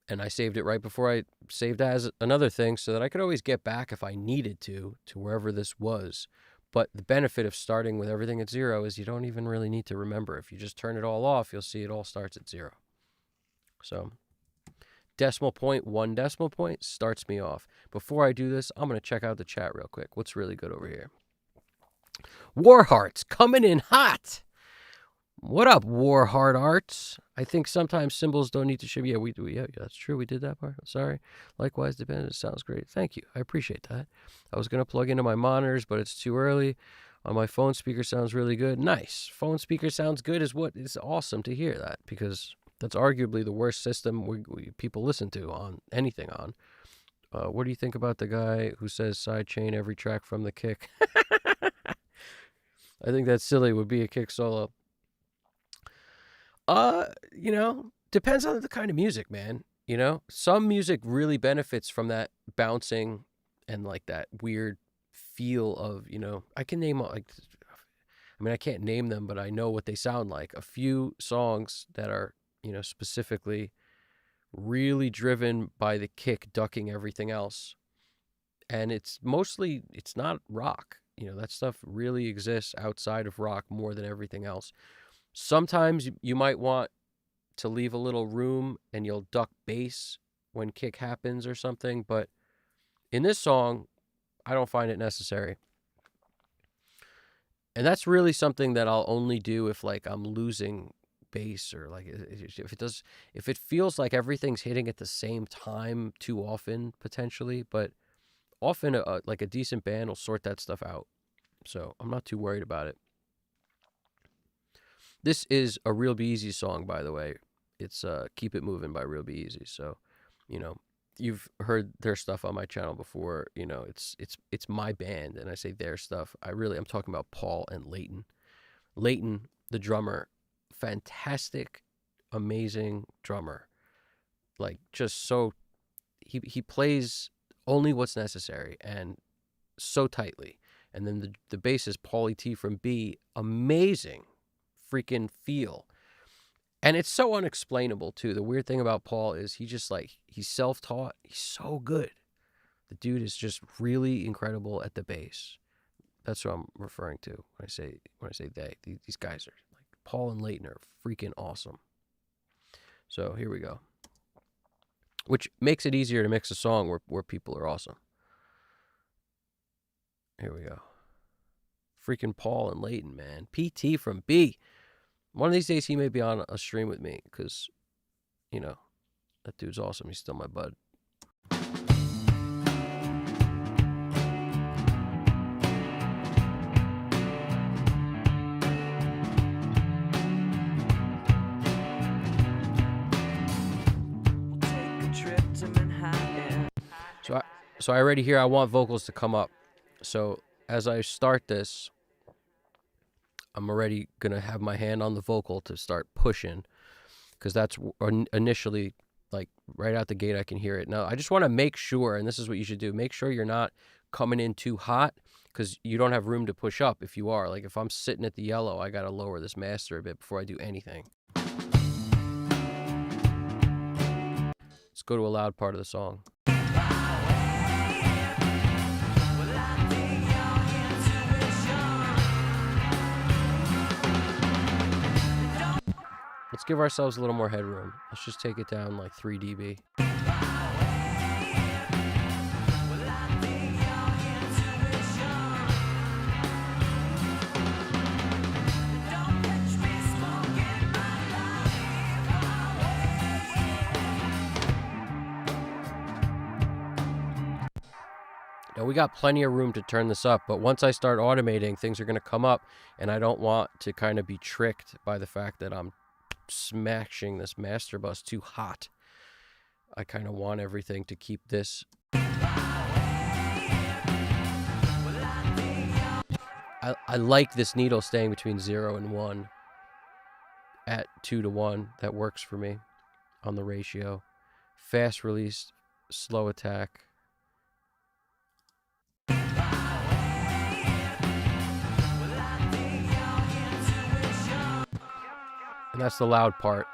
[SPEAKER 1] And I saved it right before I saved as another thing so that I could always get back if I needed to wherever this was. But the benefit of starting with everything at 0 is you don't even really need to remember. If you just turn it all off, you'll see it all starts at 0. So 1 decimal point starts me off. Before I do this, I'm going to check out the chat real quick. What's really good over here? Warhearts coming in hot. What up, Warheart Arts? I think sometimes symbols don't need to ship. Yeah, we do. Yeah, that's true. We did that part. Sorry. Likewise, dependent. Sounds great. Thank you. I appreciate that. I was going to plug into my monitors, but it's too early. On my phone speaker sounds really good. Nice. Phone speaker sounds good is what is awesome to hear that because that's arguably the worst system we people listen to on anything on. What do you think about the guy who says sidechain every track from the kick? I think that's silly. Would be a kick solo. Depends on the kind of music, man. Some music really benefits from that bouncing and like that weird feel of, I can name I can't name them, but I know what they sound like. A few songs that are, specifically really driven by the kick ducking everything else. And it's not rock. That stuff really exists outside of rock more than everything else. Sometimes you might want to leave a little room and you'll duck bass when kick happens or something. But in this song, I don't find it necessary. And that's really something that I'll only do if like I'm losing bass or like if it feels like everything's hitting at the same time too often potentially. But often like a decent band will sort that stuff out. So I'm not too worried about it. This is a Real Be Easy song, by the way. It's Keep It Movin' by Real Be Easy. So, you've heard their stuff on my channel before. It's my band, and I say their stuff. I'm talking about Paul and Leighton. Leighton, the drummer, fantastic, amazing drummer. Like, just so, he plays only what's necessary and so tightly. And then the bassist, Paulie T from B, amazing freaking feel. And it's so unexplainable too. The weird thing about Paul is he's self-taught. He's so good. The dude is just really incredible at the bass. That's what I'm referring to when I say they. These guys are like Paul and Leighton are freaking awesome. So here we go. Which makes it easier to mix a song where people are awesome. Here we go. Freaking Paul and Leighton, man. PT from B. One of these days he may be on a stream with me because, that dude's awesome. He's still my bud. So I already hear I want vocals to come up. So as I start this, I'm already going to have my hand on the vocal to start pushing because that's initially, like, right out the gate I can hear it. Now, I just want to make sure, and this is what you should do, make sure you're not coming in too hot because you don't have room to push up if you are. Like, if I'm sitting at the yellow, I got to lower this master a bit before I do anything. Let's go to a loud part of the song. Let's give ourselves a little more headroom. Let's just take it down like 3 dB. Now we got plenty of room to turn this up, but once I start automating, things are going to come up, and I don't want to kind of be tricked by the fact that I'm smashing this master bus too hot. I kind of want everything to keep this. I like this needle staying between 0 and 1 at 2 to 1. That works for me on the ratio. Fast release, slow attack. And that's the loud part.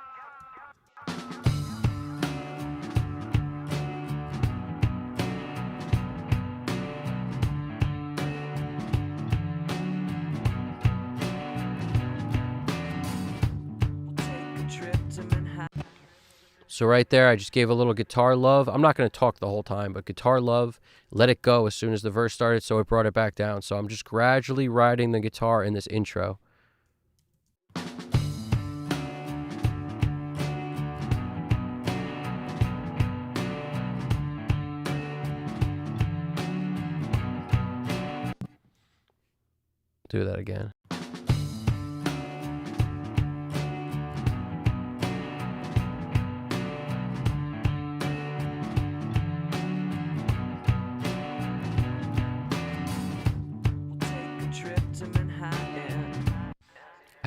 [SPEAKER 1] So right there, I just gave a little guitar love. I'm not going to talk the whole time, but guitar love, let it go as soon as the verse started, so it brought it back down. So I'm just gradually riding the guitar in this intro. Do that again.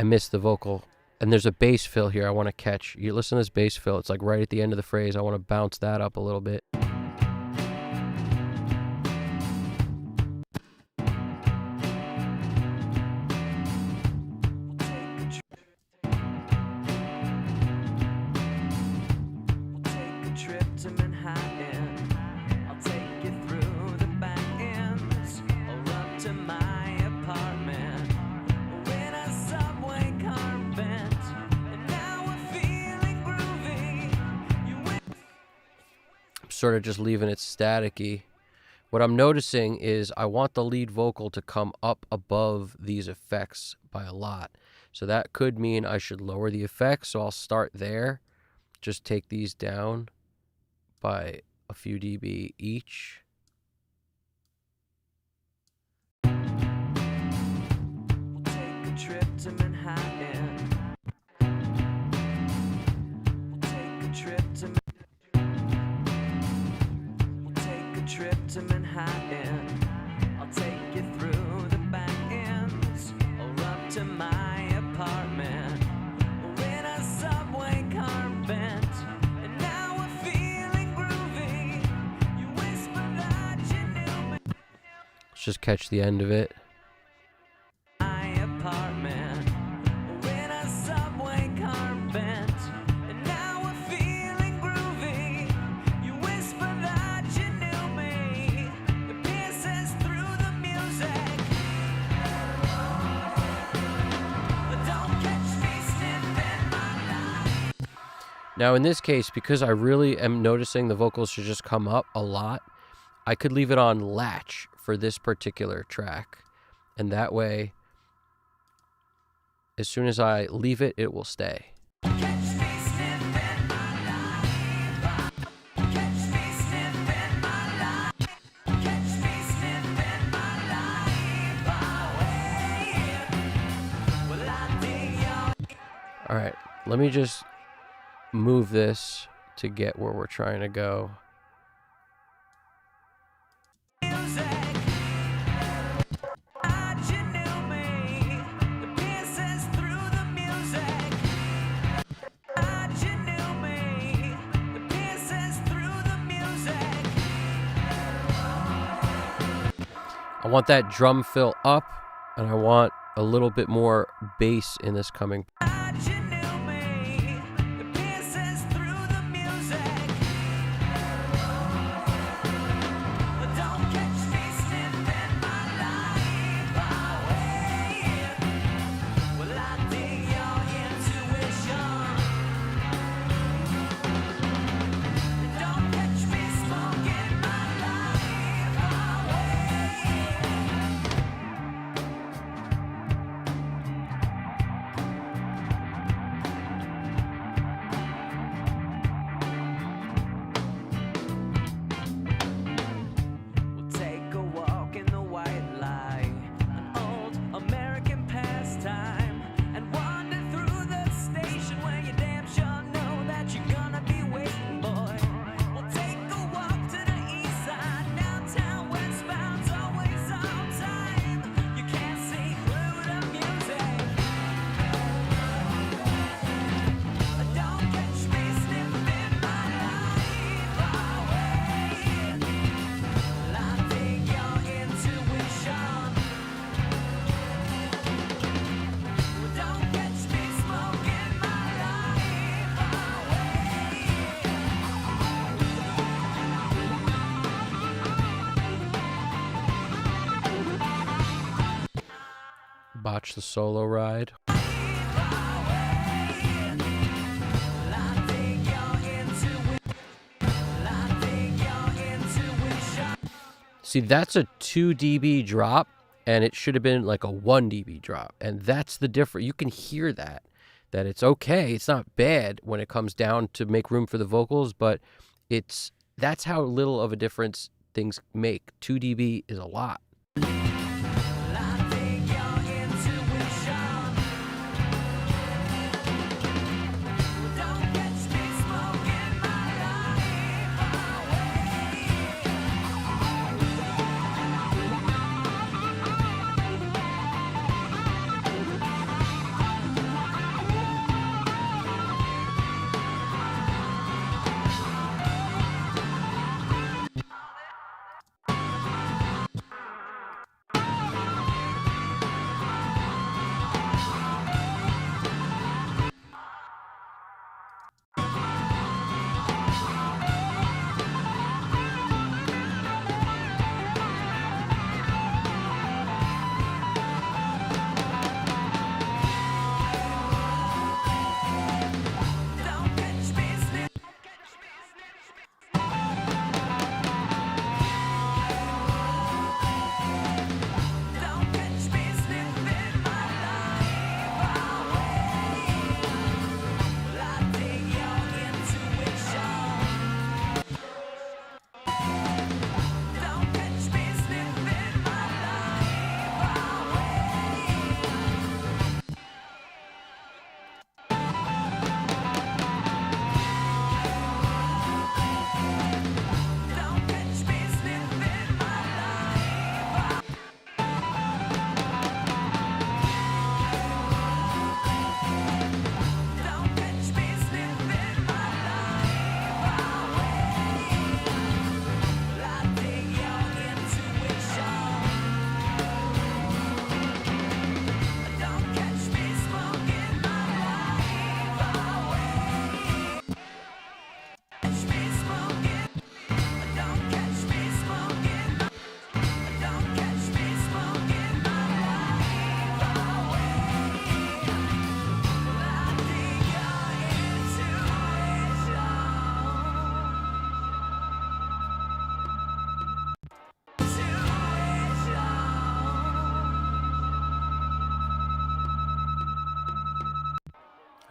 [SPEAKER 1] I missed the vocal. And there's a bass fill here I want to catch. You listen to this bass fill. It's like right at the end of the phrase. I want to bounce that up a little bit. Sort of just leaving it staticky. What I'm noticing is I want the lead vocal to come up above these effects by a lot. So that could mean I should lower the effects. So I'll start there. Just take these down by a few dB each.
[SPEAKER 3] We'll take a trip to Manhattan. We'll take a trip to trip to Manhattan. I'll take you through the back ends or up to my apartment. We're in a subway car bent, and now we're feeling groovy. You whisper that you knew me.
[SPEAKER 1] Let's just catch the end of it.
[SPEAKER 3] My apartment. We're in a subway car bent, and now we're feeling groovy. You whisper that you knew me. It pierces through the music. But don't catch me sniffing my life.
[SPEAKER 1] Now in this case, because I really am noticing the vocals should just come up a lot, I could leave it on latch for this particular track. And that way, as soon as I leave it, it will stay.
[SPEAKER 3] Catch me sniffing my life. Catch me sniffing my life. Catch me sniffing my life away. Well, I dig your
[SPEAKER 1] All right, let me just move this to get where we're trying to go.
[SPEAKER 3] music. That you knew me. It pierces through the music. That you knew me. It pierces through the music.
[SPEAKER 1] I want that drum fill up, and I want a little bit more bass in this coming.
[SPEAKER 3] That you knew me. It pierces through the music. But don't catch me sniffing my life away. Well, I dig your intuition. Don't catch me smoking my life We'll take a walk in the white light, an old American pastime, and wander through the station where you damn sure know that you're gonna be waiting, boy. We'll take a walk to the east side, downtown, westbound's always on time. You can't see through the music. Don't catch me sniffing my life away. I dig your intuition. Don't catch me smoking my life
[SPEAKER 1] Botch the solo ride.
[SPEAKER 3] I dig your intuition. I dig your intuition.
[SPEAKER 1] See, that's a 2 dB drop, and it should have been like a 1 dB drop. And that's the difference. You can hear that it's okay. It's not bad when it comes down to make room for the vocals, but that's how little of a difference things make. 2 dB is a lot.
[SPEAKER 3] I dig your intuition. Don't catch me smoking my life away.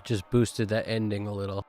[SPEAKER 1] Just boosted that ending a little.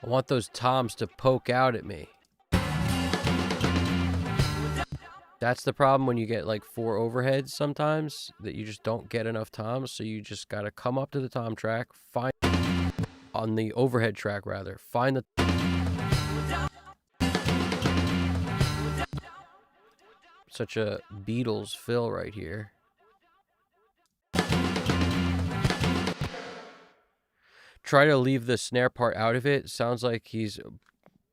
[SPEAKER 1] I want those toms to poke out at me. That's the problem when you get like 4 overheads sometimes, that you just don't get enough toms. So you just got to come up to the tom track, find on the overhead track rather, find the such a Beatles fill right here. Try to leave the snare part out of it. Sounds like he's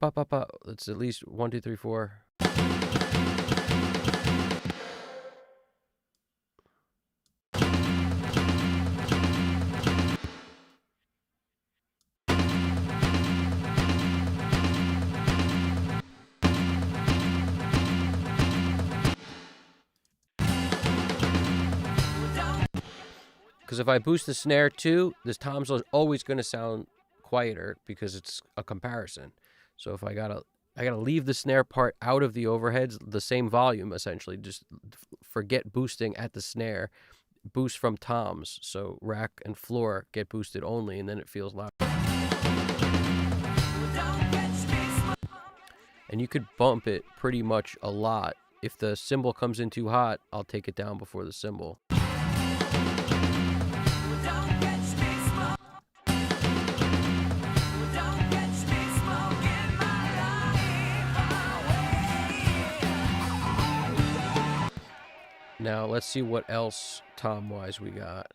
[SPEAKER 1] it's at least 1, 2, 3, 4. Because if I boost the snare too, this tom's always going to sound quieter because it's a comparison. So if I gotta leave the snare part out of the overheads, the same volume essentially. Just forget boosting at the snare, boost from toms. So rack and floor get boosted only, and then it feels loud. And you could bump it pretty much a lot. If the cymbal comes in too hot, I'll take it down before the cymbal. Now, let's see what else tom-wise we got.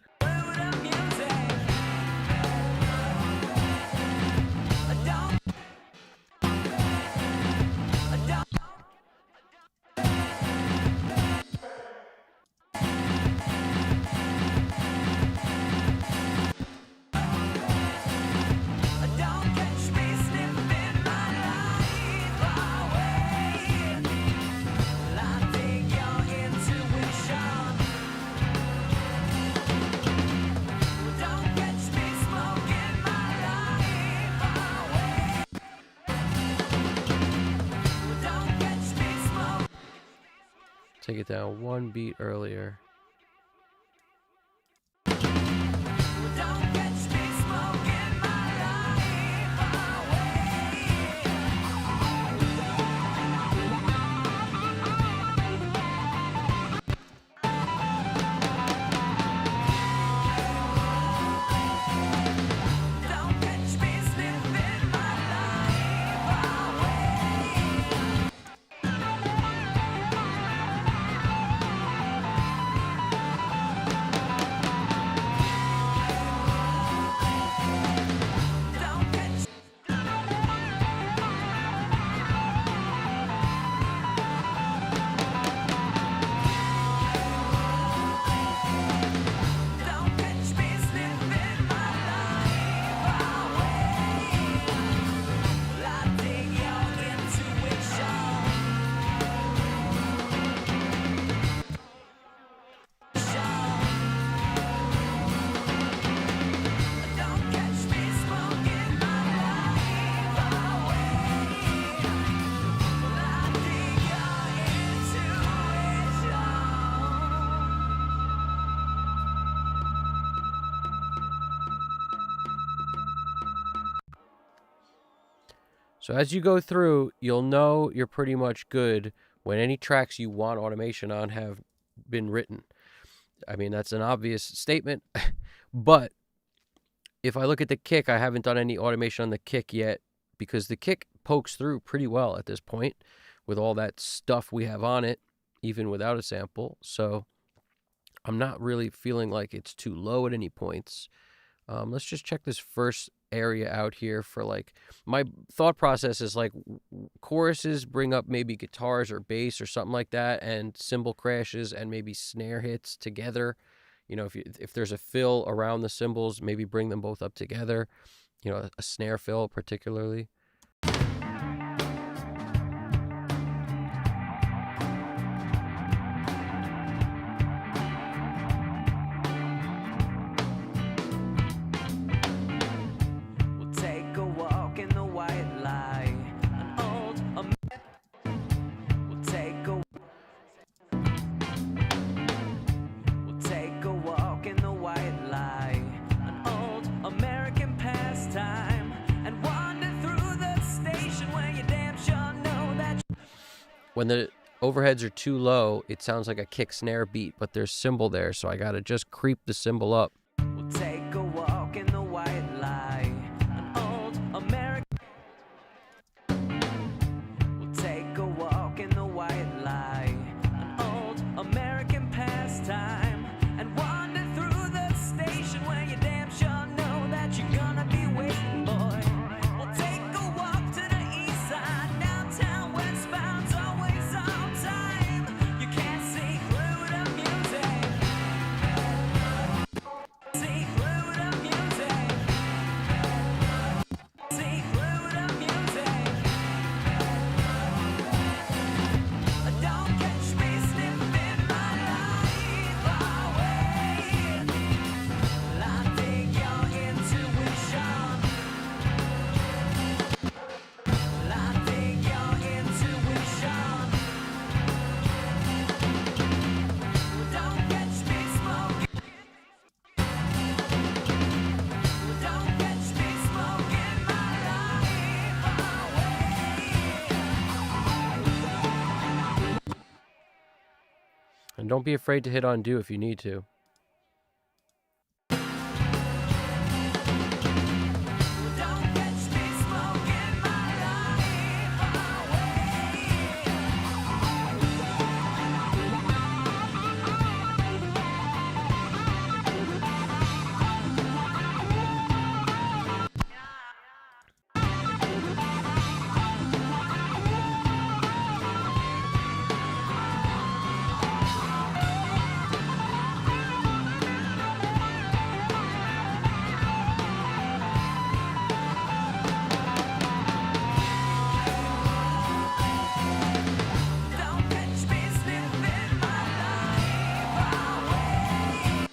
[SPEAKER 1] Take it down 1 beat earlier. So as you go through, you'll know you're pretty much good when any tracks you want automation on have been written. I mean, that's an obvious statement, but if I look at the kick, I haven't done any automation on the kick yet because the kick pokes through pretty well at this point with all that stuff we have on it, even without a sample. So I'm not really feeling like it's too low at any points. Let's just check this first area out here for like, my thought process is like choruses bring up maybe guitars or bass or something like that, and cymbal crashes and maybe snare hits together. You know, if there's a fill around the cymbals, maybe bring them both up together, you know, a snare fill particularly.
[SPEAKER 3] An old American pastime and wander through
[SPEAKER 1] when the overheads are too low, it sounds like a kick snare beat, but there's cymbal there, so I gotta just creep the cymbal up.
[SPEAKER 3] We'll take a walk in the white light, an old American. We'll take a walk in the white light, an old American pastime, and wander through the station where you damn sure know that you're gonna be waiting, boy. We'll take a walk to the east side, downtown, westbound's always on time. You can't see through the music. See through the music. See through the music. Don't catch me slipping my life away. I dig your intuition. I dig your intuition. Don't catch me smoking. Don't catch me smoking my life away.
[SPEAKER 1] And don't be afraid to hit undo if you need to.
[SPEAKER 3] Don't catch me smoking my life Don't catch me slipping my life away.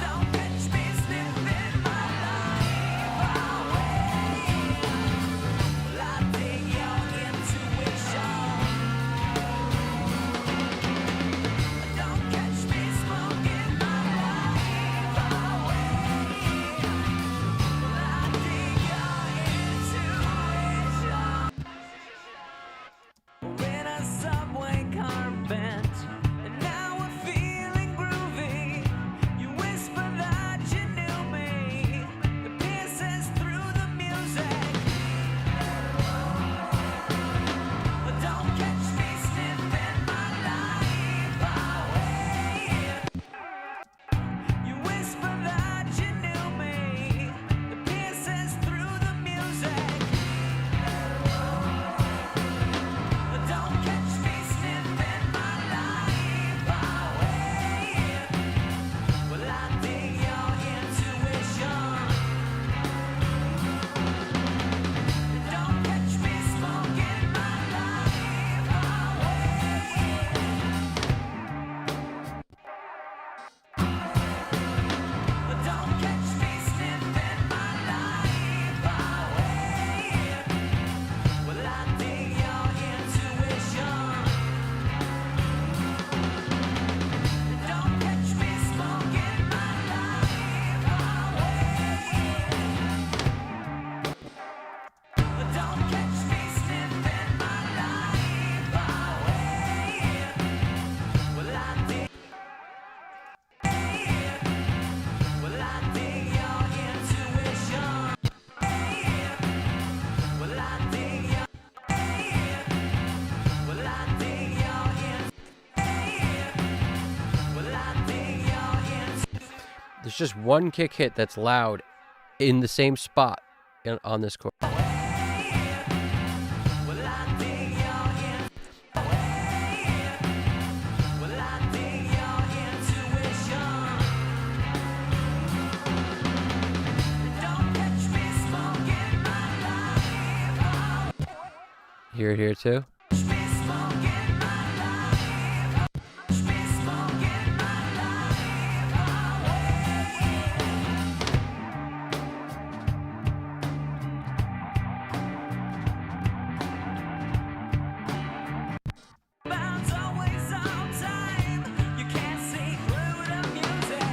[SPEAKER 3] Don't catch me slipping my life away. I dig your intuition. Don't catch me smoking my life away. I dig your intuition. We're in a subway car bent, and now we're feeling groovy. You whisper that you knew me. It pierces through the music. Don't catch me slipping my life away. You whisper that you knew me. It pierces through the music. Don't catch me slipping my life away. Well, I dig your intuition. Don't catch me smoking my life away. Don't catch me slipping my life away. Well, I dig your intuition. Don't catch me smoking my life away. Don't catch me slipping my life away. Well, I dig. Well, I dig your intuition. Well, I dig your. Well, I dig your Well, I dig your
[SPEAKER 1] There's just one kick hit that's loud in the same spot on this chord.
[SPEAKER 3] Well, I dig your Well, I dig your intuition. Don't catch me smoking my life.
[SPEAKER 1] Hear it here too.
[SPEAKER 3] Catch me smoking my life. Catch me smoking my life away. Bounds always on time. You can't see through the music.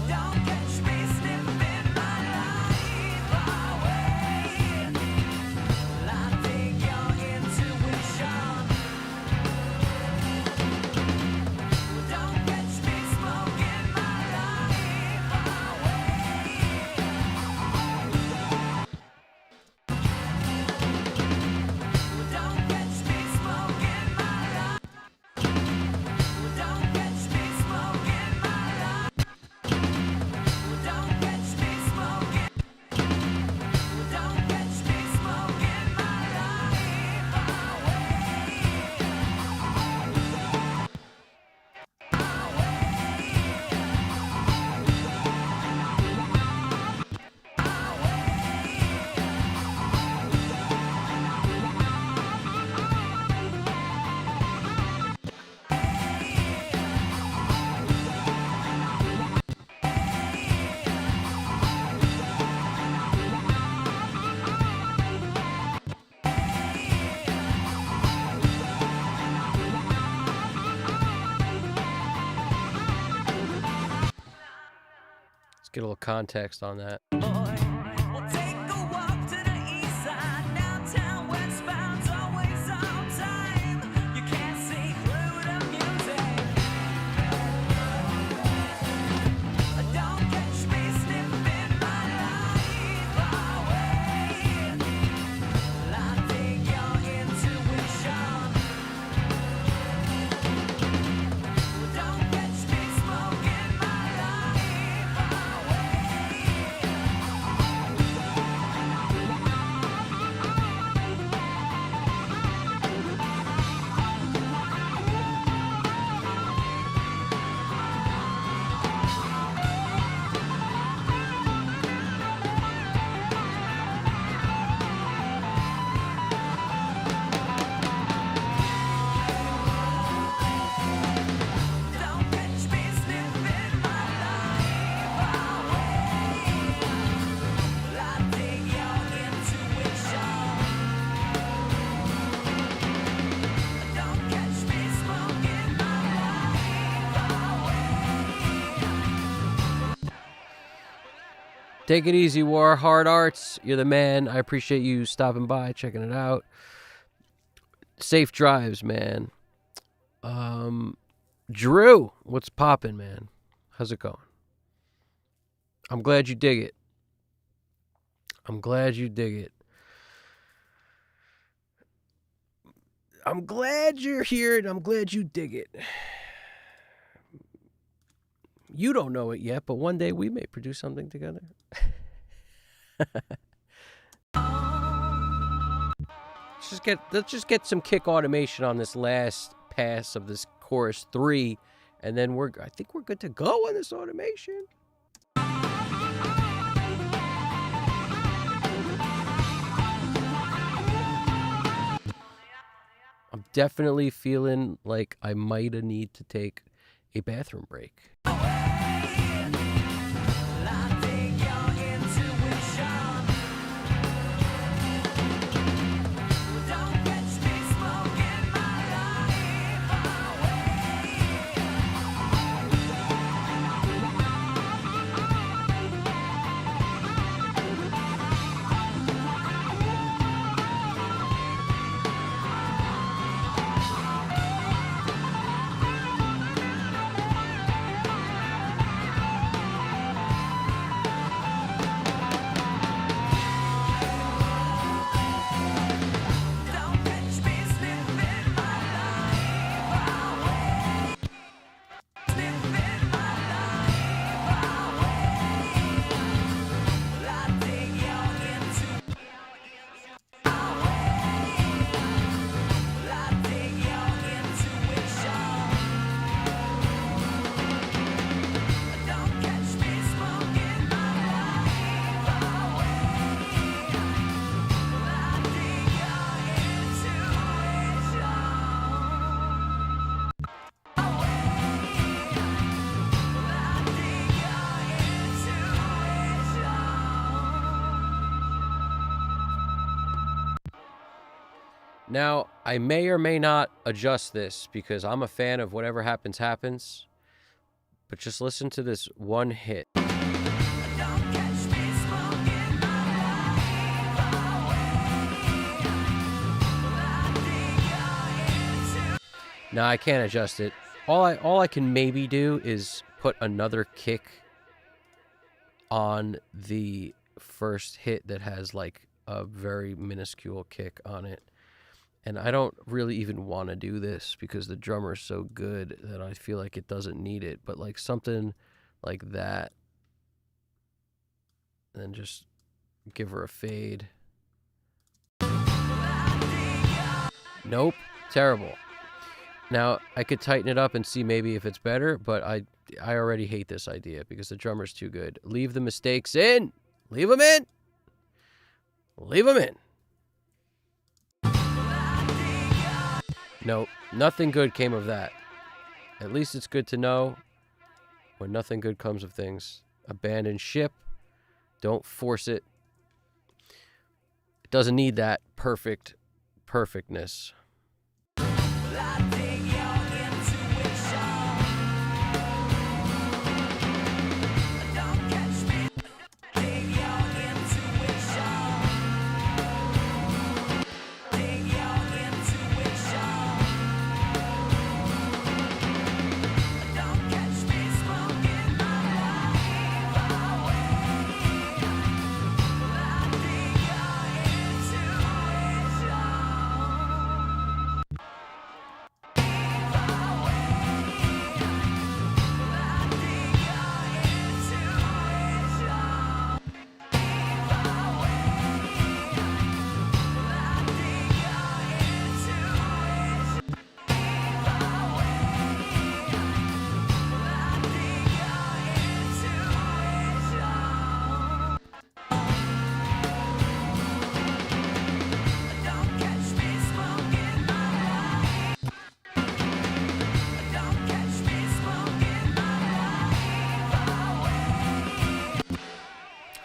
[SPEAKER 3] Don't catch me slipping my life away.
[SPEAKER 1] Get a little context on that.
[SPEAKER 3] We'll take a walk to the east side, downtown, westbound's always on time. You can't see through the music. Don't catch me sniffing my life away. I dig your intuition. Don't catch me smoking my life away. Don't catch me sniffing my life away. I dig your intuition. Don't catch me smoking my life away.
[SPEAKER 1] Take it easy, War Hard Arts. You're the man. I appreciate you stopping by, checking it out. Safe drives, man. Drew, what's poppin', man? How's it going? I'm glad you dig it. I'm glad you dig it. I'm glad you're here and I'm glad you dig it. You don't know it yet, but one day we may produce something together. Let's just get some kick automation on this last pass of this chorus 3, and then I think we're good to go on this automation. I'm definitely feeling like I might need to take a bathroom break.
[SPEAKER 3] I dig your intuition. Don't catch me smoking my life Don't catch me sniffing my life away. Sniffing my life away. I dig your intuition. I dig your intuition. Don't catch me smoking my life away. I dig your intuition. I dig your intuition.
[SPEAKER 1] Now, I may or may not adjust this because I'm a fan of whatever happens, happens. But just listen to this one hit.
[SPEAKER 3] Don't catch me smoking my life away. I dig your intuition.
[SPEAKER 1] Now, I can't adjust it. All I can maybe do is put another kick on the first hit that has like a very minuscule kick on it. And I don't really even want to do this because the drummer's so good that I feel like it doesn't need it. But like something like that. And then just give her a fade. Nope. Terrible. Now, I could tighten it up and see maybe if it's better, but I already hate this idea because the drummer's too good. Leave the mistakes in. Leave them in. Leave them in. Nope. Nothing good came of that. At least it's good to know when nothing good comes of things. Abandon ship. Don't force it. It doesn't need that perfectness.
[SPEAKER 3] I dig your intuition. Don't catch me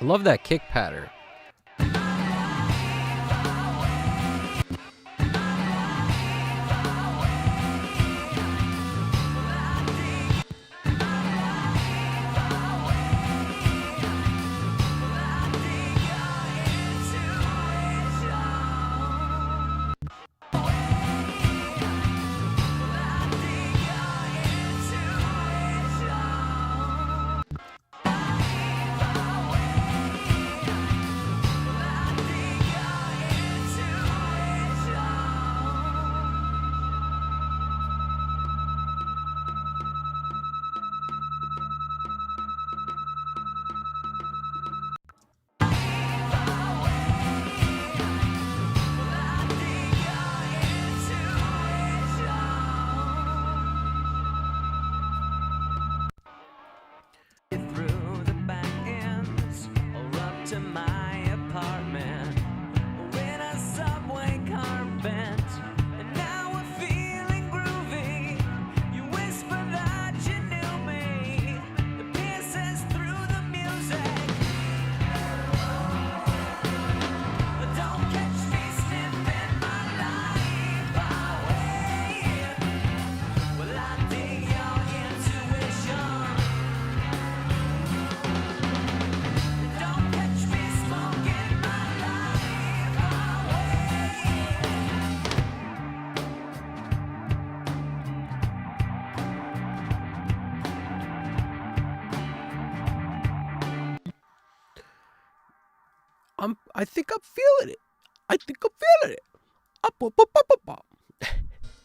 [SPEAKER 1] love that kick pattern.
[SPEAKER 3] Through the back ends or up to my apartment. We're in a subway car bent, and now we're feeling groovy. You whisper that you knew me. The pierces through the music. But don't catch me sniffing my life away. Well, I dig your intuition. Don't catch me smoking my life away.
[SPEAKER 1] I think I'm feeling it. I think I'm feeling it. Up, up, up, up, up, up.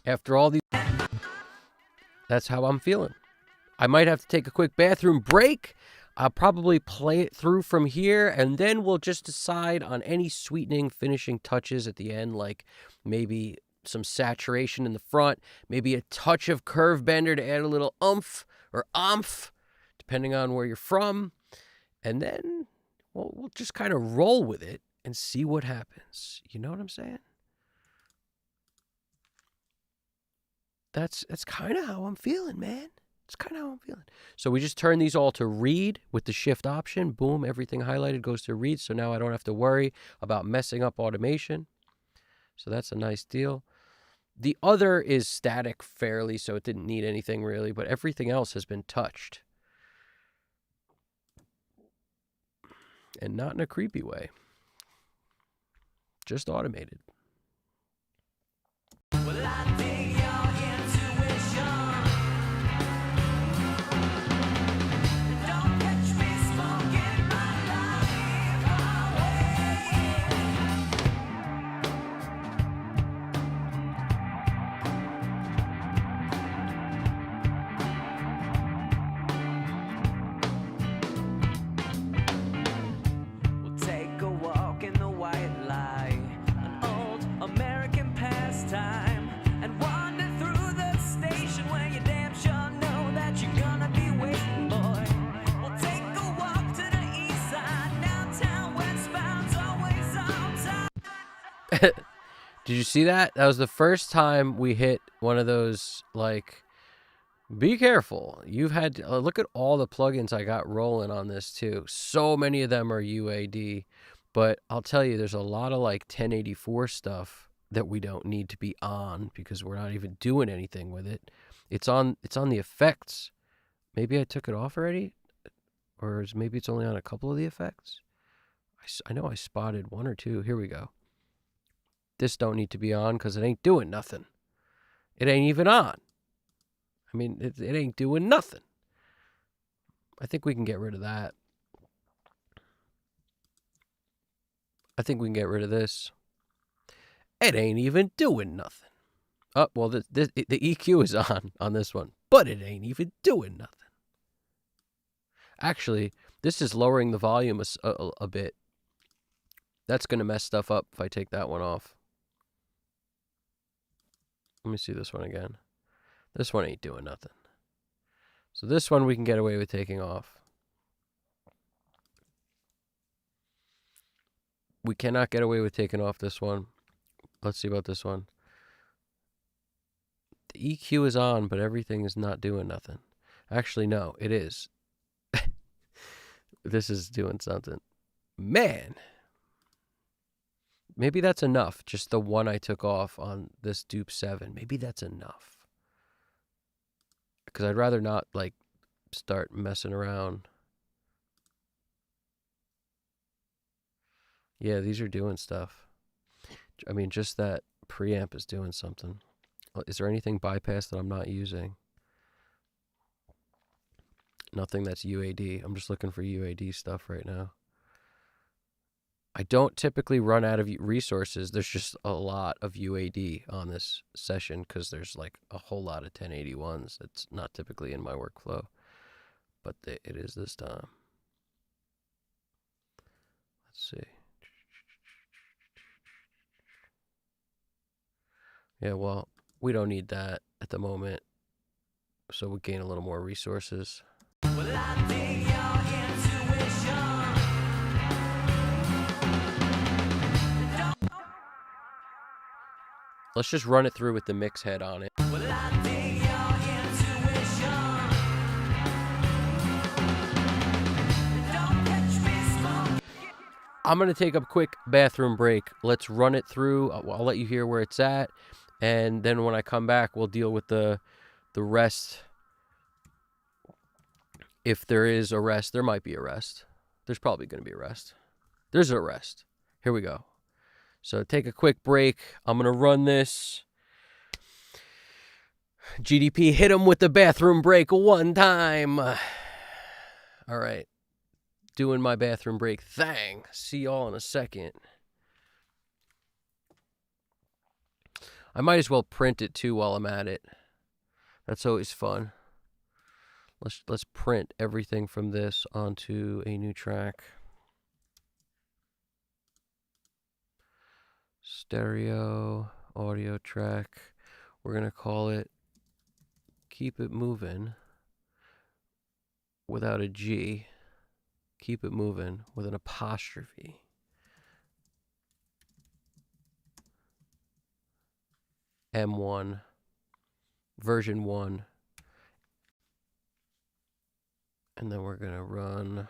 [SPEAKER 1] After all these, that's how I'm feeling. I might have to take a quick bathroom break. I'll probably play it through from here, and then we'll just decide on any sweetening finishing touches at the end, like maybe some saturation in the front, maybe a touch of curve bender to add a little oomph or omph, depending on where you're from. And then we'll just kind of roll with it and see what happens. You know what I'm saying? That's kind of how I'm feeling, man. It's kind of how I'm feeling. So we just turn these all to read with the shift option. Boom, everything highlighted goes to read. So now I don't have to worry about messing up automation. So that's a nice deal. The other is static fairly, so it didn't need anything really, but everything else has been touched. And not in a creepy way. Just automated.
[SPEAKER 3] Well, I dig your intuition. Don't catch me smoking my life away. We'll take a walk in the white light, an old American pastime, and wander through the station where you damn sure know that you're gonna be waiting, boy. We'll take a walk to the east side, downtown, westbound's always on time.
[SPEAKER 1] Did you see that? That was the first time we hit one of those, like, be careful. You've had to, look at all the plugins I got rolling on this too. So many of them are UAD, but I'll tell you, there's a lot of like 1084 stuff that we don't need to be on because we're not even doing anything with it. It's on the effects. Maybe I took it off already, or maybe it's only on a couple of the effects. I know I spotted one or two. Here we go. This don't need to be on because it ain't doing nothing. It ain't even on. I mean, it ain't doing nothing. I think we can get rid of that. I think we can get rid of this. It ain't even doing nothing. Oh, well, the EQ is on this one, but it ain't even doing nothing. Actually, this is lowering the volume a bit. That's going to mess stuff up if I take that one off. Let me see this one again. This one ain't doing nothing. So this one we can get away with taking off. We cannot get away with taking off this one. Let's see about this one. The EQ is on, but everything is not doing nothing. Actually, no, it is. This is doing something. Man. Maybe that's enough. Just the one I took off on this dupe 7. Maybe that's enough. Because I'd rather not, like, start messing around. Yeah, these are doing stuff. I mean, just that preamp is doing something. Is there anything bypass that I'm not using? Nothing that's UAD. I'm just looking for UAD stuff right now. I don't typically run out of resources. There's just a lot of UAD on this session because there's like a whole lot of 1081s. It's not typically in my workflow, but it is this time. Let's see. Yeah, well, we don't need that at the moment, so we'll gain a little more resources.
[SPEAKER 3] Well, I dig your intuition.
[SPEAKER 1] Let's just run it through with the mix head on it.
[SPEAKER 3] Well, I dig your intuition. Don't catch me smoking.
[SPEAKER 1] I'm going to take a quick bathroom break. Let's run it through. I'll let you hear where it's at. And then when I come back, we'll deal with the rest. If there is a rest, there might be a rest. There's probably going to be a rest. There's a rest. Here we go. So take a quick break. I'm going to run this. GDP, hit him with the bathroom break one time. All right. Doing my bathroom break thing. See y'all in a second. I might as well print it too while I'm at it. That's always fun. Let's print everything from this onto a new track. Stereo audio track. We're going to call it Keep It Movin' without a G. Keep It Movin' with an apostrophe. M1, version 1. And then we're going to run.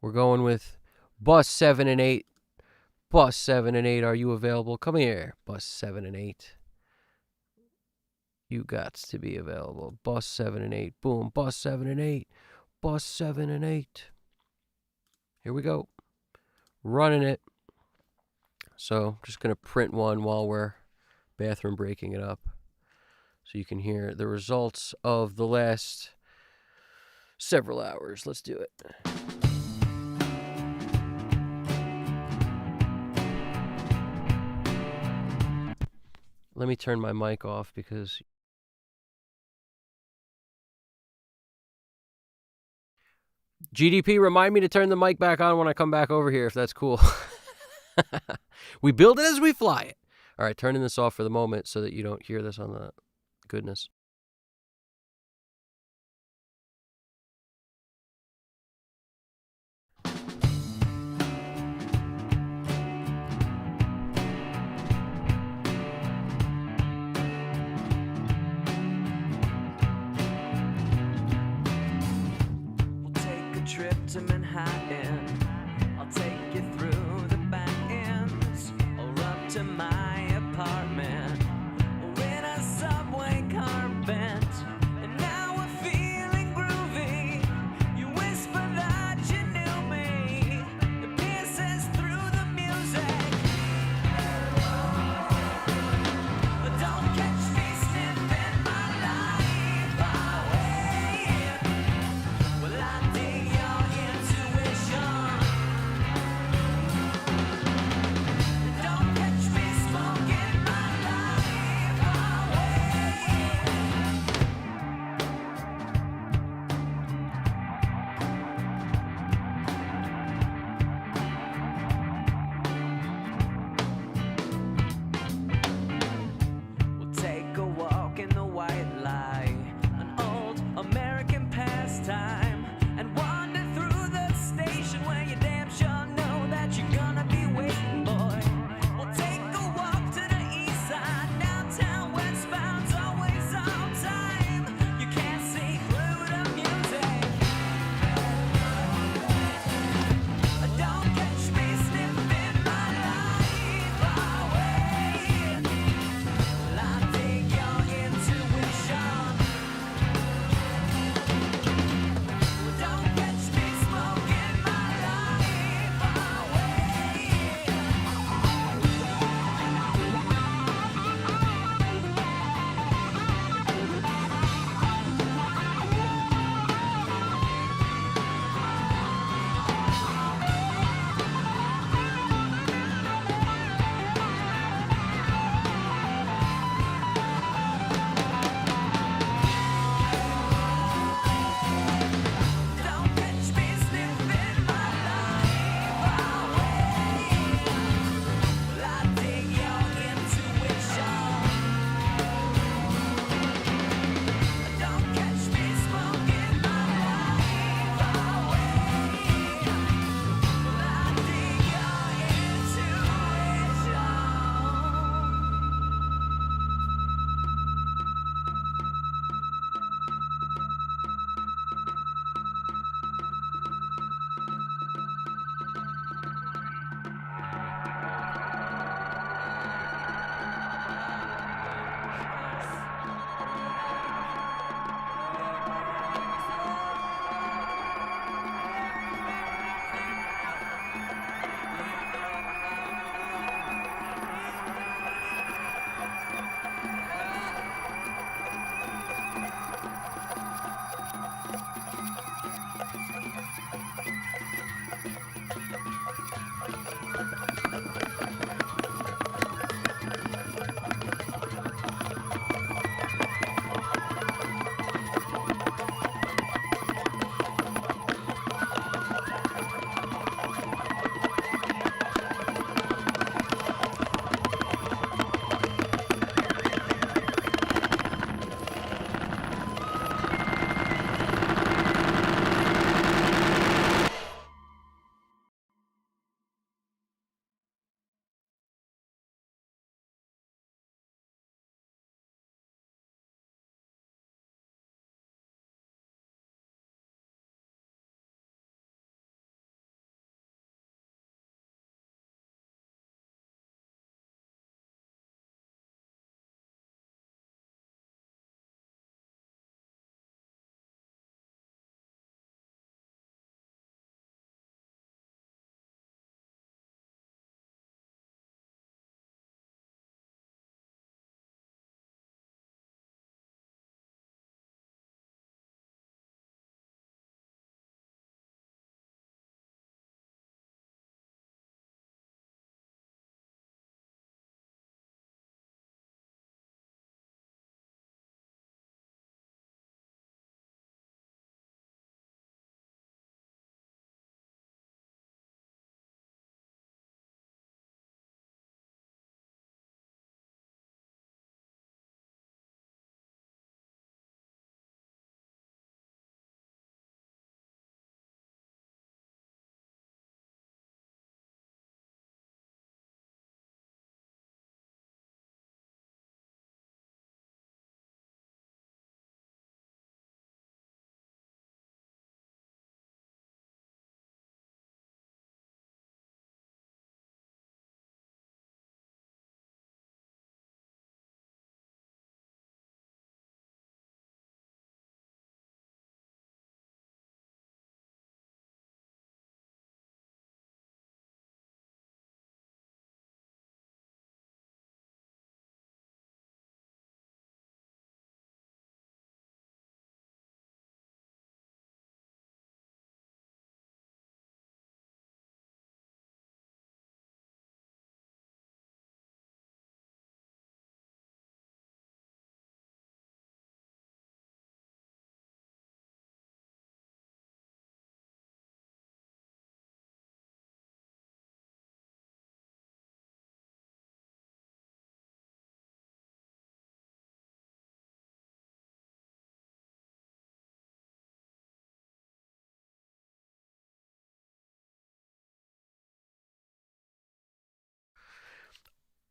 [SPEAKER 1] We're going with bus 7 and 8. Bus 7 and 8, are you available? Come here, bus 7 and 8. You got to be available. Bus 7 and 8. Boom, bus 7 and 8. Bus 7 and 8. Here we go. Running it. So I'm just going to print one while we're bathroom breaking it up. So you can hear the results of the last several hours. Let's do it. Let me turn my mic off because GDP, remind me to turn the mic back on when I come back over here, if that's cool. We build it as we fly it. All right, turning this off for the moment so that you don't hear this on the goodness.
[SPEAKER 3] Trip to Manhattan. I'll take you through the back ends or up to my apartment or in a subway car.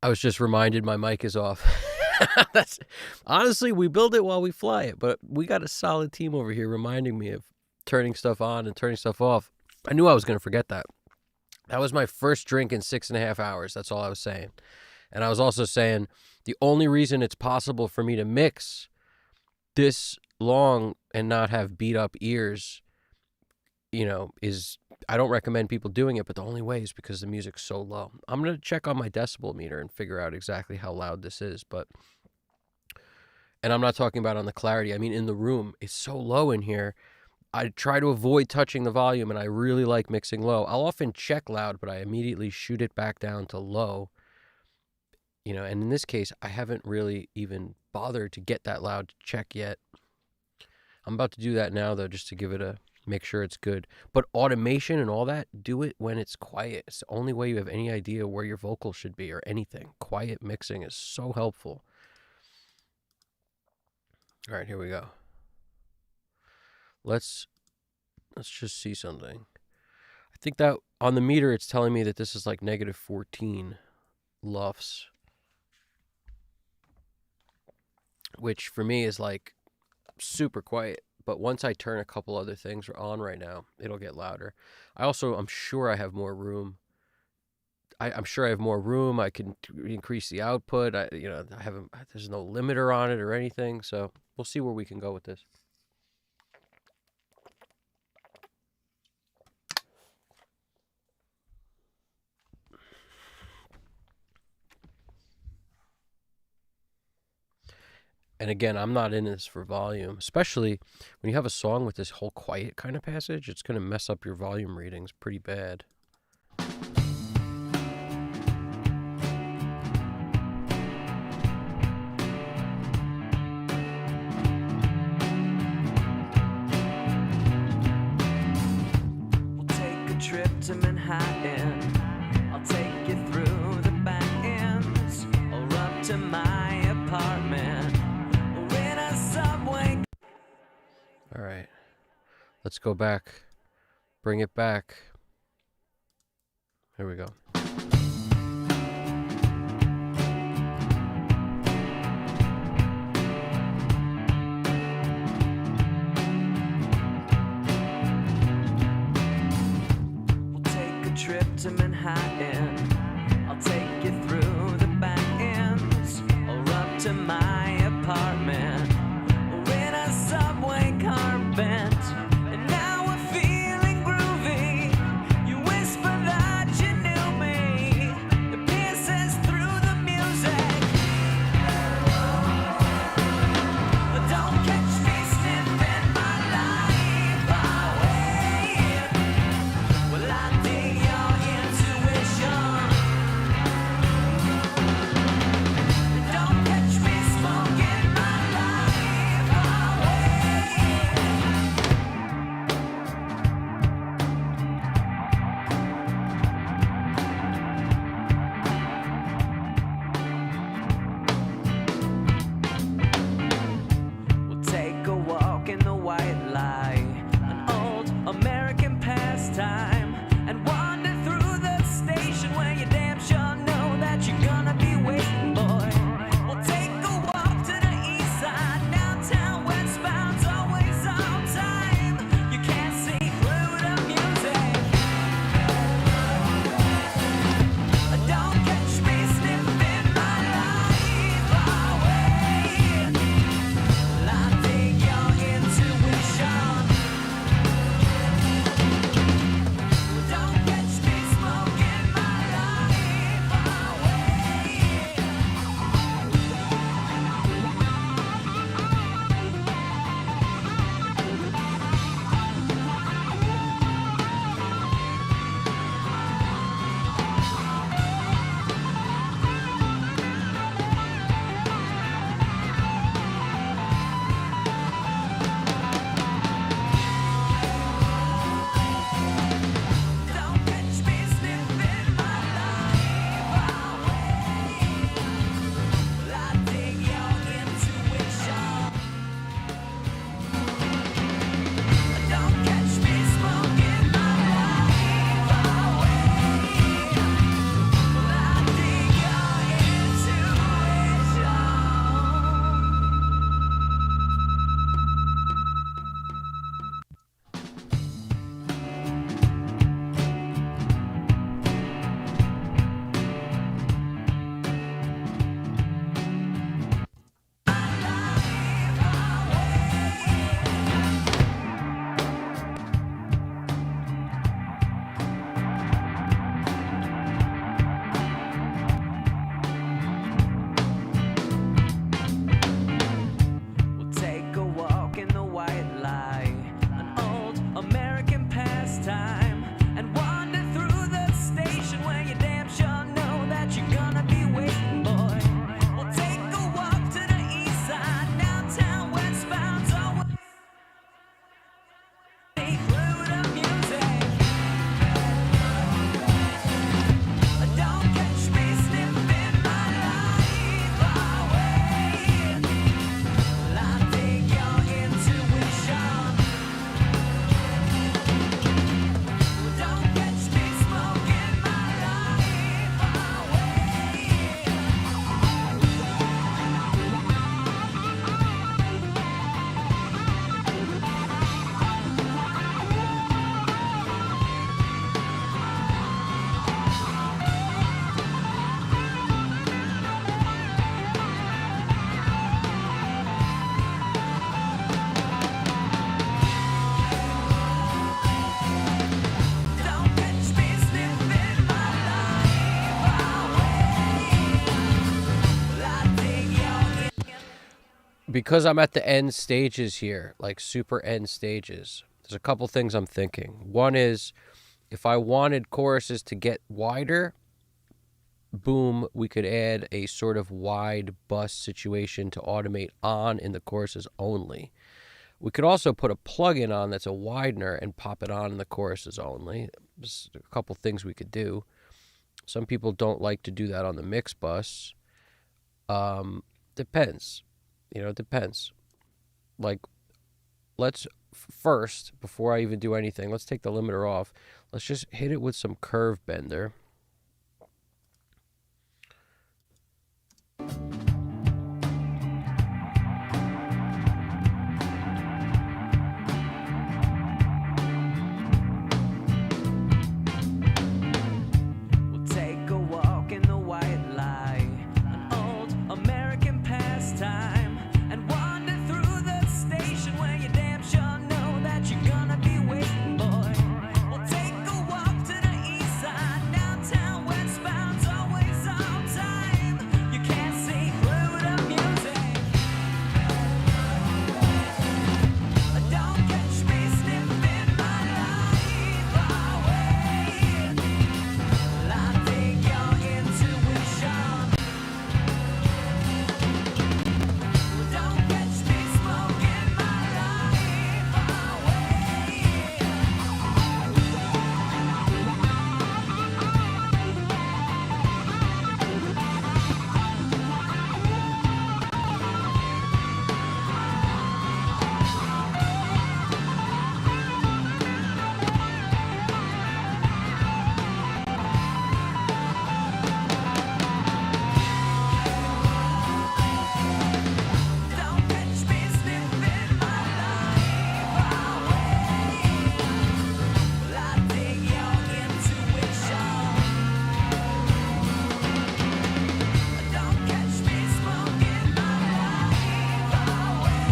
[SPEAKER 1] I was just reminded my mic is off. That's honestly, we build it while we fly it, but we got a solid team over here reminding me of turning stuff on and turning stuff off. I knew I was going to forget that. That was my first drink in 6.5 hours. That's all I was saying. And I was also saying the only reason it's possible for me to mix this long and not have beat up ears, is I don't recommend people doing it, but the only way is because the music's so low. I'm going to check on my decibel meter and figure out exactly how loud this is, and I'm not talking about on the clarity. I mean, in the room, it's so low in here. I try to avoid touching the volume, and I really like mixing low. I'll often check loud, but I immediately shoot it back down to low. And in this case, I haven't really even bothered to get that loud to check yet. I'm about to do that now, though, just to make sure it's good. But automation and all that, do it when it's quiet. It's the only way you have any idea where your vocals should be or anything. Quiet mixing is so helpful. All right, here we go. Let's just see something. I think that on the meter, it's telling me that this is like negative 14 LUFS, which for me is like super quiet. But once I turn a couple other things on right now, it'll get louder. I'm sure I have more room. I'm sure I have more room. I can increase the output. There's no limiter on it or anything. So we'll see where we can go with this. And again, I'm not in this for volume, especially when you have a song with this whole quiet kind of passage. It's going to mess up your volume readings pretty bad.
[SPEAKER 3] We'll take a trip to Manhattan. I'll take you through the back ends or up to my apartment.
[SPEAKER 1] All right, let's go back, bring it back. Here we go.
[SPEAKER 3] We'll take a trip to Manhattan. I'll take you through the back ends or up to my apartment. Subway car bent, and now we're feeling groovy. You whisper that you knew me. It pierces through the music. But don't catch me sniffing my life away. Well, I dig your intuition.
[SPEAKER 1] because I'm at the end stages here, like super end stages, there's a couple things I'm thinking. One is, if I wanted choruses to get wider, boom, we could add a sort of wide bus situation to automate on in the choruses only. We could also put a plug-in on that's a widener and pop it on in the choruses only. There's a couple things we could do. Some people don't like to do that on the mix bus. Depends. It depends. Like, let's first, before I even do anything, let's take the limiter off. Let's just hit it with some curve bender.
[SPEAKER 3] We'll take a walk in the white light, an old American pastime, and wander through the station where you damn sure know that you're gonna be waiting, boy. We'll take a walk to the east side, downtown, westbound's always on time. You can't see through the music. Don't catch me sniffing my life away. I dig your intuition. Don't catch me smoking my life away. Don't catch me sniffing my life away. I dig your intuition. Don't catch me smoking my life away.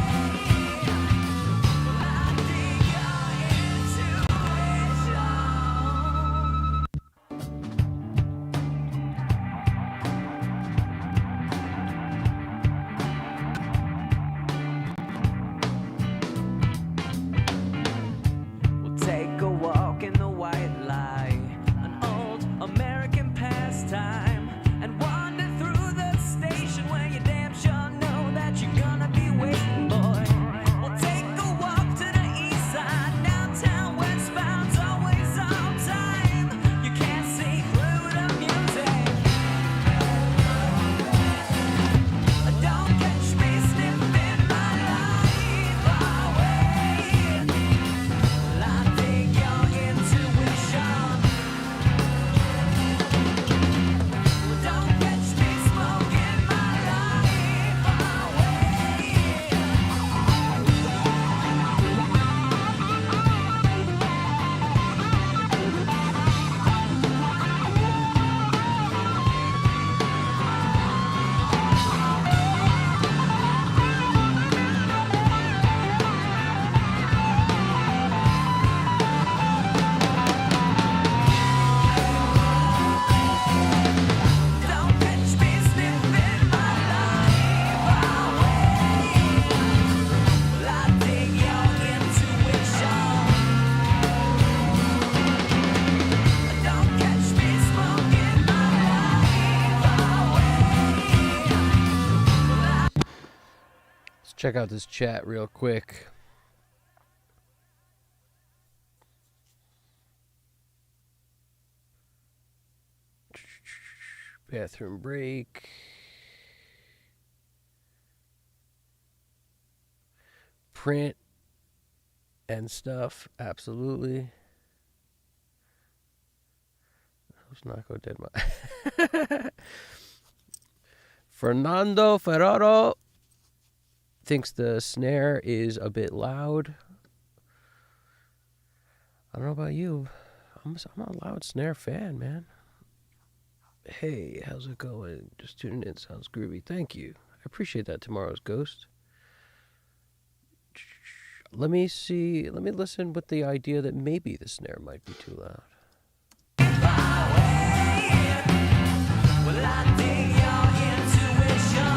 [SPEAKER 3] I dig your intuition. We'll take a walk in the white light, an old American pastime, and wander through the station where you damn sure know that you're gonna be waiting, boy. We'll take a walk to the east side, downtown, westbound's always on time. You can't see through the music. Don't catch me sniffing my life away. I dig your intuition. Don't catch me smoking my life away. Don't catch me sniffing my life away. I dig your intuition. Don't catch me smoking my life away.
[SPEAKER 1] Let's check out this chat real quick. Bathroom break. Print and stuff. Absolutely. Let's not go dead. Fernando Ferraro thinks the snare is a bit loud. I don't know about you. I'm a loud snare fan, man. Hey, how's it going? Just tuning in. Sounds groovy. Thank you. I appreciate that, Tomorrow's Ghost. Let me see. Let me listen with the idea that maybe the snare might be too loud.
[SPEAKER 3] Well, I dig your intuition.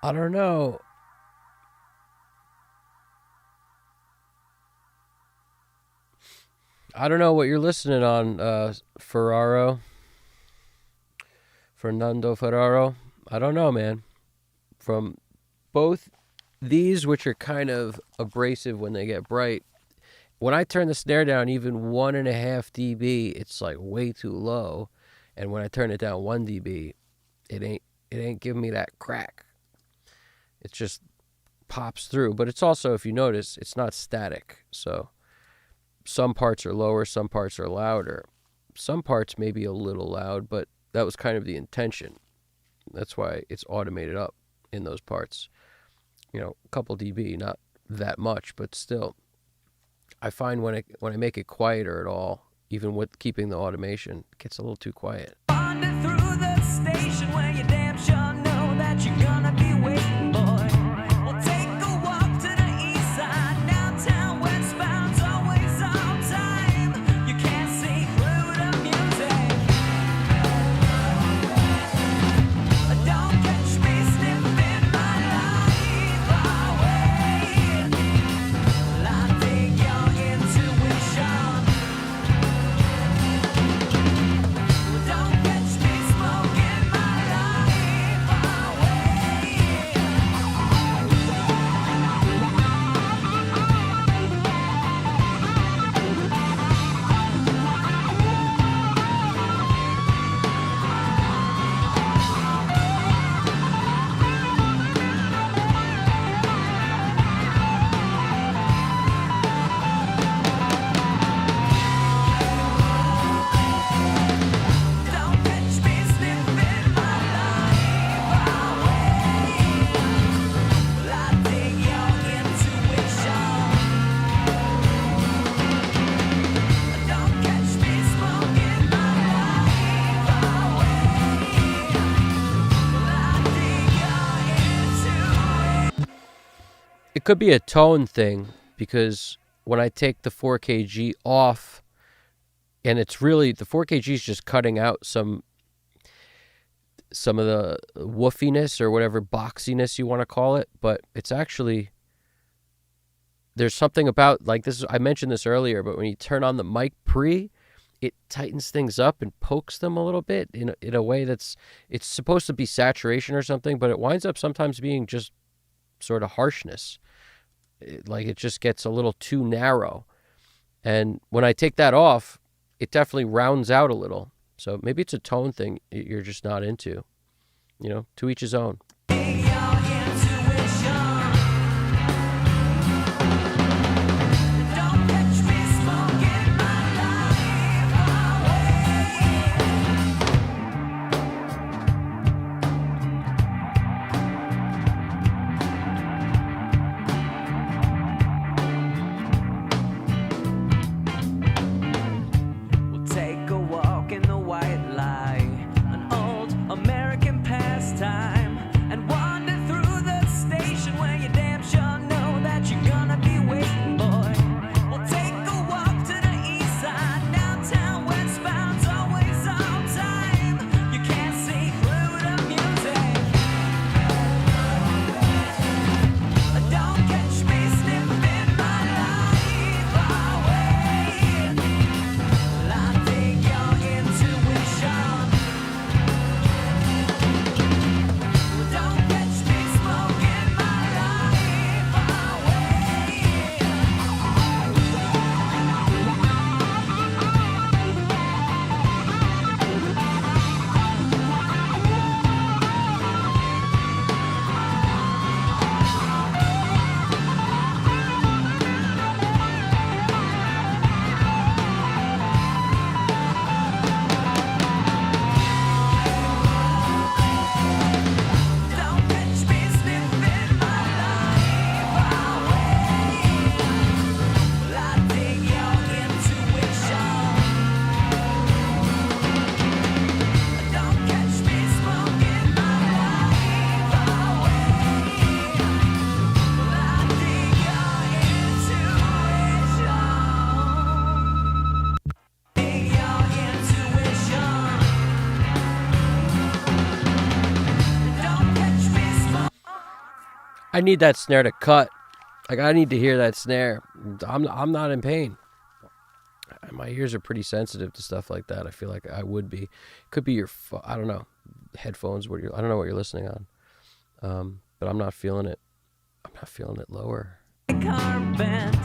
[SPEAKER 1] I don't know. I don't know what you're listening on, Fernando Ferraro. I don't know, man. From both these, which are kind of abrasive when they get bright, when I turn the snare down even 1.5 dB, it's like way too low. And when I turn it down 1 dB, it ain't giving me that crack. It just pops through. But it's also, if you notice, it's not static. So some parts are lower, some parts are louder. Some parts may be a little loud, but that was kind of the intention. That's why it's automated up in those parts. You know, a couple dB, not that much, but still. I find when I make it quieter at all, even with keeping the automation, it gets a little too quiet.
[SPEAKER 3] Wander through the station where you damn sure know that you're gonna be waiting, boy. We'll take a walk to the east side, downtown, westbound's always on time. You can't see through the music. Don't catch me sniffing my life away. Well, I dig your intuition. Don't catch me smoking my life away. Don't catch me sniffing my life away. Well, I dig your intuition. Don't catch me smoking my life away. Well, I dig your intuition.
[SPEAKER 1] It could be a tone thing, because when I take the 4kg off, and it's really, the 4kg is just cutting out some of the woofiness or whatever boxiness you want to call it, but it's actually, there's something about, like this, I mentioned this earlier, but when you turn on the mic pre, it tightens things up and pokes them a little bit in a way that's, it's supposed to be saturation or something, but it winds up sometimes being just sort of harshness. Like it just gets a little too narrow. And when I take that off, it definitely rounds out a little. So maybe it's a tone thing you're just not into. You know, to each his own.
[SPEAKER 3] Dig your intuition. Don't catch me smoking my life away. We'll take a walk in the white light, an old American pastime,
[SPEAKER 1] I need that snare to cut. Like, I need to hear that snare. I'm not in pain. My ears are pretty sensitive to stuff like that. I feel like I would be. Could be your, I don't know, headphones. I don't know what you're listening on. But I'm not feeling it. I'm not feeling it lower.
[SPEAKER 3] Car bent,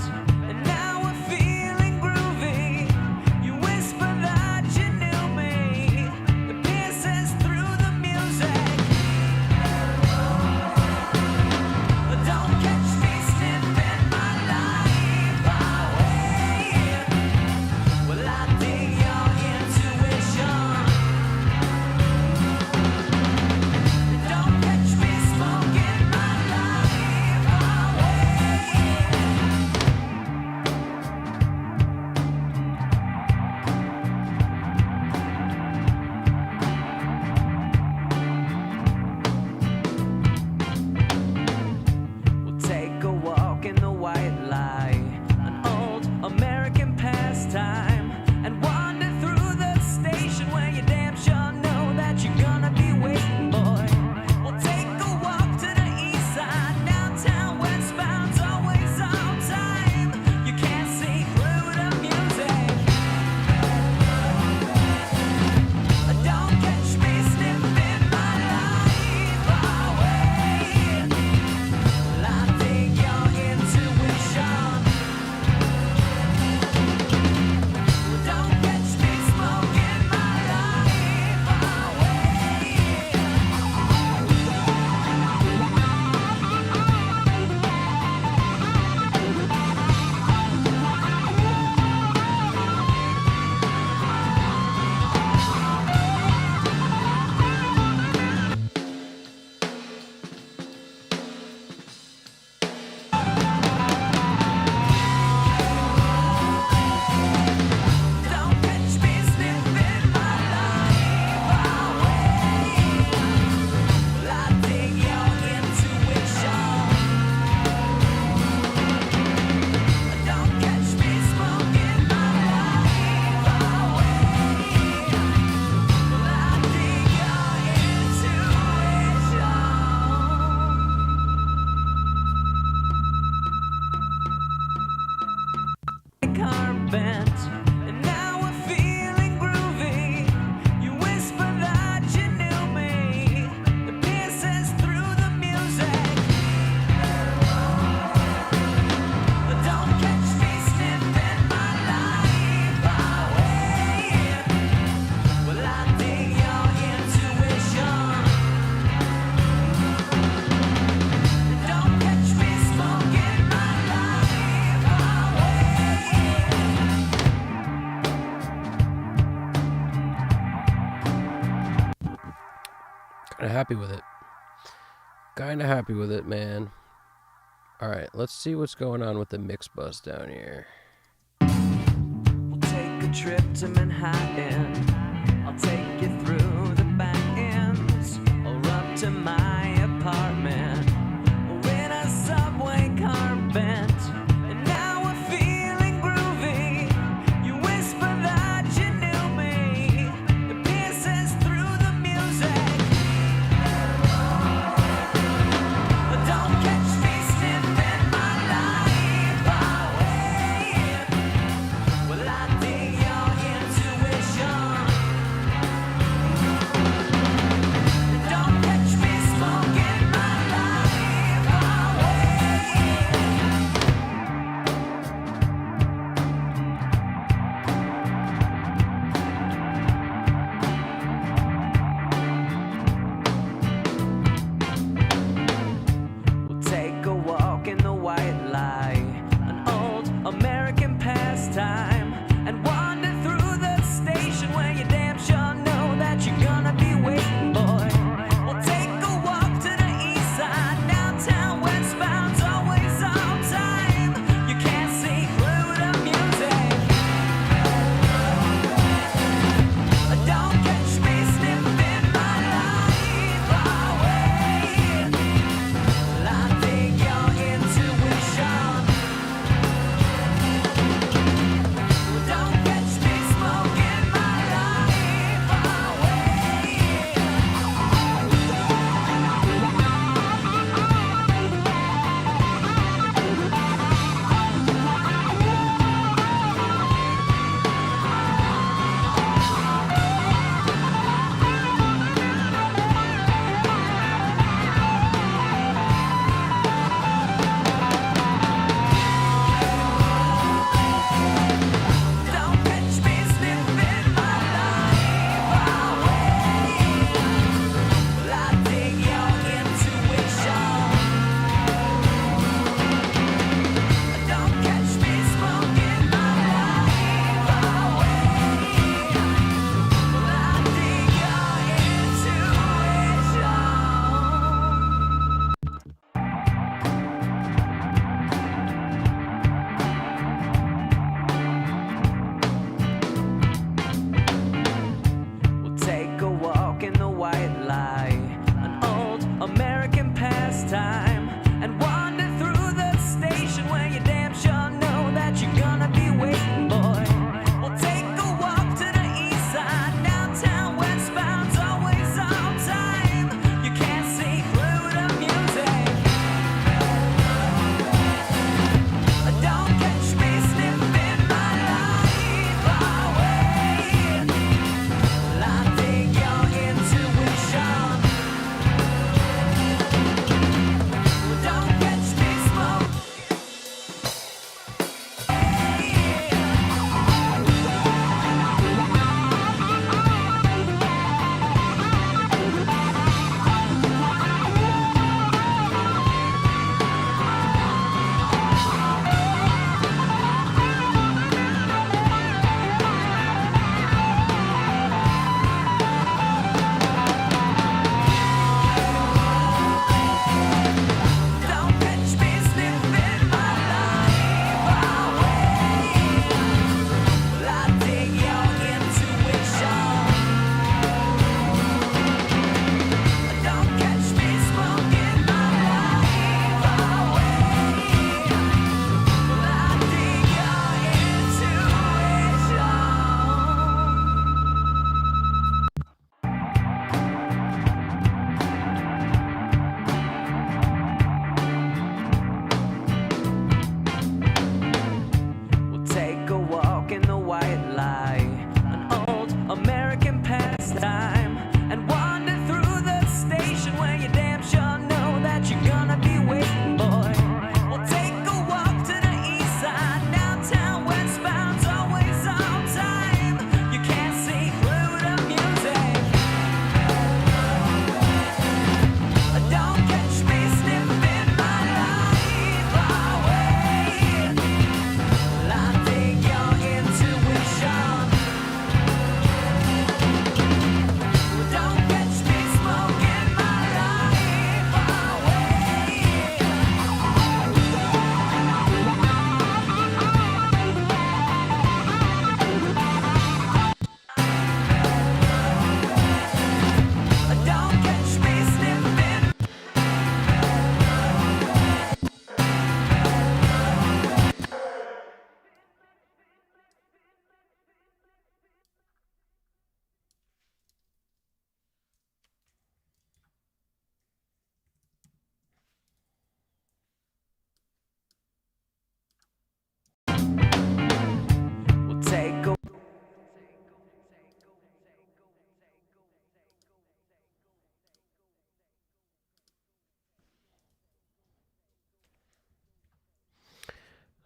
[SPEAKER 3] and now we're feeling groovy. You whisper that you knew me. The pierces through the music. Don't catch me sniffing my life away. Well, I dig your intuition. Don't catch me smoking my life We'll take a walk in the white light, an old American pastime, and wander through the station where you damn sure know that you're gonna be waiting, boy. We'll take a walk to the east side, downtown, westbound's always on time. You can't see through the music. Don't catch me sniffing my life away. I dig your intuition. Don't catch me smoking my life away. Don't catch me sniffing my life away. I dig your intuition. Don't catch me smoking my life away. I dig your intuition. Car bent, and now we're feeling groovy. You whisper that you knew me. The pierces through the music. Don't catch me sniffing my life away. Well, I dig your intuition. Don't catch me smoking my life away.
[SPEAKER 1] Kind of happy with it. Kind of happy with it, man. All right, let's see what's going on with the mix bus down here.
[SPEAKER 3] We'll take a trip to Manhattan. I'll take you through the back ends or up to my apartment. We're in a subway car bent, and now we're feeling groovy. You whisper that you knew me. The pierces through the music. Don't catch me sniffing my life away. Well, I dig your intuition. Don't catch me smoking.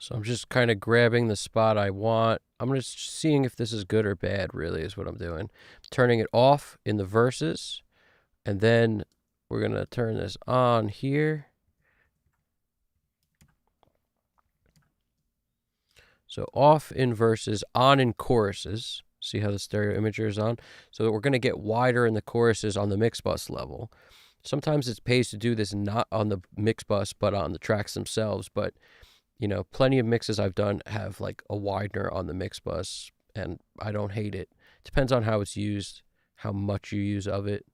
[SPEAKER 1] So I'm just kind of grabbing the spot I want. I'm just seeing if this is good or bad, really, is what I'm doing. Turning it off in the verses, and then we're going to turn this on here. So off in verses, on in choruses. See how the stereo imager is on? So we're going to get wider in the choruses on the mix bus level. Sometimes it pays to do this not on the mix bus, but on the tracks themselves. But, you know, plenty of mixes I've done have like a widener on the mix bus, and I don't hate it. Depends on how it's used, how much you use of it.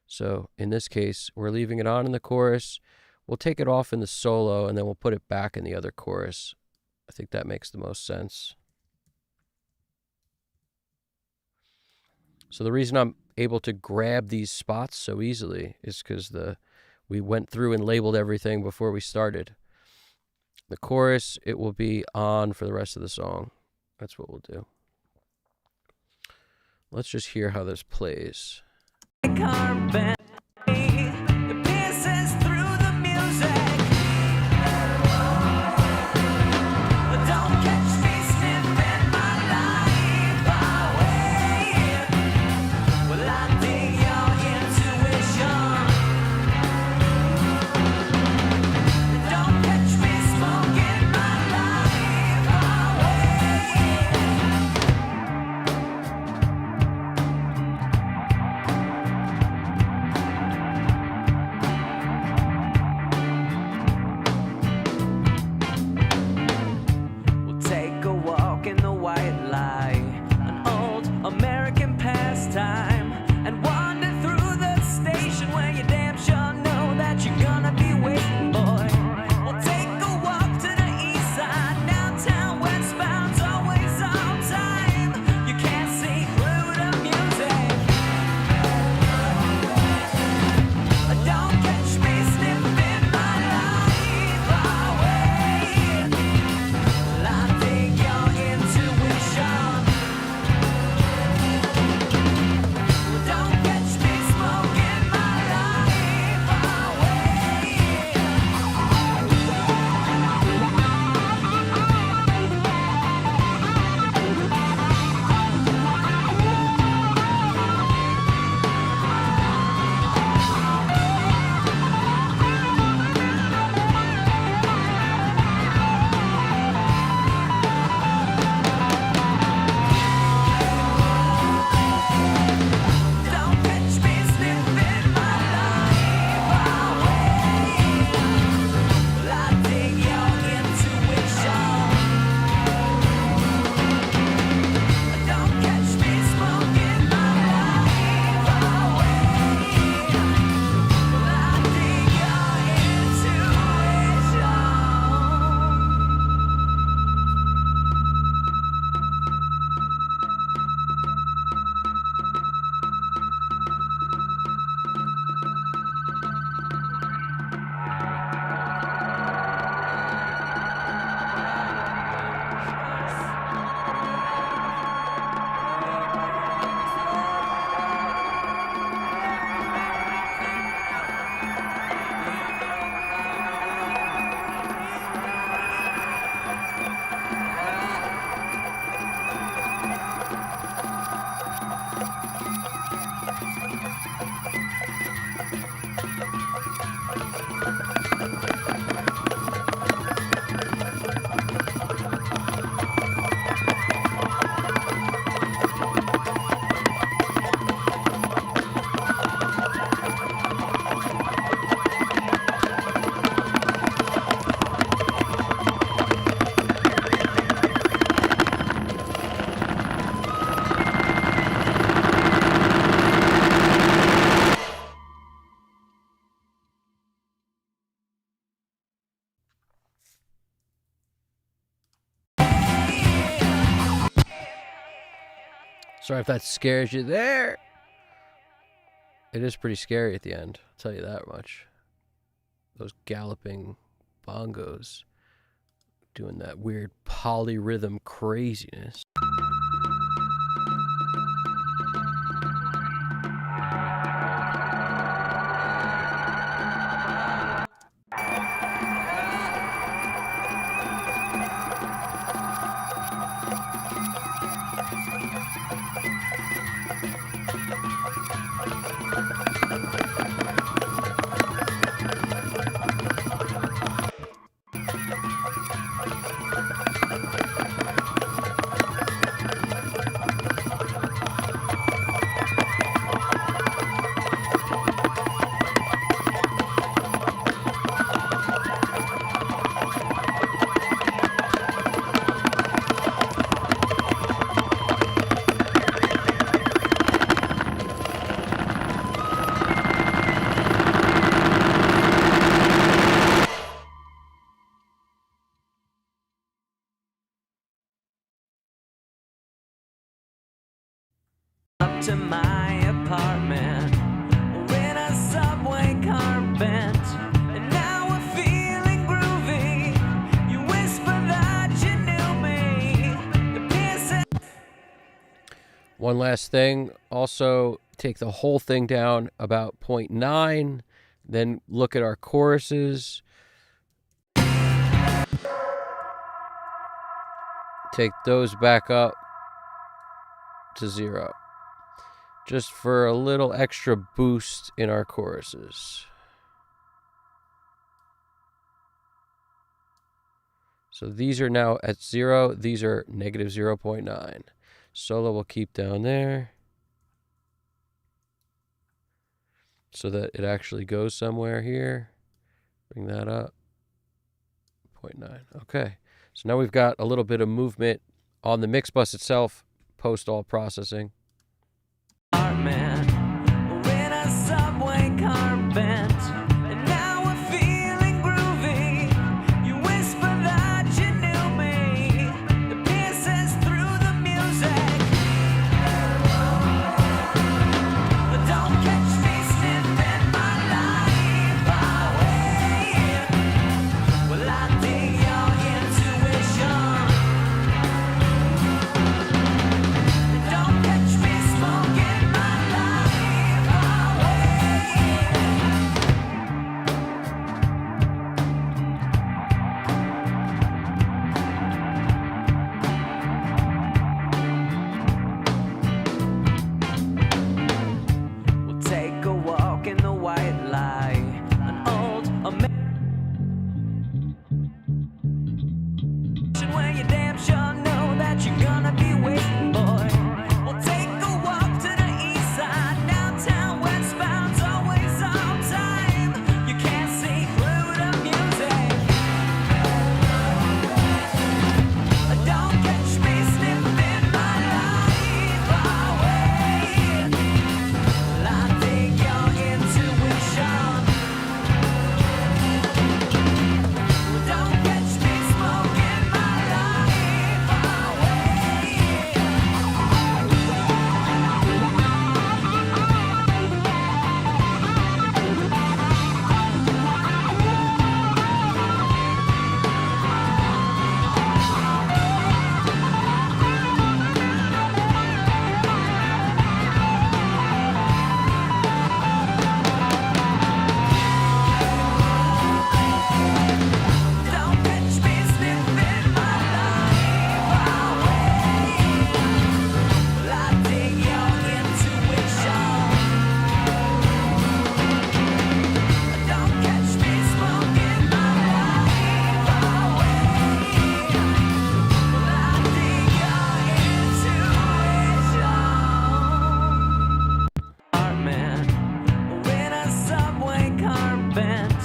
[SPEAKER 1] So in this case, we're leaving it on in the chorus. We'll take it off in the solo, and then we'll put it back in the other chorus. I think that makes the most sense. So the reason I'm able to grab these spots so easily is because we went through and labeled everything before we started. The chorus, it will be on for the rest of the song. That's what we'll do. Let's just hear how this plays. Sorry if that scares you there. It is pretty scary at the end, I'll tell you that much. Those galloping bongos doing that weird polyrhythm craziness.
[SPEAKER 3] to my apartment or in a subway car bent. And now we're feeling groovy. You whisper that you knew me. The piercing.
[SPEAKER 1] One last thing, also take the whole thing down about 0.9, then look at our choruses. Take those back up to 0, just for a little extra boost in our choruses. So these are now at 0, these are negative 0.9. Solo will keep down there so that it actually goes somewhere here. Bring that up. 0.9. Okay. So now we've got a little bit of movement on the mix bus itself, post all processing.
[SPEAKER 3] Apartment or in a subway car bent. And now we're feeling groovy. You whisper that you knew me. The pierces through the music. But don't catch me sniffing my life away. Well, I dig your intuition. Don't catch me smoking my life away. We'll take a walk in the white light, an old American where you damn sure know that you're gonna be waiting, boy. We'll take a walk to the east side, downtown, westbound's always on time. You can't see through the music. Don't catch me sniffing my life away. Well, I dig your intuition. Don't catch me smoking my life away. Don't catch me sniffing my life away. Well, I dig your intuition. Don't catch me smoking my life away. Well, I dig your intuition. Apartment or in a subway car bent.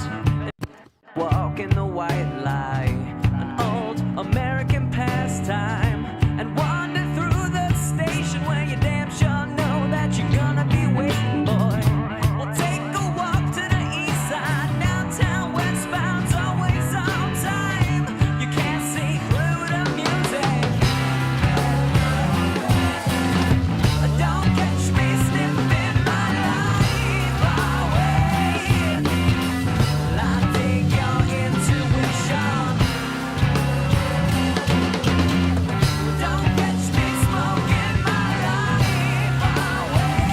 [SPEAKER 3] Walk in the white light, an old American pastime, and wander through the station where you damn sure know that you're gonna be waiting, boy. We'll take a walk to the east side, downtown, westbound's always on time. You can't see through the music. Don't catch me sniffing my life away. Well, I dig your intuition. Don't catch me smoking my life away.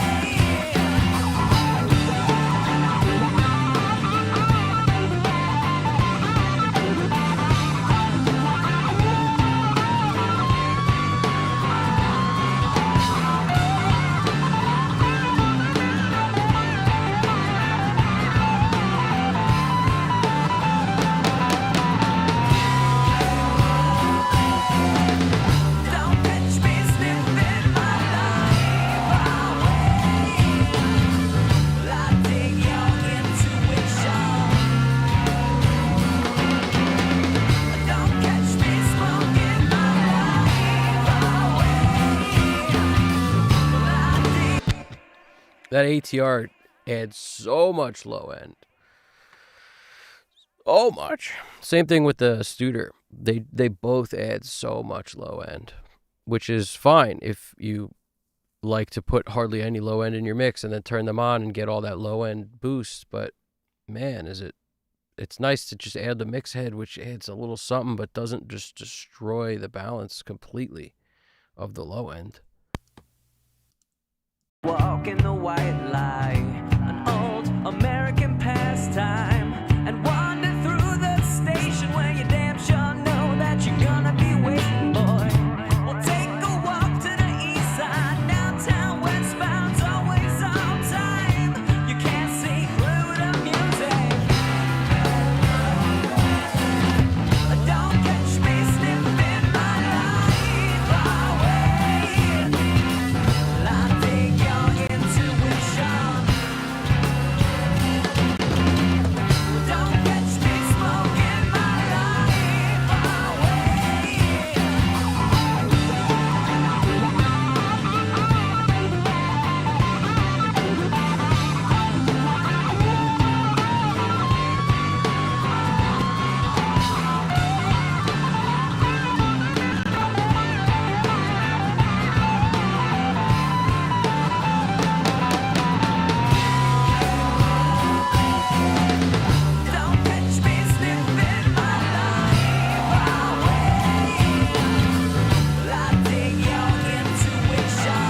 [SPEAKER 3] Don't catch me sniffing my life away. Well, I dig your intuition. Don't catch me smoking my life away. Well, I dig.
[SPEAKER 1] That ATR adds so much low end. So much. Same thing with the Studer. They both add so much low end, which is fine if you like to put hardly any low end in your mix and then turn them on and get all that low end boost. But man, it's nice to just add the mix head, which adds a little something but doesn't just destroy the balance completely of the low end.
[SPEAKER 3] Walk in the white light, an old American pastime, and wander through the station where you damn sure know that you're gonna be waiting, boy. We'll take a walk to the east side, downtown, westbound's always on time. You can't see through the music. Don't catch me sniffing my life away. I dig your intuition. Don't catch me smoking my life away. Don't catch me sniffing my life away. I dig your intuition.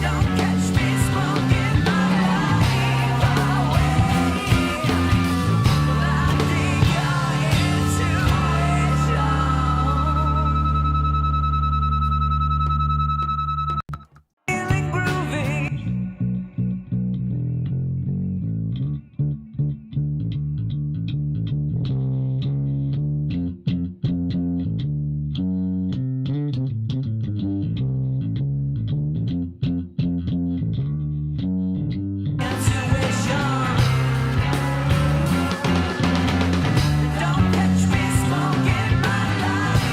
[SPEAKER 3] Don't catch me smoking my life away. I dig your intuition. Feeling groovy. Don't catch me smoking my life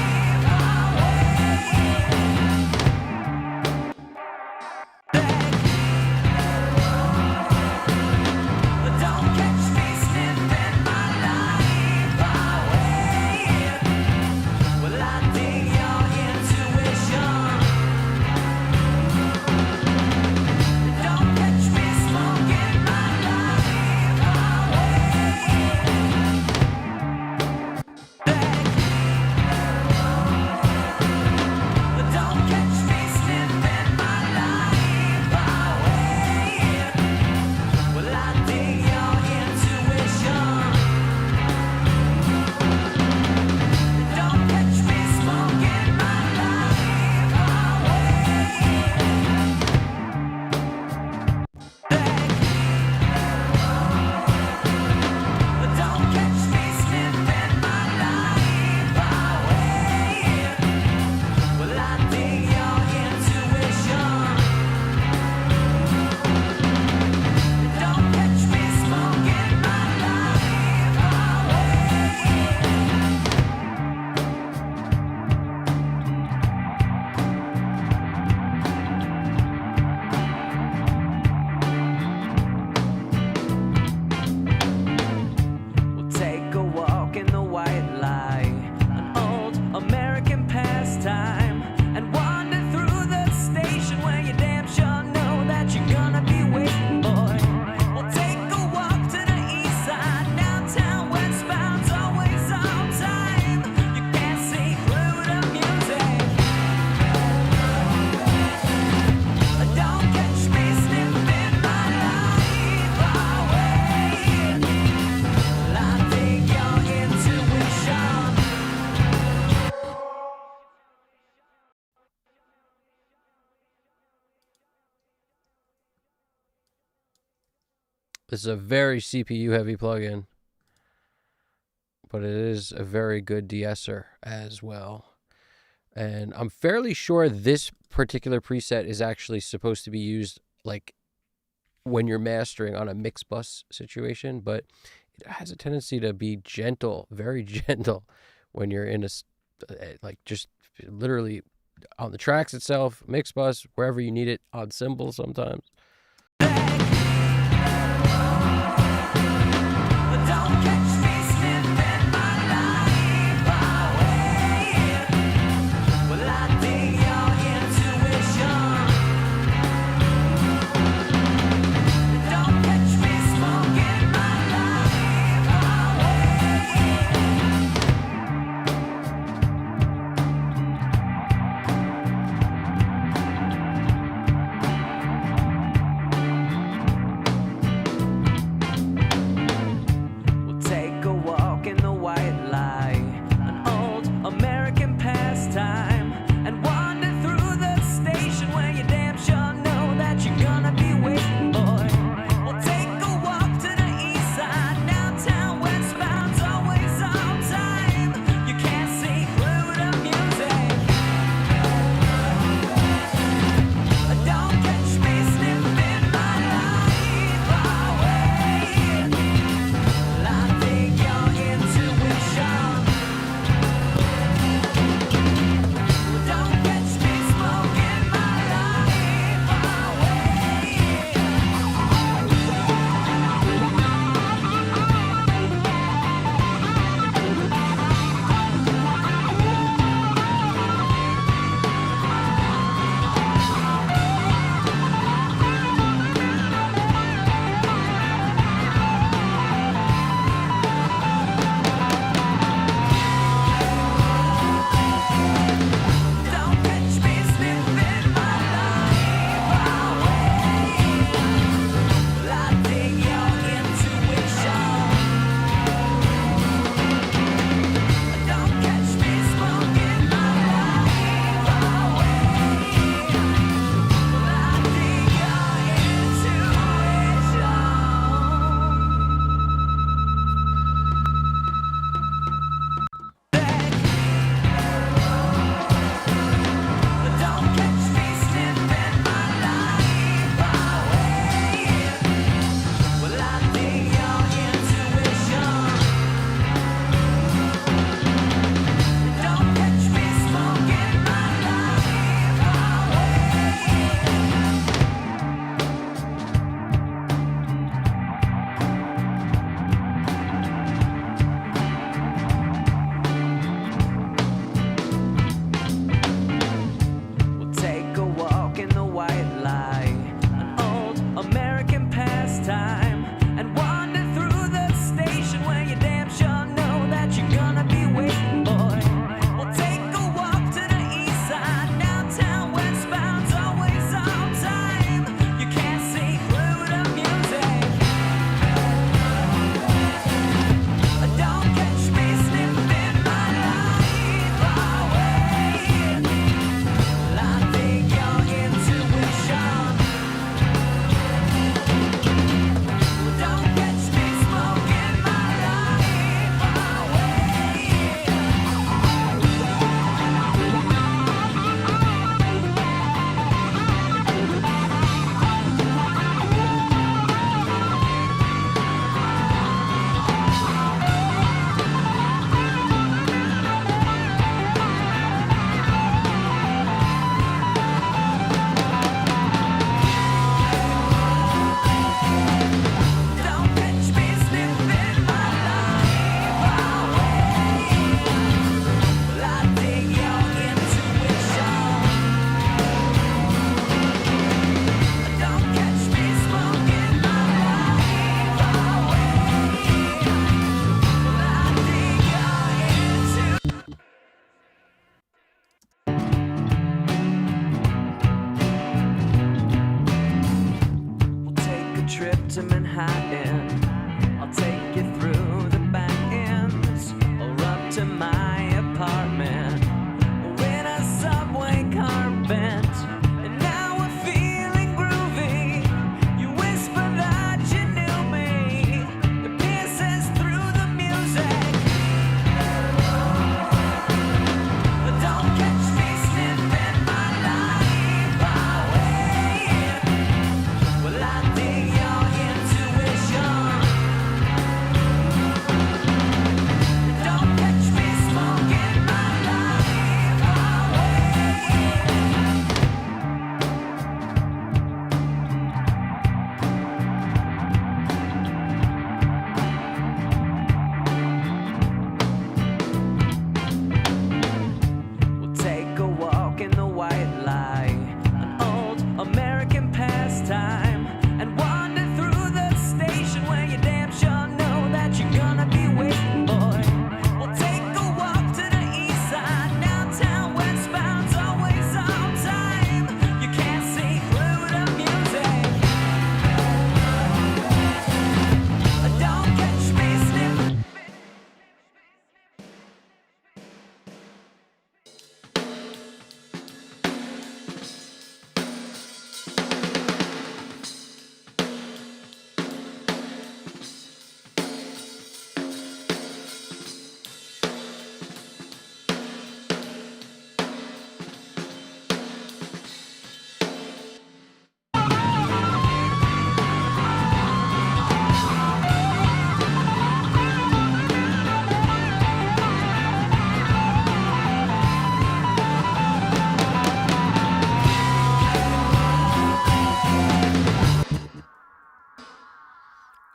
[SPEAKER 3] away. Don't catch me sniffing my life away. Well, I dig your intuition. Don't catch me smoking my life away. Don't catch me sniffing my life away. Well, I dig your intuition. Don't catch me smoking my life away. Don't catch me sniffing my life away. Well, I dig your intuition. Don't catch me smoking my life away. We'll take a walk in the white light, an old American pastime, and wander through the station where you damn sure know that you're gonna be waiting, boy. We'll take a walk to the east side, downtown, westbound's always on time. You can't see through the music. Don't catch me sniffing my life away. I dig your intuition.
[SPEAKER 1] This is a very CPU heavy plugin, but it is a very good de-esser as well. And I'm fairly sure this particular preset is actually supposed to be used like when you're mastering on a mix bus situation, but it has a tendency to be gentle, very gentle when you're in like just literally on the tracks itself, mix bus, wherever you need it, on cymbals sometimes.
[SPEAKER 3] Don't catch me sniffing my life away. Well, I dig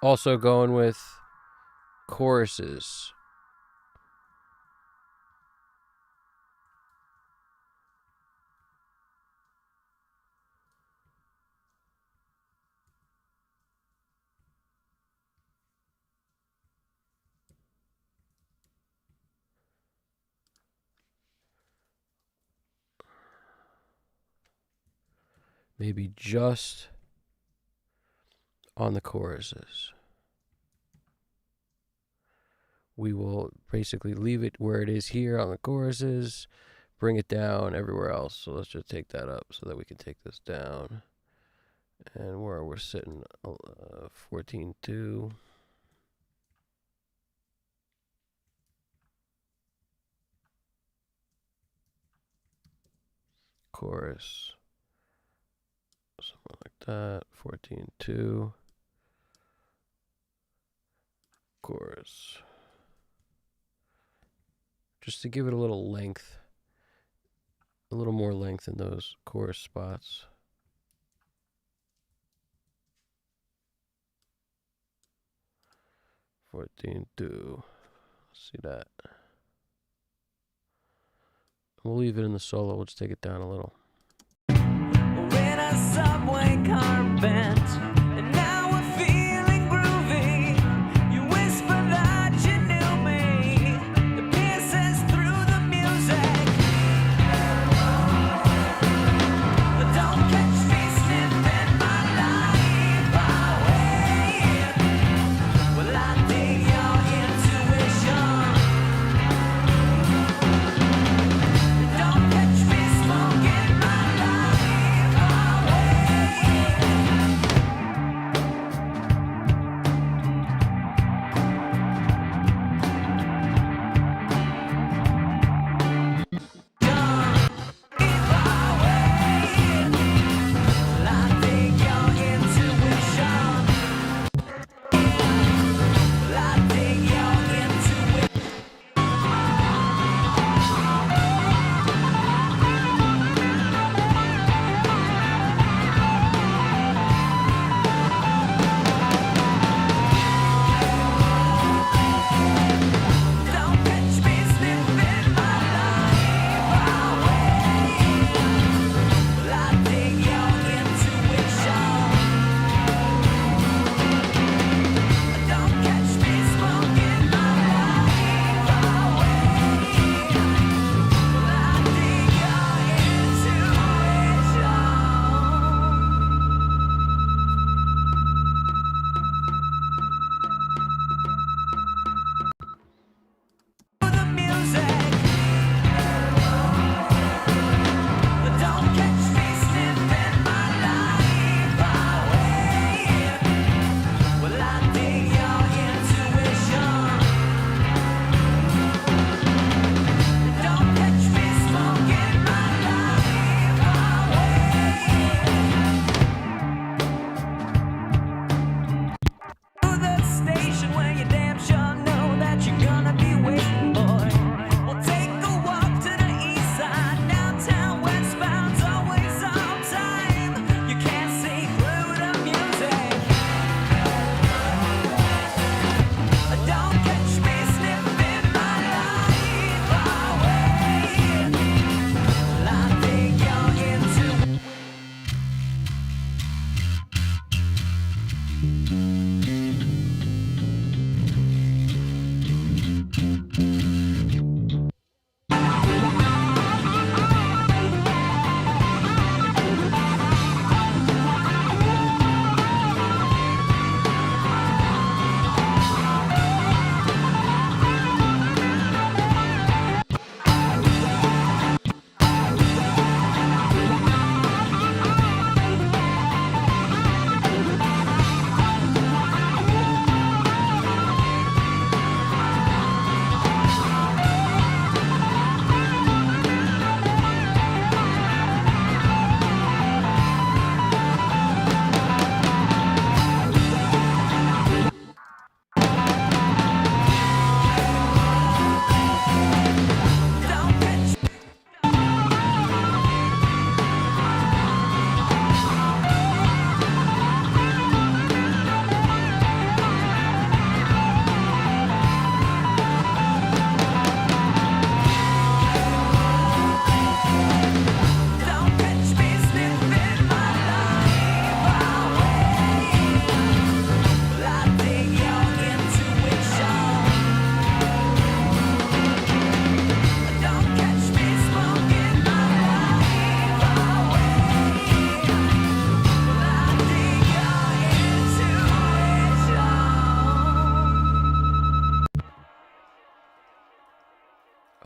[SPEAKER 1] Also going with choruses. Maybe just on the choruses. We will basically leave it where it is here on the choruses, bring it down everywhere else. So let's just take that up so that we can take this down. And where we're sitting, 14.2. Chorus. Something like that. 14.2. Chorus. Just to give it a little length. A little more length in those chorus spots. $14.2. See that. We'll leave it in the solo. We'll just take it down a little.
[SPEAKER 3] When a subway car bent, and now we're feeling groovy. You whisper that you knew me. The pierces through the music. But don't catch me sniffing my life away. Well, I dig your intuition. Don't catch me smoking my life away.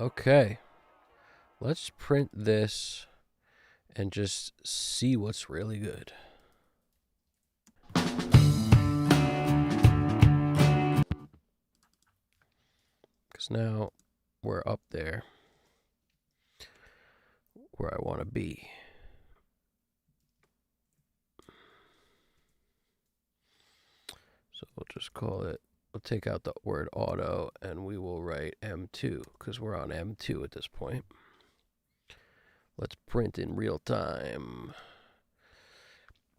[SPEAKER 1] Okay. Let's print this and just see what's really good. Because now we're up there where I want to be. So we'll just call it, we'll take out the word auto and we will write M2 because we're on M2 at this point. Let's print in real time.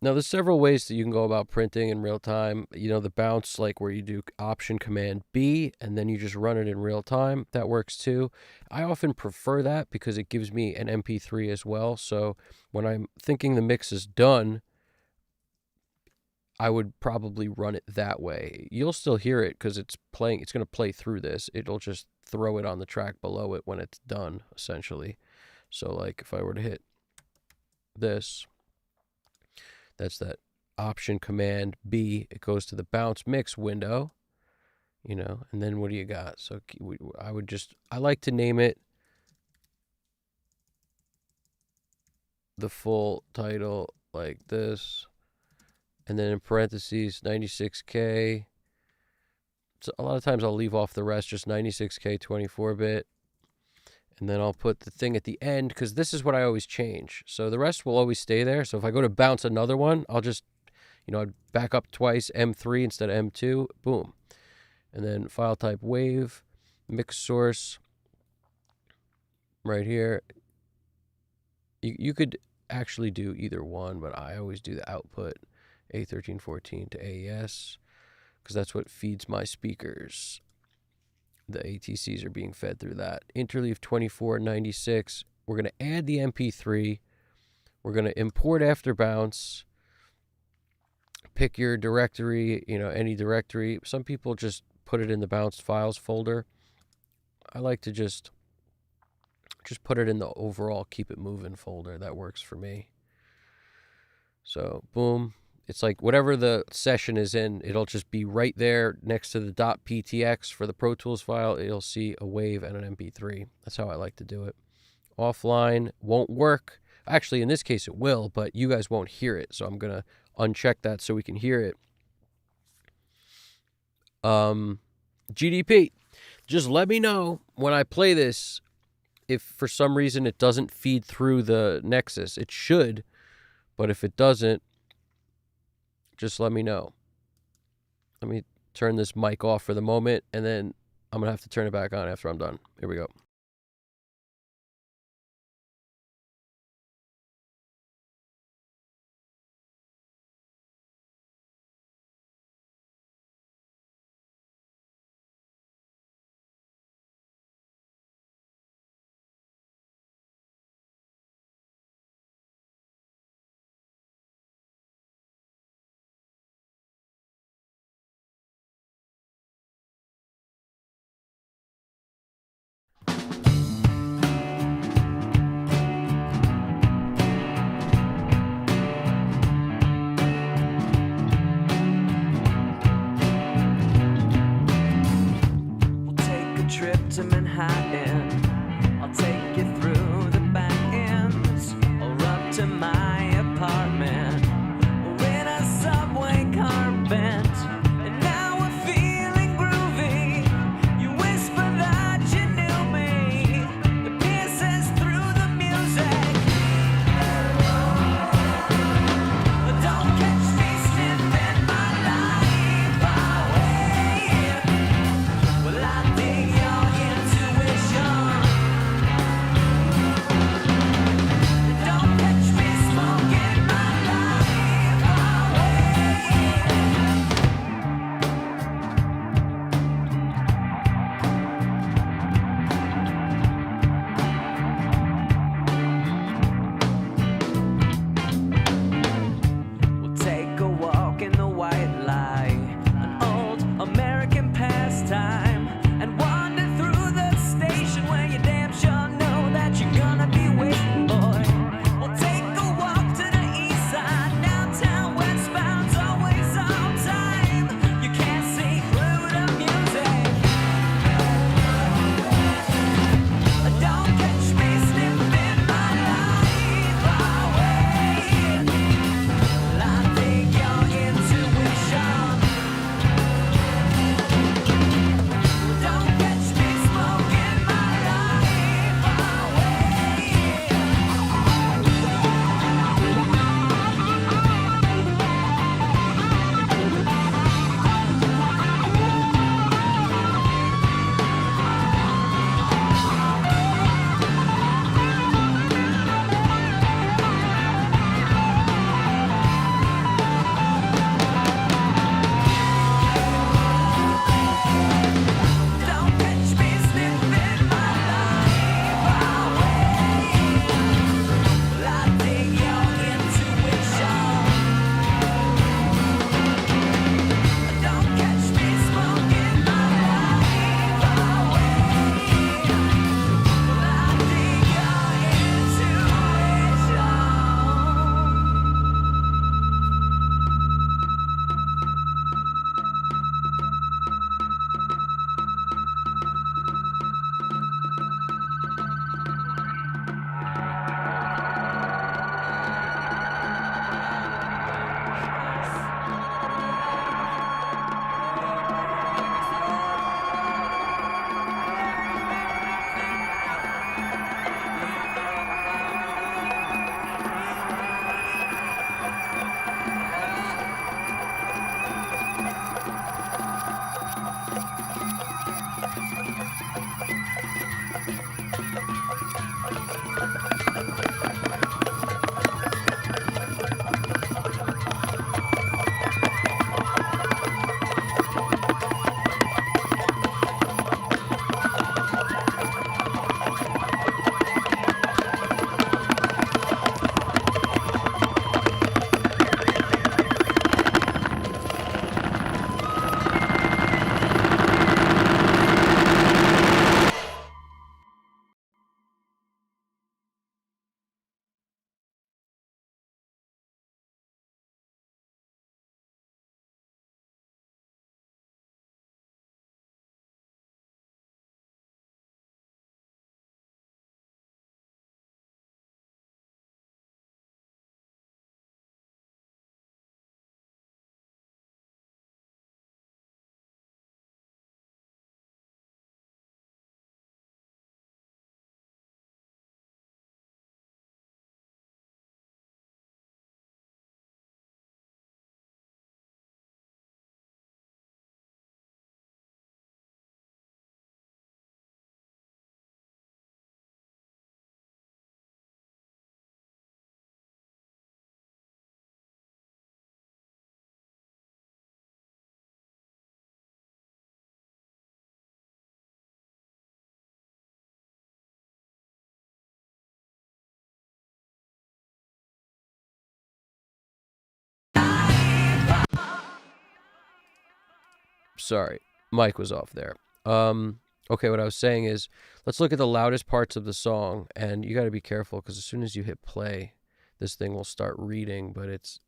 [SPEAKER 1] Now, there's several ways that you can go about printing in real time. You know, the bounce, like where you do Option Command B, and then you just run it in real time. That works too. I often prefer that because it gives me an MP3 as well. So when I'm thinking the mix is done, I would probably run it that way. You'll still hear it because it's playing. It's going to play through this. It'll just throw it on the track below it when it's done, essentially. So, like, if I were to hit this, that's that Option Command B. It goes to the bounce mix window, you know, and then what do you got? So I like to name it the full title like this, and then in parentheses 96K. So a lot of times I'll leave off the rest, just 96K 24-bit. And then I'll put the thing at the end because this is what I always change. So the rest will always stay there. So if I go to bounce another one, I'll just, I'd back up twice, M3 instead of M2, boom. And then file type wave, mix source, right here. You could actually do either one, but I always do the output A1314 to AES because that's what feeds my speakers. The ATCs are being fed through that. Interleave 2496. We're going to add the MP3. We're going to import after bounce. Pick your directory, any directory. Some people just put it in the bounced files folder. I like to just put it in the overall keep it moving folder. That works for me. So, boom. It's like whatever the session is in, it'll just be right there next to the .ptx for the Pro Tools file. It'll see a wave and an MP3. That's how I like to do it. Offline won't work. Actually, in this case, it will, but you guys won't hear it. So I'm going to uncheck that so we can hear it. GDP. Just let me know when I play this if for some reason it doesn't feed through the Nexus. It should, but if it doesn't, just let me know. Let me turn this mic off for the moment, and then I'm going to have to turn it back on after I'm done. Here we go. Sorry, mic was off there. Okay, what I was saying is, let's look at the loudest parts of the song, and you got to be careful because as soon as you hit play, this thing will start reading, but it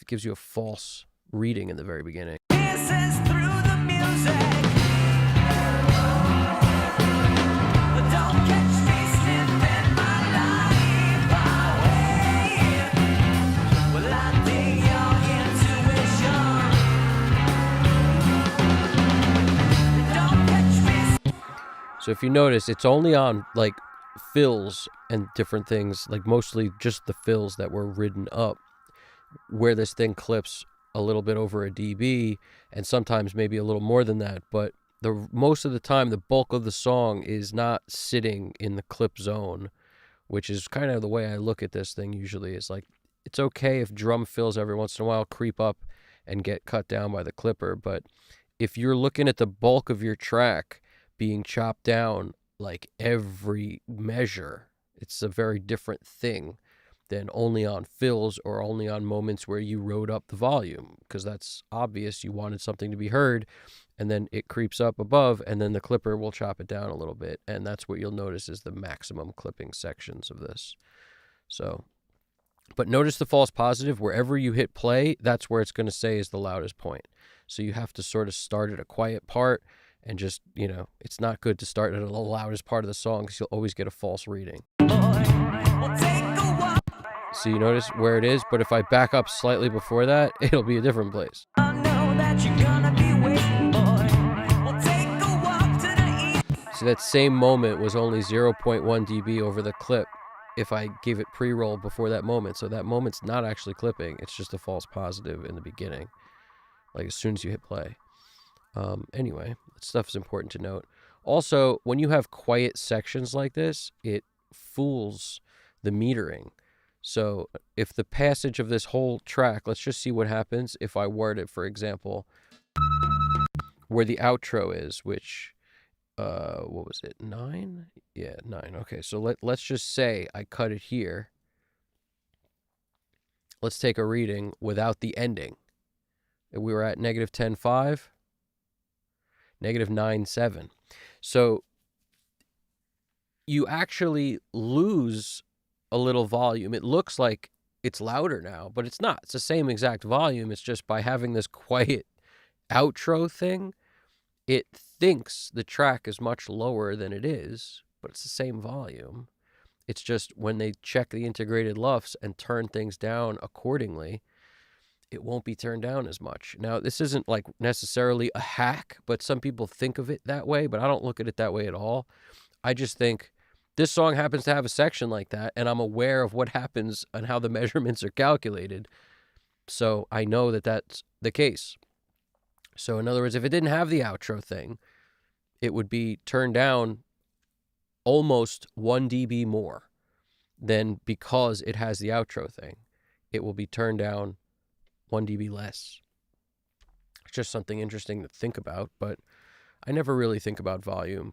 [SPEAKER 1] gives you a false reading in the very beginning.
[SPEAKER 3] Kisses through the music. Don't catch me slipping my life away. Well, I dig your intuition. Don't catch me.
[SPEAKER 1] So if you notice, it's only on like fills and different things, like mostly just the fills that were ridden up, where this thing clips a little bit over a dB, and sometimes maybe a little more than that. But most of the time, the bulk of the song is not sitting in the clip zone, which is kind of the way I look at this thing usually. Is like, it's okay if drum fills every once in a while creep up and get cut down by the clipper, but if you're looking at the bulk of your track being chopped down like every measure, it's a very different thing than only on fills or only on moments where you wrote up the volume, because that's obvious. You wanted something to be heard, and then it creeps up above, and then the clipper will chop it down a little bit, and that's what you'll notice is the maximum clipping sections of this. So, but notice the false positive. Wherever you hit play, that's where it's going to say is the loudest point. So you have to sort of start at a quiet part and just, it's not good to start at the loudest part of the song because you'll always get a false reading. So you notice where it is, but if I back up slightly before that, it'll be a different place.
[SPEAKER 3] I know that you're gonna be waiting, boy. We'll take a walk to the east.
[SPEAKER 1] So that same moment was only 0.1 dB over the clip if I gave it pre-roll before that moment. So that moment's not actually clipping. It's just a false positive in the beginning, like as soon as you hit play. Anyway, that stuff is important to note. Also, when you have quiet sections like this, it fools the metering. So if the passage of this whole track, let's just see what happens if I word it, for example, where the outro is, which, what was it, 9? Yeah, 9. Okay, so let's just say I cut it here. Let's take a reading without the ending. We were at negative 10.5, negative 9.7. So you actually lose a little volume. It looks like it's louder now, but it's not. It's the same exact volume. It's just by having this quiet outro thing, it thinks the track is much lower than it is, but it's the same volume. It's just when they check the integrated LUFS and turn things down accordingly, it won't be turned down as much. Now, this isn't like necessarily a hack, but some people think of it that way, but I don't look at it that way at all. I just think this song happens to have a section like that, and I'm aware of what happens and how the measurements are calculated. So I know that that's the case. So in other words, if it didn't have the outro thing, it would be turned down almost 1 dB more than because it has the outro thing. It will be turned down 1 dB less. It's just something interesting to think about, but I never really think about volume.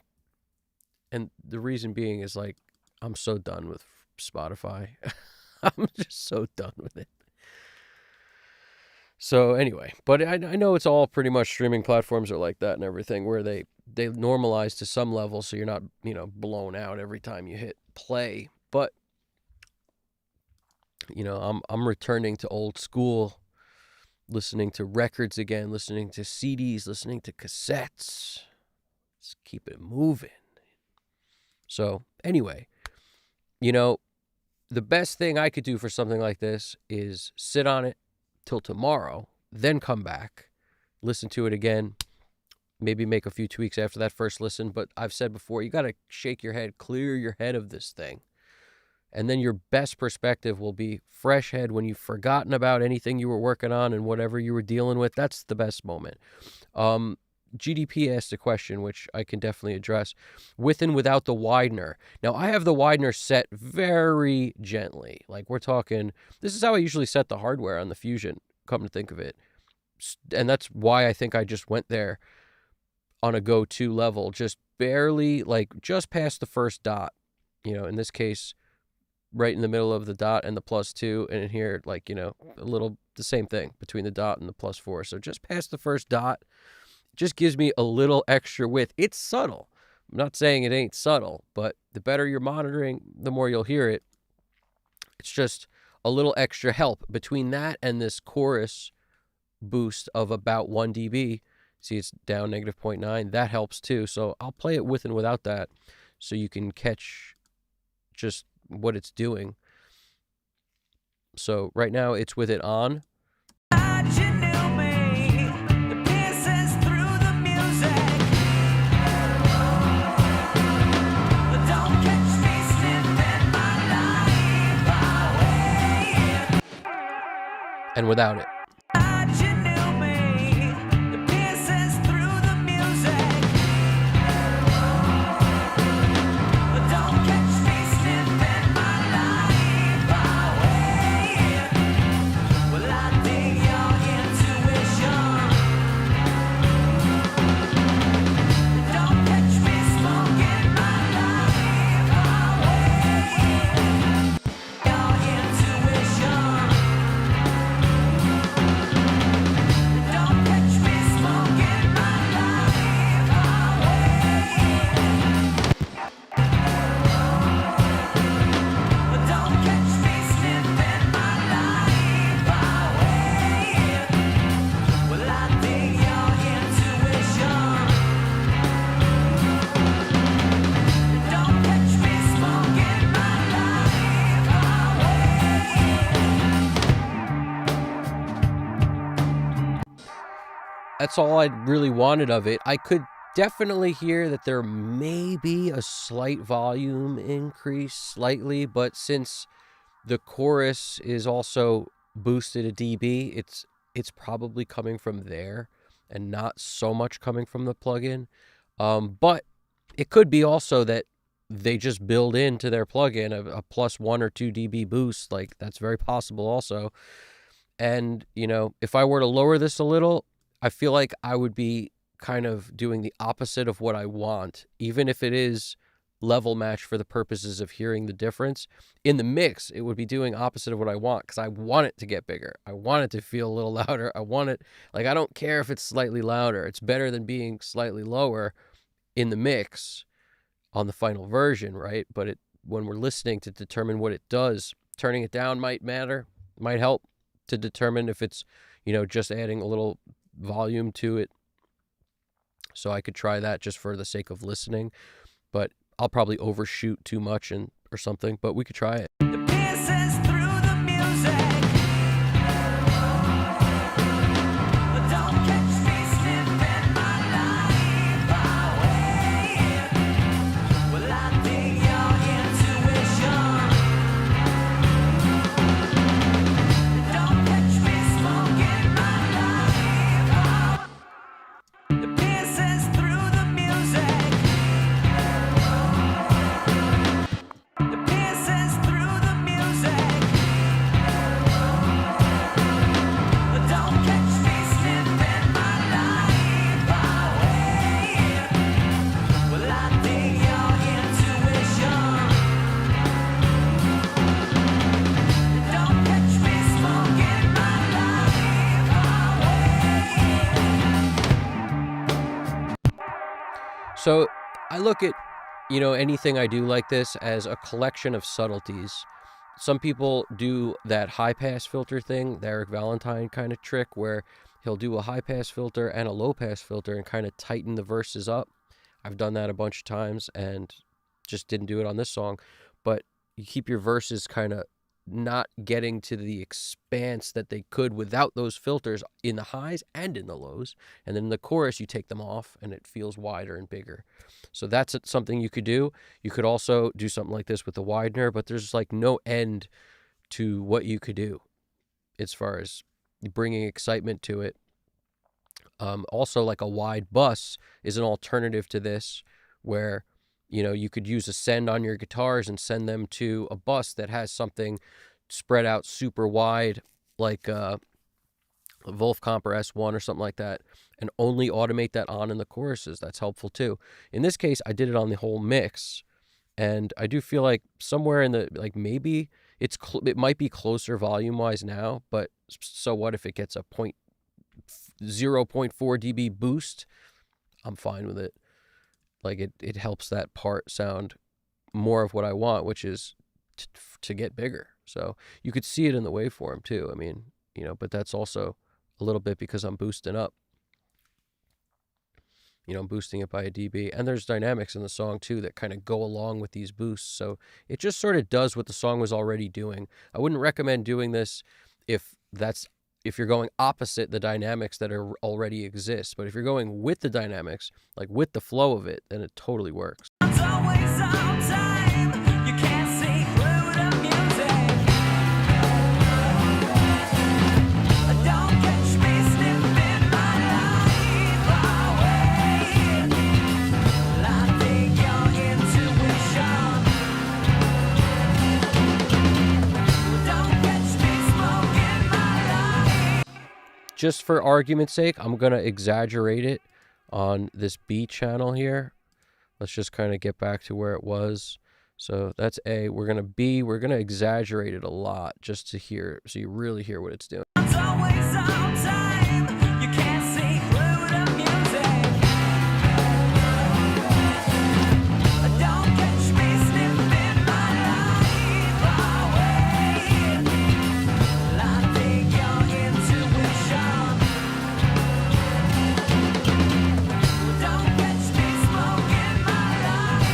[SPEAKER 1] And the reason being is like, I'm so done with Spotify. I'm just so done with it. So anyway, but I know it's all pretty much streaming platforms are like that and everything, where they normalize to some level so you're not, blown out every time you hit play. But, I'm returning to old school, listening to records again, listening to CDs, listening to cassettes. Let's keep it moving. So anyway, the best thing I could do for something like this is sit on it till tomorrow, then come back, listen to it again, maybe make a few tweaks after that first listen. But I've said before, you got to shake your head, clear your head of this thing. And then your best perspective will be fresh head when you've forgotten about anything you were working on and whatever you were dealing with. That's the best moment. GDP asked a question, which I can definitely address, with and without the widener. Now, I have the widener set very gently. Like, we're talking, this is how I usually set the hardware on the Fusion, come to think of it. And that's why I think I just went there on a go-to level, just barely, like, just past the first dot. In this case, right in the middle of the dot and the +2, and in here, like, a little, the same thing between the dot and the +4. So just past the first dot. just gives me a little extra width. It's subtle. I'm not saying it ain't subtle, but the better you're monitoring, the more you'll hear it. It's just a little extra help between that and this chorus boost of about 1 dB. See, it's down negative 0.9. That helps too. So I'll play it with and without that so you can catch just what it's doing. So right now it's with it on. And without it. That's all I really wanted of it. I could definitely hear that there may be a slight volume increase slightly, but since the chorus is also boosted a dB, it's probably coming from there and not so much coming from the plugin. But it could be also that they just build into their plugin a plus 1 or 2 dB boost. Like, that's very possible also. And, you know, if I were to lower this a little, I feel like I would be kind of doing the opposite of what I want, even if it is level match for the purposes of hearing the difference. In the mix, it would be doing opposite of what I want, because I want it to get bigger. I want it to feel a little louder. I want it, like, I don't care if it's slightly louder. It's better than being slightly lower in the mix on the final version, right? But when we're listening to determine what it does, turning it down might matter, might help to determine if it's, you know, just adding a little volume to it. So I could try that just for the sake of listening, but I'll probably overshoot too much or something, but we could try it. So I look at, you know, anything I do like this as a collection of subtleties. Some people do that high-pass filter thing, the Eric Valentine kind of trick, where he'll do a high-pass filter and a low-pass filter and kind of tighten the verses up. I've done that a bunch of times and just didn't do it on this song. But you keep your verses kind of not getting to the expanse that they could without those filters in the highs and in the lows. And then in the chorus, you take them off and it feels wider and bigger. So that's something you could do. You could also do something like this with the widener, but there's like no end to what you could do as far as bringing excitement to it. Also, like a wide bus is an alternative to this, where, you know, you could use a send on your guitars and send them to a bus that has something spread out super wide, like a Wolf Comper S1 or something like that, and only automate that on in the choruses. That's helpful too. In this case, I did it on the whole mix, and I do feel like somewhere in the, like, maybe it might be closer volume-wise now, but so what if it gets a 0.4 dB boost, I'm fine with it. Like it helps that part sound more of what I want, which is to get bigger. So you could see it in the waveform too. I mean, but that's also a little bit because I'm boosting up. I'm boosting it by a dB. And there's dynamics in the song too that kind of go along with these boosts. So it just sort of does what the song was already doing. I wouldn't recommend doing this if you're going opposite the dynamics that already exist. But if you're going with the dynamics, like with the flow of it, then it totally works.
[SPEAKER 3] It's always on time. You can't see through the music. Don't catch me sniffing my life away. I think your intuition. Don't catch me smoking my life.
[SPEAKER 1] Just for argument's sake, I'm going to exaggerate it on this B channel here. Let's just kind of get back to where it was. So that's A. We're going to exaggerate it a lot just to hear, so you really hear what it's doing.
[SPEAKER 3] It's always on time. You can't see through the music. Don't catch me sniffing my life away. I think your intuition. Don't catch me smoking my life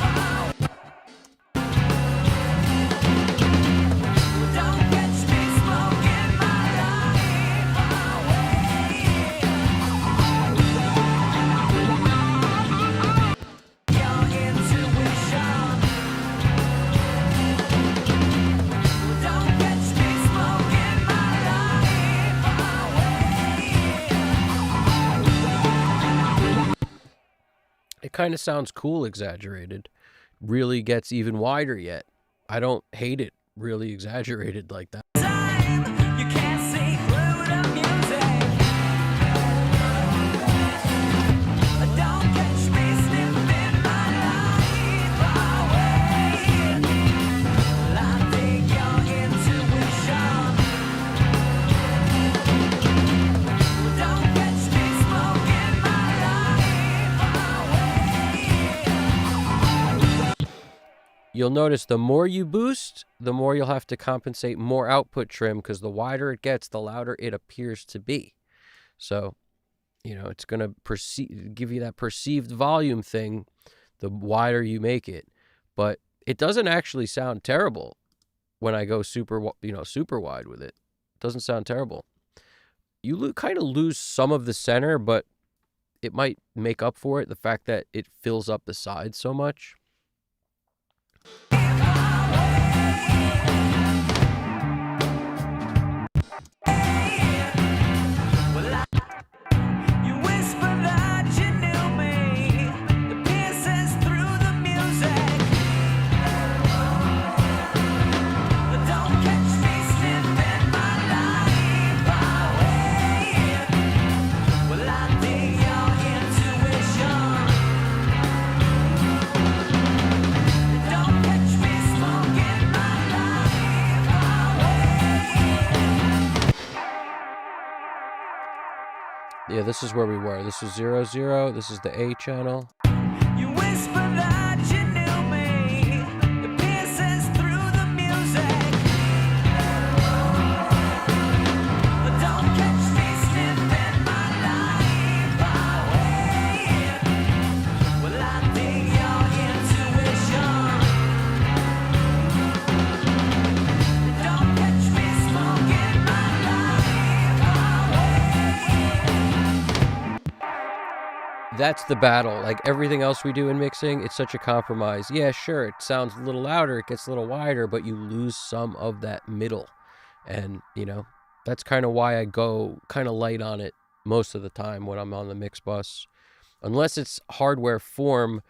[SPEAKER 3] away. Don't catch me smoking my life away. Your intuition. Don't catch me smoking my life away.
[SPEAKER 1] It kind of sounds cool exaggerated. Really gets even wider yet. I don't hate it really exaggerated like that.
[SPEAKER 3] Time, you can't see through the music. Don't catch me sniffing my life away. I think your intuition. Don't catch me smoking my life away.
[SPEAKER 1] You'll notice the more you boost, the more you'll have to compensate more output trim, because the wider it gets, the louder it appears to be. So, it's going to give you that perceived volume thing the wider you make it. But it doesn't actually sound terrible when I go super wide with it. It doesn't sound terrible. You kind of lose some of the center, but it might make up for it, the fact that it fills up the sides so much.
[SPEAKER 3] You whisper that you knew me. The pierces through the music. Don't catch me sniffing my life away. Well, I dig your intuition. Don't catch me smoking my life away.
[SPEAKER 1] Yeah, this is where we were. This is 0, 0. This is the A channel.
[SPEAKER 3] You whisper that you knew me. The pierces through the music. Don't catch me sniffing my life away. Well, I dig your intuition. Don't catch me smoking my life away.
[SPEAKER 1] That's the battle. Like everything else we do in mixing, it's such a compromise. Yeah, sure, it sounds a little louder, it gets a little wider, but you lose some of that middle. And, that's kind of why I go kind of light on it most of the time when I'm on the mix bus. Unless it's hardware form,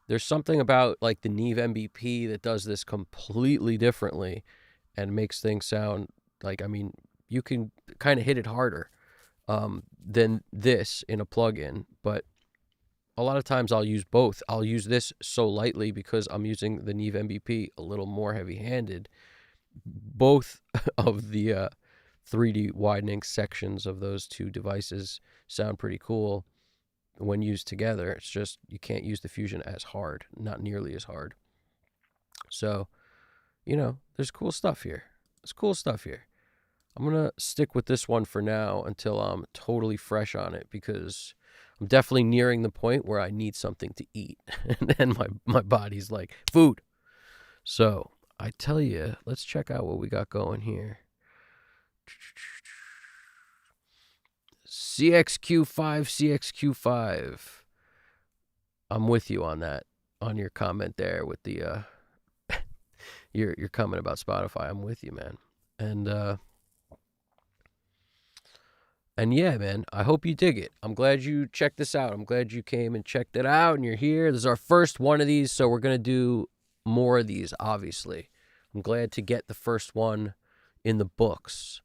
[SPEAKER 1] there's something about like the Neve MBP that does this completely differently and makes things sound like, you can kind of hit it harder than this in a plugin, but a lot of times I'll use both. I'll use this so lightly because I'm using the Neve MBP a little more heavy-handed. Both of the 3D widening sections of those two devices sound pretty cool when used together. It's just you can't use the Fusion as hard, not nearly as hard. So, there's cool stuff here. There's cool stuff here. I'm going to stick with this one for now until I'm totally fresh on it, because I'm definitely nearing the point where I need something to eat. And then my body's like, food. So I tell you, let's check out what we got going here. CXQ5. I'm with you on that, on your comment there with the your comment about Spotify. I'm with you, man. And yeah, man, I hope you dig it. I'm glad you checked this out. I'm glad you came and checked it out and you're here. This is our first one of these, so we're going to do more of these, obviously. I'm glad to get the first one in the books.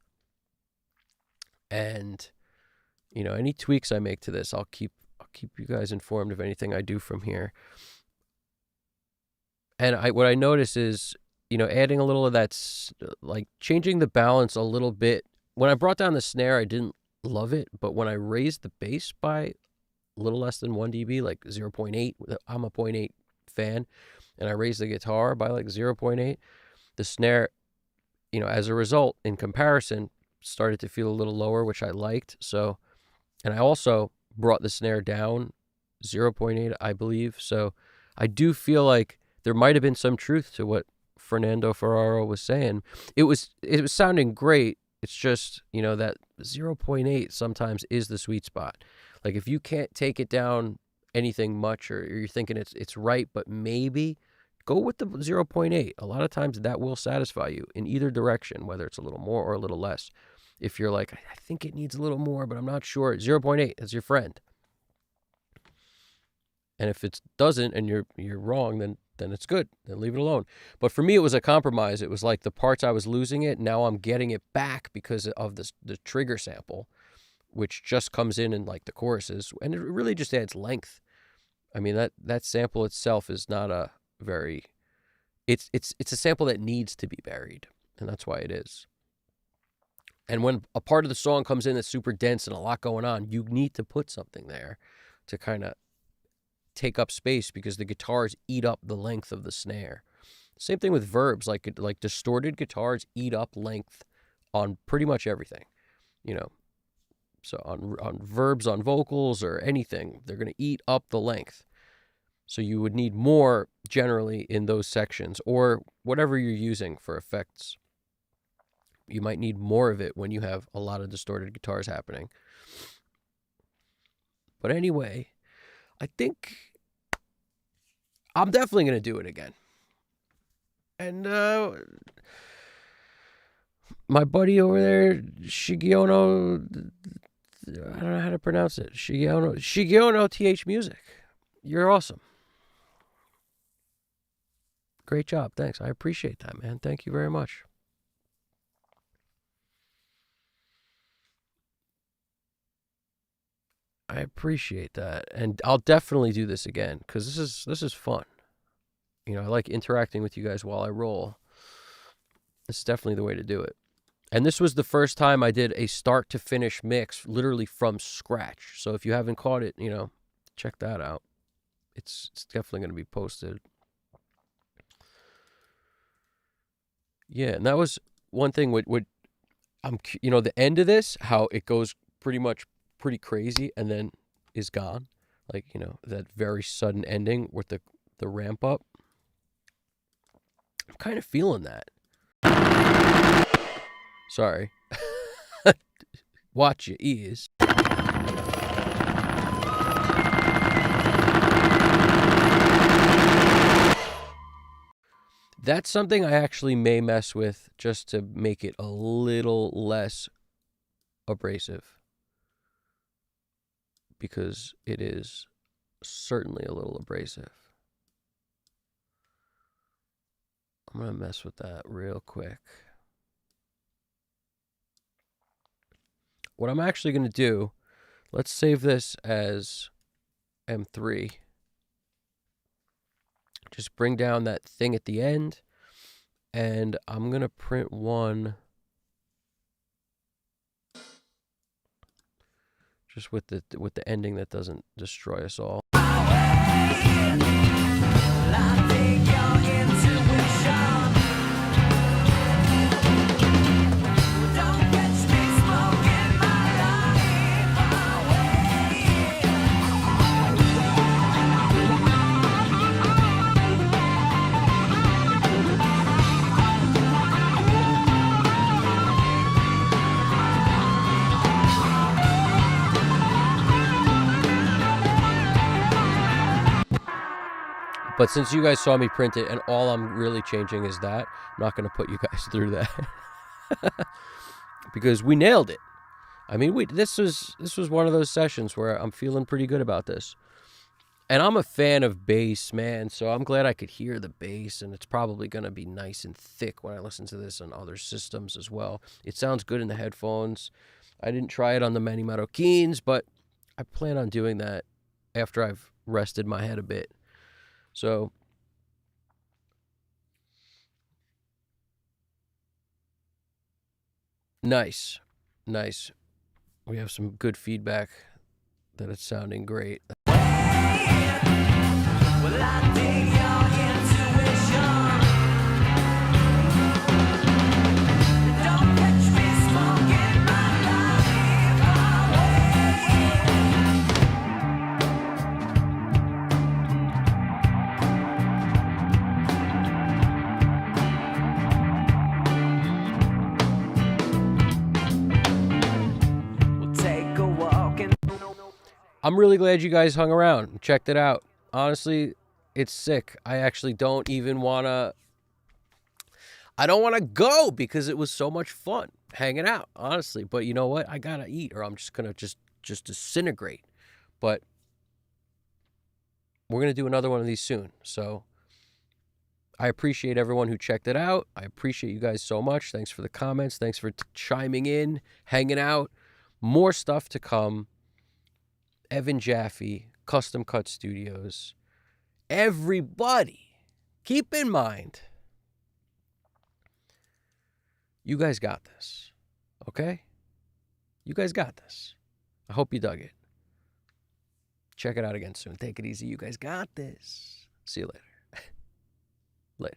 [SPEAKER 1] And, any tweaks I make to this, I'll keep you guys informed of anything I do from here. And what I notice is, adding a little of that, like changing the balance a little bit. When I brought down the snare, I didn't love it, but when I raised the bass by a little less than 1 dB, like 0.8, I'm a 0.8 fan, and I raised the guitar by like 0.8, the snare, as a result, in comparison, started to feel a little lower, which I liked. So, and I also brought the snare down 0.8, I believe. So I do feel like there might have been some truth to what Fernando Ferraro was saying. It was sounding great. It's just, that 0.8 sometimes is the sweet spot. Like if you can't take it down anything much, or you're thinking it's right, but maybe, go with the 0.8. A lot of times that will satisfy you in either direction, whether it's a little more or a little less. If you're like, I think it needs a little more, but I'm not sure, 0.8 is your friend. And if it doesn't and you're wrong, then it's good. Then leave it alone. But for me, it was a compromise. It was like the parts I was losing it, now I'm getting it back because of the trigger sample, which just comes in like the choruses, and it really just adds length. I mean, that sample itself is not a very, it's a sample that needs to be buried, and that's why it is. And when a part of the song comes in that's super dense and a lot going on, you need to put something there to kind of take up space, because the guitars eat up the length of the snare. Same thing with verbs, like distorted guitars eat up length on pretty much everything, So on verbs, on vocals, or anything, they're going to eat up the length. So you would need more generally in those sections, or whatever you're using for effects. You might need more of it when you have a lot of distorted guitars happening. But anyway, I think I'm definitely going to do it again. And my buddy over there, Shigiono, I don't know how to pronounce it. Shigiono TH Music. You're awesome. Great job. Thanks. I appreciate that, man. Thank you very much. I appreciate that. And I'll definitely do this again, because this is fun. I like interacting with you guys while I roll. This is definitely the way to do it. And this was the first time I did a start to finish mix, literally from scratch. So if you haven't caught it, check that out. It's definitely going to be posted. Yeah, and that was one thing with the end of this, how it goes pretty crazy and then is gone. Like, that very sudden ending with the ramp up. I'm kind of feeling that. Sorry. Watch your ears. That's something I actually may mess with just to make it a little less abrasive, because it is certainly a little abrasive. I'm going to mess with that real quick. What I'm actually going to do, let's save this as M3. Just bring down that thing at the end, and I'm going to print one just with the ending that doesn't destroy us all. But since you guys saw me print it and all I'm really changing is that, I'm not going to put you guys through that. Because we nailed it. I mean, this was one of those sessions where I'm feeling pretty good about this. And I'm a fan of bass, man, so I'm glad I could hear the bass, and it's probably going to be nice and thick when I listen to this on other systems as well. It sounds good in the headphones. I didn't try it on the Manny Marroquins, but I plan on doing that after I've rested my head a bit. So, nice. We have some good feedback that it's sounding great.
[SPEAKER 3] Well, I dig your intuition. Don't catch me smoking my life away. We'll take a walk and
[SPEAKER 1] I'm really glad you guys hung around and checked it out. Honestly, it's sick. I actually don't even want to... I don't want to go because it was so much fun hanging out, honestly. But you know what? I got to eat or I'm just going to just disintegrate. But we're going to do another one of these soon. So I appreciate everyone who checked it out. I appreciate you guys so much. Thanks for the comments. Thanks for chiming in, hanging out. More stuff to come. Evan Jaffe, Custom Cut Studios. Everybody, keep in mind, you guys got this, okay? You guys got this. I hope you dug it. Check it out again soon. Take it easy. You guys got this. See you later. Later.